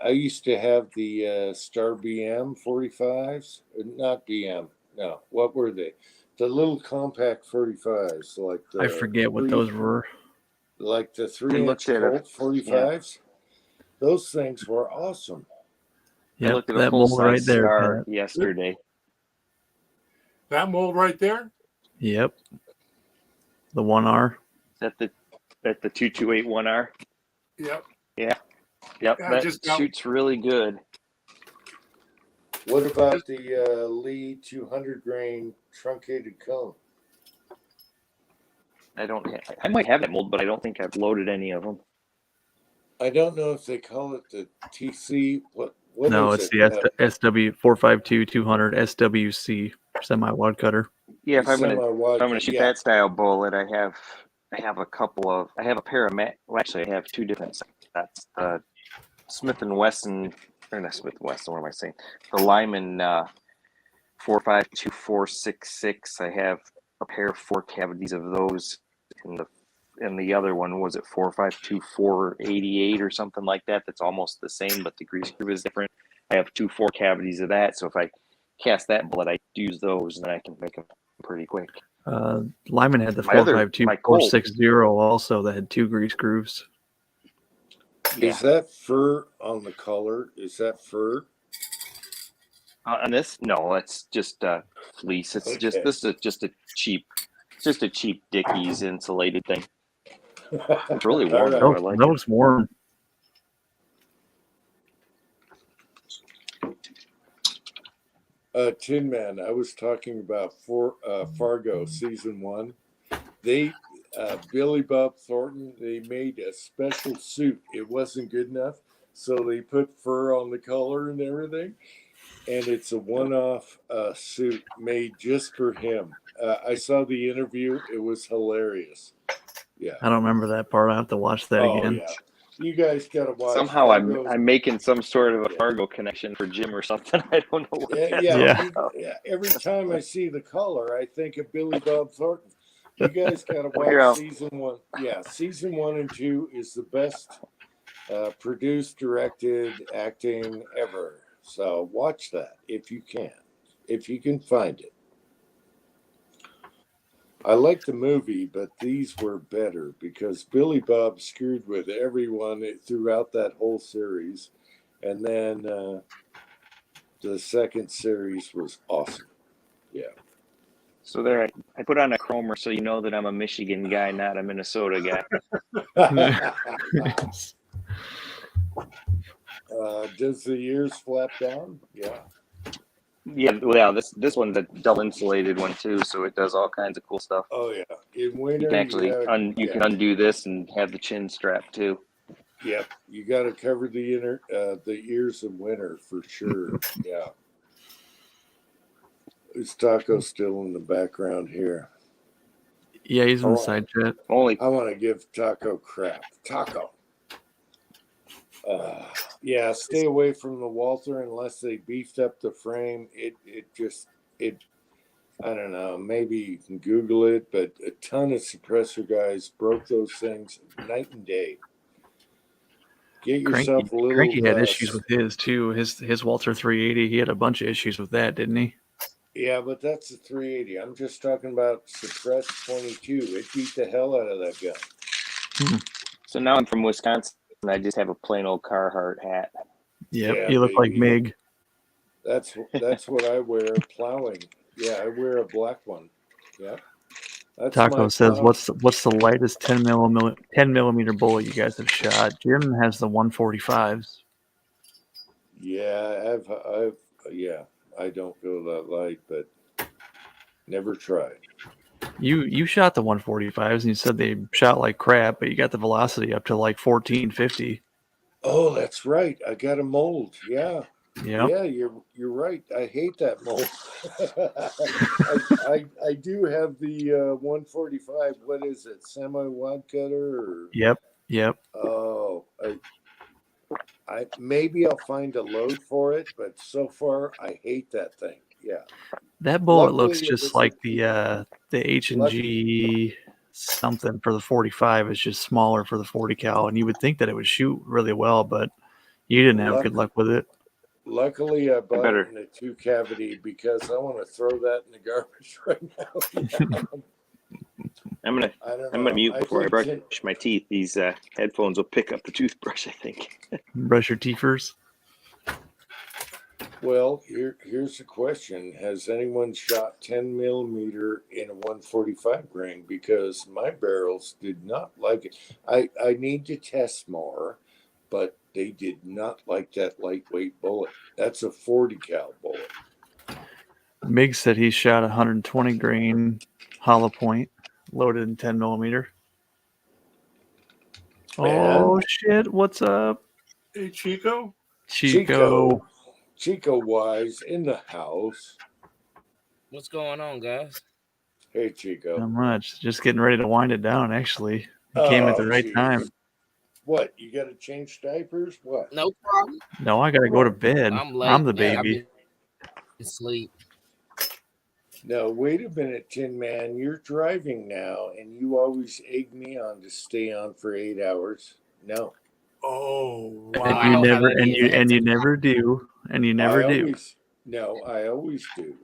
I used to have the Star BM 45s. Not BM. No, what were they? The little compact 45s, like I forget what those were. Like the 3-inch Colt 45s. Yeah. Those things were awesome. I looked at a full size Star yesterday. That mold right there? Yep. The 1R. Is that the 228 1R? Yep. Yeah. Yep. That shoots really good. What about the Lee 200 grain truncated cone? I might have that mold, but I don't think I've loaded any of them. I don't know if they call it the TC. What no, is it's the SW 452 200 SWC semi-wad cutter. Yeah, if I'm gonna shoot that style bullet, I have a pair of I have two different sets. The Smith & Wesson, or not Smith & Wesson, what am I saying? The Lyman 452-466. I have a pair of 4 cavities of those, and the other one was at 452-488 or something like that. That's almost the same, but the grease groove is different. I have 2 4 cavities of that, so if I cast that bullet, I use those, and then I can make them pretty quick. Lyman had the 452-460 also that had 2 grease grooves. Yeah. Is that fur on the collar? Is that fur? On this? No, it's just fleece. It's just a cheap Dickies insulated thing. It's really warm. Right. I like it. Looks warm. Tin Man, I was talking about Fargo season 1. They Billy Bob Thornton, they made a special suit. It wasn't good enough, so they put fur on the collar and everything. And it's a one-off suit made just for him. I saw the interview. It was hilarious. Yeah. I don't remember that part. I have to watch that again. Yeah. You guys got to watch. Somehow I'm making some sort of a Fargo connection for Jim or something. I don't know what yeah. Every time I see the color, I think of Billy Bob Thornton. You guys got to watch season 1. Yeah, season 1 and 2 is the best produced, directed acting ever. So watch that if you can find it. I like the movie, but these were better because Billy Bob screwed with everyone throughout that whole series. And then the second series was awesome. Yeah. So there, I put on a chromer so you know that I'm a Michigan guy, not a Minnesota guy. Does the ears flap down? Yeah. Yeah, well, this one's a double insulated one too, so it does all kinds of cool stuff. Oh yeah. In winter, You can actually you yeah. can undo this and have the chin strap too. Yep, you got to cover the ears in winter for sure. Yeah. Is Taco still in the background here? Yeah, he's in the Oh. side chat. Only I want to give Taco crap. Taco. Yeah, stay away from the Walther unless they beefed up the frame. It I don't know. Maybe you can Google it, but a ton of suppressor guys broke those things night and day. Get yourself a little. Cranky had issues with his too. His Walter 380. He had a bunch of issues with that, didn't he? Yeah, but that's a 380. I'm just talking about suppressed 22. It beat the hell out of that gun. so now I'm from Wisconsin and I just have a plain old Carhartt hat. Yep, Yeah, you look like baby. Mig. That's what I wear plowing. Yeah, I wear a black one. Yeah. That's Taco my says, plow. "What's the lightest 10 millimeter bullet you guys have shot?" Jim has the 145s. Yeah, I don't go that light, but never tried. You shot the 145s and you said they shot like crap, but you got the velocity up to like 1450. Oh, that's right. I got a mold. Yeah. Yep. Yeah, you're right. I hate that mold. I do have the 145. What is it? Semi wad cutter or Yep. oh, I maybe I'll find a load for it, but so far I hate that thing. Yeah. That bullet Luckily, looks it just was like the H&G something for the 45 is just smaller for the 40 cal, and you would think that it would shoot really well, but you didn't have good luck with it. Luckily, I bought better- it in a 2-cavity because I want to throw that in the garbage right now. I'm gonna I don't know. I'm gonna mute before I think brush Tim- my teeth. These headphones will pick up the toothbrush, I think. Brush your teethers. Well, here's the question: has anyone shot 10 millimeter in a 145 grain? Because my barrels did not like it. I need to test more, but they did not like that lightweight bullet. That's a 40 cal bullet. Mig said he shot 120 grain hollow point loaded in 10 millimeter. Oh shit! What's up, Hey, Chico. Chico? Chico Wise in the house. What's going on, guys? Hey, Chico. Not much. Just getting ready to wind it down. Actually, he came at the right geez. time. What? You got to change diapers? What? No problem. No, I gotta go to bed. I'm late. I'm the man. I've baby. been asleep. No, wait a minute, Tin Man. You're driving now, and you always egg me on to stay on for 8 hours. No, Oh, I And wow. you know how never, that and is. you, I had and to- you never do, and you never do. Always, no, I always do.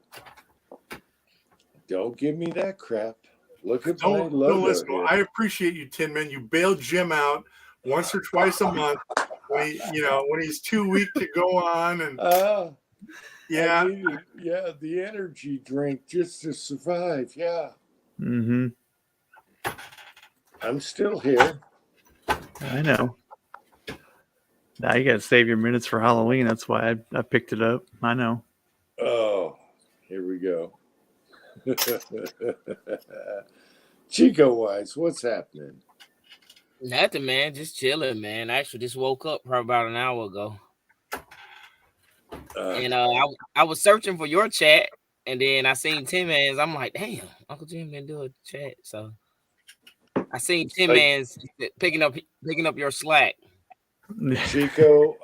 Don't give me that crap. Look at my Don't logo listen. here. I appreciate you, Tin Man. You bail Jim out once or twice a month when when he's too weak to go on, and I yeah, needed, the energy drink just to survive. Yeah, Mm-hmm. I'm still here. I know. Now you gotta save your minutes for Halloween. That's why I picked it up. I know. Oh, here we go. Chico Wise, what's happening? Nothing, man. Just chilling, man. I actually just woke up probably about an hour ago, and I was searching for your chat, and then I seen Tim Man's. I'm like, damn, Uncle Jim been doing chat, so I seen Tim Man's picking up your Slack. Chico,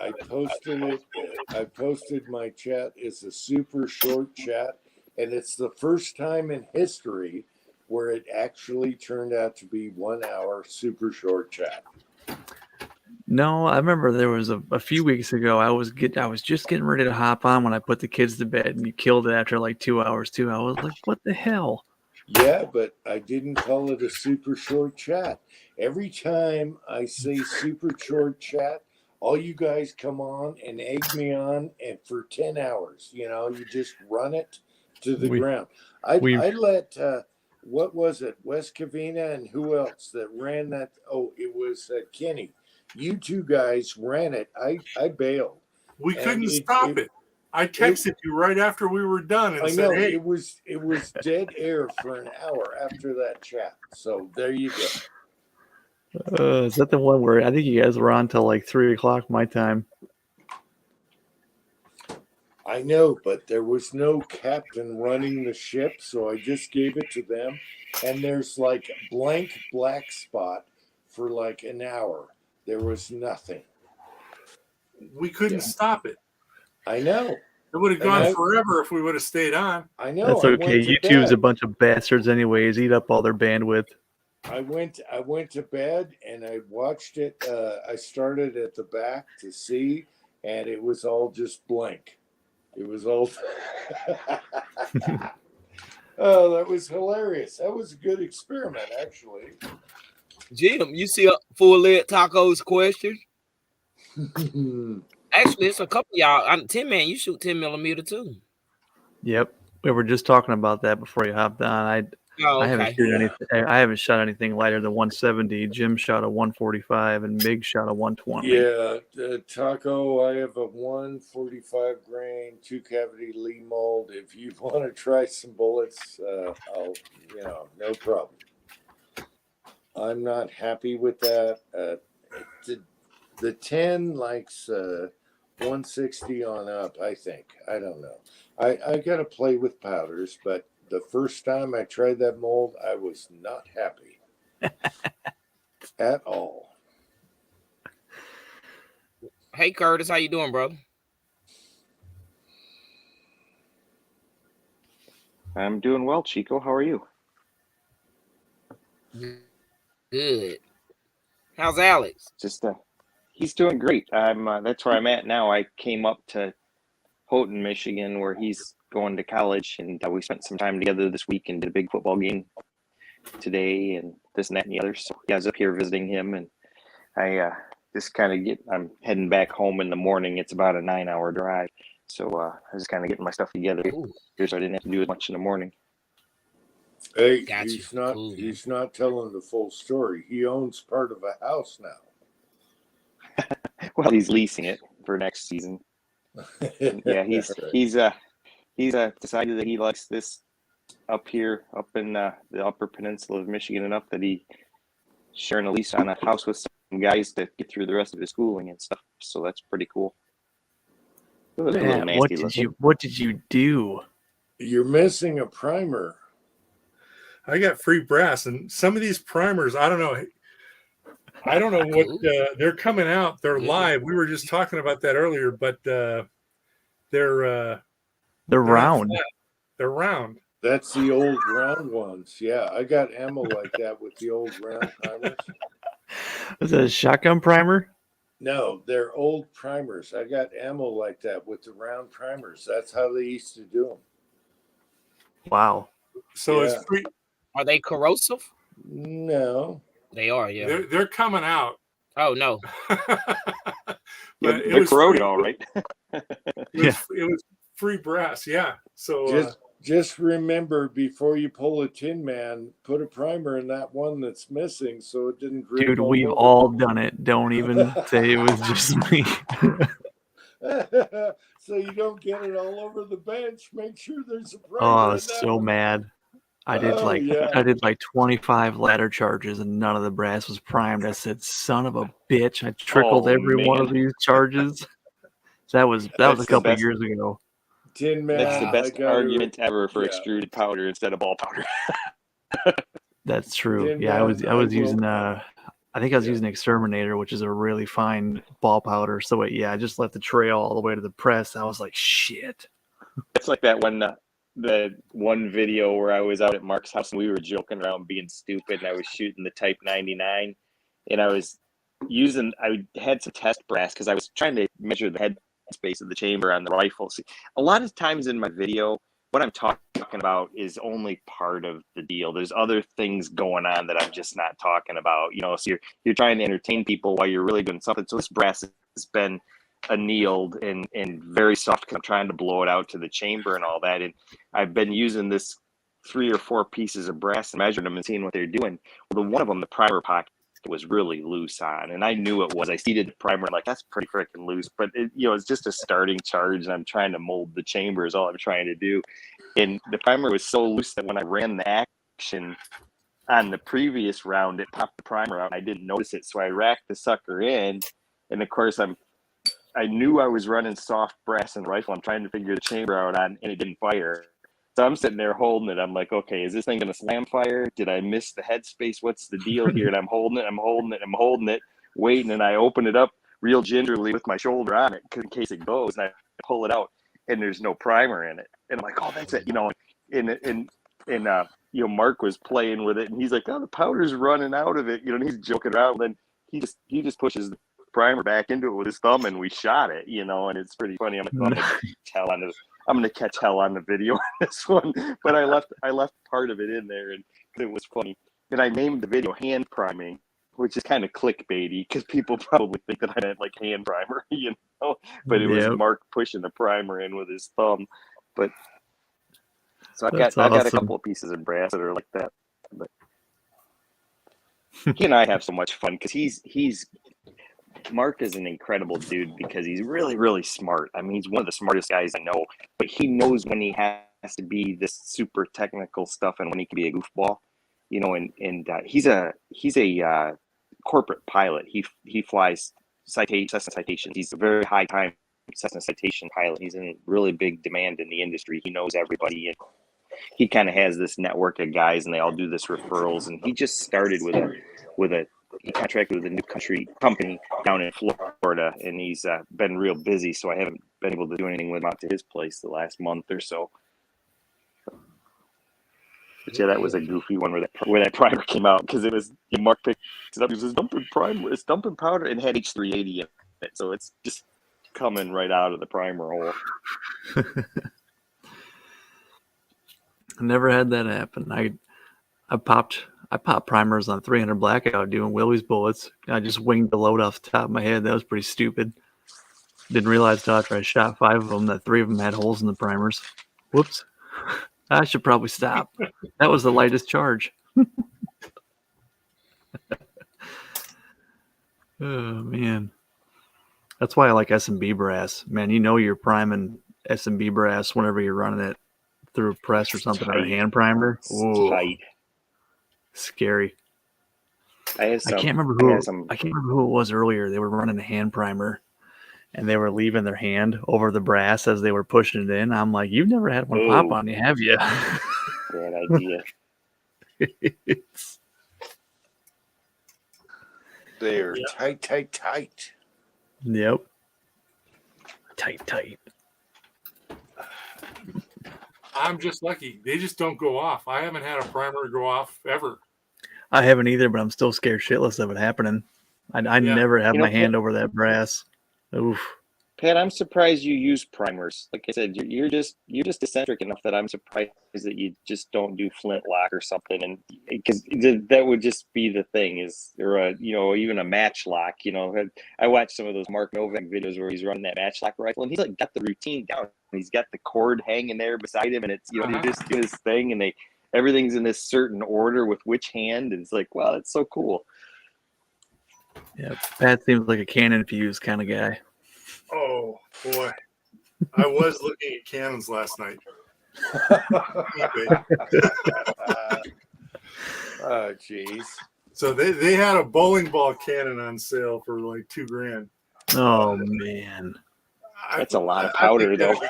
I posted it. I posted my chat. It's a super short chat, and it's the first time in history where it actually turned out to be 1 hour super short chat. No, I remember there was a few weeks ago. I was just getting ready to hop on when I put the kids to bed, and you killed it after like 2 hours. Too. I was like, what the hell? Yeah, but I didn't call it a super short chat. Every time I say super short chat, all you guys come on and egg me on, and for 10 hours, you just run it to the We- ground. we- I let, what was it, Wes Covina and who else that ran that? Oh, it was Kenny. You two guys ran it. I bailed. We And couldn't stop it. I texted you right after we were done and I said, know "Hey, it was dead air for an hour after that chat. So there you go. Is that the one where I think you guys were on till like 3:00 my time? I know, but there was no captain running the ship, so I just gave it to them. And there's like a blank black spot for like an hour. There was nothing. we couldn't Yeah. stop it. I know. It would have And gone I- forever if we would have stayed on." I know. That's I okay. went to YouTube's a bed. bunch of bastards, anyways. Eat up all their bandwidth. I went to bed and I watched it. I started at the back to see, and it was all just blank. It was all. Oh, that was hilarious. That was a good experiment, actually. Jim, you see a full leg tacos question? Actually, it's a couple of y'all. Tin Man, you shoot 10 millimeter too. Yep. We were just talking about that before you hopped on. Oh, I haven't okay. shot anything. I haven't shot anything lighter than 170. Jim shot a 145, and Mig shot a 120. Yeah, Taco, I have a 145 grain, 2-cavity Lee mold. If you want to try some bullets, I'll, no problem. I'm not happy with that. The 10 likes 160 on up, I think. I don't know. I got to play with powders, but the first time I tried that mold, I was not happy at all. Hey, Curtis, how you doing, bro? I'm doing well, Chico. How are you? Good. How's Alex? Just he's doing great. That's where I'm at now. I came up to Houghton, Michigan, where he's going to college, and we spent some time together this week and did a big football game today, and this and that and the other. So yeah, I was up here visiting him, and I just kind of I'm heading back home in the morning. It's about a 9-hour drive, so I was just kind of getting my stuff together Ooh. here, so I didn't have to do as much in the morning. Hey, Got you. he's not Cool. he's not telling the full story. He owns part of a house now. Well, he's leasing it for next season. Yeah, he's decided that he likes this up here, up in the Upper Peninsula of Michigan enough that he sharing a lease on a house with some guys to get through the rest of his schooling and stuff. So that's pretty cool. It was a little Man, nasty looking. what did you do? You're missing a primer. I got free brass, and some of these primers, I don't know what they're coming out. They're live. We were just talking about that earlier, but they're round. flat. They're round. That's the old round ones. Yeah, I got ammo like that with the old round primers. Was that a shotgun primer? No, they're old primers. I got ammo like that with the round primers. That's how they used to do them. Wow. So Yeah. it's free. Are they corrosive? No. They are, yeah. They're coming out. Oh no. But Yeah, it they're was corroded free. all right. It was free brass. Yeah. So Just remember, before you pull a Tin Man, put a primer in that one that's missing so it didn't grip. Dude, we've all done it. Don't even say it was just me. So you don't get it all over the bench. Make sure there's a primer. Oh, I in was that so one. mad. I did Oh, like yeah. I did like 25 ladder charges and none of the brass was primed. I said, "Son of a bitch!" I trickled Oh, every one of man. these charges. That was That's a the couple best. years ago. Tin Man. That's the I best gotta- argument ever for yeah. extruded powder instead of ball powder. That's true. Tin Yeah, I Man, was I will- using I think I was Yeah. using Exterminator, which is a really fine ball powder. So I just left the trail all the way to the press. I was like, shit. It's like that one, the one video where I was out at Mark's house and we were joking around being stupid, and I was shooting the Type 99, and I had some test brass because I was trying to measure the head space of the chamber on the rifle. See, a lot of times in my video, what I'm talking about is only part of the deal. There's other things going on that I'm just not talking about, so you're trying to entertain people while you're really doing something. So this brass is been annealed and very soft because I'm trying to blow it out to the chamber and all that. And I've been using this 3 or 4 pieces of brass and measuring them and seeing what they're doing. Well, one of them, the primer pocket was really loose on, and I knew it was. I seated the primer and like, that's pretty freaking loose, but it's just a starting charge, and I'm trying to mold the chamber is all I'm trying to do. And the primer was so loose that when I ran the action on the previous round, it popped the primer out and I didn't notice it. So I racked the sucker in, and of course I knew I was running soft brass and rifle. I'm trying to figure the chamber out on, and it didn't fire. So I'm sitting there holding it. I'm like, okay, is this thing going to slam fire? Did I miss the headspace? What's the deal here? And I'm holding it, waiting. And I open it up real gingerly with my shoulder on it in case it goes. And I pull it out, and there's no primer in it. And I'm like, oh, that's it. Mark was playing with it, and he's like, oh, the powder's running out of it. And he's joking around. And then he just pushes the primer back into it with his thumb, and we shot it. And it's pretty funny. I'm gonna catch hell on the video on this one, but I left part of it in there, and it was funny. And I named the video "Hand Priming," which is kind of clickbaity because people probably think that I meant like hand primer, But it was Mark pushing the primer in with his thumb. But so I got a couple of pieces of brass that are like that. But he and I have so much fun because Mark is an incredible dude because he's really, really smart. I mean, he's one of the smartest guys I know, but he knows when he has to be this super technical stuff and when he can be a goofball, and he's a corporate pilot. He flies Cessna Citations. He's a very high time Cessna Citation pilot. He's in really big demand in the industry. He knows everybody, and he kind of has this network of guys, and they all do this referrals. And he just started he contracted with a new company down in Florida, and he's been real busy, so I haven't been able to do anything with him out to his place the last month or so. But yeah, that was a goofy one where that primer came out because it was Mark picked it up. He says, "Dumping primer, it's dumping powder," and had H380 in it, so it's just coming right out of the primer hole. I never had that happen. I popped primers on 300 blackout doing Willie's bullets. I just winged the load off the top of my head. That was pretty stupid. Didn't realize until after I shot 5 of them that 3 of them had holes in the primers. Whoops. I should probably stop. That was the lightest charge. Oh, man. That's why I like S&B brass. Man, you're priming S&B brass whenever you're running it through a press or something, or a hand primer. Ooh. Tight. Scary. I can't remember who it was earlier. They were running a hand primer, and they were leaving their hand over the brass as they were pushing it in. I'm like, you've never had one pop on you, have you? Bad idea. They're tight. Yep. Tight. I'm just lucky. They just don't go off. I haven't had a primer go off ever. I haven't either, but I'm still scared shitless of it happening. I never have my hand over that brass. Oof. Pat, I'm surprised you use primers. Like I said, you're just eccentric enough that I'm surprised that you just don't do flintlock or something, and because that would just be the thing or even a matchlock. I watched some of those Mark Novak videos where he's running that matchlock rifle, and he's like got the routine down. He's got the cord hanging there beside him, and it's they just do his thing, and everything's in this certain order with which hand, and it's like, wow, that's so cool. Yeah, Pat seems like a cannon fuse kind of guy. Oh boy, I was looking at cannons last night. Oh jeez. So they had a bowling ball cannon on sale for like $2,000. Oh man, that's a lot of powder though.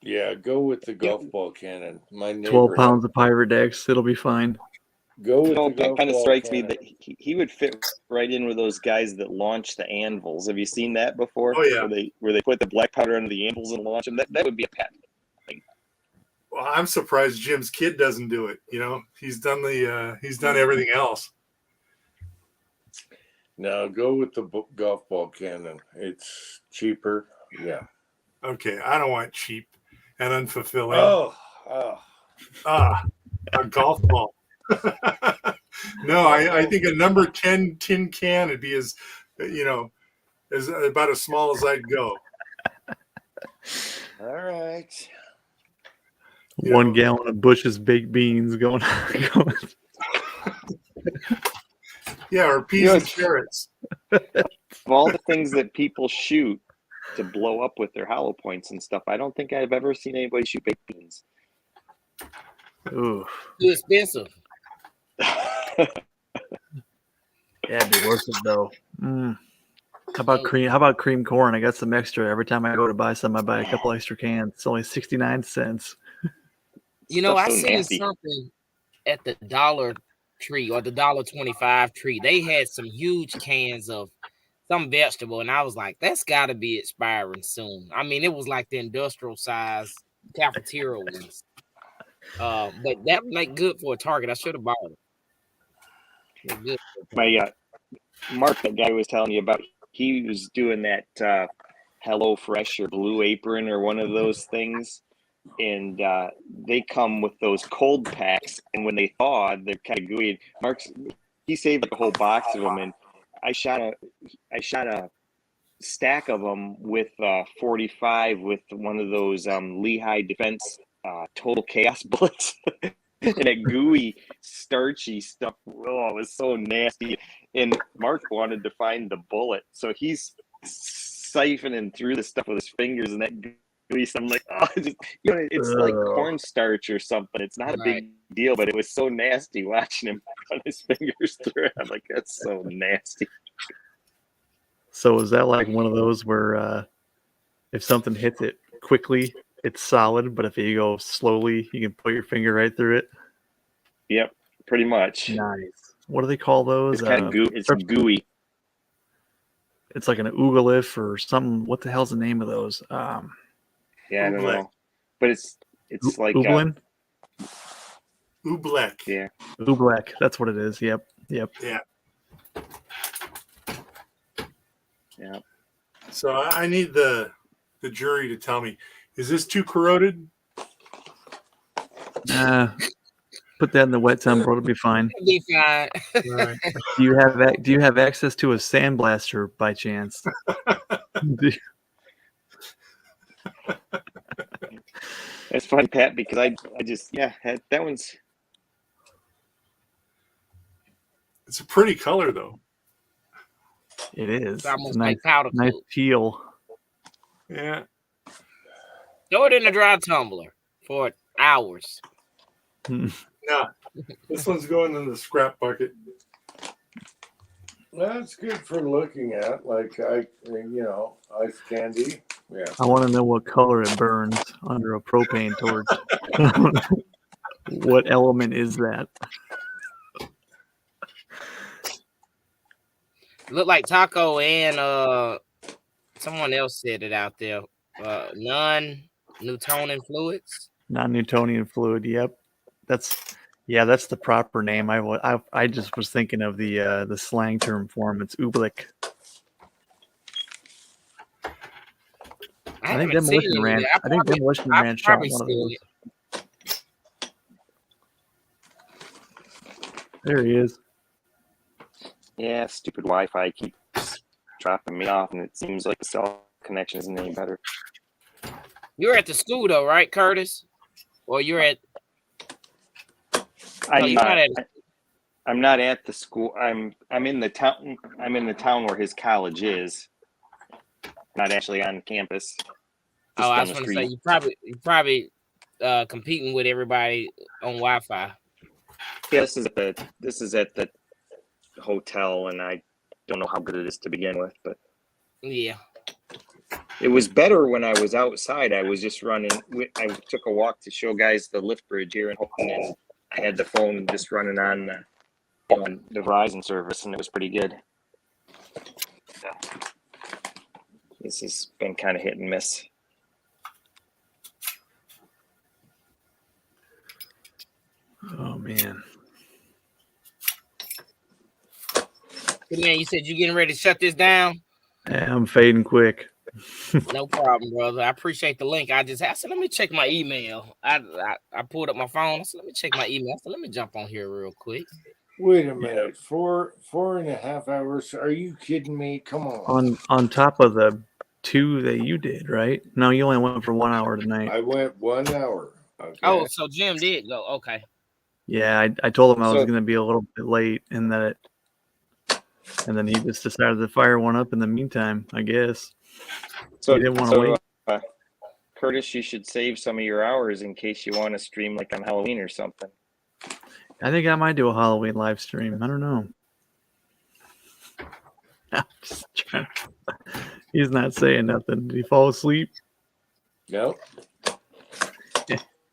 Yeah, go with the golf ball cannon. My neighbor 12 pounds of Pyrodex. It'll be fine. Go with that kind of strikes me that he would fit right in with those guys that launch the anvils. Have you seen that before? Oh yeah, where they put the black powder under the anvils and launch them. That would be a Pat thing. Well, I'm surprised Jim's kid doesn't do it. He's done everything else. No, go with the golf ball cannon. It's cheaper. Yeah. Okay, I don't want cheap and unfulfilling. A golf ball. No, I think a number 10 tin can would be as you know, is about as small as I'd go. All right. 1 gallon of Bush's baked beans going. Yeah, or peas and carrots. Of all the things that people shoot to blow up with their hollow points and stuff, I don't think I've ever seen anybody shoot baked beans. Ooh, Too expensive. yeah, it'd be worth it though. How about cream? How about cream corn? I got some extra. Every time I go to buy some, I buy a couple extra cans. It's only 69 cents. You know, I Stuff's so seen nasty. something at the Dollar Tree or the $1.25 tree. They had some huge cans of some vegetable, and I was like, that's got to be expiring soon. I mean, it was like the industrial size cafeteria ones. But that would make good for a Target. I should have bought it. They're good for a Target. My Mark, that guy was telling you about, he was doing that Hello Fresh or Blue Apron or one of those things, and they come with those cold packs, and when they thaw, they're kind of gooey. He saved like a whole box of them, and I shot a stack of them with 45 with one of those Lehigh Defense Total Chaos bullets. And that gooey, starchy stuff. Oh, it was so nasty. And Mark wanted to find the bullet, so he's siphoning through the stuff with his fingers, and that gooey stuff. I'm like, oh, it's like cornstarch or something. It's not a big deal, but it was so nasty watching him run his fingers through it. I'm like, that's so nasty. So is that like one of those where if something hits it quickly, it's solid, but if you go slowly, you can put your finger right through it? Yep, pretty much. Nice. What do they call those? It's kind of it's gooey. It's like an Oogalif or something. What the hell's the name of those? Yeah, I don't Oobleck. know, but it's like Ooblin? Oobleck. yeah. Oobleck. That's what it is. Yep. Yeah. Yeah. So I need the jury to tell me, is this too corroded? Put that in the wet tumble. It'll be fine. It'll be fine. Right. Do you have access to a sandblaster by chance? It's funny, Pat, because I just that one's. It's a pretty color though. It is. It's almost It's a nice, like powder nice coat. teal. Yeah. Throw it in a dry tumbler for hours. No. This one's going in the scrap bucket. That's good for looking at, like ice candy. Yeah. I want to know what color it burns under a propane torch. What element is that? Look like Taco and someone else said it out there. Non-Newtonian fluids. Non-Newtonian fluid. Yep, that's the proper name. I just was thinking of the slang term for him. It's Oobleck. I think Demolition Ranch. I think Demolition Ranch shot one of those. There he is. Yeah, stupid Wi-Fi keeps dropping me off, and it seems like the cell connection isn't any better. You're at the school though, right, Curtis? Or you're at? I'm you're not at. I'm not at the school. I'm in the town. I'm in the town where his college is. Not actually on campus. Oh, I was going to say you probably competing with everybody on Wi-Fi. Yeah, this is at the hotel, and I don't know how good it is to begin with, but Yeah. it was better when I was outside. I was just running. I took a walk to show guys the lift bridge here in Houghton, and I had the phone just running on the Verizon service, and it was pretty good. So, this has been kind of hit and miss. Oh man. Good man, you said you getting ready to shut this down? Yeah, I'm fading quick. No problem, brother. I appreciate the link. I said, let me check my email. I pulled up my phone. I said, let me check my email. I said, let me jump on here real quick. Wait a minute. 4.5 hours. Are you kidding me? Come on. On top of the 2 that you did, right? No, you only went for 1 hour tonight. I went 1 hour. Okay. Oh, so Jim did go. Okay. Yeah, I told him I was So- going to be a little bit late, and then he just decided to fire one up in the meantime, I guess. So, He didn't want to wait. Curtis, you should save some of your hours in case you want to stream like on Halloween or something. I think I might do a Halloween live stream. I don't know. I'm just trying. He's not saying nothing. Did he fall asleep? Nope.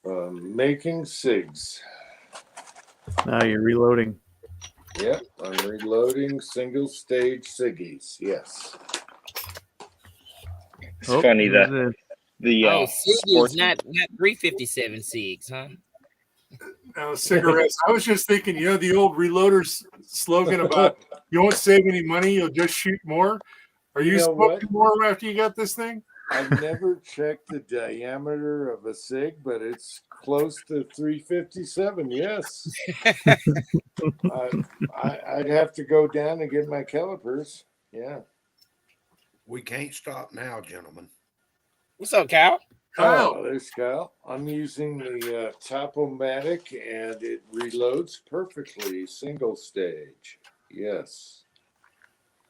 Making SIGs. Now you're reloading. Yep, I'm reloading single stage SIGgies. Yes. It's funny that there's the Oh, Sig sports is not 357 Sigs, huh? Cigarettes. I was just thinking, the old reloaders slogan about you won't save any money, you'll just shoot more. Are you You know what? smoking more after you got this thing? I've never checked the diameter of a SIG, but it's close to 357. Yes. I'd have to go down and get my calipers. Yeah. We can't stop now, gentlemen. What's up, Cal? Oh, there's Kyle. I'm using the Topomatic, and it reloads perfectly, single stage. Yes.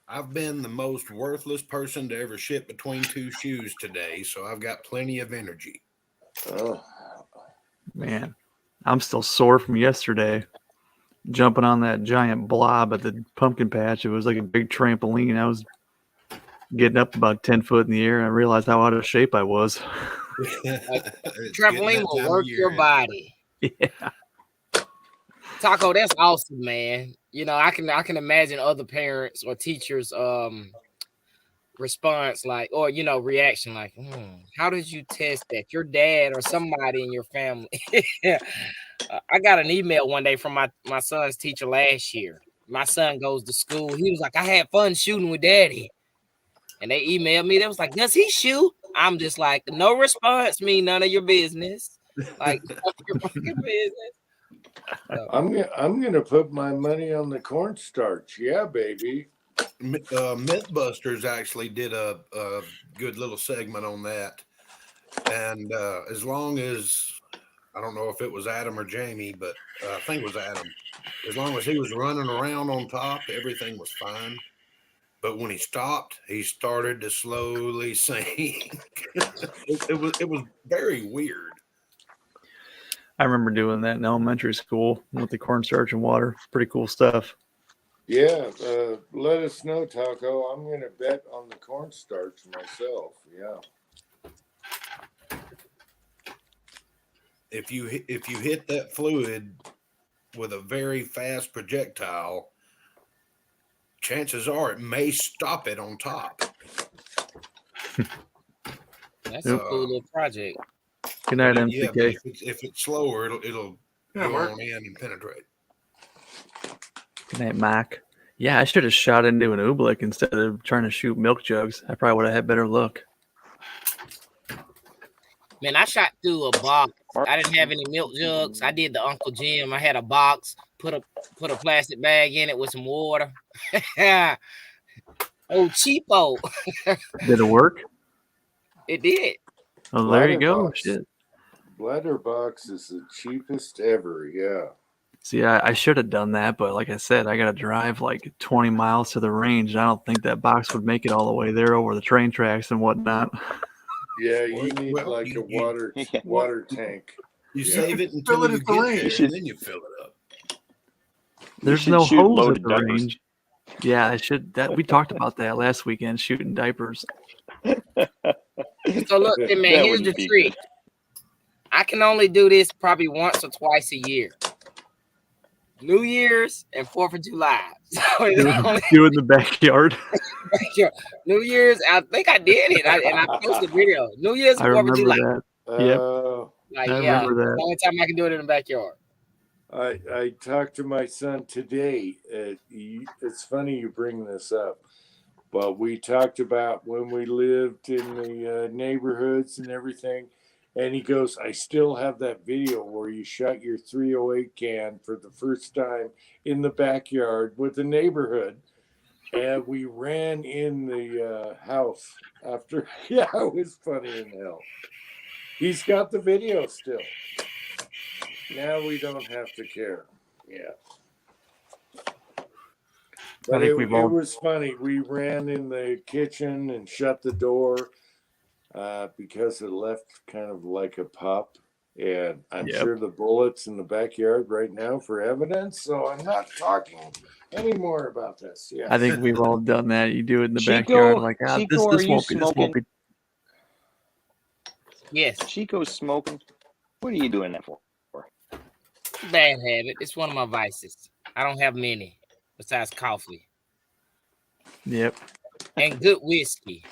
I've been the most worthless person to ever shit between two shoes today, so I've got plenty of energy. Oh, Man, I'm still sore from yesterday. Jumping on that giant blob at the pumpkin patch. It was like a big trampoline. I was getting up about 10 foot in the air, and I realized how out of shape I was. Trampoline will work your body. Yeah. Taco, that's awesome, man. I can imagine other parents or teachers response like, or reaction like, how did you test that? Your dad or somebody in your family. I got an email one day from my son's teacher last year. My son goes to school. He was like, I had fun shooting with daddy. And they emailed me. They was like, does he shoot? I'm just like, no response, me, none of your business. Like, none of your fucking business. I'm gonna put my money on the cornstarch. Yeah, baby. Mythbusters actually did a good little segment on that. And as long as, I don't know if it was Adam or Jamie, but I think it was Adam. As long as he was running around on top, everything was fine. But when he stopped, he started to slowly sink. It was very weird. I remember doing that in elementary school with the cornstarch and water. Pretty cool stuff. Yeah, let us know, Taco. I'm gonna bet on the cornstarch myself. Yeah. If you hit that fluid with a very fast projectile, chances are it may stop it on top. That's a cool little project. Good night, Yeah, MCK. but if it's slower, it'll go Mark. on in and penetrate. Good night, Mac. Yeah, I should have shot into an oobleck instead of trying to shoot milk jugs. I probably would have had better luck. Man, I shot through a box. I didn't have any milk jugs. I did the Uncle Jim. I had a box, put a plastic bag in it with some water. Oh, cheapo. Did it work? It did. Oh, there you go. Bladderbox. Shit. Bladderbox is the cheapest ever. Yeah. See, I should have done that, but like I said, I got to drive like 20 miles to the range. I don't think that box would make it all the way there over the train tracks and whatnot. Yeah, you need Well, like you- a water tank. You Yeah. save it Fill until it you at the get range. there, and then you fill it up. There's should no shoot hose loaded at the diapers. range. Yeah, I should. That we talked about that last weekend, shooting diapers. So look, man, That here's wouldn't the be trick. I can only do this probably once or twice a year. New Year's and 4th of July. So it's only Do it in the backyard. New Year's, I think I did it. And I posted a video. New Year's I and 4th of remember July. that. Yep. Like, I yeah, remember the that. only time I can do it in the backyard. I talked to my son today. It's funny you bring this up, but we talked about when we lived in the neighborhoods and everything. And he goes, I still have that video where you shot your 308 can for the first time in the backyard with the neighborhood. And we ran in the house after. Yeah, it was funny in hell. He's got the video still. Now we don't have to care. Yeah. But think it we've all- was funny. We ran in the kitchen and shut the door because it left kind of like a pup. And I'm Yep. sure the bullet's in the backyard right now for evidence. So I'm not talking anymore about this. Yeah. I think we've all done that. You do it in the Chico- backyard, like Chico, this are you won't be. This won't be. Yes, Chico's smoking. What are you doing that for? bad habit. It's one of my vices. I don't have many besides coffee Yep. and good whiskey.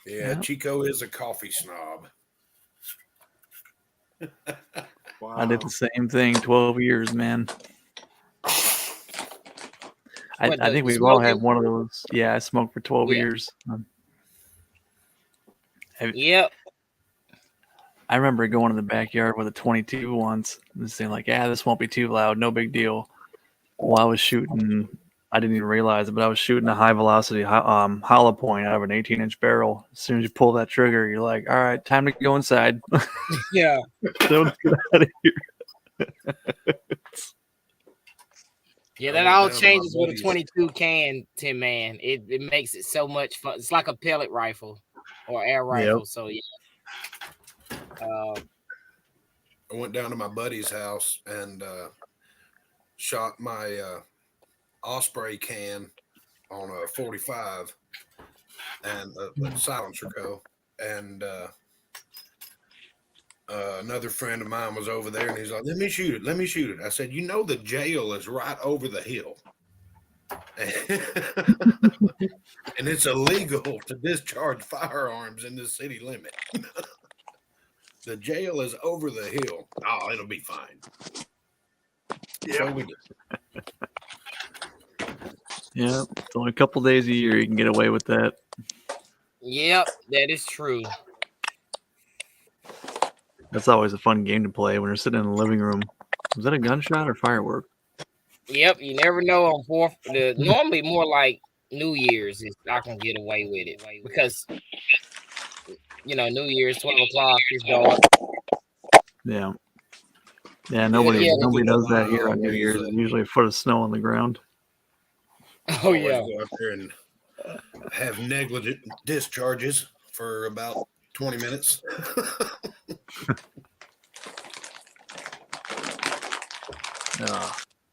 Yeah, Yeah. Chico is a coffee snob. Wow. I did the same thing 12 years, man. I What, think the we've all had smoking? one of those. Yeah, I smoked for 12 Yeah. years. Yep. I remember going in the backyard with a 22 once and saying like, yeah, this won't be too loud. No big deal. Well, I was shooting, I didn't even realize it, but I was shooting a high velocity hollow point out of an 18-inch barrel. As soon as you pull that trigger, you're like, all right, time to go inside. Yeah. Don't get out of here. Yeah, I that went all down to my changes with a buddy's- 22 can, Tim, man. It makes it so much fun. It's like a pellet rifle or air rifle. So yeah. I went down to my buddy's house and shot my Osprey can on a 45 and a silencer co. And another friend of mine was over there and he's like, let me shoot it. Let me shoot it. I said, you know, the jail is right over the hill. And it's illegal to discharge firearms in the city limit. The jail is over the hill. Oh, it'll be fine. So we did. Yeah, it's only a couple days a year you can get away with that. Yep, that is true. That's always a fun game to play when you're sitting in the living room. Was that a gunshot or firework? Yep, you never know on fourth. Normally more like New Year's is I can get away with it because New Year's 12 o'clock is dark. Yeah. Yeah, nobody Yeah. does that here on New Year's. There's usually a foot of snow on the ground. Oh Always yeah. go out there and have negligent discharges for about 20 minutes.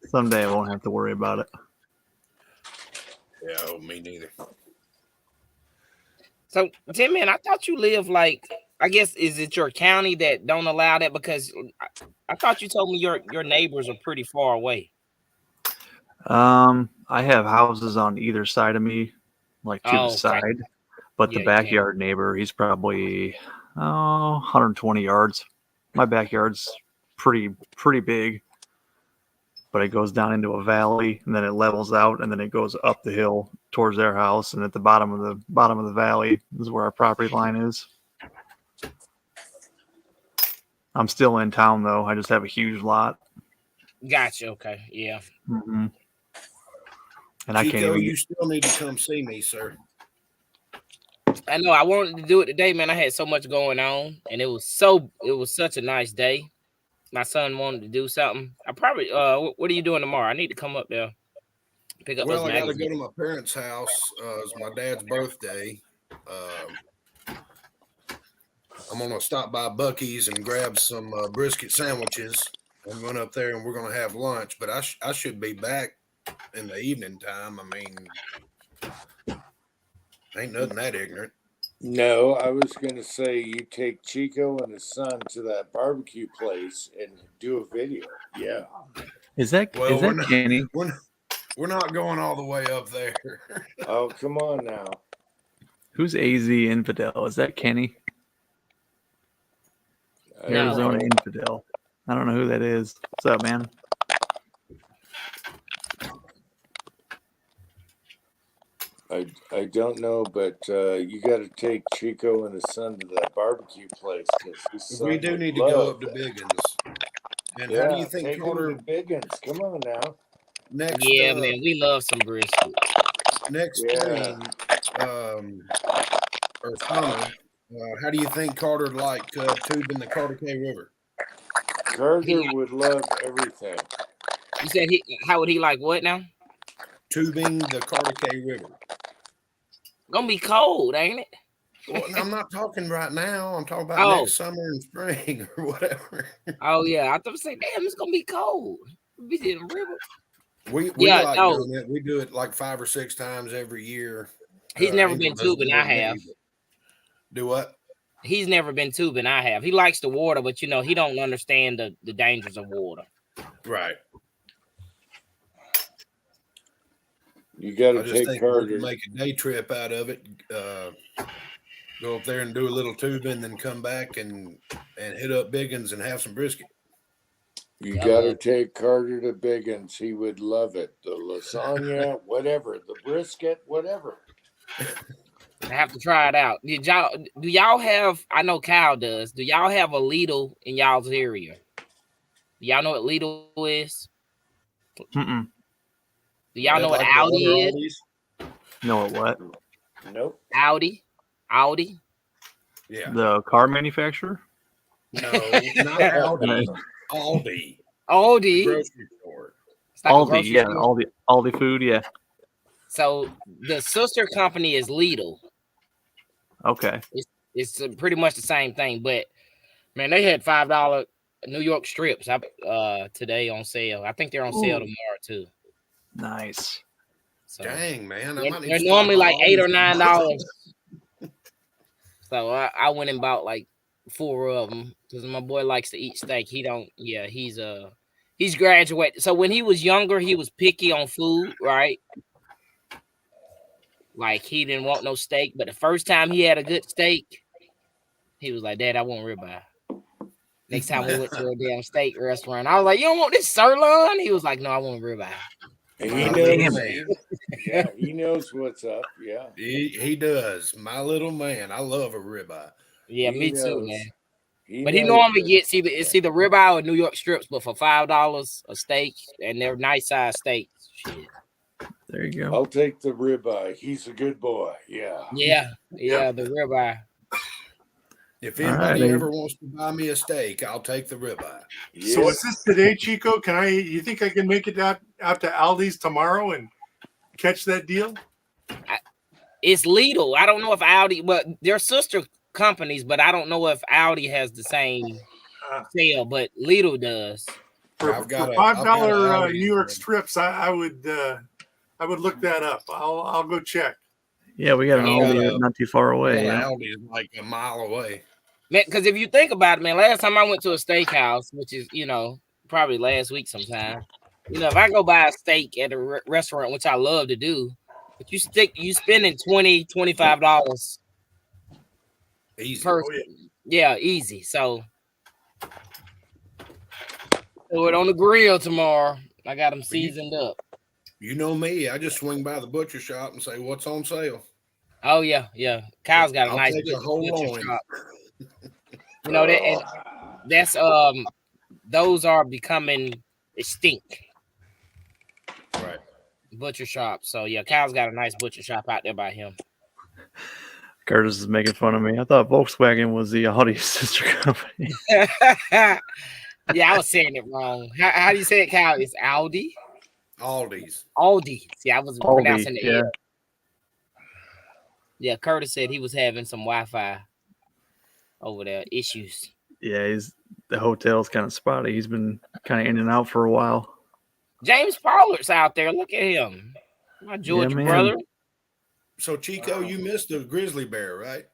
Someday I won't have to worry about it. Yeah, oh, me neither. So Tim, man, I thought you live like I guess is it your county that don't allow that because I thought you told me your neighbors are pretty far away. I have houses on either side of me, like to Oh, the okay. side. But Yeah, the you can't. backyard neighbor, he's probably 120 yards. My backyard's pretty big, but it goes down into a valley and then it levels out and then it goes up the hill towards their house. And at the bottom of the valley is where our property line is. I'm still in town though. I just have a huge lot. Gotcha. Okay. Yeah. Mm-hmm. And I can't Chico, even. you still need to come see me, sir. I know I wanted to do it today, man. I had so much going on, and it was such a nice day. My son wanted to do something. I probably what are you doing tomorrow? I need to come up there, pick up Well, those I got to go magazines. to my parents' house. It's my dad's birthday. I'm going to stop by Buc-ee's and grab some brisket sandwiches and run up there, and we're going to have lunch. But I should be back in the evening time. I mean, ain't nothing that ignorant. No, I was going to say you take Chico and his son to that barbecue place and do a video. Yeah. Is that Well, we're not- Kenny? We're not going all the way up there. Oh, come on now. Who's AZ Infidel? Is that Kenny? I don't Arizona know. Infidel. I don't know who that is. What's up, man? I don't know, but you got to take Chico and his son to that barbecue place because his son We do would need to go love up to that. Biggins. And Yeah, how do you think take him Carter to Biggins. Come on now. next Yeah, man, we love some brisket. next Yeah. spring or summer? How do you think Carter like tubing the Carter K River? Carter He, would love everything. you said how would he like what now? Tubing the Carter K River. Gonna be cold, ain't it? Well, I'm not talking right now. I'm talking about Oh. next summer and spring or whatever. Oh yeah, I thought you say, damn, it's gonna be cold. We be in the river. We Yeah, like no. doing it. We do it like 5 or 6 times every year. He's never Angel been does tubing. more I than me, have. but- Do what? He's never been tubing. I have. He likes the water, but he don't understand the dangers of water. Right. You got I to just take think we Carter. can make a day trip out of it. Go up there and do a little tubing, then come back and hit up Biggins and have some brisket. You Yeah, got to man. take Carter to Biggins. He would love it. The lasagna, whatever. The brisket, whatever. I have to try it out. Do y'all have? I know Kyle does. Do y'all have a Lidl in y'all's area? Do y'all know what Lidl is? Mm-mm. Do y'all know what Like the Audi other is? Aldis? Know what? Nope. Audi. Yeah. The car manufacturer? No, not Audi. Aldi. Aldi. Grocery store. It's like a Aldi, grocery yeah, store. Aldi food, yeah. So the sister company is Lidl. Okay. It's pretty much the same thing, but man, they had $5 New York strips today on sale. I think they're on sale Ooh. tomorrow too. Nice. So Dang, man. I they're, might need they're to stop normally by like $8 or Aldi's. $9. So I went and bought like 4 of them because my boy likes to eat steak. He's graduated. So when he was younger, he was picky on food, right? Like he didn't want no steak, but the first time he had a good steak, he was like, "Dad, I want ribeye." Next time we went to a damn steak restaurant, I was like, "You don't want this sirloin?" He was like, "No, I want ribeye." And My he little knows. man. Yeah, he knows what's up. Yeah. He does. My little man. I love a ribeye. Yeah, He me too, knows. man. He But he knows normally that- gets either ribeye or New York strips, but for $5 a steak, and they're nice size steaks. Shit. There you go. I'll take the ribeye. He's a good boy. Yeah. Yeah, the ribeye. If All anybody right. ever wants to buy me a steak, I'll take the ribeye. So Yes. is this today, Chico? You think I can make it out to Aldi's tomorrow and catch that deal? It's Lidl. I don't know if Audi, but they're sister companies, but I don't know if Audi has the same sale, but Lidl does. For I've got a- $5 I've got a Aldi New York for it. strips, I would look that up. I'll go check. Yeah, we got an Yeah. Aldi not too far away. Well, Yeah. Aldi is like a mile away. Man, because if you think about it, man, last time I went to a steakhouse, which is, probably last week sometime, if I go buy a steak at a restaurant, which I love to do, but you spending $20, $25 Easy. per, Oh, yeah, easy. So do it on the grill tomorrow. I got them seasoned up. You know me. I just swing by the butcher shop and say, "What's on sale?" Oh yeah. Kyle's got a I'll nice take a whole butcher loin. shop. That, and that's those are becoming extinct. Right. Butcher shop. So yeah, Kyle's got a nice butcher shop out there by him. Curtis is making fun of me. I thought Volkswagen was the Audi sister company. Yeah, I was saying it wrong. How do you say it, Kyle? It's Audi? Aldi's. Aldi. See, I was pronouncing Aldi, the yeah. L. Yeah, Curtis said he was having some Wi-Fi over there issues. Yeah, the hotel's kind of spotty. He's been kind of in and out for a while. James Pollard's out there. Look at him. My Georgia man. brother. So Chico, you missed the grizzly bear, right?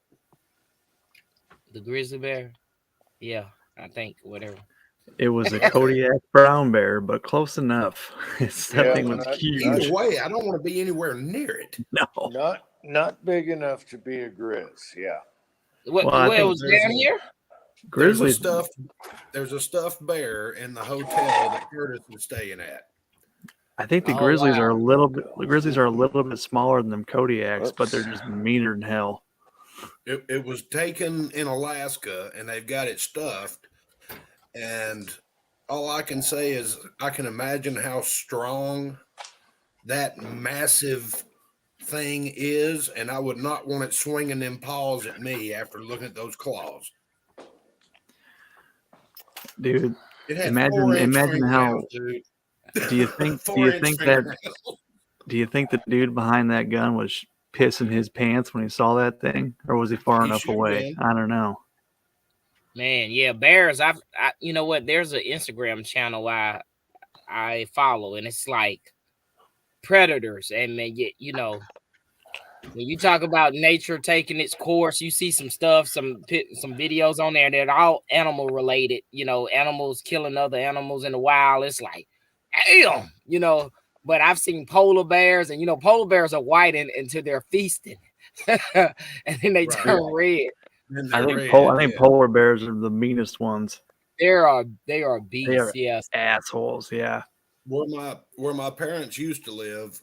The grizzly bear. Yeah, I think whatever. It was a Kodiak brown bear, but close enough. That Yeah, thing was not- huge. Either way, I don't want to be anywhere near it. No. Not big enough to be a grizz. Yeah. What? Well, I Where think was there's down a- here? Grizzlies. There's a stuffed bear in the hotel that Curtis was staying at. I think the Oh, Grizzlies are wow. the Grizzlies are a little bit smaller than them Kodiaks, but they're just meaner than hell. It was taken in Alaska, and they've got it stuffed. And all I can say is I can imagine how strong that massive thing is, and I would not want it swinging them paws at me after looking at those claws. Dude, It had imagine 4-inch how fingernails, dude. do you think 4-inch fingernails. do you think the dude behind that gun was pissing his pants when he saw that thing, or was he far He enough should have away? been. I don't know. Man, yeah, bears. You know what? There's an Instagram channel I follow, and it's like predators. And man, you know, when you talk about nature taking its course, you see some stuff, some videos on there that are all animal related. You know, animals killing other animals in the wild. It's like, damn, you know. But I've seen polar bears, and you know, polar bears are white until they're feasting, and then they Right. turn red. And I they're think red, I think yeah. polar bears are the meanest ones. They are They beasts. are Yes. assholes. Yeah. Where my parents used to live,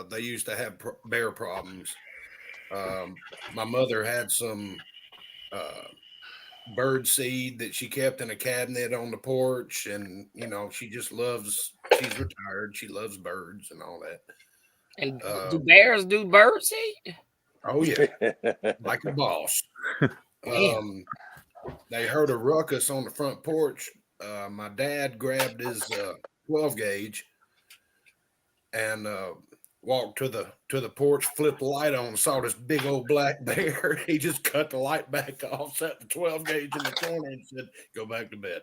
they used to have bear problems. My mother had some bird seed that she kept in a cabinet on the porch, and you know she just loves. She's retired. She loves birds and all that. And do bears do bird seed? Oh yeah, like a boss. Damn. They heard a ruckus on the front porch. My dad grabbed his 12 gauge and walked to the porch, flipped the light on, saw this big old black bear. He just cut the light back off, set the 12 gauge in the corner, and said, "Go back to bed."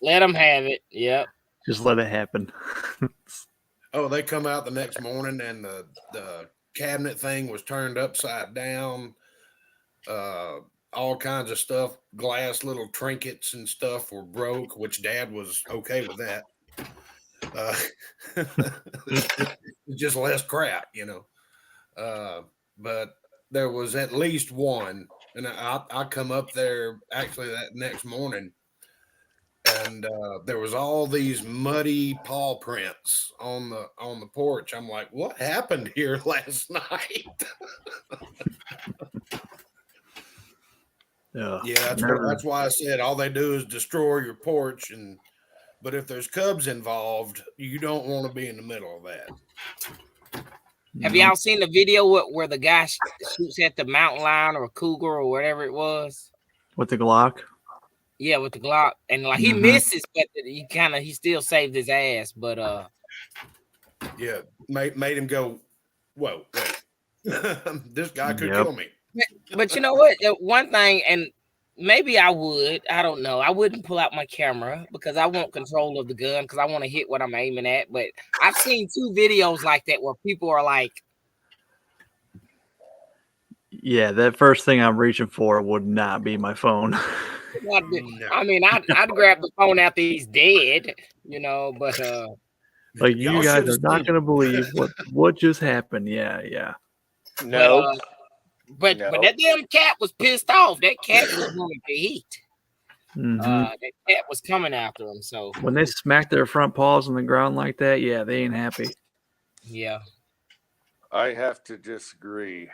Let them have it. Yep. Just let it happen. Oh, they come out the next morning, and the cabinet thing was turned upside down. All kinds of stuff, glass little trinkets and stuff were broke, which Dad was okay with that. Just less crap, you know. But there was at least one, and I come up there actually that next morning, and there was all these muddy paw prints on the porch. I'm like, what happened here last night? Yeah, that's why I said all they do is destroy your porch, but if there's cubs involved, you don't want to be in the middle of that. Have y'all seen the video where the guy shoots at the mountain lion or cougar or whatever it was? With the Glock? Yeah, with the Glock. And like he misses, but he still saved his ass. But yeah, made him go, whoa, wait. This guy could kill me. But you know what? One thing, and maybe I don't know. I wouldn't pull out my camera because I want control of the gun because I want to hit what I'm aiming at. But I've seen 2 videos like that where people are like, yeah, that first thing I'm reaching for would not be my phone. I mean, I'd grab the phone after he's dead, you know, but like you guys are not going to believe what just happened. Yeah. No. But that damn cat was pissed off. That cat was wanting to eat. That cat was coming after him. So when they smack their front paws on the ground like that, yeah, they ain't happy. Yeah. I have to disagree.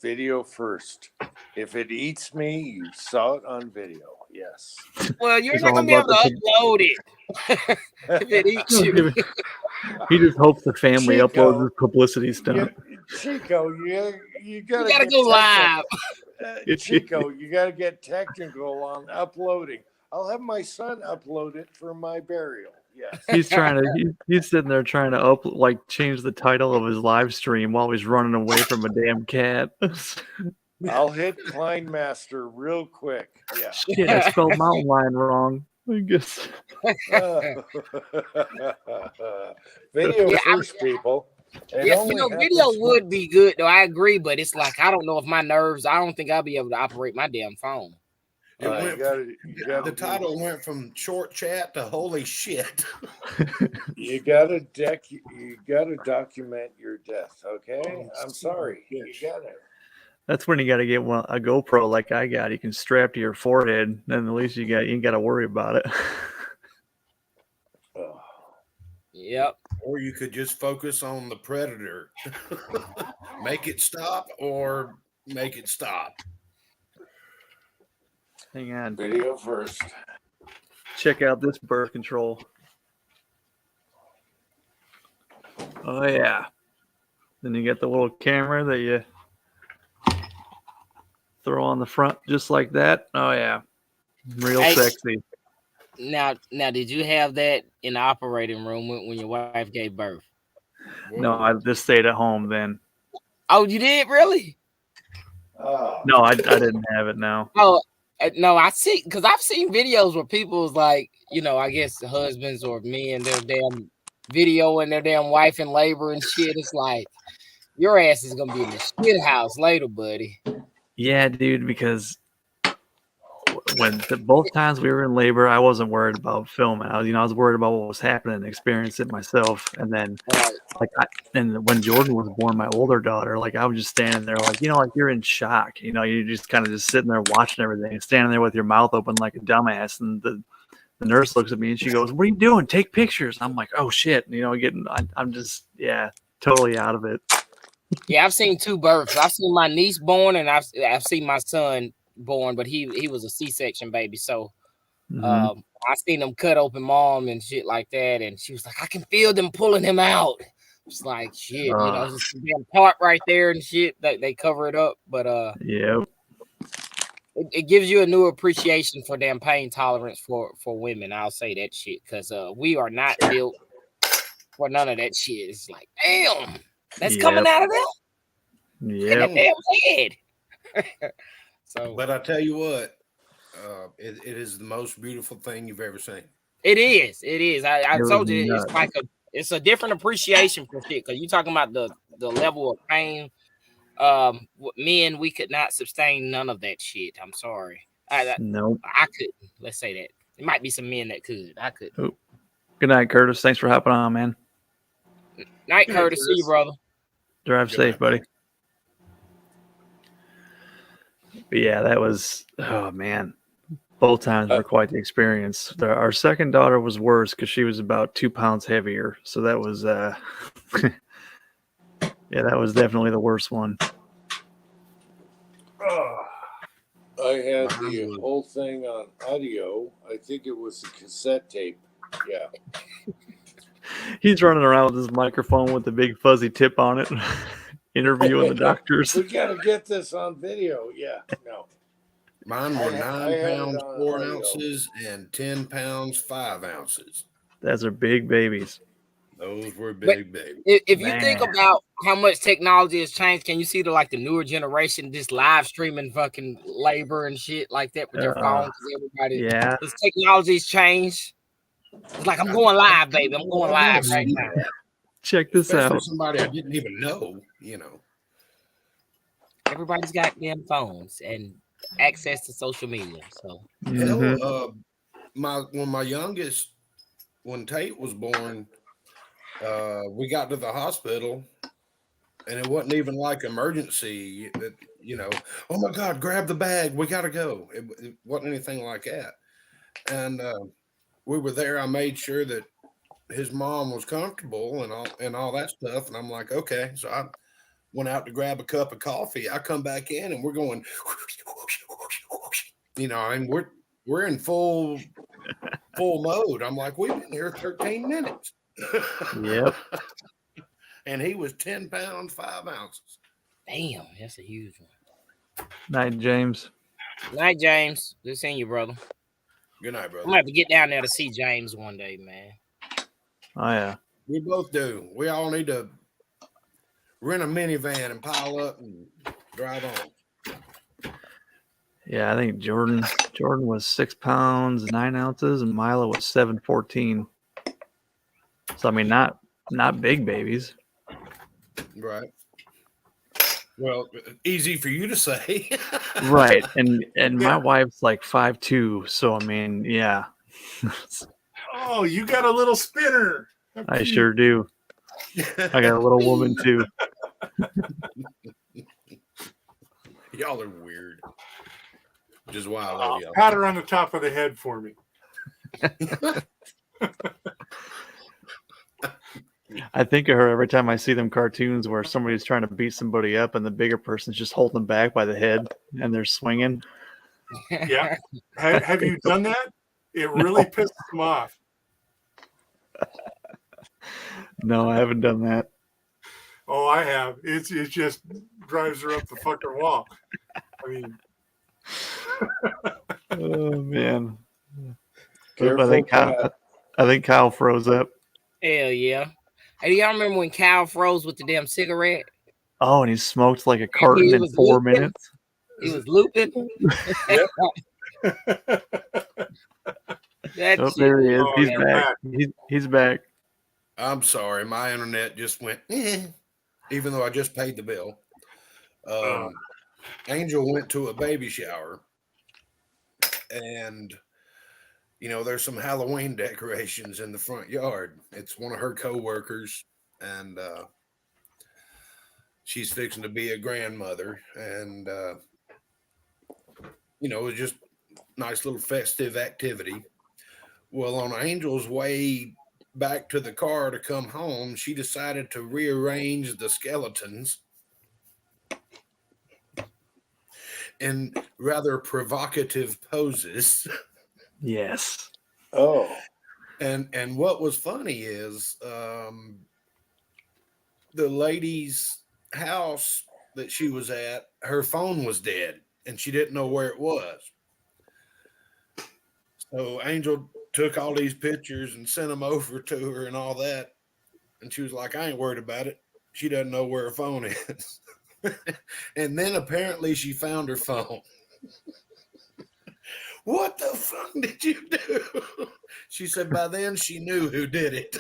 Video first. If it eats me, you saw it on video. Yes. Well, you're not gonna be able to upload it if it eats you. He just hopes the family uploads the publicity stuff. Chico, you gotta go live. Chico, you gotta get technical on uploading. I'll have my son upload it for my burial. Yes. He's sitting there trying to change the title of his live stream while he's running away from a damn cat. I'll hit Kleinmaster real quick. Yeah. Shit, I spelled mountain lion wrong. I guess. Video first, people. Video would be good though. I agree, but it's like I don't know if my nerves. I don't think I'll be able to operate my damn phone. The title went from short chat to holy shit. You gotta document your death, okay? I'm sorry. You gotta. That's when you got to get a GoPro like I got. You can strap to your forehead, and at least you ain't got to worry about it. Yep. Or you could just focus on the predator. Make it stop or make it stop. Hang on. Video first. Check out this birth control. Oh yeah. Then you get the little camera that you throw on the front just like that. Oh yeah. Real Hey. sexy. Now, did you have that in the operating room when your wife gave birth? No, I just stayed at home then. Oh, you did really? Oh, No, I didn't have it now. Oh, no, I see, because I've seen videos where people's like, I guess the husbands or men, their damn videoing their damn wife in labor and shit. It's like, your ass is gonna be in the shit house later, buddy. Yeah, dude, because both times we were in labor, I wasn't worried about filming. I was worried about what was happening and experience it myself. And then, and when Jordan was born, my older daughter, like I was just standing there, like you're in shock. You're just kind of just sitting there watching everything, standing there with your mouth open like a dumbass. And the nurse looks at me and she goes, "What are you doing? Take pictures." I'm like, "Oh shit!" I'm just totally out of it. Yeah, I've seen 2 births. I've seen my niece born, and I've seen my son born, but he was a C-section baby. So I seen them cut open mom and shit like that, and she was like, "I can feel them pulling him out." It's like shit, just a damn part right there and shit. They cover it up, but Yep. it gives you a new appreciation for damn pain tolerance for women. I'll say that shit because we are not built for none of that shit. It's like, damn. That's coming out of them. Yeah. Damn head. So, But I tell you what, it is the most beautiful thing you've ever seen. it is. It is. I It told was you nuts. it's a different appreciation for shit because you're talking about the level of pain. Men, we could not sustain none of that shit. I'm sorry. Nope. I couldn't. Let's say that. There might be some men that could. I couldn't. Good night, Curtis. Thanks for hopping on, man. Night, Good night, Curtis. See you, Curtis. brother. Drive Good safe, night. buddy. But yeah, that was, oh man, both times were quite the experience. Our second daughter was worse because she was about 2 pounds heavier. So that was, yeah, that was definitely the worst one. I had the whole thing on audio. I think it was a cassette tape. Yeah. He's running around with his microphone with the big fuzzy tip on it, interviewing the doctors. We got to get this on video. Yeah. No. Mine were I 9 had it pounds on 4 audio. ounces and 10 pounds 5 ounces. Those are big babies. Those were big babies. If you think Man. about how much technology has changed, can you see the newer generation just live streaming fucking labor and shit like that with their phones? Everybody, Yeah. this technology's changed. It's like I'm going live, baby. I'm going live right now. Check this Especially out. somebody I didn't even know, Everybody's got damn phones and access to social media. So Mhm. Hell, when Tate was born, we got to the hospital and it wasn't even like emergency, oh my God, grab the bag, we got to go. It wasn't anything like that. And we were there. I made sure that his mom was comfortable and all that stuff. And I'm like, okay. So I went out to grab a cup of coffee. I come back in and we're going, and we're in full mode. I'm like, we've been here 13 minutes. Yep. And he was 10 pounds 5 ounces. damn, that's a huge one. Night, James. Night, James. Good seeing you, brother. Good night, I'm brother. gonna have to get down there to see James one day, man. Oh yeah. We both do. We all need to rent a minivan and pile up and drive on. Yeah, I think Jordan was 6 pounds 9 ounces, and Mila was 7'14". So I mean, not big babies. Right. Well, easy for you to say. Right. And my wife's like 5'2", so I mean, yeah. Oh, you got a little spinner. How I cute. sure do. I got a little woman too. Y'all are weird. Which is why I love y'all. Pat her on the top of the head for me. I think of her every time I see them cartoons where somebody's trying to beat somebody up and the bigger person's just holding them back by the head and they're swinging. Yeah. Have you done that? It really pisses them off. No, I haven't done that. Oh, I have. It just drives her up the fucking wall. I mean, Oh man. Careful, I think Kyle froze up. Hell yeah. Hey, do y'all remember when Kyle froze with the damn cigarette? Oh, and he smoked like a carton He in was 4 looping. minutes. He was looping. That Oh, shit there he is. was He's damn back. He's back. I'm sorry, my internet just went, even though I just paid the bill. Angel went to a baby shower, and there's some Halloween decorations in the front yard. It's one of her coworkers, and she's fixing to be a grandmother, and it was just nice little festive activity. Well, on Angel's way back to the car to come home, she decided to rearrange the skeletons in rather provocative poses. Yes. Oh, And what was funny is the lady's house that she was at, her phone was dead and she didn't know where it was. So Angel took all these pictures and sent them over to her and all that. And she was like, I ain't worried about it. She doesn't know where her phone is. And then apparently she found her phone. What the fuck did you do? She said by then she knew who did it.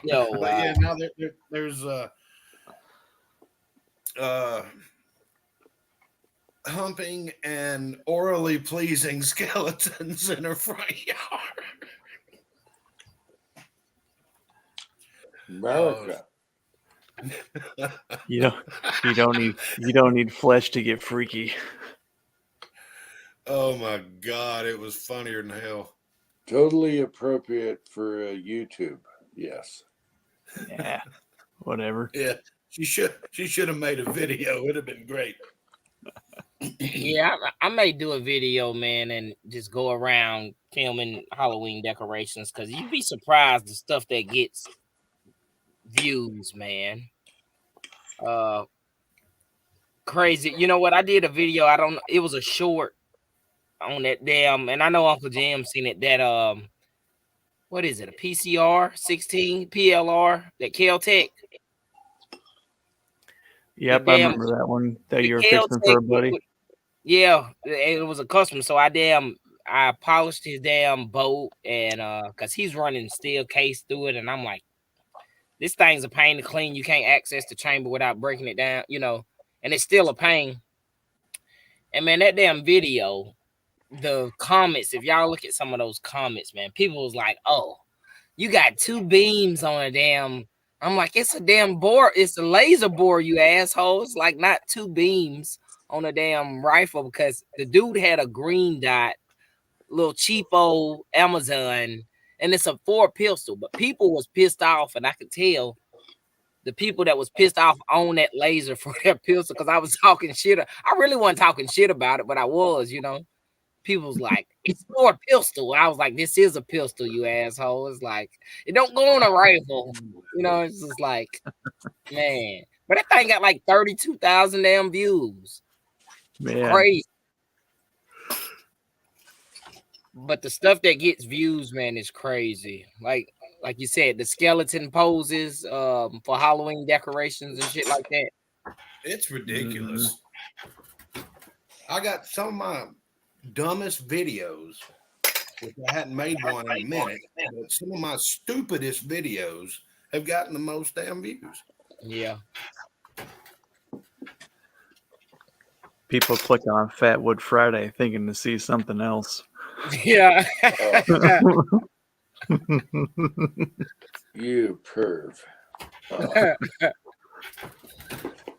Yo, But wow. yeah, now there's humping and orally pleasing skeletons in her front yard. America. You don't need flesh to get freaky. Oh my God, it was funnier than hell. Totally appropriate for YouTube. Yes. Yeah. Whatever. Yeah, she should have made a video. It'd have been great. Yeah, I may do a video, man, and just go around filming Halloween decorations because you'd be surprised the stuff that gets views, man. Crazy. You know what? I did a video. It was a short on that damn, and I know Uncle Jim seen it. That what is it? A PCR 16 PLR that Caltech. Yep, I remember that one that you were fixing for a buddy. Yeah, it was a customer. So I polished his damn boat and because he's running steel case through it, and I'm like, this thing's a pain to clean. You can't access the chamber without breaking it down, and it's still a pain. And man, that damn video, the comments, if y'all look at some of those comments, man, people was like, oh, you got 2 beams on a damn. I'm like, it's a damn bore. It's a laser bore, you asshole. It's like not 2 beams on a damn rifle because the dude had a green dot, little cheapo Amazon, and it's a 4 pistol. But people was pissed off, and I could tell the people that was pissed off on that laser for their pistol because I was talking shit. I really wasn't talking shit about it, but I was, People was like, it's 4 pistol. I was like, this is a pistol, you asshole. It's like, it don't go on a rifle. It's just like, man. But that thing got like 32,000 damn views. Man. Crazy. But the stuff that gets views, man, is crazy. Like you said, the skeleton poses for Halloween decorations and shit like that. It's ridiculous. I got some of my dumbest videos, which I hadn't made one in a minute, but some of my stupidest videos have gotten the most damn views. Yeah. People click on Fatwood Friday thinking to see something else. Yeah. You perv.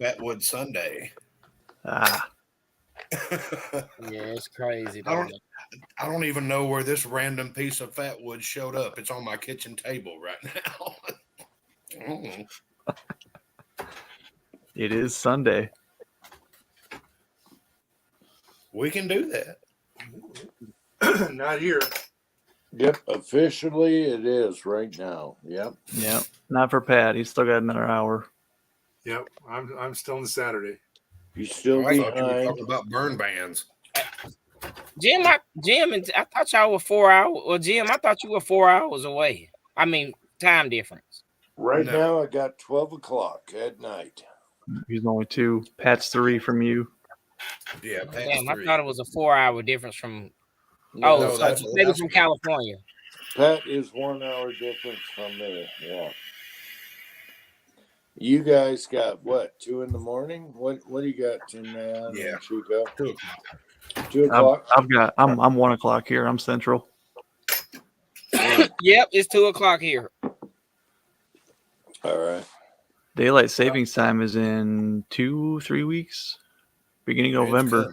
Fatwood Sunday. Ah. Yeah, it's crazy. I don't even know where this random piece of Fatwood showed up. It's on my kitchen table right now. Mm. It is Sunday. We can do that. Not here. Yep, officially it is right now. Yep. Yeah, not for Pat. He's still got another hour. Yep, I'm still on Saturday. You still I thought you were behind? talking about burn bans. Jim, and I thought y'all were 4 hours. Well, Jim, I thought you were 4 hours away. I mean, time difference. Right No. now I got 12 o'clock at night. He's only 2. Pat's 3 from you. Yeah, Pat's Damn, I 3. thought it was a 4 hour difference from. No, Oh, No, so that's maybe Alaska. from California. Pat is 1 hour difference from me. Yeah. You guys got what? 2 in the morning? What do you got, Tim Man Yeah. and Chico? 2 o'clock. 2 o'clock? I'm 1 o'clock here. I'm central. Yep, it's 2 o'clock here. All right. Daylight savings time is in 2-3 weeks, beginning of November.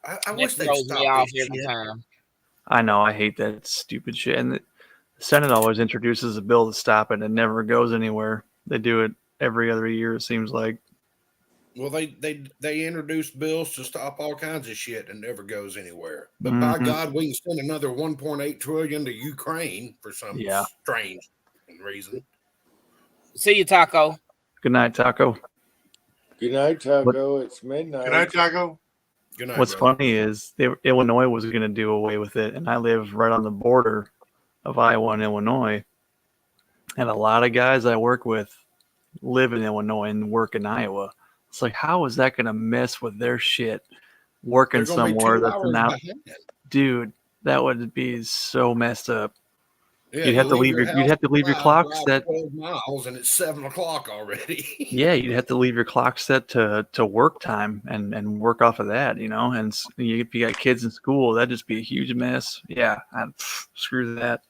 I wish That they'd throws me stop off this every shit. time. I know. I hate that stupid shit. And the Senate always introduces a bill to stop it, and it never goes anywhere. They do it every other year, it seems like. Well, they introduced bills to stop all kinds of shit and never goes anywhere. But by God, we can send another 1.8 trillion to Ukraine for some Yeah. strange reason. See you, Taco. Good night, Taco. Good night, Taco. It's midnight. Good night, Taco. Good night, What's brother. funny is Illinois was going to do away with it, and I live right on the border of Iowa and Illinois. And a lot of guys I work with live in Illinois and work in Iowa. It's like, how is that going to mess with their shit working They're gonna be somewhere 2 that's hours not, behind. dude? That would be so messed up. Yeah, You'd have to leave your house clock drive set. 12 miles and it's 7 o'clock already. Yeah, you'd have to leave your clock set to work time and work off of that, you know. And if you got kids in school, that'd just be a huge mess. Yeah, screw that.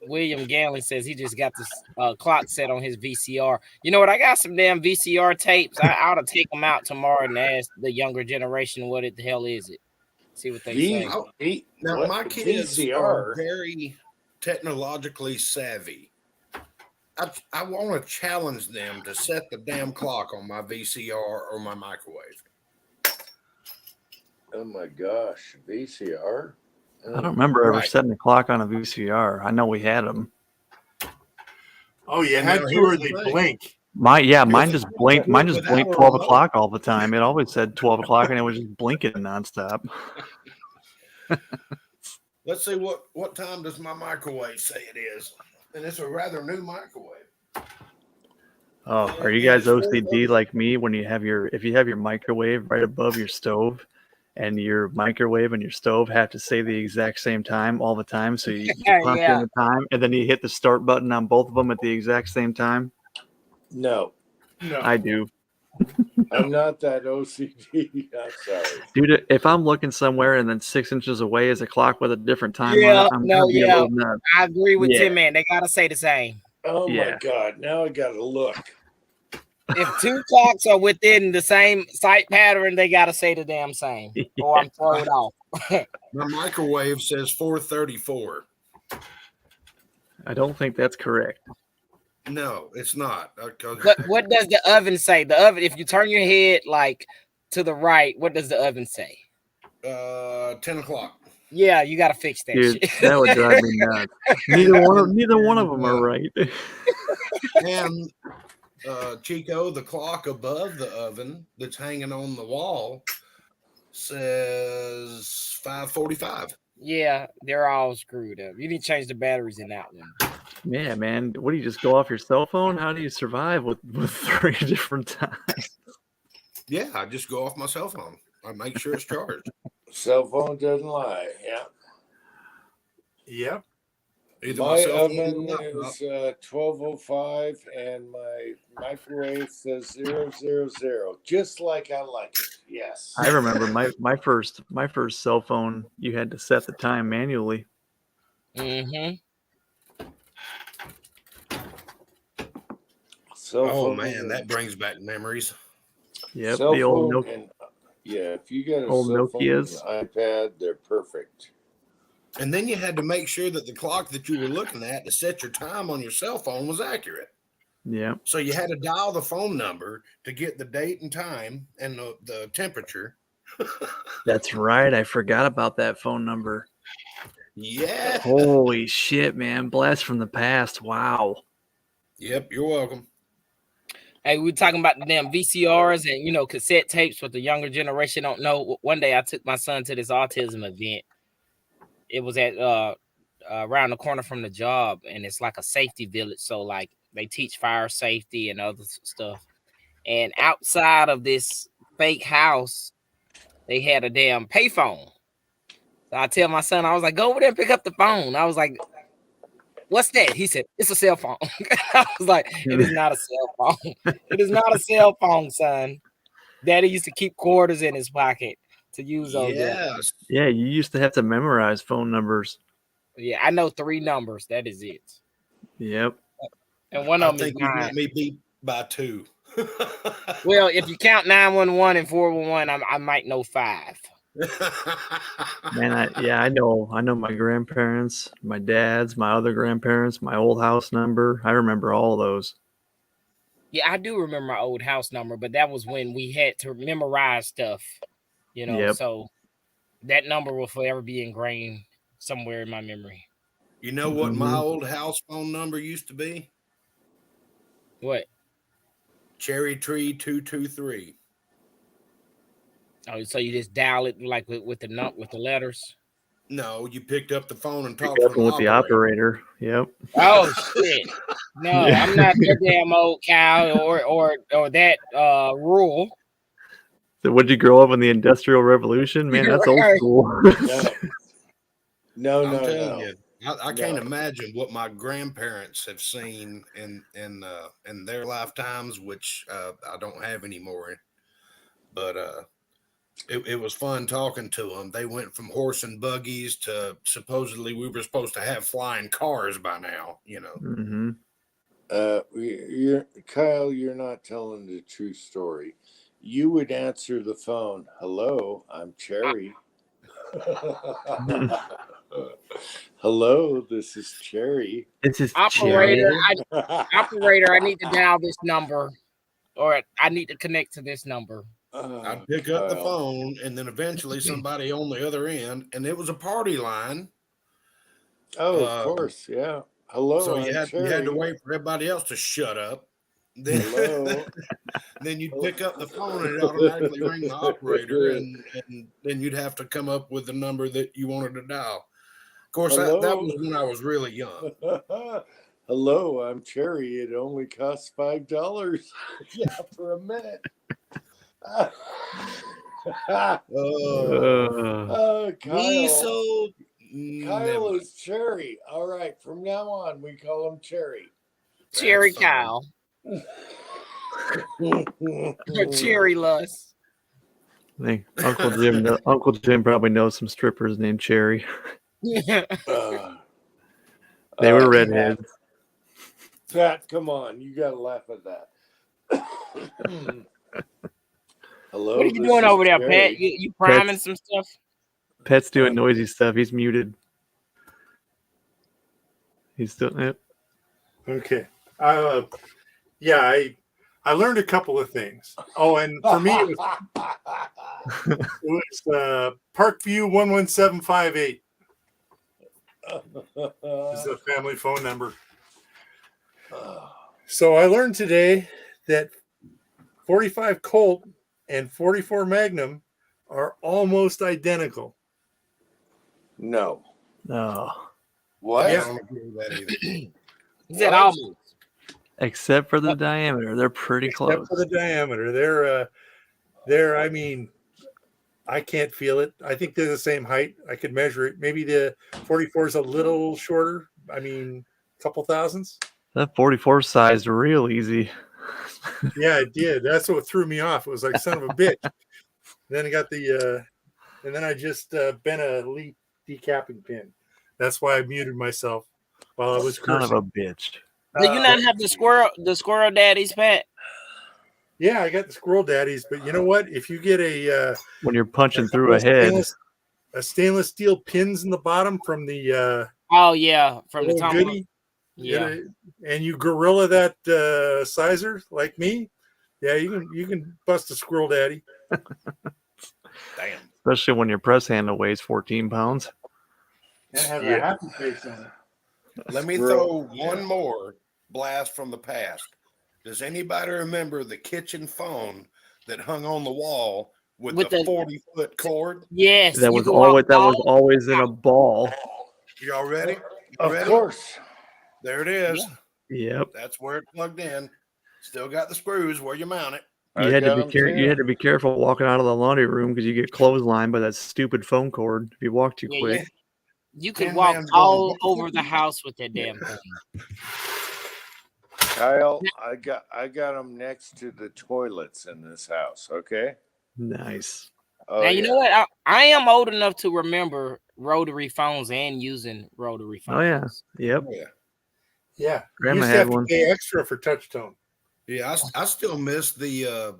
William Ganley says he just got this clock set on his VCR. You know what? I got some damn VCR tapes. I ought to take them out tomorrow and ask the younger generation what the hell is it. See what they say. Now, my kids VCR? are very technologically savvy. I want to challenge them to set the damn clock on my VCR or my microwave. Oh my gosh, VCR? I don't remember ever Right. setting a clock on a VCR. I know we had them. Oh, you And had now to, here's or the they thing. blink. Mine Here's just the- blinked. Mine just without blinked a 12 remote. o'clock all the time. It always said 12 o'clock, and it was just blinking nonstop. Let's see what time does my microwave say it is, and it's a rather new microwave. Oh, are you guys OCD like me when if you have your microwave right above your stove, and your microwave and your stove have to say the exact same time all the time, so you punch in the time and then you hit the start button on both of them at the exact same time? No, No. I do. I'm not that OCD. I'm sorry. Dude, if I'm looking somewhere and then 6 inches away is a clock with a different time Yeah, on it, I'm no, gonna be a yeah. little nuts. I agree with Yeah. Tim, man. They gotta say the same. Oh my Yeah. God! Now I got to look. If 2 clocks are within the same sight pattern, they gotta say the damn same, or I'm thrown off. My microwave says 4:34. I don't think that's correct. No, it's not. What does the oven say? The oven, if you turn your head like to the right, what does the oven say? 10 o'clock. Yeah, you gotta fix that Dude, shit. that would drive me nuts. Neither one of them are right. And Chico, the clock above the oven that's hanging on the wall says 5:45. Yeah, they're all screwed up. You need to change the batteries in that one. Yeah, man. What do you just go off your cell phone? How do you survive with 3 different times? Yeah, I just go off my cell phone. I make sure it's charged. Cell phone doesn't lie. Yeah. Yep. Either My cell phone or oven my laptop. is 12:05, and my microwave says 000, just like I like it. Yes. I remember my first cell phone. You had to set the time manually. Mm-hmm. Cell Oh phone man, and- that brings back memories. Yep, cell the old phone Nokia. and yeah, if you got a Old cell phone and Nokias. an iPad, they're perfect. And then you had to make sure that the clock that you were looking at to set your time on your cell phone was accurate. Yeah. So you had to dial the phone number to get the date and time and the temperature. That's right. I forgot about that phone number. Yeah. Holy shit, man. Blast from the past. Wow. Yep, you're welcome. Hey, we were talking about the damn VCRs and cassette tapes. What the younger generation don't know. One day I took my son to this autism event. It was at around the corner from the job, and it's like a safety village. So like they teach fire safety and other stuff. And outside of this fake house, they had a damn payphone. So I tell my son, I was like, go over there and pick up the phone. I was like, what's that? He said, it's a cell phone. I was like, it is not a cell phone. It is not a cell phone, son. Daddy used to keep quarters in his pocket to use those. Yes. Yeah, you used to have to memorize phone numbers. Yeah, I know 3 numbers. That is it. Yep. And one I of them is think you 9. got me beat by 2. Well, if you count 911 and 411, I might know 5. Man, I know my grandparents, my dad's, my other grandparents, my old house number. I remember all those. Yeah, I do remember my old house number, but that was when we had to memorize stuff, Yep. So that number will forever be ingrained somewhere in my memory. You know what my old house phone number used to be? What? Cherry Tree 223. Oh, so you just dial it like with the letters? No, you picked up the phone and Pick talked up to an with the operator. Yep. Oh shit! No, I'm not that damn old cow or that rural. So would you grow up in the Industrial Revolution? Man, that's old Right. school. No, I'm telling no. you, I can't imagine what my grandparents have seen in their lifetimes, which I don't have anymore. But it was fun talking to them. They went from horse and buggies to supposedly we were supposed to have flying cars by now. Mm-hmm. Kyle, you're not telling the true story. You would answer the phone. Hello, I'm Cherry. Hello, this is Cherry. This is Operator, Cherry. Operator, I need to dial this number, or I need to connect to this number. I'd pick up the phone, and then eventually somebody on the other end, and it was a party line. Oh, of course, yeah. Hello, So I'm you had Cherry. to wait for everybody else to shut up. Hello. Then you'd pick up the phone and it automatically ring the operator, and then you'd have to come up with the number that you wanted to dial. Of course, that was when I was really young. Hello, I'm Cherry. It only costs $5. Yeah, for a minute. Kyle is Cherry. All right, from now on, we call him Cherry. Cherry Kyle. Cherry Lust. I think Uncle Jim probably knows some strippers named Cherry. They were redheads. Pat, come on, you gotta laugh at that. Hello. What are you doing over there, Pat? You priming some stuff? Pat's doing noisy stuff. He's muted. He's still. Yep. Okay. I learned a couple of things. Oh, and for me, it was Parkview 11758. This is a family phone number. So I learned today that 45 Colt and 44 Magnum are almost identical. No. Oh. What? I don't agree with that either. Is that almost? Except for the diameter, they're pretty close. Except for the diameter, they're. I mean, I can't feel it. I think they're the same height. I could measure it. Maybe the 44 is a little shorter. I mean, a couple thousandths. That 44 sized real easy. Yeah, it did. That's what threw me off. It was like, son of a bitch. Then I got and then I just bent a leaf decapping pin. That's why I muted myself while I was Son cursing. of a bitch. Do you not have the squirrel daddies, Pat? Yeah, I got the squirrel daddies, but you know what? If you get When you're punching through a head. stainless steel pins in the bottom from the Oh yeah, from the little top. goodie. Yeah. And you gorilla that sizer like me, yeah, you can bust a squirrel daddy. Damn. Especially when your press handle weighs 14 pounds. That has Yeah. a happy face on it. Let me Squirrel. throw one more blast from the past. Does anybody remember the kitchen phone that hung on the wall with With the the- 40-foot cord? Yes. That you was could walk always all- in a ball. Y'all ready? Of Ready? course. There it is. Yep. That's where it plugged in. Still got the screws where you mount it. You I had to got be 'em careful. too. You had to be careful walking out of the laundry room because you get clotheslined by that stupid phone cord if you walk too Yeah, quick. You could Tin walk Man's going, all "What?" over the house with that damn thing. Kyle, I got them next to the toilets in this house. Okay. Nice. Oh, Now you know what? I am old enough to remember rotary phones and using rotary phones. Oh yeah. Yep. Oh, yeah. Yeah, Grandma you used to had have one. to pay extra for touch tone. Yeah, I still miss the Yep.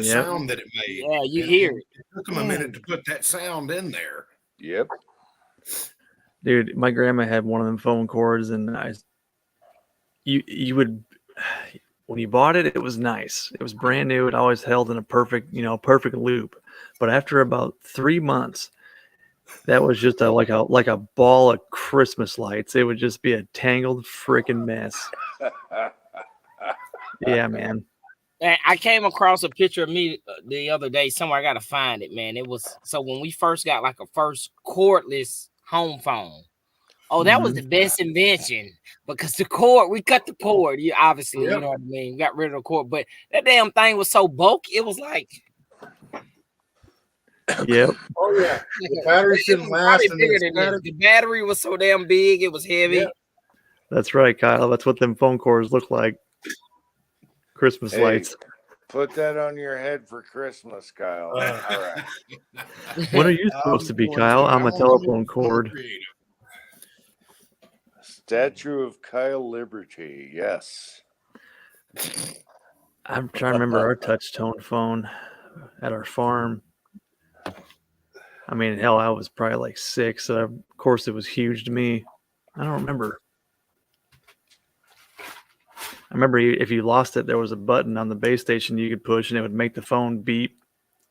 sound that it made. Yeah, you And hear it. It took them a minute to put that sound in there. Yep. Dude, my grandma had one of them phone cords, and you would when you bought it, it was nice. It was brand new. It always held in a perfect loop. But after about 3 months, that was just like a ball of Christmas lights. It would just be a tangled freaking mess. Yeah, man. And I came across a picture of me the other day somewhere. I gotta find it, man. It was so when we first got like a first cordless home phone. Oh, that was the best invention because the cord, we cut the cord. You obviously, you know what I mean. We got rid of the cord, but that damn thing was so bulky. It was like, Yep. Oh yeah, the batteries it didn't was last. probably And bigger than this. The battery was so damn big. It was heavy. Yeah. That's right, Kyle. That's what them phone cords look like. Christmas Hey, lights. Put that on your head for Christmas, Kyle. All right. When are you supposed to be, Kyle? I'm a telephone cord. Statue of Kyle Liberty. Yes. I'm trying to remember our touch tone phone at our farm. I mean, hell, I was probably like 6, so of course it was huge to me. I don't remember. I remember if you lost it, there was a button on the base station you could push, and it would make the phone beep.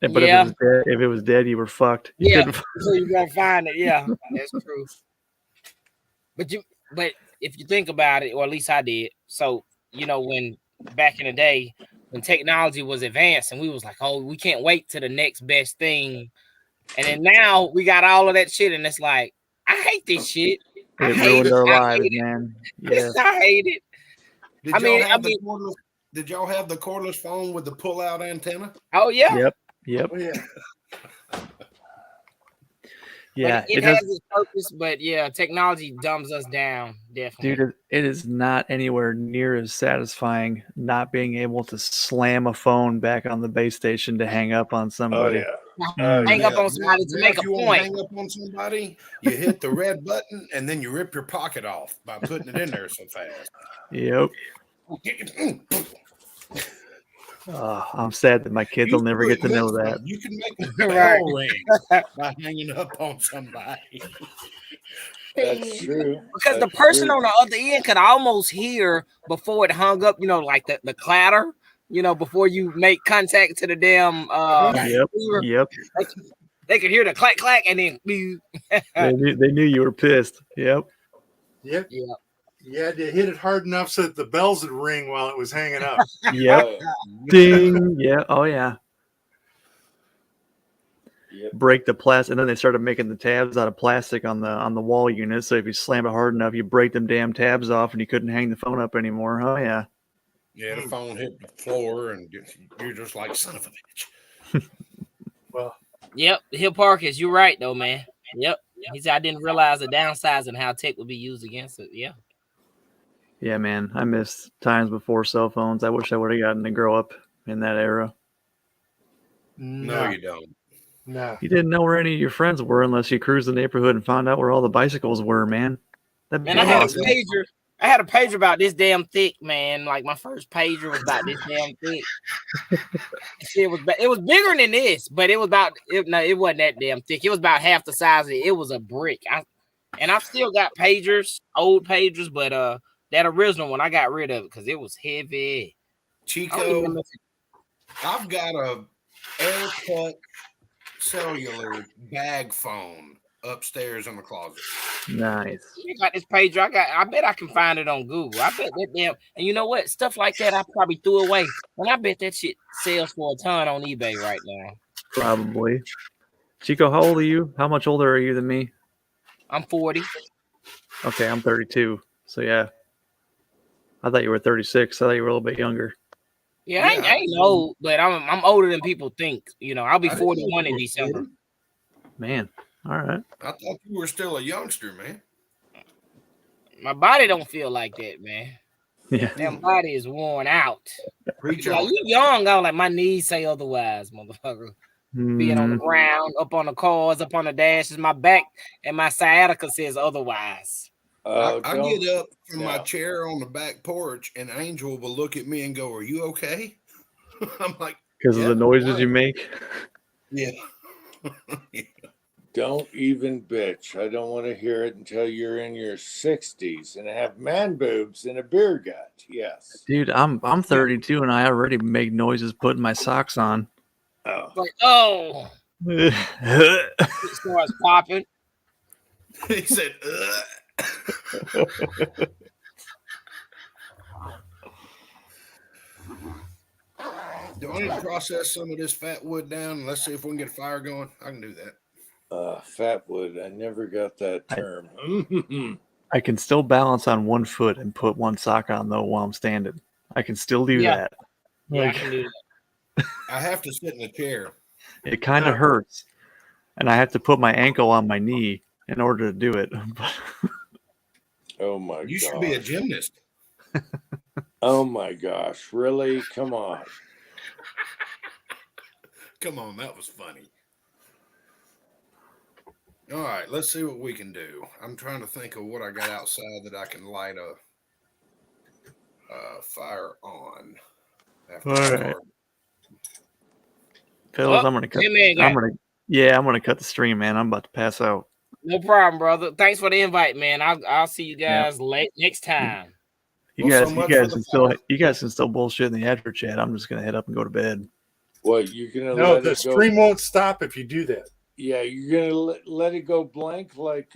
But Yeah. if it was dead, you were fucked. You Yeah, couldn't- so you gotta find it. Yeah, that's true. But if you think about it, or at least I did. So when back in the day, when technology was advanced, and we was like, oh, we can't wait to the next best thing, and then now we got all of that shit, and it's like, I hate this shit. I It hate ruined it. our I lives, hate it. man. Yeah. I hate it. Did I mean- did y'all have the cordless phone with the pull-out antenna? Oh yeah. Yep. Oh yeah. Yeah. But it has its purpose, but yeah, technology dumbs us down, definitely. Dude, it is not anywhere near as satisfying not being able to slam a phone back on the base station to hang up on Oh, somebody. yeah. Hang up on somebody to make if a you wanna point. hang up on somebody, you hit the red button and then you rip your pocket off by putting it in there so fast. Yep. I'm sad that my kids will never get to know that. You can make a Right. bell ring by hanging up on somebody. That's true. Because the That's person true. on the other end could almost hear before it hung up, like the clatter, before you make contact to the damn Yep. receiver. Yep. They could hear the clack clack and then beep. They knew you were pissed. Yep. Yep. Yeah. You had to hit it hard enough so that the bells would ring while it was hanging up. Yep. Ding. Yeah. Oh yeah. Yep. Break the plastic, and then they started making the tabs out of plastic on the wall unit. So if you slam it hard enough, you break them damn tabs off, and you couldn't hang the phone up anymore. Oh yeah. Yeah, the phone hit the floor and you're just like, son of a bitch. Well, Yep. Hill Parkers, you're right though, man. Yep. He said I didn't realize the downsides and how tech would be used against it. Yeah. Yeah, man. I miss times before cell phones. I wish I would have gotten to grow up in that era. No, you don't. no. You didn't know where any of your friends were unless you cruised the neighborhood and found out where all the bicycles were, man. That'd be Man, I had a awesome. pager. I had a pager about this damn thick, man. Like my first pager was about this damn thick. It was bigger than this, but it was about no, it wasn't that damn thick. It was about half the size of it. It was a brick. I've still got pagers, old pagers, but that original one I got rid of it because it was heavy. Chico, I've got a AirCut cellular bag phone upstairs in the closet. Nice. I got this pager. I bet I can find it on Google. I bet that damn. And you know what? Stuff like that I probably threw away. And I bet that shit sells for a ton on eBay right now. Probably. Chico, how old are you? How much older are you than me? I'm 40. Okay, I'm 32. So yeah. I thought you were 36. I thought you were a little bit younger. Yeah, I ain't old, but I'm older than people think. You know, I'll be 41 in December. Man. All right. I thought you were still a youngster, man. My body don't feel like that, man. Yeah. Damn body is worn out. Preach Like on. you young, I was like my knees say otherwise, motherfucker. Being on the ground, up on the cars, up on the dashes, my back and my sciatica says otherwise. I get up from my chair on the back porch, and Angel will look at me and go, "Are you okay?" I'm like, because of the noises you make. Yeah. Don't even bitch. I don't want to hear it until you're in your 60s and have man boobs and a beer gut. Yes. Dude, I'm 32 and I already make noises putting my socks on. Oh. Like, oh, it starts popping. He said, do I need to process some of this fat wood down? Let's see if we can get a fire going. I can do that. Fat wood. I never got that term. I can still balance on one foot and put one sock on though while I'm standing. I can still do that. Yeah, Like, I can do that. I have to sit in a chair. it kind of hurts, and I have to put my ankle on my knee in order to do it. Oh my god. You should be a gymnast. Oh my gosh. Really? Come on. Come on, that was funny. All right, let's see what we can do. I'm trying to think of what I got outside that I can light a fire on. All right. Fellas, Oh, I'm gonna cut. hey, man, I'm gonna cut the stream, man. I'm about to pass out. No problem, brother. Thanks for the invite, man. I'll see you guys late next time. You Well, guys, so you much guys for can the still, you guys can still bullshit in the after chat. I'm just gonna head up and go to bed. What, you're gonna No, let the it go? stream won't stop if you do that. Yeah, you're gonna let it go blank like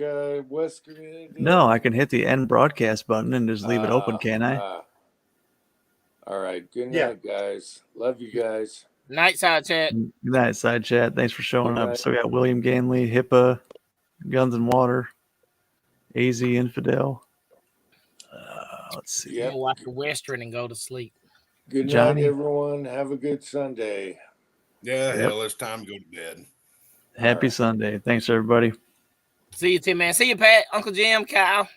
West Korea did? No, I can hit the end broadcast button and just leave it open, can I? All right. Good Yeah. night, guys. Love you guys. Night side chat. Good night, side chat. Thanks for showing Good up. night. So we got William Ganley, HIPAA, Guns and Water, AZ Infidel. Let's see. Yep. I'm gonna watch the Western and go to sleep. Good Johnny. night, everyone. Have a good Sunday. Yeah, Yep. hell, it's time to go to bed. Happy Sunday. Thanks, everybody. See you, Tim, man. See you, Pat, Uncle Jim, Kyle.